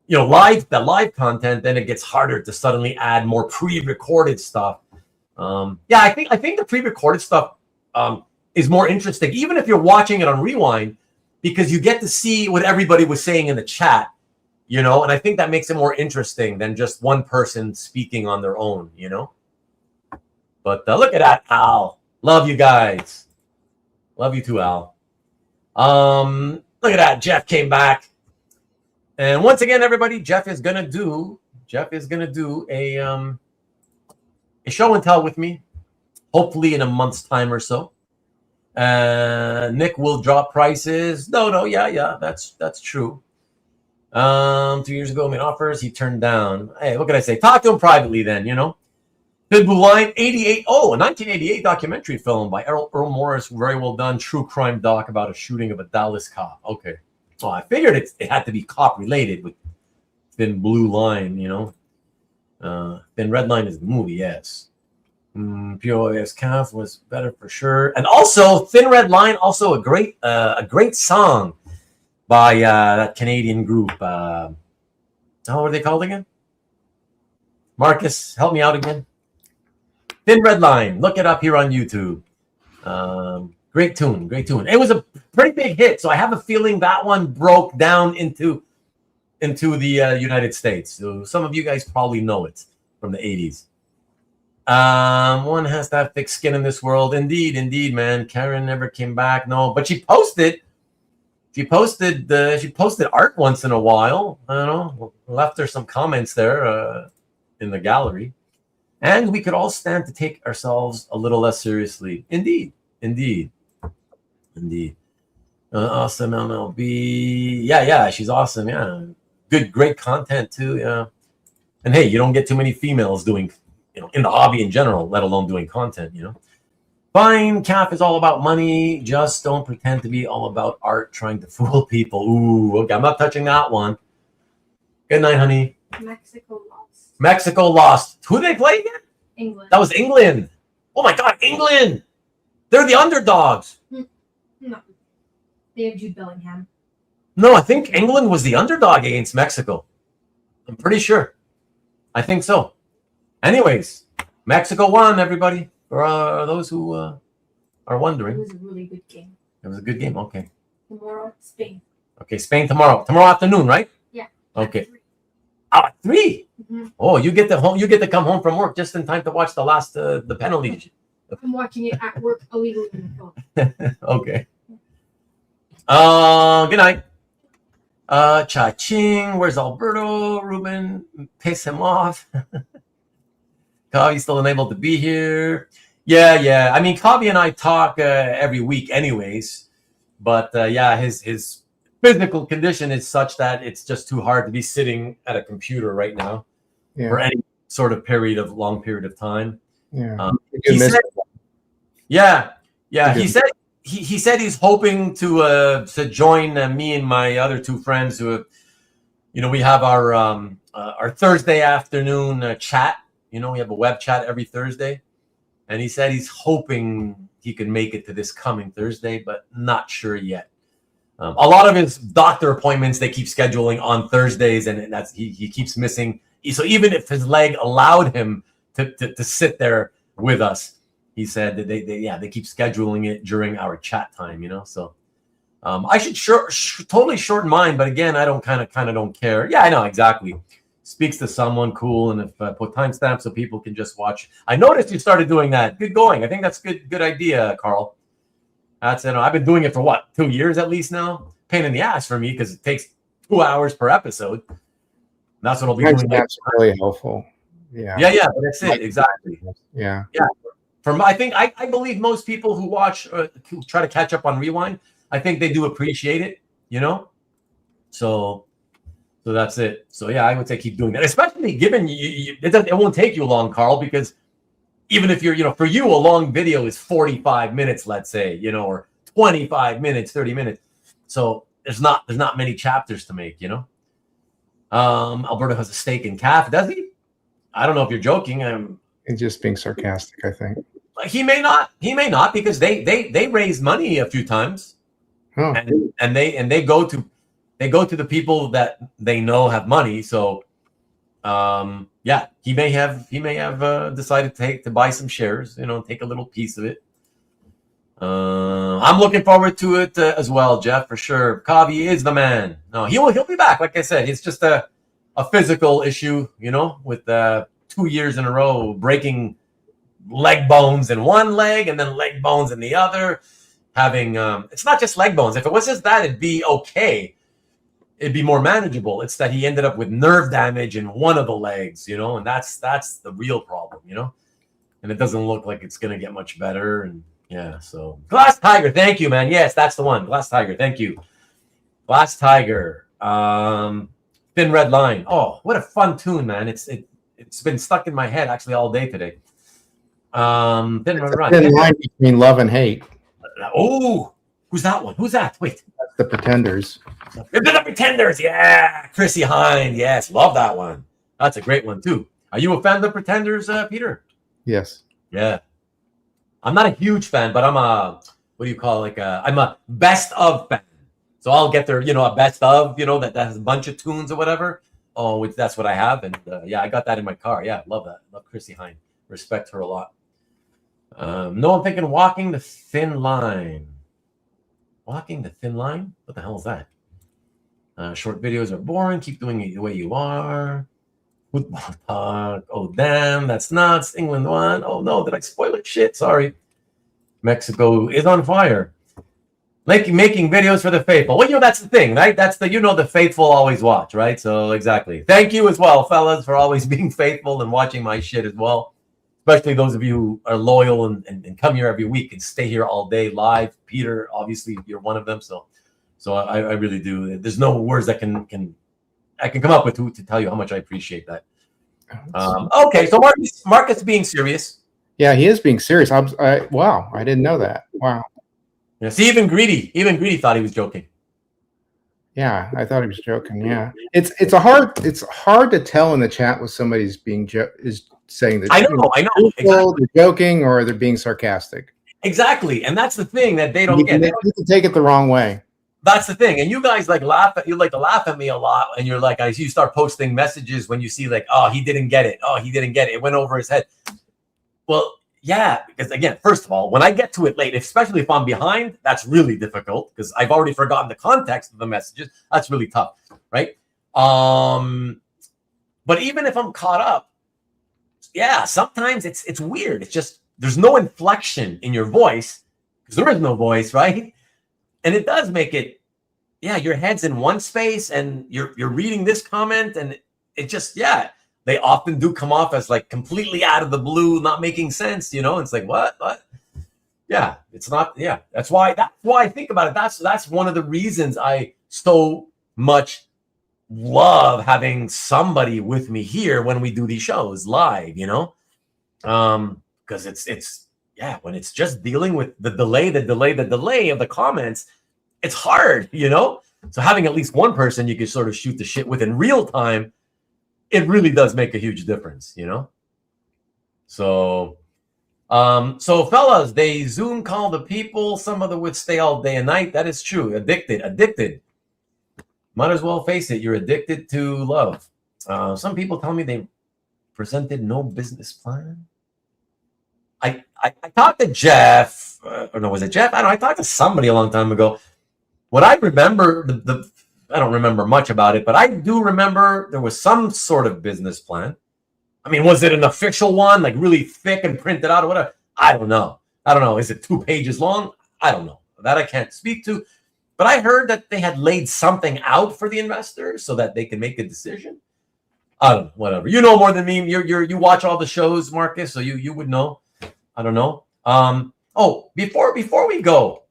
live content, then it gets harder to suddenly add more pre-recorded stuff. Yeah, I think the pre-recorded stuff is more interesting, even if you're watching it on rewind, because you get to see what everybody was saying in the chat, and I think that makes it more interesting than just one person speaking on their own, But look at that, Al. Love you guys. Love you too, Al. Look at that. Jeff came back. And once again, everybody, Jeff is gonna do a show and tell with me, hopefully in a month's time or so. Nick will drop prices. No, yeah, that's true. 2 years ago, made offers he turned down. Hey, what can I say? Talk to him privately then, Good Blue Line, 88. Oh, a 1988 documentary film by Earl Morris. Very well done. True crime doc about a shooting of a Dallas cop. Okay. Well, I figured it had to be cop related with Thin Blue Line, Thin Red Line is the movie, yes. POS Calf was better for sure. And also, Thin Red Line, also a great song by that Canadian group. What are they called again? Marcus, help me out again. Thin Red Line. Look it up here on YouTube. Great tune. It was a pretty big hit, so I have a feeling that one broke down into the United States. So some of you guys probably know it from the 80s. One has to have thick skin in this world. Indeed, man. Karen never came back. No, but she posted art once in a while. I don't know. Left her some comments there in the gallery. And we could all stand to take ourselves a little less seriously. Indeed. Awesome MLB. Yeah, she's awesome. Yeah. Great content too. Yeah. And hey, you don't get too many females doing, in the hobby in general, let alone doing content, Fine, Calf is all about money. Just don't pretend to be all about art, trying to fool people. Ooh, okay, I'm not touching that one. Good night, honey. Mexico lost. Who did they play again? England. That was England. Oh my God, England. They're the underdogs. No. They have Jude Bellingham. No, I think England was the underdog against Mexico. I'm pretty sure. I think so. Anyways, Mexico won, everybody. For those who are wondering. It was a really good game. It was a good game. Okay. Tomorrow, Spain. Okay, Spain tomorrow. Tomorrow afternoon, right? Yeah. Okay. At 3. Mm-hmm. Oh, you get to come home from work just in time to watch the last the penalty. I'm watching it at work illegally on the phone. Okay. Good night. Cha-ching. Where's Alberto? Ruben, piss him off. Kavi's still unable to be here. Yeah. I mean, Kavi and I talk every week anyways. But yeah, his physical condition is such that it's just too hard to be sitting at a computer right now for any sort of long period of time. Yeah. He said he said he's hoping to join me and my other two friends who, we have our Thursday afternoon chat. We have a web chat every Thursday, and he said he's hoping he can make it to this coming Thursday, but not sure yet. A lot of his doctor appointments they keep scheduling on Thursdays, and that's he keeps missing. So even if his leg allowed him to sit there with us, he said that they keep scheduling it during our chat time. So I should totally shorten mine, but again, I don't kind of don't care. Yeah, I know exactly. Speaks to someone cool, and if put timestamps so people can just watch. I noticed you started doing that. Good going. I think that's good idea, Carl. That's it. I've been doing it for what, 2 years at least now. Pain in the ass for me because it takes 2 hours per episode. That's what I'll be doing. That's really helpful. Yeah. That's it exactly. Yeah. I believe most people who watch who try to catch up on Rewind, I think they do appreciate it. So So that's it. So yeah, I would say keep doing that, especially given it won't take you long, Carl, because even if you're, for you, a long video is 45 minutes, let's say, or 25 minutes, 30 minutes. So there's not many chapters to make, Alberto has a steak and calf, does he? I don't know if you're joking. He's just being sarcastic, I think. He may not, because they raised money a few times. Oh. And they go to the people that they know have money. So yeah, he may have decided to buy some shares, take a little piece of it. I'm looking forward to it as well, Jeff, for sure. Kavi is the man. No, he'll be back. Like I said, it's just a physical issue, with 2 years in a row breaking leg bones in one leg and then leg bones in the other. Having it's not just leg bones. If it was just that, it'd be okay. It'd be more manageable. It's that he ended up with nerve damage in one of the legs, and that's the real problem, and it doesn't look like it's gonna get much better. And yeah, so Glass Tiger, thank you, man. Yes, that's the one. Glass Tiger, thank you. Glass Tiger, Thin Red Line. Oh, what a fun tune, man. It's been stuck in my head actually all day today. Thin Red Line. Thin line between love and hate. Oh, who's that one? Who's that? Wait. That's the Pretenders. The Pretenders, yeah. Chrissy Hynde, yes. Love that one. That's a great one, too. Are you a fan of the Pretenders, Peter? Yes. Yeah. I'm not a huge fan, but I'm I'm a best of fan. So I'll get there, a best of, that has a bunch of tunes or whatever. Oh, that's what I have. And yeah, I got that in my car. Yeah, love that. Love Chrissy Hynde. Respect her a lot. No, I'm thinking Walking the Thin Line. Walking the Thin Line? What the hell is that? Short videos are boring. Keep doing it the way you are. Football talk. Oh, damn. That's nuts. England won. Oh, no. Did I spoil it? Shit. Sorry. Mexico is on fire. Making videos for the faithful. Well, that's the thing, right? That's the faithful always watch, right? So, exactly. Thank you as well, fellas, for always being faithful and watching my shit as well. Especially those of you who are loyal and come here every week and stay here all day live. Peter, obviously, you're one of them. So I really do. There's no words that I can come up with to tell you how much I appreciate that. Okay, so Marcus being serious. Yeah, he is being serious. Wow, I didn't know that. Wow. Yeah, see, even Greedy thought he was joking. Yeah, I thought he was joking. Yeah, it's hard to tell in the chat with somebody's is saying that. I know. Exactly. They're joking or they're being sarcastic. Exactly, and that's the thing that they don't get. You can take it the wrong way. That's the thing, and you guys like to laugh at me a lot, and you're like, you start posting messages when you see like, oh, he didn't get it. Oh, he didn't get it. It went over his head. Well, yeah, because again, first of all, when I get to it late, especially if I'm behind, that's really difficult because I've already forgotten the context of the messages. That's really tough, right? But even if I'm caught up, yeah, sometimes it's weird. It's just there's no inflection in your voice because there is no voice, right? And it does make it, yeah, your head's in one space and you're reading this comment and it just, yeah, they often do come off as like completely out of the blue, not making sense, It's like, what? Yeah, it's not, yeah. That's why I think about it. That's one of the reasons I so much love having somebody with me here when we do these shows live, because it's yeah, when it's just dealing with the delay of the comments, it's hard, So having at least one person you can sort of shoot the shit with in real time, it really does make a huge difference, So, fellas, they Zoom call the people. Some of them would stay all day and night. That is true. Addicted. Might as well face it. You're addicted to love. Some people tell me they presented no business plan. I talked to Jeff, or no, was it Jeff? I don't know. I talked to somebody a long time ago. What I remember, I don't remember much about it, but I do remember there was some sort of business plan. I mean, was it an official one, like really thick and printed out or whatever? I don't know. Is it 2 pages long? I don't know. That I can't speak to. But I heard that they had laid something out for the investors so that they can make a decision. I don't know, whatever. You know more than me. You watch all the shows, Marcus, so you would know. I don't know. Before we go,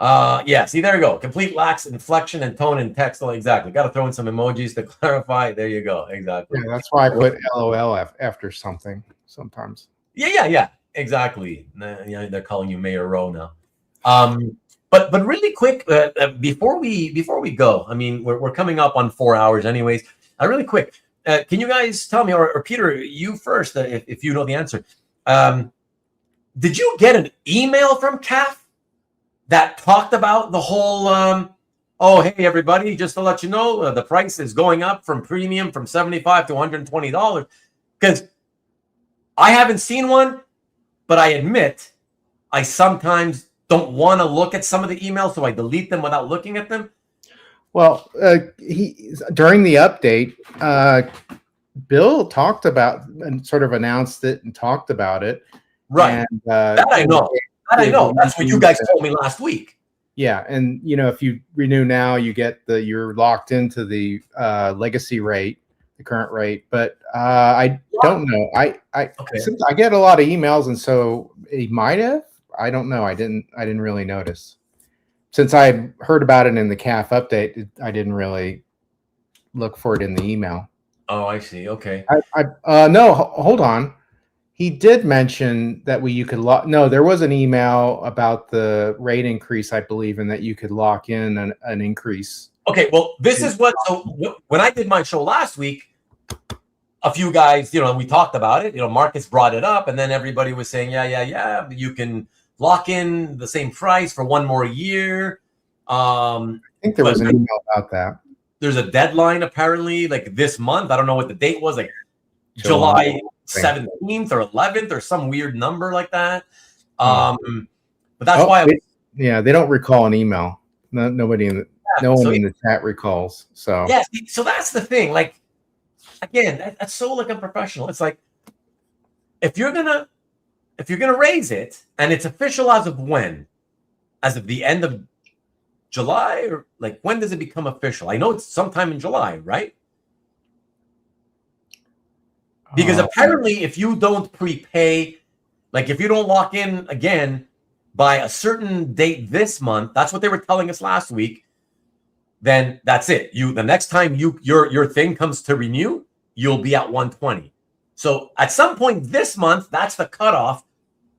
Yeah, see, there you go. Complete lacks inflection and tone in text. Exactly. Got to throw in some emojis to clarify. There you go. Exactly. Yeah, that's why I put LOL after something sometimes. Yeah. Exactly. Yeah, they're calling you Mayor Rowe now. But really quick, before we go, I mean, we're coming up on 4 hours, anyways. Really quick, can you guys tell me, or Peter, you first, if you know the answer? Did you get an email from CAF that talked about the whole? Oh, hey everybody, just to let you know, the price is going up from premium from $75 to $120. Because I haven't seen one, but I admit I sometimes don't want to look at some of the emails, so I delete them without looking at them. Well, he during the update, Bill talked about and sort of announced it and talked about it. Right. And, that I know. That's what you guys told me last week. Yeah, and if you renew now, you get you're locked into the legacy rate, the current rate. But I don't know. Since I get a lot of emails, and so he might have. I don't know. I didn't really notice. Since I heard about it in the CAF update, I didn't really look for it in the email. Oh, I see. Okay. No, hold on. He did mention that you could lock. No, there was an email about the rate increase, I believe, and that you could lock in an increase. Okay. Well, this is what. So when I did my show last week, a few guys, we talked about it. Marcus brought it up, and then everybody was saying, yeah, you can lock in the same price for one more year. I think there was an email about that. There's a deadline apparently, like this month. I don't know what the date was, like July 17th or 11th or some weird number like that. But that's why. They don't recall an email. Nobody in the chat recalls. So yeah, so that's the thing. Like again, that's so like unprofessional. It's like if you're gonna raise it, and it's official as of when? As of the end of July, or like when does it become official? I know it's sometime in July, right? Because apparently if you don't prepay, like if you don't lock in again by a certain date this month, that's what they were telling us last week, then that's it. The next time your thing comes to renew, you'll be at 120. So at some point this month, that's the cutoff.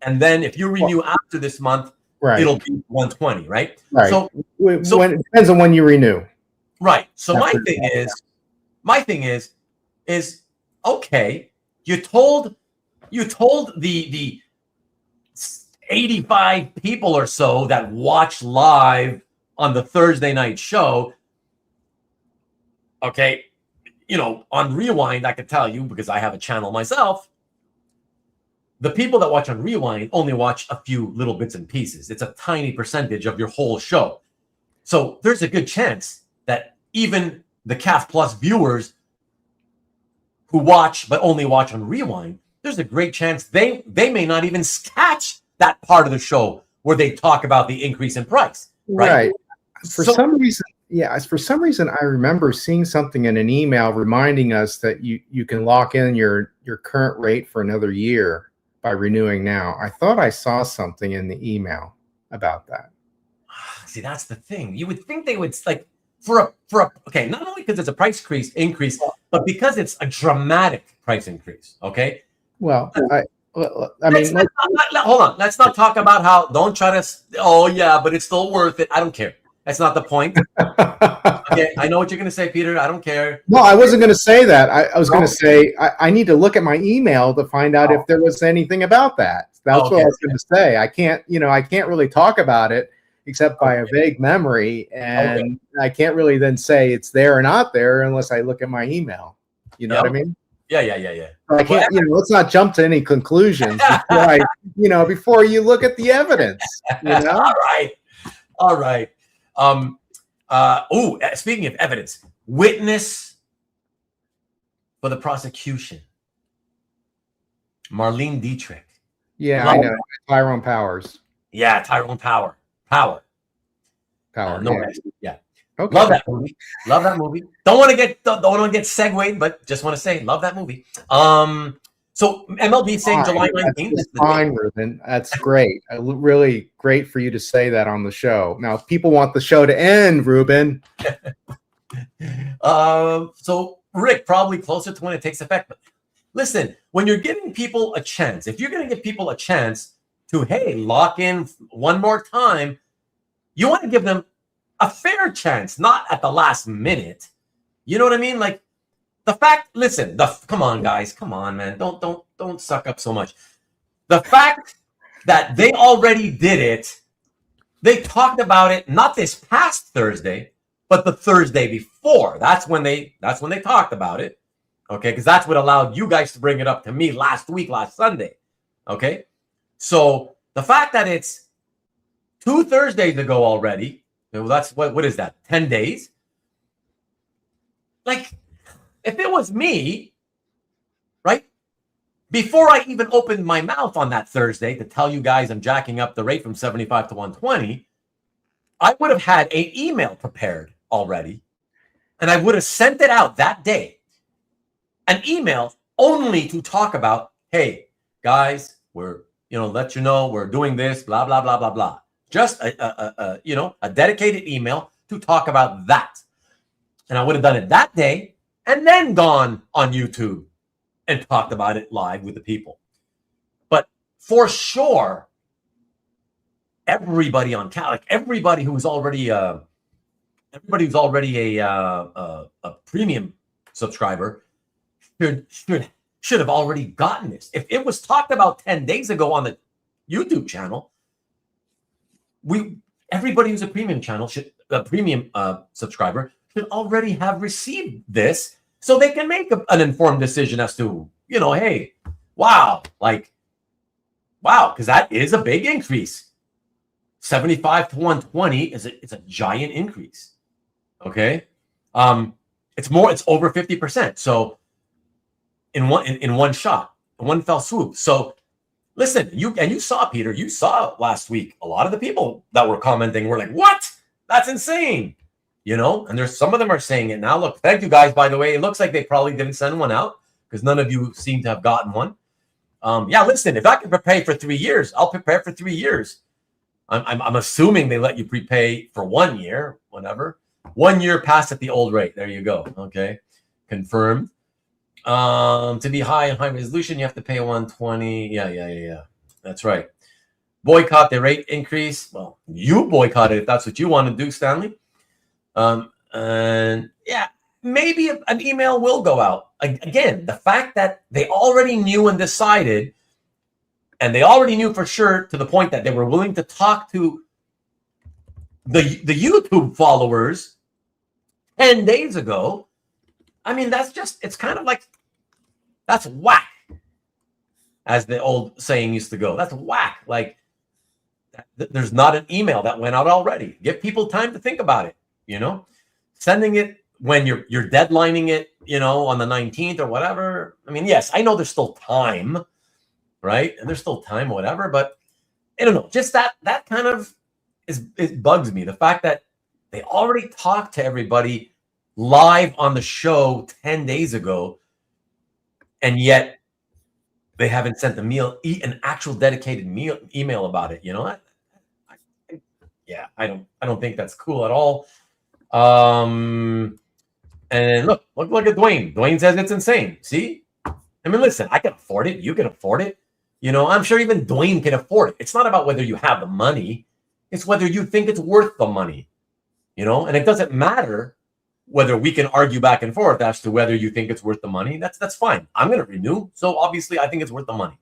And then if you renew after this month, it'll be 120, right? Right. So it depends on when you renew. Right. So my thing is okay, you told the 85 people or so that watch live on the Thursday night show. Okay, on Rewind, I could tell you because I have a channel myself. The people that watch on Rewind only watch a few little bits and pieces. It's a tiny percentage of your whole show. So there's a good chance that even the CAF Plus viewers who watch but only watch on Rewind, there's a great chance they may not even catch that part of the show where they talk about the increase in price. Right. For some reason, I remember seeing something in an email reminding us that you can lock in your current rate for another year by renewing now. I thought I saw something in the email about that. See, that's the thing. You would think they would like for okay, not only because it's a price increase, but because it's a dramatic price increase. Okay. Well, I mean, hold on. Let's not talk about how. Don't try to. Oh yeah, but it's still worth it. I don't care. That's not the point. Okay, I know what you're going to say, Peter. I don't care. No, I wasn't going to say that. I was going to say I need to look at my email to find out if there was anything about that. That's what I was going to say. I can't really talk about it except by a vague memory, and I can't really then say it's there or not there unless I look at my email. You know what I mean? Yeah. I can't. Let's not jump to any conclusions before you look at the evidence. All right. Speaking of evidence, witness for the prosecution, Marlene Dietrich. Yeah, I know. Tyrone Powers. Yeah, Tyrone Power. Yeah. Okay. Love that movie. Don't want to get segued, but just want to say love that movie. So MLB saying July 19th. That's fine, Rubén. That's great. Really great for you to say that on the show. Now, if people want the show to end, Rubén. So Rick, probably closer to when it takes effect. But listen, when you're giving people a chance, if you're going to give people a chance to, hey, lock in one more time, you want to give them a fair chance, not at the last minute. You know what I mean? Like the fact, listen, come on, guys, come on, man. Don't suck up so much. The fact that they already did it, they talked about it, not this past Thursday, but the Thursday before. That's when they talked about it. Okay, because that's what allowed you guys to bring it up to me last Sunday. Okay, so the fact that it's 2 Thursdays ago already, that's what is that? 10 days? Like, if it was me, right? Before I even opened my mouth on that Thursday to tell you guys I'm jacking up the rate from 75 to 120, I would have had an email prepared already, and I would have sent it out that day. An email only to talk about, hey, guys, we're, let you know we're doing this, blah, blah, blah, blah, blah. Just a dedicated email to talk about that. And I would have done it that day and then gone on YouTube and talked about it live with the people. But for sure, everybody on Cal, like everybody who's already a premium subscriber should have already gotten this. If it was talked about 10 days ago on the YouTube channel, everybody who's a premium subscriber should already have received this, so they can make an informed decision as to, hey, wow, because that is a big increase. 75 to 120 it's a giant increase. Okay, it's over 50%. So in one shot, in one fell swoop. So listen, you saw, Peter, you saw last week, a lot of the people that were commenting were like, what? That's insane. And there's some of them are saying it now. Look, thank you guys, by the way. It looks like they probably didn't send one out because none of you seem to have gotten one. Yeah, listen, if I can prepay for 3 years, I'll prepare for 3 years. I'm assuming they let you prepay for 1 year, whatever. 1 year past at the old rate. There you go. Okay. Confirmed. To be high resolution, you have to pay 120. Yeah. That's right. Boycott the rate increase. Well, you boycott it if that's what you want to do, Stanley. And yeah, maybe an email will go out. Again, the fact that they already knew and decided, and they already knew for sure to the point that they were willing to talk to the YouTube followers 10 days ago. I mean, it's kind of like, that's whack, as the old saying used to go. That's whack. Like, there's not an email that went out already. Give people time to think about it. Sending it when you're deadlining it, on the 19th or whatever. I mean, yes, I know there's still time, right? And there's still time, whatever, but I don't know. Just that kind of it bugs me. The fact that they already talked to everybody live on the show 10 days ago, and yet they haven't sent an actual dedicated email about it. I don't think that's cool at all. And look at Dwayne. Dwayne says it's insane. See? I mean, listen, I can afford it. You can afford it. I'm sure even Dwayne can afford it. It's not about whether you have the money. It's whether you think it's worth the money. And it doesn't matter whether we can argue back and forth as to whether you think it's worth the money. That's fine. I'm going to renew. So obviously I think it's worth the money.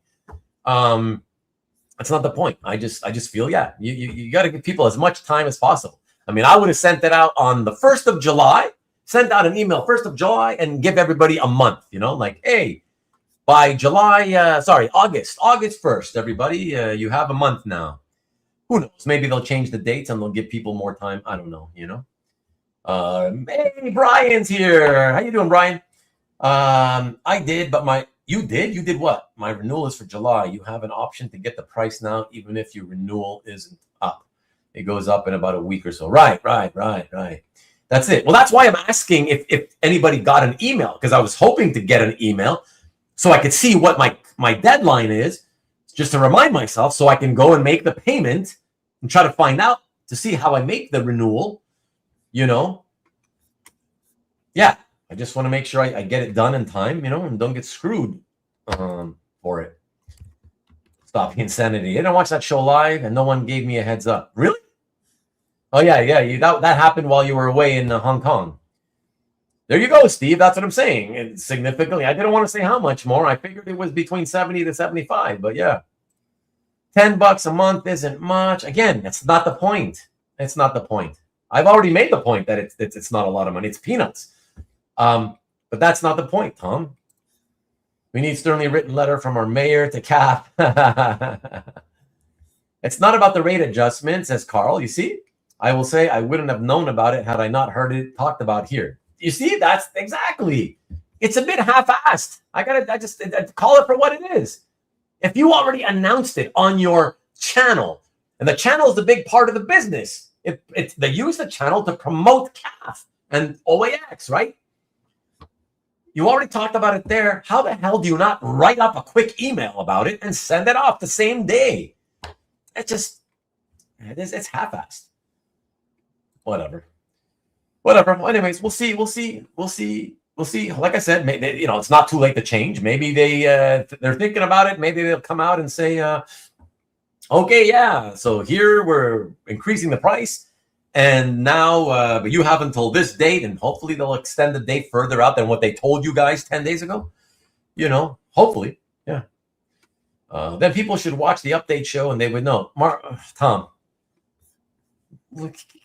That's not the point. I just feel, yeah, you got to give people as much time as possible. I mean, I would have sent it out on the 1st of July, sent out an email 1st of July and give everybody a month, like, hey, by August 1st, everybody, you have a month now. Who knows? Maybe they'll change the dates and they'll give people more time. I don't know, Hey, Brian's here. How you doing, Brian? I did, but you did what? My renewal is for July. You have an option to get the price now, even if your renewal isn't up. It goes up in about a week or so. Right. That's it. Well, that's why I'm asking if anybody got an email, because I was hoping to get an email so I could see what my deadline is, just to remind myself, so I can go and make the payment and try to find out to see how I make the renewal. Yeah, I just want to make sure I get it done in time, and don't get screwed for it. Stop the insanity. I didn't watch that show live, and no one gave me a heads up. Really? Oh yeah. That happened while you were away in Hong Kong. There you go, Steve. That's what I'm saying. And significantly, I didn't want to say how much more. I figured it was between 70 to 75, but yeah. $10 a month isn't much. Again, that's not the point. It's not the point. I've already made the point that it's not a lot of money. It's peanuts. But that's not the point, Tom. We need sternly written letter from our mayor to Cap. It's not about the rate adjustment, says Carl. You see, I will say I wouldn't have known about it had I not heard it talked about here. You see, that's exactly. It's a bit half-assed. I just call it for what it is. If you already announced it on your channel, and the channel is the big part of the business, they use the channel to promote CAF and OAX, right? You already talked about it there. How the hell do you not write up a quick email about it and send it off the same day? It's half-assed. Whatever. Well, anyways, we'll see. Like I said, maybe, it's not too late to change. Maybe they're thinking about it. Maybe they'll come out and say, okay, yeah, so here we're increasing the price. And now, but you have until this date, and hopefully they'll extend the date further out than what they told you guys 10 days ago. Hopefully, yeah. Then people should watch the update show and they would know. Tom,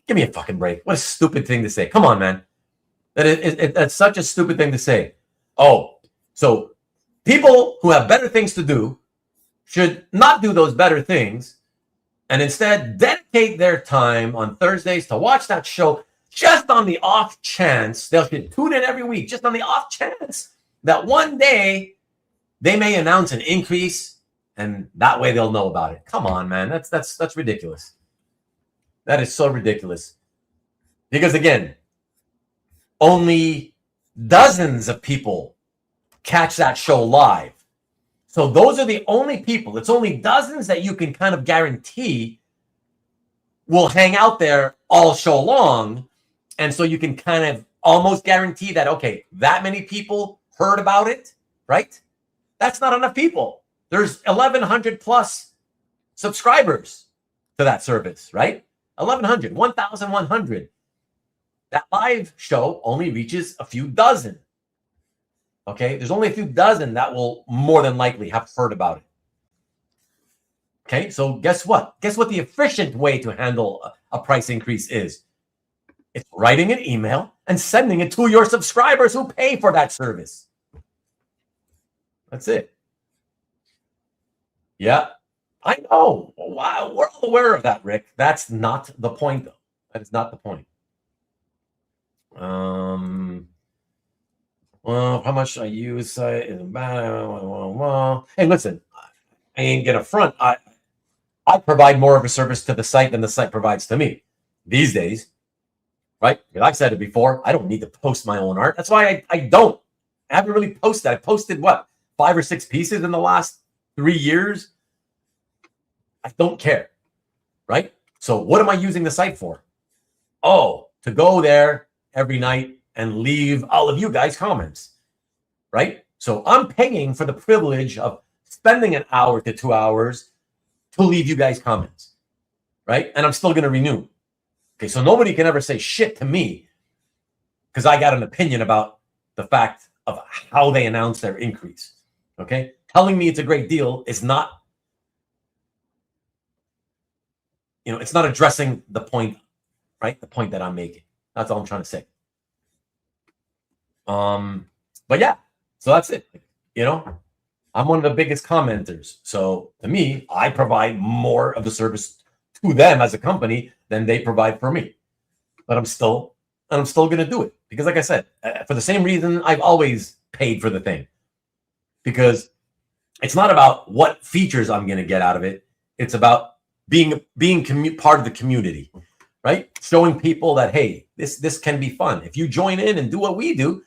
give me a fucking break. What a stupid thing to say. Come on, man. That's such a stupid thing to say. Oh, so people who have better things to do should not do those better things and instead dedicate their time on Thursdays to watch that show just on the off chance. They'll tune in every week just on the off chance that one day they may announce an increase and that way they'll know about it. Come on, man. That's ridiculous. That is so ridiculous. Because again, only dozens of people catch that show live. So those are the only people. It's only dozens that you can kind of guarantee will hang out there all show long. And so you can kind of almost guarantee that, okay, that many people heard about it, right? That's not enough people. There's 1,100 plus subscribers to that service, right? 1,100. That live show only reaches a few dozen. Okay, there's only a few dozen that will more than likely have heard about it. Okay, so guess what? Guess what the efficient way to handle a price increase is? It's writing an email and sending it to your subscribers who pay for that service. That's it. Yeah, I know. Wow, we're all aware of that, Rick. That's not the point, though. That is not the point. Well, how much I use? Hey, listen, I ain't gonna front. I provide more of a service to the site than the site provides to me these days, right? Like I said it before, I don't need to post my own art. That's why I don't. I haven't really posted. I posted what, 5 or 6 pieces in the last 3 years. I don't care, right? So what am I using the site for? Oh, to go there every night and leave all of you guys comments, right? So I'm paying for the privilege of spending an hour to 2 hours to leave you guys comments, right? And I'm still going to renew. Okay, so nobody can ever say shit to me because I got an opinion about the fact of how they announce their increase, okay? Telling me it's a great deal is not, it's not addressing the point, right? The point that I'm making. That's all I'm trying to say. But yeah, so that's it. I'm one of the biggest commenters. So to me, I provide more of the service to them as a company than they provide for me. But I'm still going to do it because, like I said, for the same reason I've always paid for the thing, because it's not about what features I'm going to get out of it. It's about being part of the community, right? Showing people that, hey, this can be fun. If you join in and do what we do,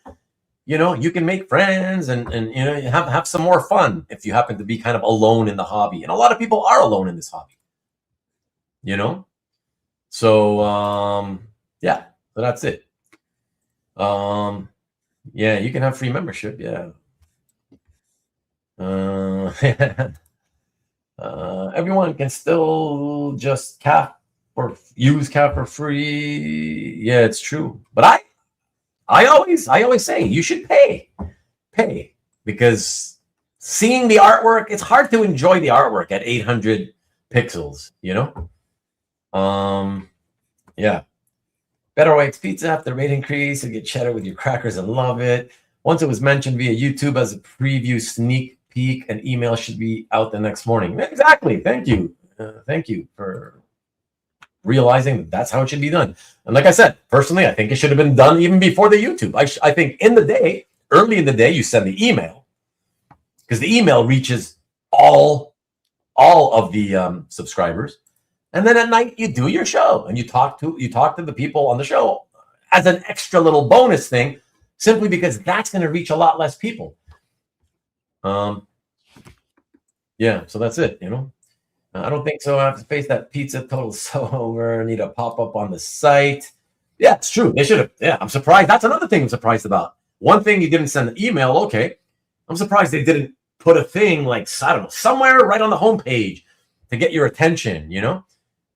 you can make friends and have some more fun if you happen to be kind of alone in the hobby. And a lot of people are alone in this hobby. So yeah, so that's it. Yeah, you can have free membership. Yeah. Everyone can still just use CAF for free. Yeah, it's true. But I always say you should pay because seeing the artwork, it's hard to enjoy the artwork at 800 pixels. Yeah. Better White's Pizza after the rate increase and get cheddar with your crackers and love it. Once it was mentioned via YouTube as a preview sneak peek, an email should be out the next morning. Exactly. Thank you. Thank you for realizing that's how it should be done. And like I said, personally, I think it should have been done even before the YouTube. I think early in the day, you send the email because the email reaches all of the subscribers. And then at night you do your show and you talk to the people on the show as an extra little bonus thing, simply because that's going to reach a lot less people. Yeah, so that's it. I don't think so. I have to face that pizza total so over. Need a pop up on the site. Yeah, it's true. They should have. Yeah, I'm surprised. That's another thing I'm surprised about. One thing, you didn't send an email. Okay, I'm surprised they didn't put a thing like, I don't know, somewhere right on the homepage to get your attention.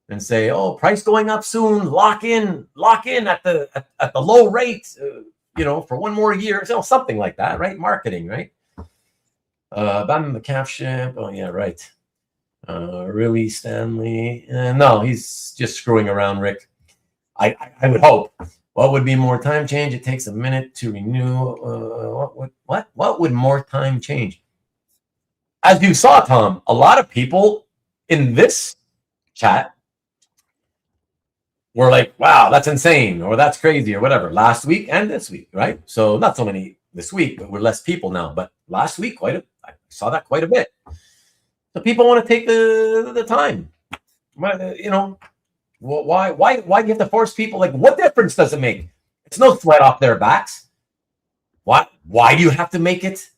And say, oh, price going up soon. Lock in at the low rate. For one more year. Something like that, right? Marketing, right? Abandon the calf ship. Oh yeah, right. Really, Stanley? No, he's just screwing around, Rick. I would hope. What would be more time change? It takes a minute to renew. What would more time change? As you saw, Tom, a lot of people in this chat were like, wow, that's insane, or that's crazy, or whatever, last week and this week, right? So not so many this week, but we're less people now. But last week, I saw that quite a bit. So people want to take the time. Why do you have to force people? Like, what difference does it make? It's no sweat off their backs. Why do you have to make it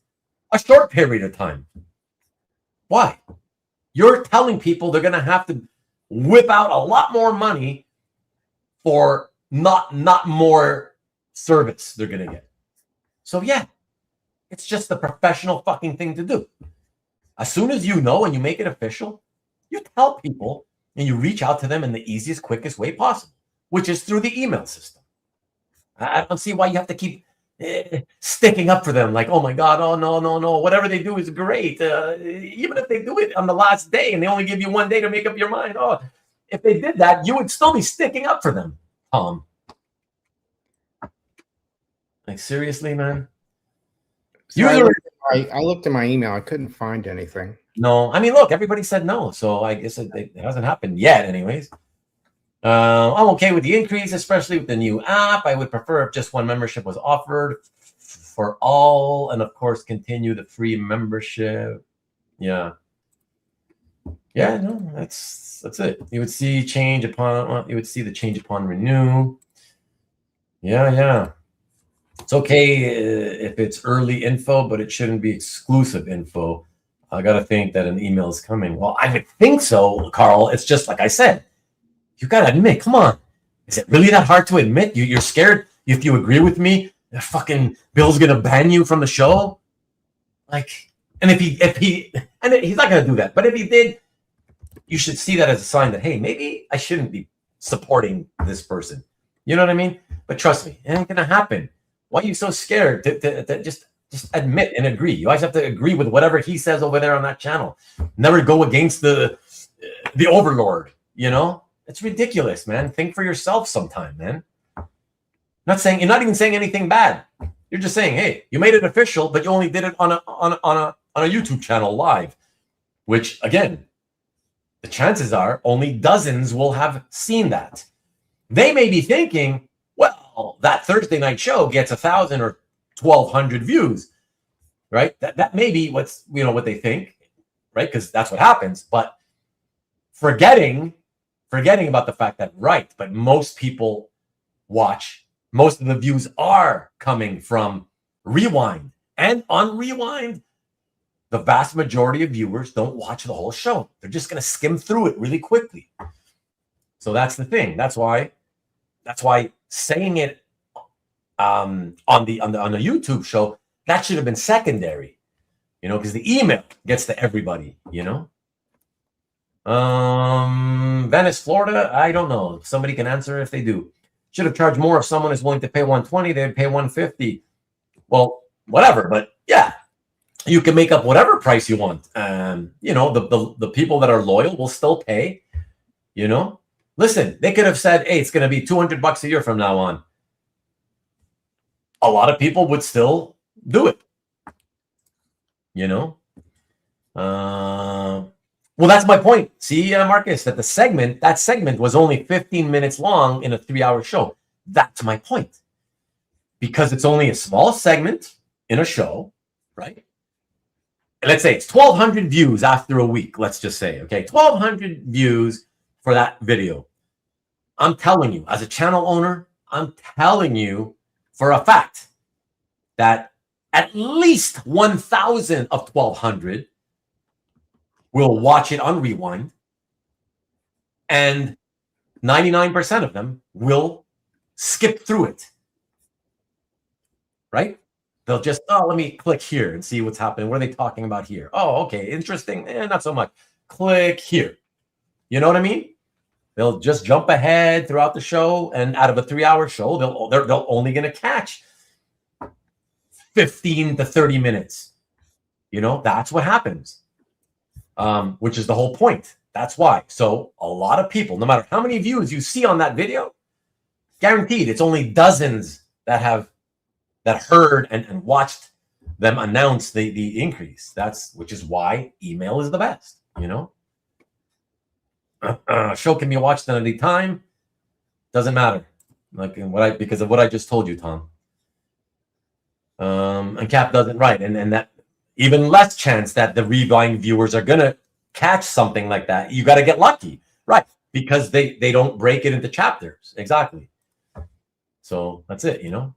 a short period of time? Why? You're telling people they're going to have to whip out a lot more money for not more service they're going to get. So yeah, it's just the professional fucking thing to do. As soon as you know and you make it official, you tell people and you reach out to them in the easiest, quickest way possible, which is through the email system. I don't see why you have to keep sticking up for them. Like, oh my God, oh no, whatever they do is great. Even if they do it on the last day and they only give you one day to make up your mind. Oh, if they did that, you would still be sticking up for them, Tom. Like, seriously, man? So I looked at my email. I couldn't find anything. No, I mean, look, everybody said no, so I guess it hasn't happened yet anyways. I'm okay with the increase, especially with the new app. I would prefer if just one membership was offered for all, and of course, continue the free membership. Yeah. Yeah, no, that's it. You would see the change upon renew. Yeah. It's okay if it's early info, but it shouldn't be exclusive info. I got to think that an email is coming. Well, I would think so, Carl. It's just like I said. You got to admit, come on. Is it really that hard to admit? You're scared if you agree with me, that fucking Bill's going to ban you from the show? Like, and if he's not going to do that. But if he did, you should see that as a sign that, hey, maybe I shouldn't be supporting this person. You know what I mean? But trust me, it ain't going to happen. Why are you so scared to just admit and agree? You always have to agree with whatever he says over there on that channel. Never go against the overlord, you know? It's ridiculous, man. Think for yourself sometime, man. You're not even saying anything bad. You're just saying, hey, you made it official, but you only did it on a YouTube channel live, which again, the chances are only dozens will have seen that. They may be thinking, well, that Thursday night show gets 1,000 or 1,200 views, right? That may be what they think, right? Because that's what happens. But forgetting about the fact that, right, but most people watch, most of the views are coming from Rewind. And on Rewind, the vast majority of viewers don't watch the whole show. They're just going to skim through it really quickly. So that's the thing. That's why saying it on the YouTube show, that should have been secondary, you know, because the email gets to everybody, you know. Venice, Florida, I don't know. Somebody can answer if they do. Should have charged more. If someone is willing to pay 120, they'd pay 150. Well, whatever, but yeah, you can make up whatever price you want. You know, the people that are loyal will still pay, you know. Listen, they could have said, hey, it's going to be $200 a year from now on. A lot of people would still do it, you know. Well, that's my point. See, Marcus, that that segment was only 15 minutes long in a 3-hour show. That's my point. Because it's only a small segment in a show, right? And let's say it's 1,200 views after a week, let's just say, okay? 1,200 views for that video. I'm telling you, as a channel owner, I'm telling you for a fact that at least 1,000 of 1,200 will watch it on Rewind, and 99% of them will skip through it, right? They'll just, oh, let me click here and see what's happening. What are they talking about here? Oh, okay, interesting. Not so much. Click here. You know what I mean? They'll just jump ahead throughout the show, and out of a 3-hour show, they're only going to catch 15 to 30 minutes. You know, that's what happens, which is the whole point. That's why. So a lot of people, no matter how many views you see on that video, guaranteed it's only dozens that heard and watched them announce the increase. Which is why email is the best, you know. Show can be watched at any time. Doesn't matter. Because of what I just told you, Tom. And Cap doesn't, right. And that even less chance that the Rewind viewers are gonna catch something like that. You got to get lucky, right? Because they don't break it into chapters. Exactly. So that's it, you know.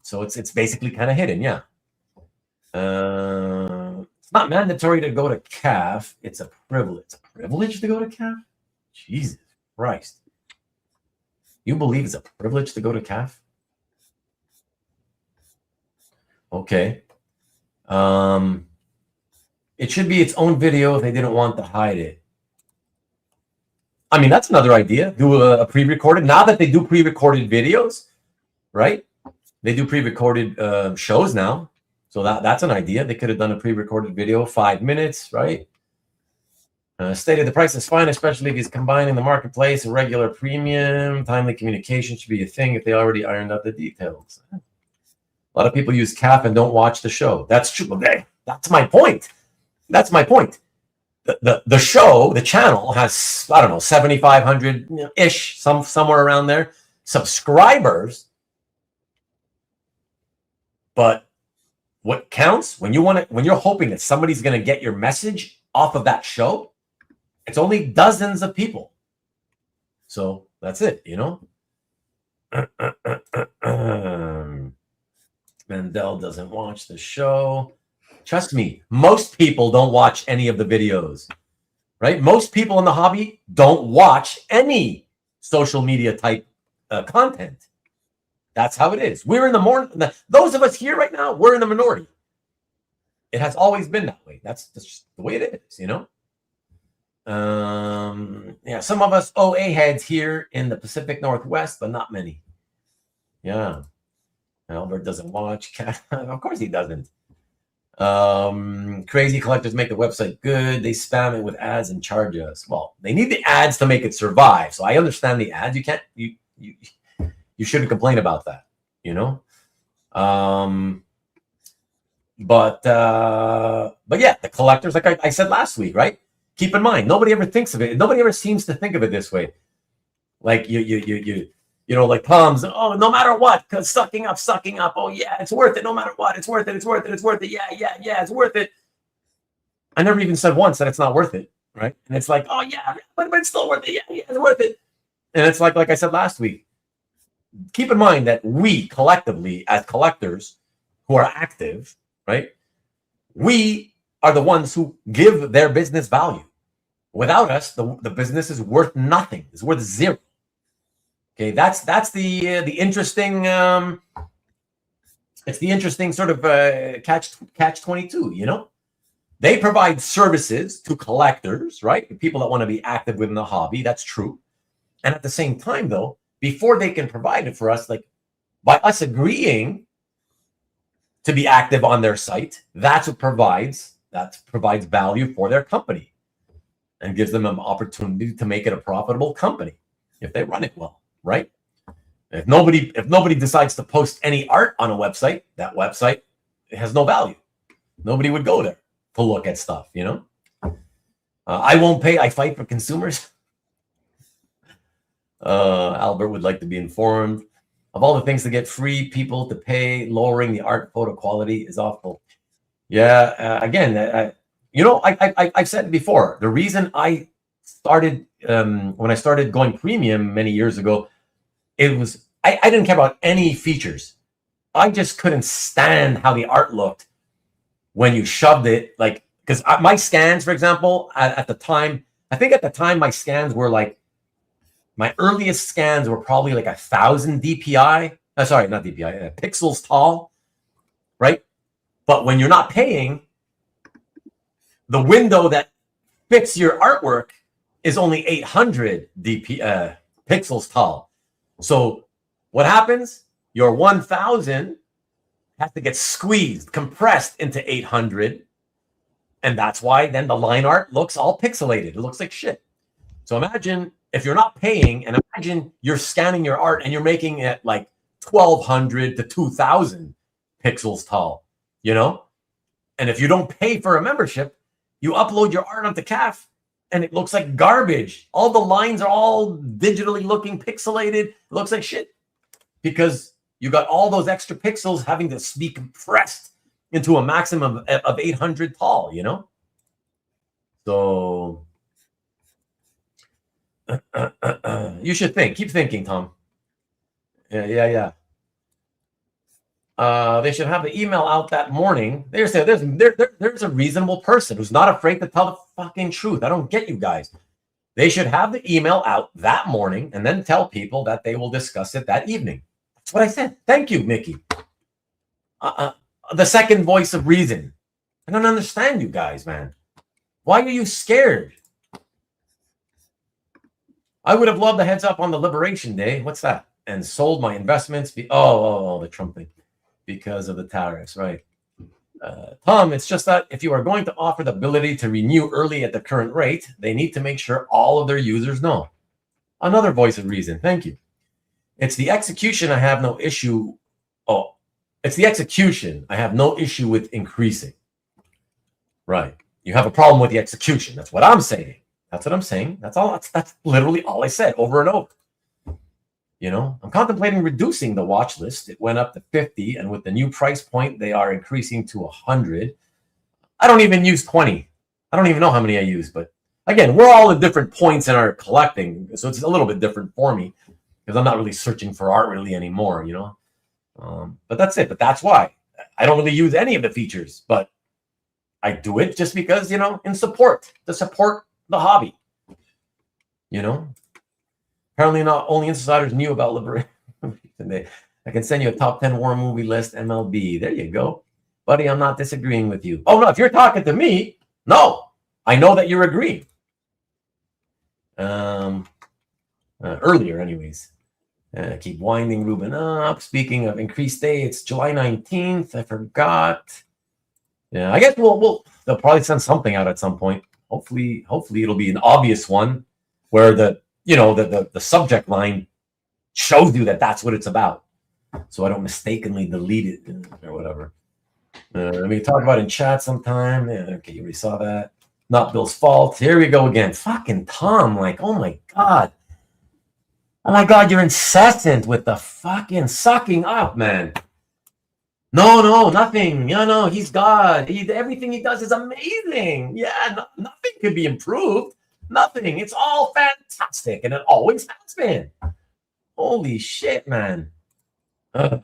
So it's basically kind of hidden, yeah. It's not mandatory to go to CAF. It's a privilege. It's a privilege to go to CAF? Jesus Christ. You believe it's a privilege to go to CAF? Okay. It should be its own video if they didn't want to hide it. I mean, that's another idea. Do a pre-recorded. Now that they do pre-recorded videos, right? They do pre-recorded shows now. So that's an idea. They could have done a pre-recorded video, 5 minutes, right? Stated the price is fine, especially if he's combining the marketplace and regular premium. Timely communication should be a thing if they already ironed out the details. A lot of people use CAF and don't watch the show. That's true. Okay, that's my point. That's my point. The show, the channel has, I don't know, 7,500-ish, somewhere around there, subscribers. But what counts when you're hoping that somebody's going to get your message off of that show, it's only dozens of people. So that's it, you know. Mandel doesn't watch the show. Trust me, most people don't watch any of the videos, right? Most people in the hobby don't watch any social media type content. That's how it is. We're in the morning. Those of us here right now, we're in the minority. It has always been that way. That's just the way it is, you know? Yeah, some of us OA heads here in the Pacific Northwest, but not many. Yeah. Albert doesn't watch. Of course he doesn't. Crazy collectors make the website good. They spam it with ads and charge us. Well, they need the ads to make it survive. So I understand the ads. You can't, you shouldn't complain about that, you know? But yeah, the collectors, like I said last week, right? Keep in mind, nobody ever thinks of it. Nobody ever seems to think of it this way. Like you know, like Tom's, oh, no matter what, because sucking up. Oh yeah, it's worth it. No matter what, it's worth it. It's worth it. It's worth it. Yeah, it's worth it. I never even said once that it's not worth it, right? And it's like, oh yeah, but it's still worth it. Yeah, it's worth it. And it's like I said last week, keep in mind that we collectively, as collectors who are active, right? We are the ones who give their business value. Without us, the business is worth nothing. It's worth zero. Okay, that's the interesting. It's the interesting sort of catch 22. You know, they provide services to collectors, right? People that want to be active within the hobby. That's true. And at the same time, though, before they can provide it for us, like by us agreeing to be active on their site, that's what provides value for their company and gives them an opportunity to make it a profitable company if they run it well, right? If nobody decides to post any art on a website, that website has no value. Nobody would go there to look at stuff, you know? I won't pay. I fight for consumers. Albert would like to be informed of all the things to get free people to pay. Lowering the art photo quality is awful. Yeah, again, you know, I've said before, the reason I started, when I started going premium many years ago, it was, I didn't care about any features. I just couldn't stand how the art looked when you shoved it, like, because my scans, for example, at the time, I think at the time my scans were like, my earliest scans were probably like 1,000 DPI. Sorry, not DPI, pixels tall, right? But when you're not paying, the window that fits your artwork is only 800 pixels tall. So what happens? Your 1,000 has to get squeezed, compressed into 800. And that's why then the line art looks all pixelated. It looks like shit. So imagine if you're not paying, and imagine you're scanning your art and you're making it like 1,200 to 2,000 pixels tall, you know? And if you don't pay for a membership, you upload your art onto CAF and it looks like garbage. All the lines are all digitally looking pixelated. It looks like shit because you got all those extra pixels having to be compressed into a maximum of 800 tall, you know? So you should think. Keep thinking, Tom. Yeah. They should have the email out that morning. There's a reasonable person who's not afraid to tell the fucking truth. I don't get you guys. They should have the email out that morning and then tell people that they will discuss it that evening. That's what I said. Thank you, Mickey. The second voice of reason. I don't understand you guys, man. Why are you scared? I would have loved a heads up on the Liberation Day. What's that? And sold my investments. The Trump thing. Because of the tariffs, right? Tom, it's just that if you are going to offer the ability to renew early at the current rate, they need to make sure all of their users know. Another voice of reason. Thank you. It's the execution I have no issue. Oh, it's the execution I have no issue with increasing. Right. You have a problem with the execution. That's what I'm saying. That's what I'm saying. That's all. That's literally all I said over and over. You know, I'm contemplating reducing the watch list. It went up to 50, and with the new price point, they are increasing to 100. I don't even use 20. I don't even know how many I use, but again, we're all at different points in our collecting, so it's a little bit different for me because I'm not really searching for art really anymore, you know. But that's it. But that's why I don't really use any of the features, but I do it just because, you know, to support the hobby, you know. Apparently not only insiders knew about Liberation Day. I can send you a top 10 war movie list, MLB. There you go. Buddy, I'm not disagreeing with you. Oh, no, if you're talking to me, no. I know that you're agreeing. Earlier, anyways. Keep winding Ruben up. Speaking of increased day, it's July 19th. I forgot. Yeah, I guess they'll probably send something out at some point. Hopefully it'll be an obvious one where the subject line shows you that that's what it's about. So I don't mistakenly delete it or whatever. We can talk about it in chat sometime. Yeah, okay, you already saw that. Not Bill's fault. Here we go again. Fucking Tom, like, oh my God. Oh my God, you're incessant with the fucking sucking up, man. No, nothing. No, he's God. Everything he does is amazing. Yeah, nothing could be improved. Nothing. It's all fantastic, and it always has been. Holy shit, man. Ugh.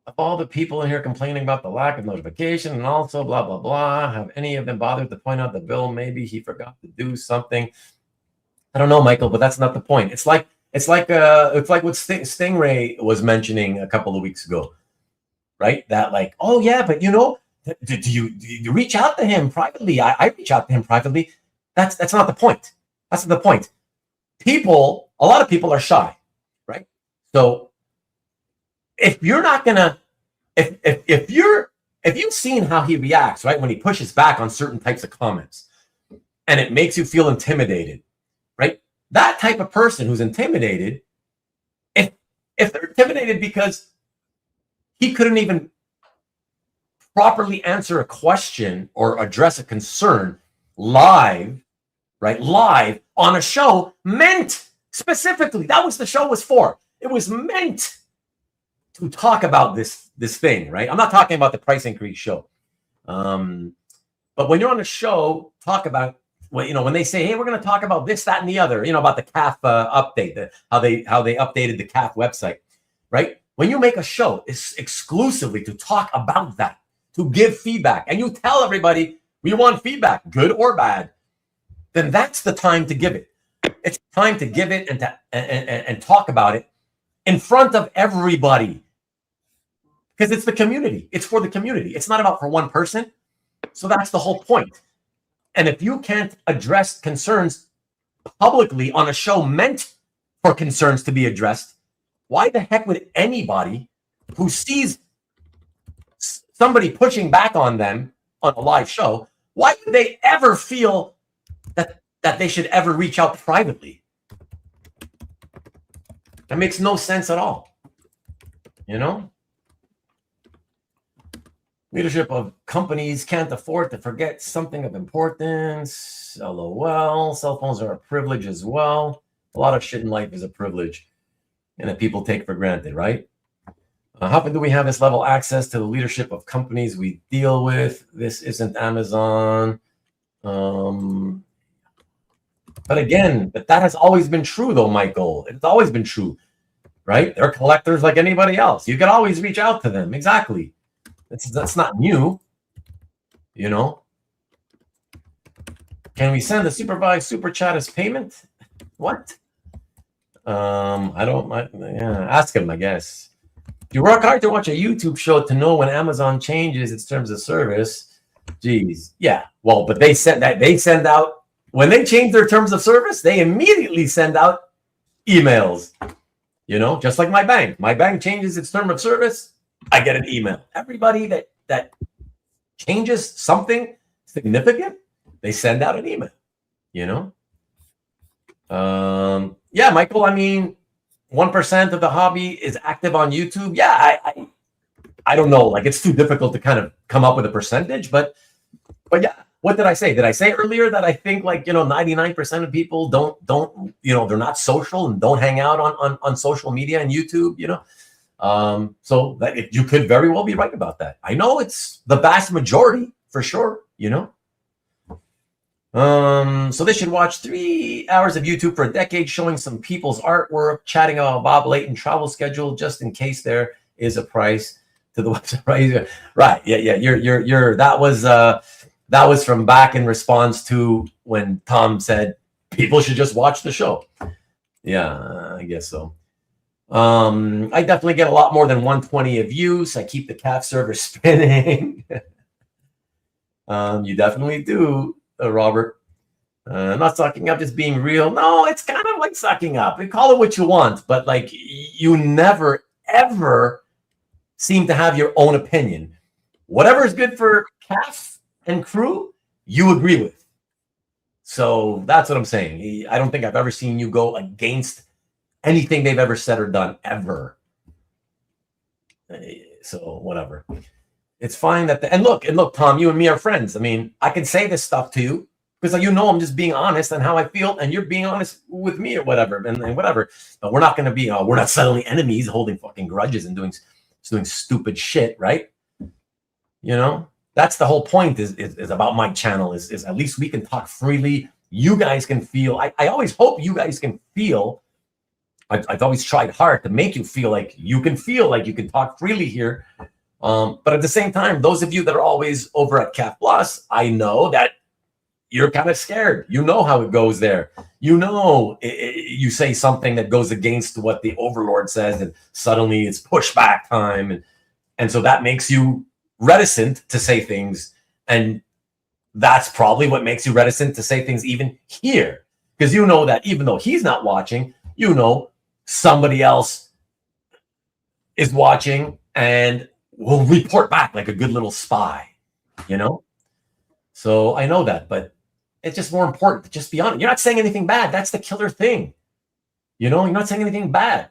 Of all the people in here complaining about the lack of notification and also blah, blah, blah, have any of them bothered to point out the bill? Maybe he forgot to do something. I don't know, Michael, but that's not the point. It's like what Stingray was mentioning a couple of weeks ago, right? That like, oh yeah, but you know, do you reach out to him privately? I reach out to him privately. That's not the point. That's not the point. A lot of people are shy, right? So if you're not gonna, if you've seen how he reacts, right, when he pushes back on certain types of comments, and it makes you feel intimidated, right? That type of person who's intimidated, if they're intimidated because he couldn't even properly answer a question or address a concern live, right? Live on a show meant specifically, that was the show was for. It was meant to talk about this thing, right? I'm not talking about the price increase show. But when you're on a show, talk about, well, you know, when they say, hey, we're going to talk about this, that, and the other, you know, about the CAF update, how they updated the CAF website, right? When you make a show, it's exclusively to talk about that, to give feedback, and you tell everybody we want feedback, good or bad, then that's the time to give it. It's time to give it and talk about it in front of everybody, because it's the community. It's for the community. It's not about for one person. So that's the whole point. And if you can't address concerns publicly on a show meant for concerns to be addressed, why the heck would anybody who sees somebody pushing back on them on a live show, why would they ever feel that they should ever reach out privately? That makes no sense at all. You know? Leadership of companies can't afford to forget something of importance. LOL. Cell phones are a privilege as well. A lot of shit in life is a privilege and that people take for granted, right? How often do we have this level of access to the leadership of companies we deal with? This isn't Amazon. But again, that has always been true, though, Michael. It's always been true, right? They're collectors like anybody else. You can always reach out to them. Exactly. That's not new, you know. Can we send a supervised super chat as payment? What? I don't. Yeah, ask him, I guess. You work hard to watch a YouTube show to know when Amazon changes its terms of service. Jeez, yeah. Well, but they send out when they change their terms of service, they immediately send out emails. You know, just like my bank. My bank changes its term of service, I get an email. Everybody that changes something significant, they send out an email. You know. Yeah, Michael. I mean, 1% of the hobby is active on YouTube. Yeah, I don't know. Like, it's too difficult to kind of come up with a percentage, but yeah. What did I say? Did I say earlier that I think, like, you know, 99% of people don't, you know, they're not social and don't hang out on social media and YouTube, you know? So that you could very well be right about that. I know it's the vast majority for sure, you know? So they should watch 3 hours of YouTube for a decade, showing some people's artwork, chatting about Bob Layton travel schedule, just in case there is a price to the website. Right. Yeah. You're that was from back in response to when Tom said people should just watch the show. Yeah, I guess so. I definitely get a lot more than 120 of views. I keep the CAF server spinning. You definitely do, Robert. Not sucking up, just being real. No, it's kind of like sucking up. You call it what you want, but like you never, ever seem to have your own opinion. Whatever is good for CAF and crew, you agree with. So that's what I'm saying. I don't think I've ever seen you go against anything they've ever said or done, ever. So whatever. It's fine that and look, Tom, you and me are friends. I mean, I can say this stuff to you because, you know, I'm just being honest and how I feel, and you're being honest with me or whatever, and whatever. But we're not going to be, we're not suddenly enemies holding fucking grudges and doing stupid shit, right? You know? That's the whole point is about my channel is at least we can talk freely. You guys can feel, I always hope you guys can feel I've always tried hard to make you feel like you can talk freely here. But at the same time, those of you that are always over at Cap Plus, I know that you're kind of scared. You know how it goes there. You know, you say something that goes against what the overlord says, and suddenly it's pushback time. And so that makes you reticent to say things. And that's probably what makes you reticent to say things even here. Because you know that even though he's not watching, you know somebody else is watching and will report back like a good little spy, you know? So I know that, but it's just more important to just be honest. You're not saying anything bad. That's the killer thing. You know, you're not saying anything bad.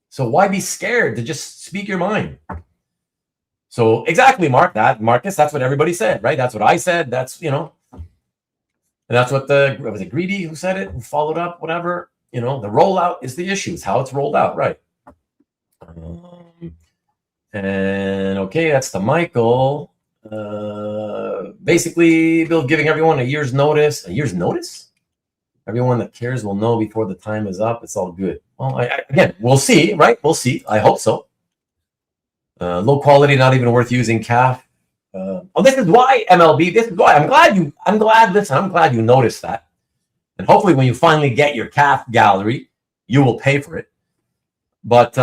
So why be scared to just speak your mind? So exactly, Marcus, that's what everybody said, right? That's what I said. That's, you know, and that's what was it Greedy who said it, who followed up, whatever. You know, the rollout is the issue. It's how it's rolled out, right? And okay, that's the Michael. Basically, Bill giving everyone a year's notice. A year's notice? Everyone that cares will know before the time is up. It's all good. Well, again, we'll see, right? We'll see. I hope so. Low quality, not even worth using CAF. This is why MLB. This is why I'm glad you noticed that. And hopefully when you finally get your CAF gallery, you will pay for it. But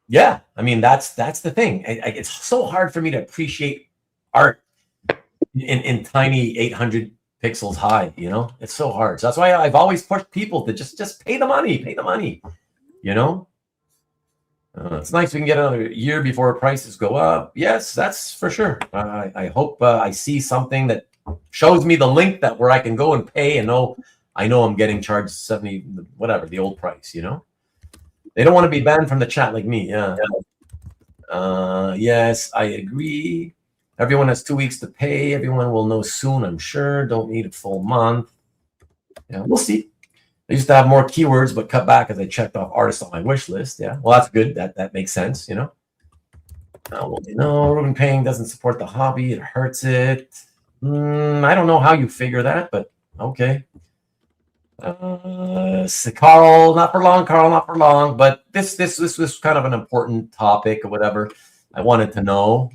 yeah, I mean, that's the thing. It's so hard for me to appreciate art in tiny 800 pixels high, you know? It's so hard. So that's why I've always pushed people to just pay the money, you know? It's nice we can get another year before prices go up. Yes, that's for sure. I hope I see something that shows me the link that where I can go and pay and I know I'm getting charged 70, whatever, the old price, you know? They don't want to be banned from the chat like me. Yeah. Yes, I agree. Everyone has 2 weeks to pay. Everyone will know soon, I'm sure. Don't need a full month. Yeah, we'll see. I used to have more keywords, but cut back as I checked off artists on my wish list. Yeah, well, that's good. That makes sense, you know. No, Ruben paying doesn't support the hobby. It hurts it. I don't know how you figure that, but okay. Carl, not for long. But this was kind of an important topic or whatever. I wanted to know,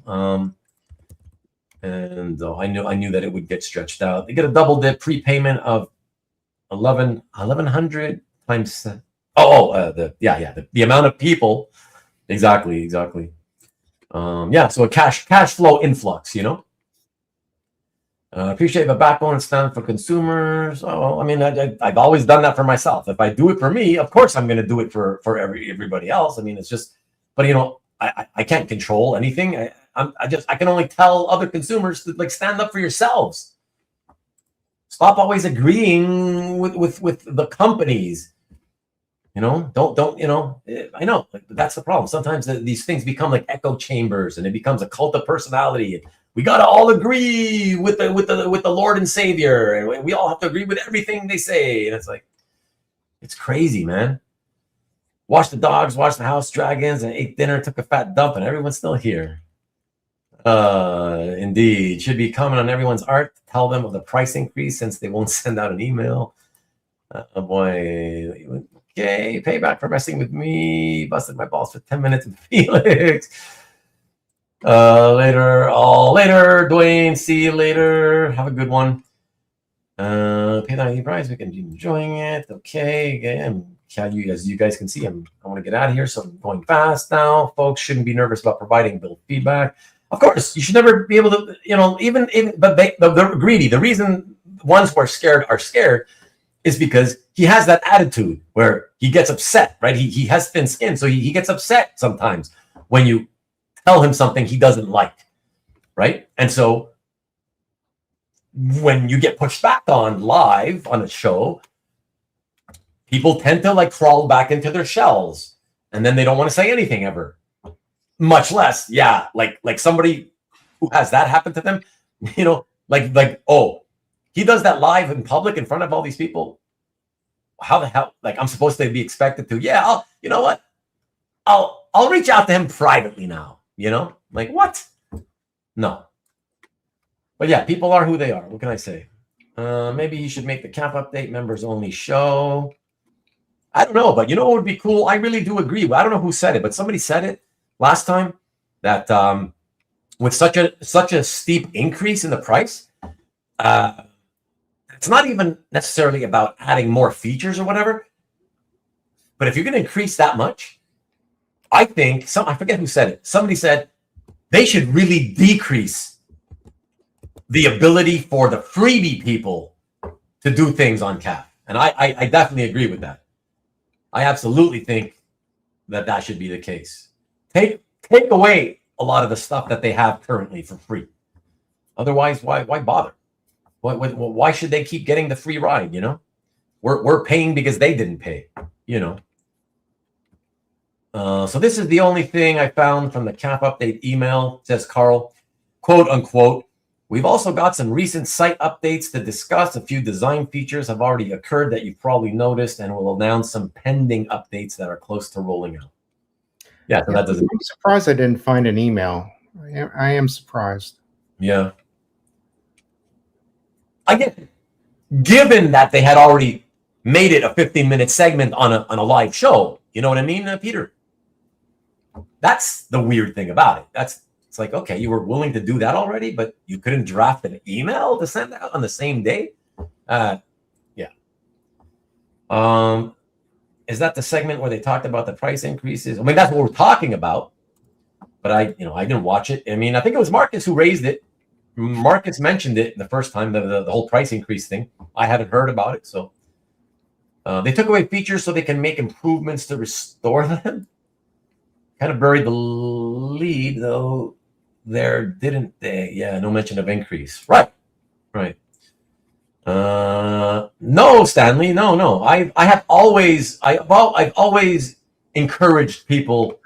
and I knew that it would get stretched out. They get a double dip prepayment of 1,100 times. The amount of people. Exactly. Yeah, so a cash flow influx, you know. Appreciate the backbone and stand for consumers. Oh, I mean, I've always done that for myself. If I do it for me, of course I'm going to do it for everybody else. I mean, it's just, but you know, I can't control anything. I can only tell other consumers to like stand up for yourselves. Stop always agreeing with the companies. You know, don't you know? I know that's the problem. Sometimes these things become like echo chambers, and it becomes a cult of personality. We gotta all agree with the Lord and Savior, and we all have to agree with everything they say. And it's like, it's crazy, man. Watch the dogs, watch the house dragons, and ate dinner, took a fat dump, and everyone's still here. Indeed, should be comment on everyone's art. Tell them of the price increase since they won't send out an email. Oh boy. Okay, payback for messing with me. Busted my balls for 10 minutes with Felix. Later, Dwayne. See you later. Have a good one. Pay the price. We can be enjoying it. Okay, again, as you guys can see, I want to get out of here, so I'm going fast now. Folks shouldn't be nervous about providing build feedback. Of course, you should never be able to, you know, but they're greedy. The reason ones who are scared is because he has that attitude where he gets upset, right? He has thin skin, so he gets upset sometimes when you tell him something he doesn't like, right? And so when you get pushed back on live on a show, people tend to like crawl back into their shells, and then they don't want to say anything ever. Much less, yeah, like somebody who has that happen to them, you know, like oh, he does that live in public in front of all these people. How the hell? Like I'm supposed to be expected to? Yeah, you know what? I'll reach out to him privately now. You know, like what? No. But yeah, people are who they are. What can I say? Maybe you should make the cap update members only show. I don't know, but you know what would be cool? I really do agree. I don't know who said it, but somebody said it last time that with such a steep increase in the price, it's not even necessarily about adding more features or whatever. But if you're going to increase that much, I think I forget who said it. Somebody said they should really decrease the ability for the freebie people to do things on CAF. And I definitely agree with that. I absolutely think that should be the case. Take away a lot of the stuff that they have currently for free. Otherwise, why bother? Why should they keep getting the free ride? You know, we're paying because they didn't pay. You know. So this is the only thing I found from the CAF update email. Says Carl, quote unquote. We've also got some recent site updates to discuss. A few design features have already occurred that you've probably noticed, and we'll announce some pending updates that are close to rolling out. Yeah, so that doesn't. I'm surprised I didn't find an email. I am surprised. Yeah. Again, given that they had already made it a 15-minute segment on a live show, you know what I mean, Peter? That's the weird thing about it. It's like, okay, you were willing to do that already, but you couldn't draft an email to send out on the same day. Yeah. Is that the segment where they talked about the price increases? I mean, that's what we're talking about. But I didn't watch it. I mean, I think it was Marcus who raised it. Marcus mentioned it the first time, the whole price increase thing. I hadn't heard about it, so they took away features so they can make improvements to restore them. Kind of buried the lead, though. There, didn't they? Yeah, no mention of increase. Right. No, Stanley. No. I've always encouraged people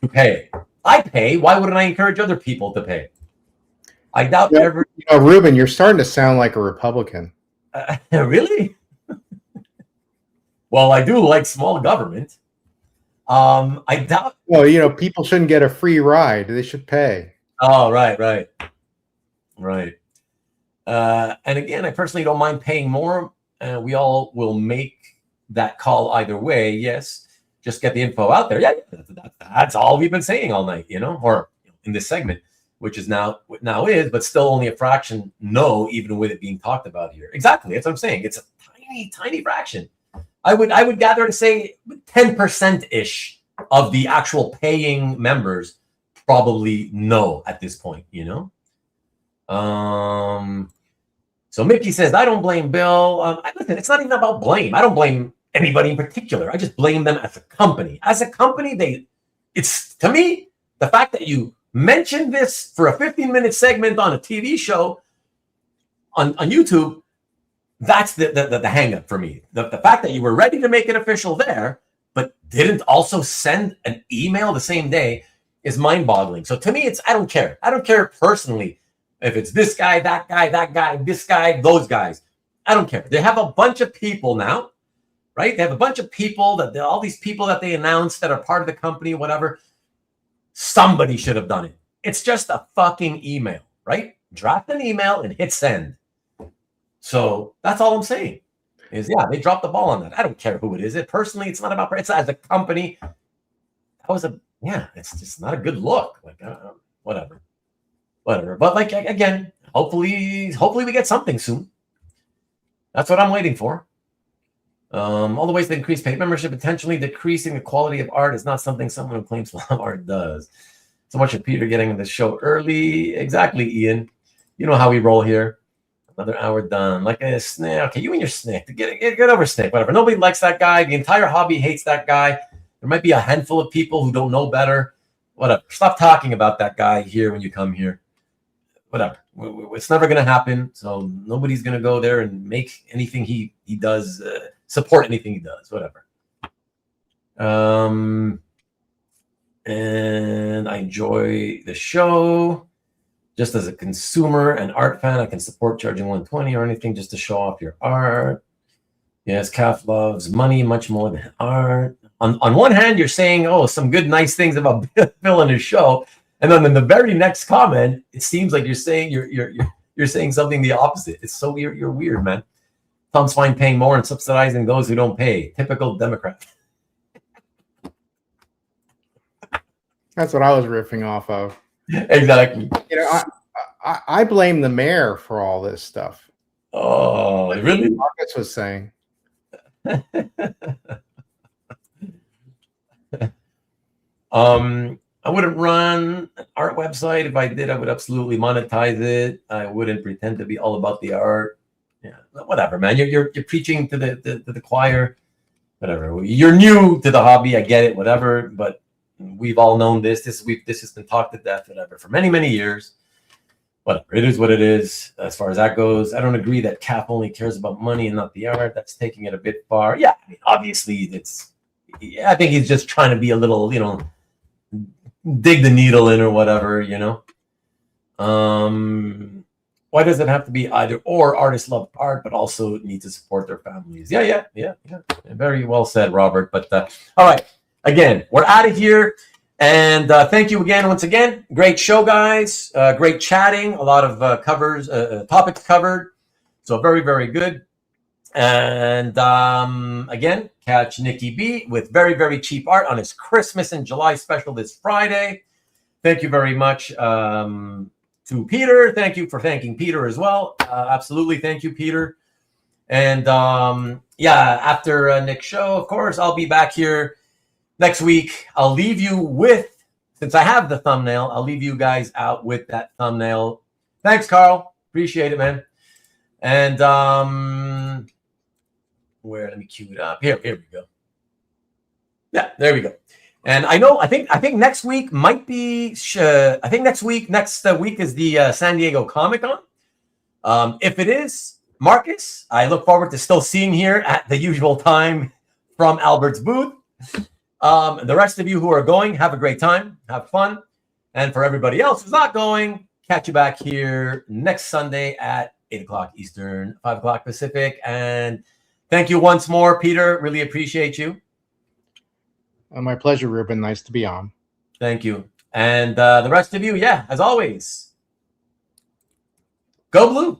to pay. I pay. Why wouldn't I encourage other people to pay? I doubt ever. Ruben, you're starting to sound like a Republican. Really? Well, I do like small government. I doubt. Well, people shouldn't get a free ride. They should pay. Oh, right. And again, I personally don't mind paying more. We all will make that call either way. Yes, just get the info out there. Yeah, that's all we've been saying all night, or in this segment, which is now is, but still only a fraction. No, even with it being talked about here. Exactly, that's what I'm saying. It's a tiny fraction. I would gather to say 10% ish of the actual paying members probably know at this point. So Mickey says, I don't blame Bill. Listen, it's not even about blame. I don't blame anybody in particular. I just blame them as a company. As a company, it's to me, the fact that you mentioned this for a 15-minute segment on a TV show on YouTube, that's the hang up for me. The fact that you were ready to make it official there, but didn't also send an email the same day is mind-boggling. So to me, I don't care. I don't care personally if it's this guy, that guy, this guy, those guys. I don't care. They have a bunch of people now, right? They have a bunch of people all these people that they announced that are part of the company, whatever. Somebody should have done it. It's just a fucking email, right? Draft an email and hit send. So that's all I'm saying is, yeah, they dropped the ball on that. I don't care who it is. Personally, it's not about, it's as a company. It's just not a good look. Like, whatever. But like, again, hopefully we get something soon. That's what I'm waiting for. All the ways to increase paid membership, potentially decreasing the quality of art is not something someone who claims love art does. So much of Peter getting the show early. Exactly, Ian. You know how we roll here. Another hour done. Like a snake. Okay, you and your snake. Get over snake. Whatever. Nobody likes that guy. The entire hobby hates that guy. There might be a handful of people who don't know better. Whatever. Stop talking about that guy here when you come here. Whatever. It's never going to happen. So nobody's going to go there and make anything he does, support anything he does. Whatever. And I enjoy the show. Just as a consumer and art fan, I can support charging $120 or anything just to show off your art. Yes, CAF loves money much more than art. On one hand, you're saying, some good, nice things about Bill and his show. And then in the very next comment, it seems like you're saying you're saying something the opposite. It's so weird. You're weird, man. Tom's fine paying more and subsidizing those who don't pay. Typical Democrat. That's what I was riffing off of. Exactly. You know, I blame the mayor for all this stuff. Oh, really? Marcus was saying. I wouldn't run an art website. If I did, I would absolutely monetize it. I wouldn't pretend to be all about the art. Yeah, whatever, man. You're preaching to the choir. Whatever. You're new to the hobby. I get it. Whatever. But we've all known this. This has been talked to death. Whatever for many years. Whatever. It is what it is. As far as that goes, I don't agree that Cap only cares about money and not the art. That's taking it a bit far. Yeah, I mean, obviously it's. I think he's just trying to be a little, dig the needle in or whatever, Why does it have to be either or? Artists love art, but also need to support their families. Yeah. Very well said, Robert. But all right, again, we're out of here. And thank you again, once again. Great show, guys. Great chatting. A lot of topics covered. So very, very good. And again, catch Nikki B with very, very cheap art on his Christmas and July special this Friday. Thank you very much to Peter. Thank you for thanking Peter as well. Absolutely. Thank you, Peter. And after Nick's show, of course, I'll be back here next week. I'll leave you with, since I have the thumbnail, I'll leave you guys out with that thumbnail. Thanks, Carl. Appreciate it, man. And let me cue it up. Here we go. Yeah, there we go. And I think next week might be, next week is the San Diego Comic-Con. If it is, Marcus, I look forward to still seeing here at the usual time from Albert's booth. The rest of you who are going, have a great time, have fun. And for everybody else who's not going, catch you back here next Sunday at 8 o'clock Eastern, 5 o'clock Pacific. And thank you once more, Peter. Really appreciate you. My pleasure, Ruben. Nice to be on. Thank you. And the rest of you, as always, go blue.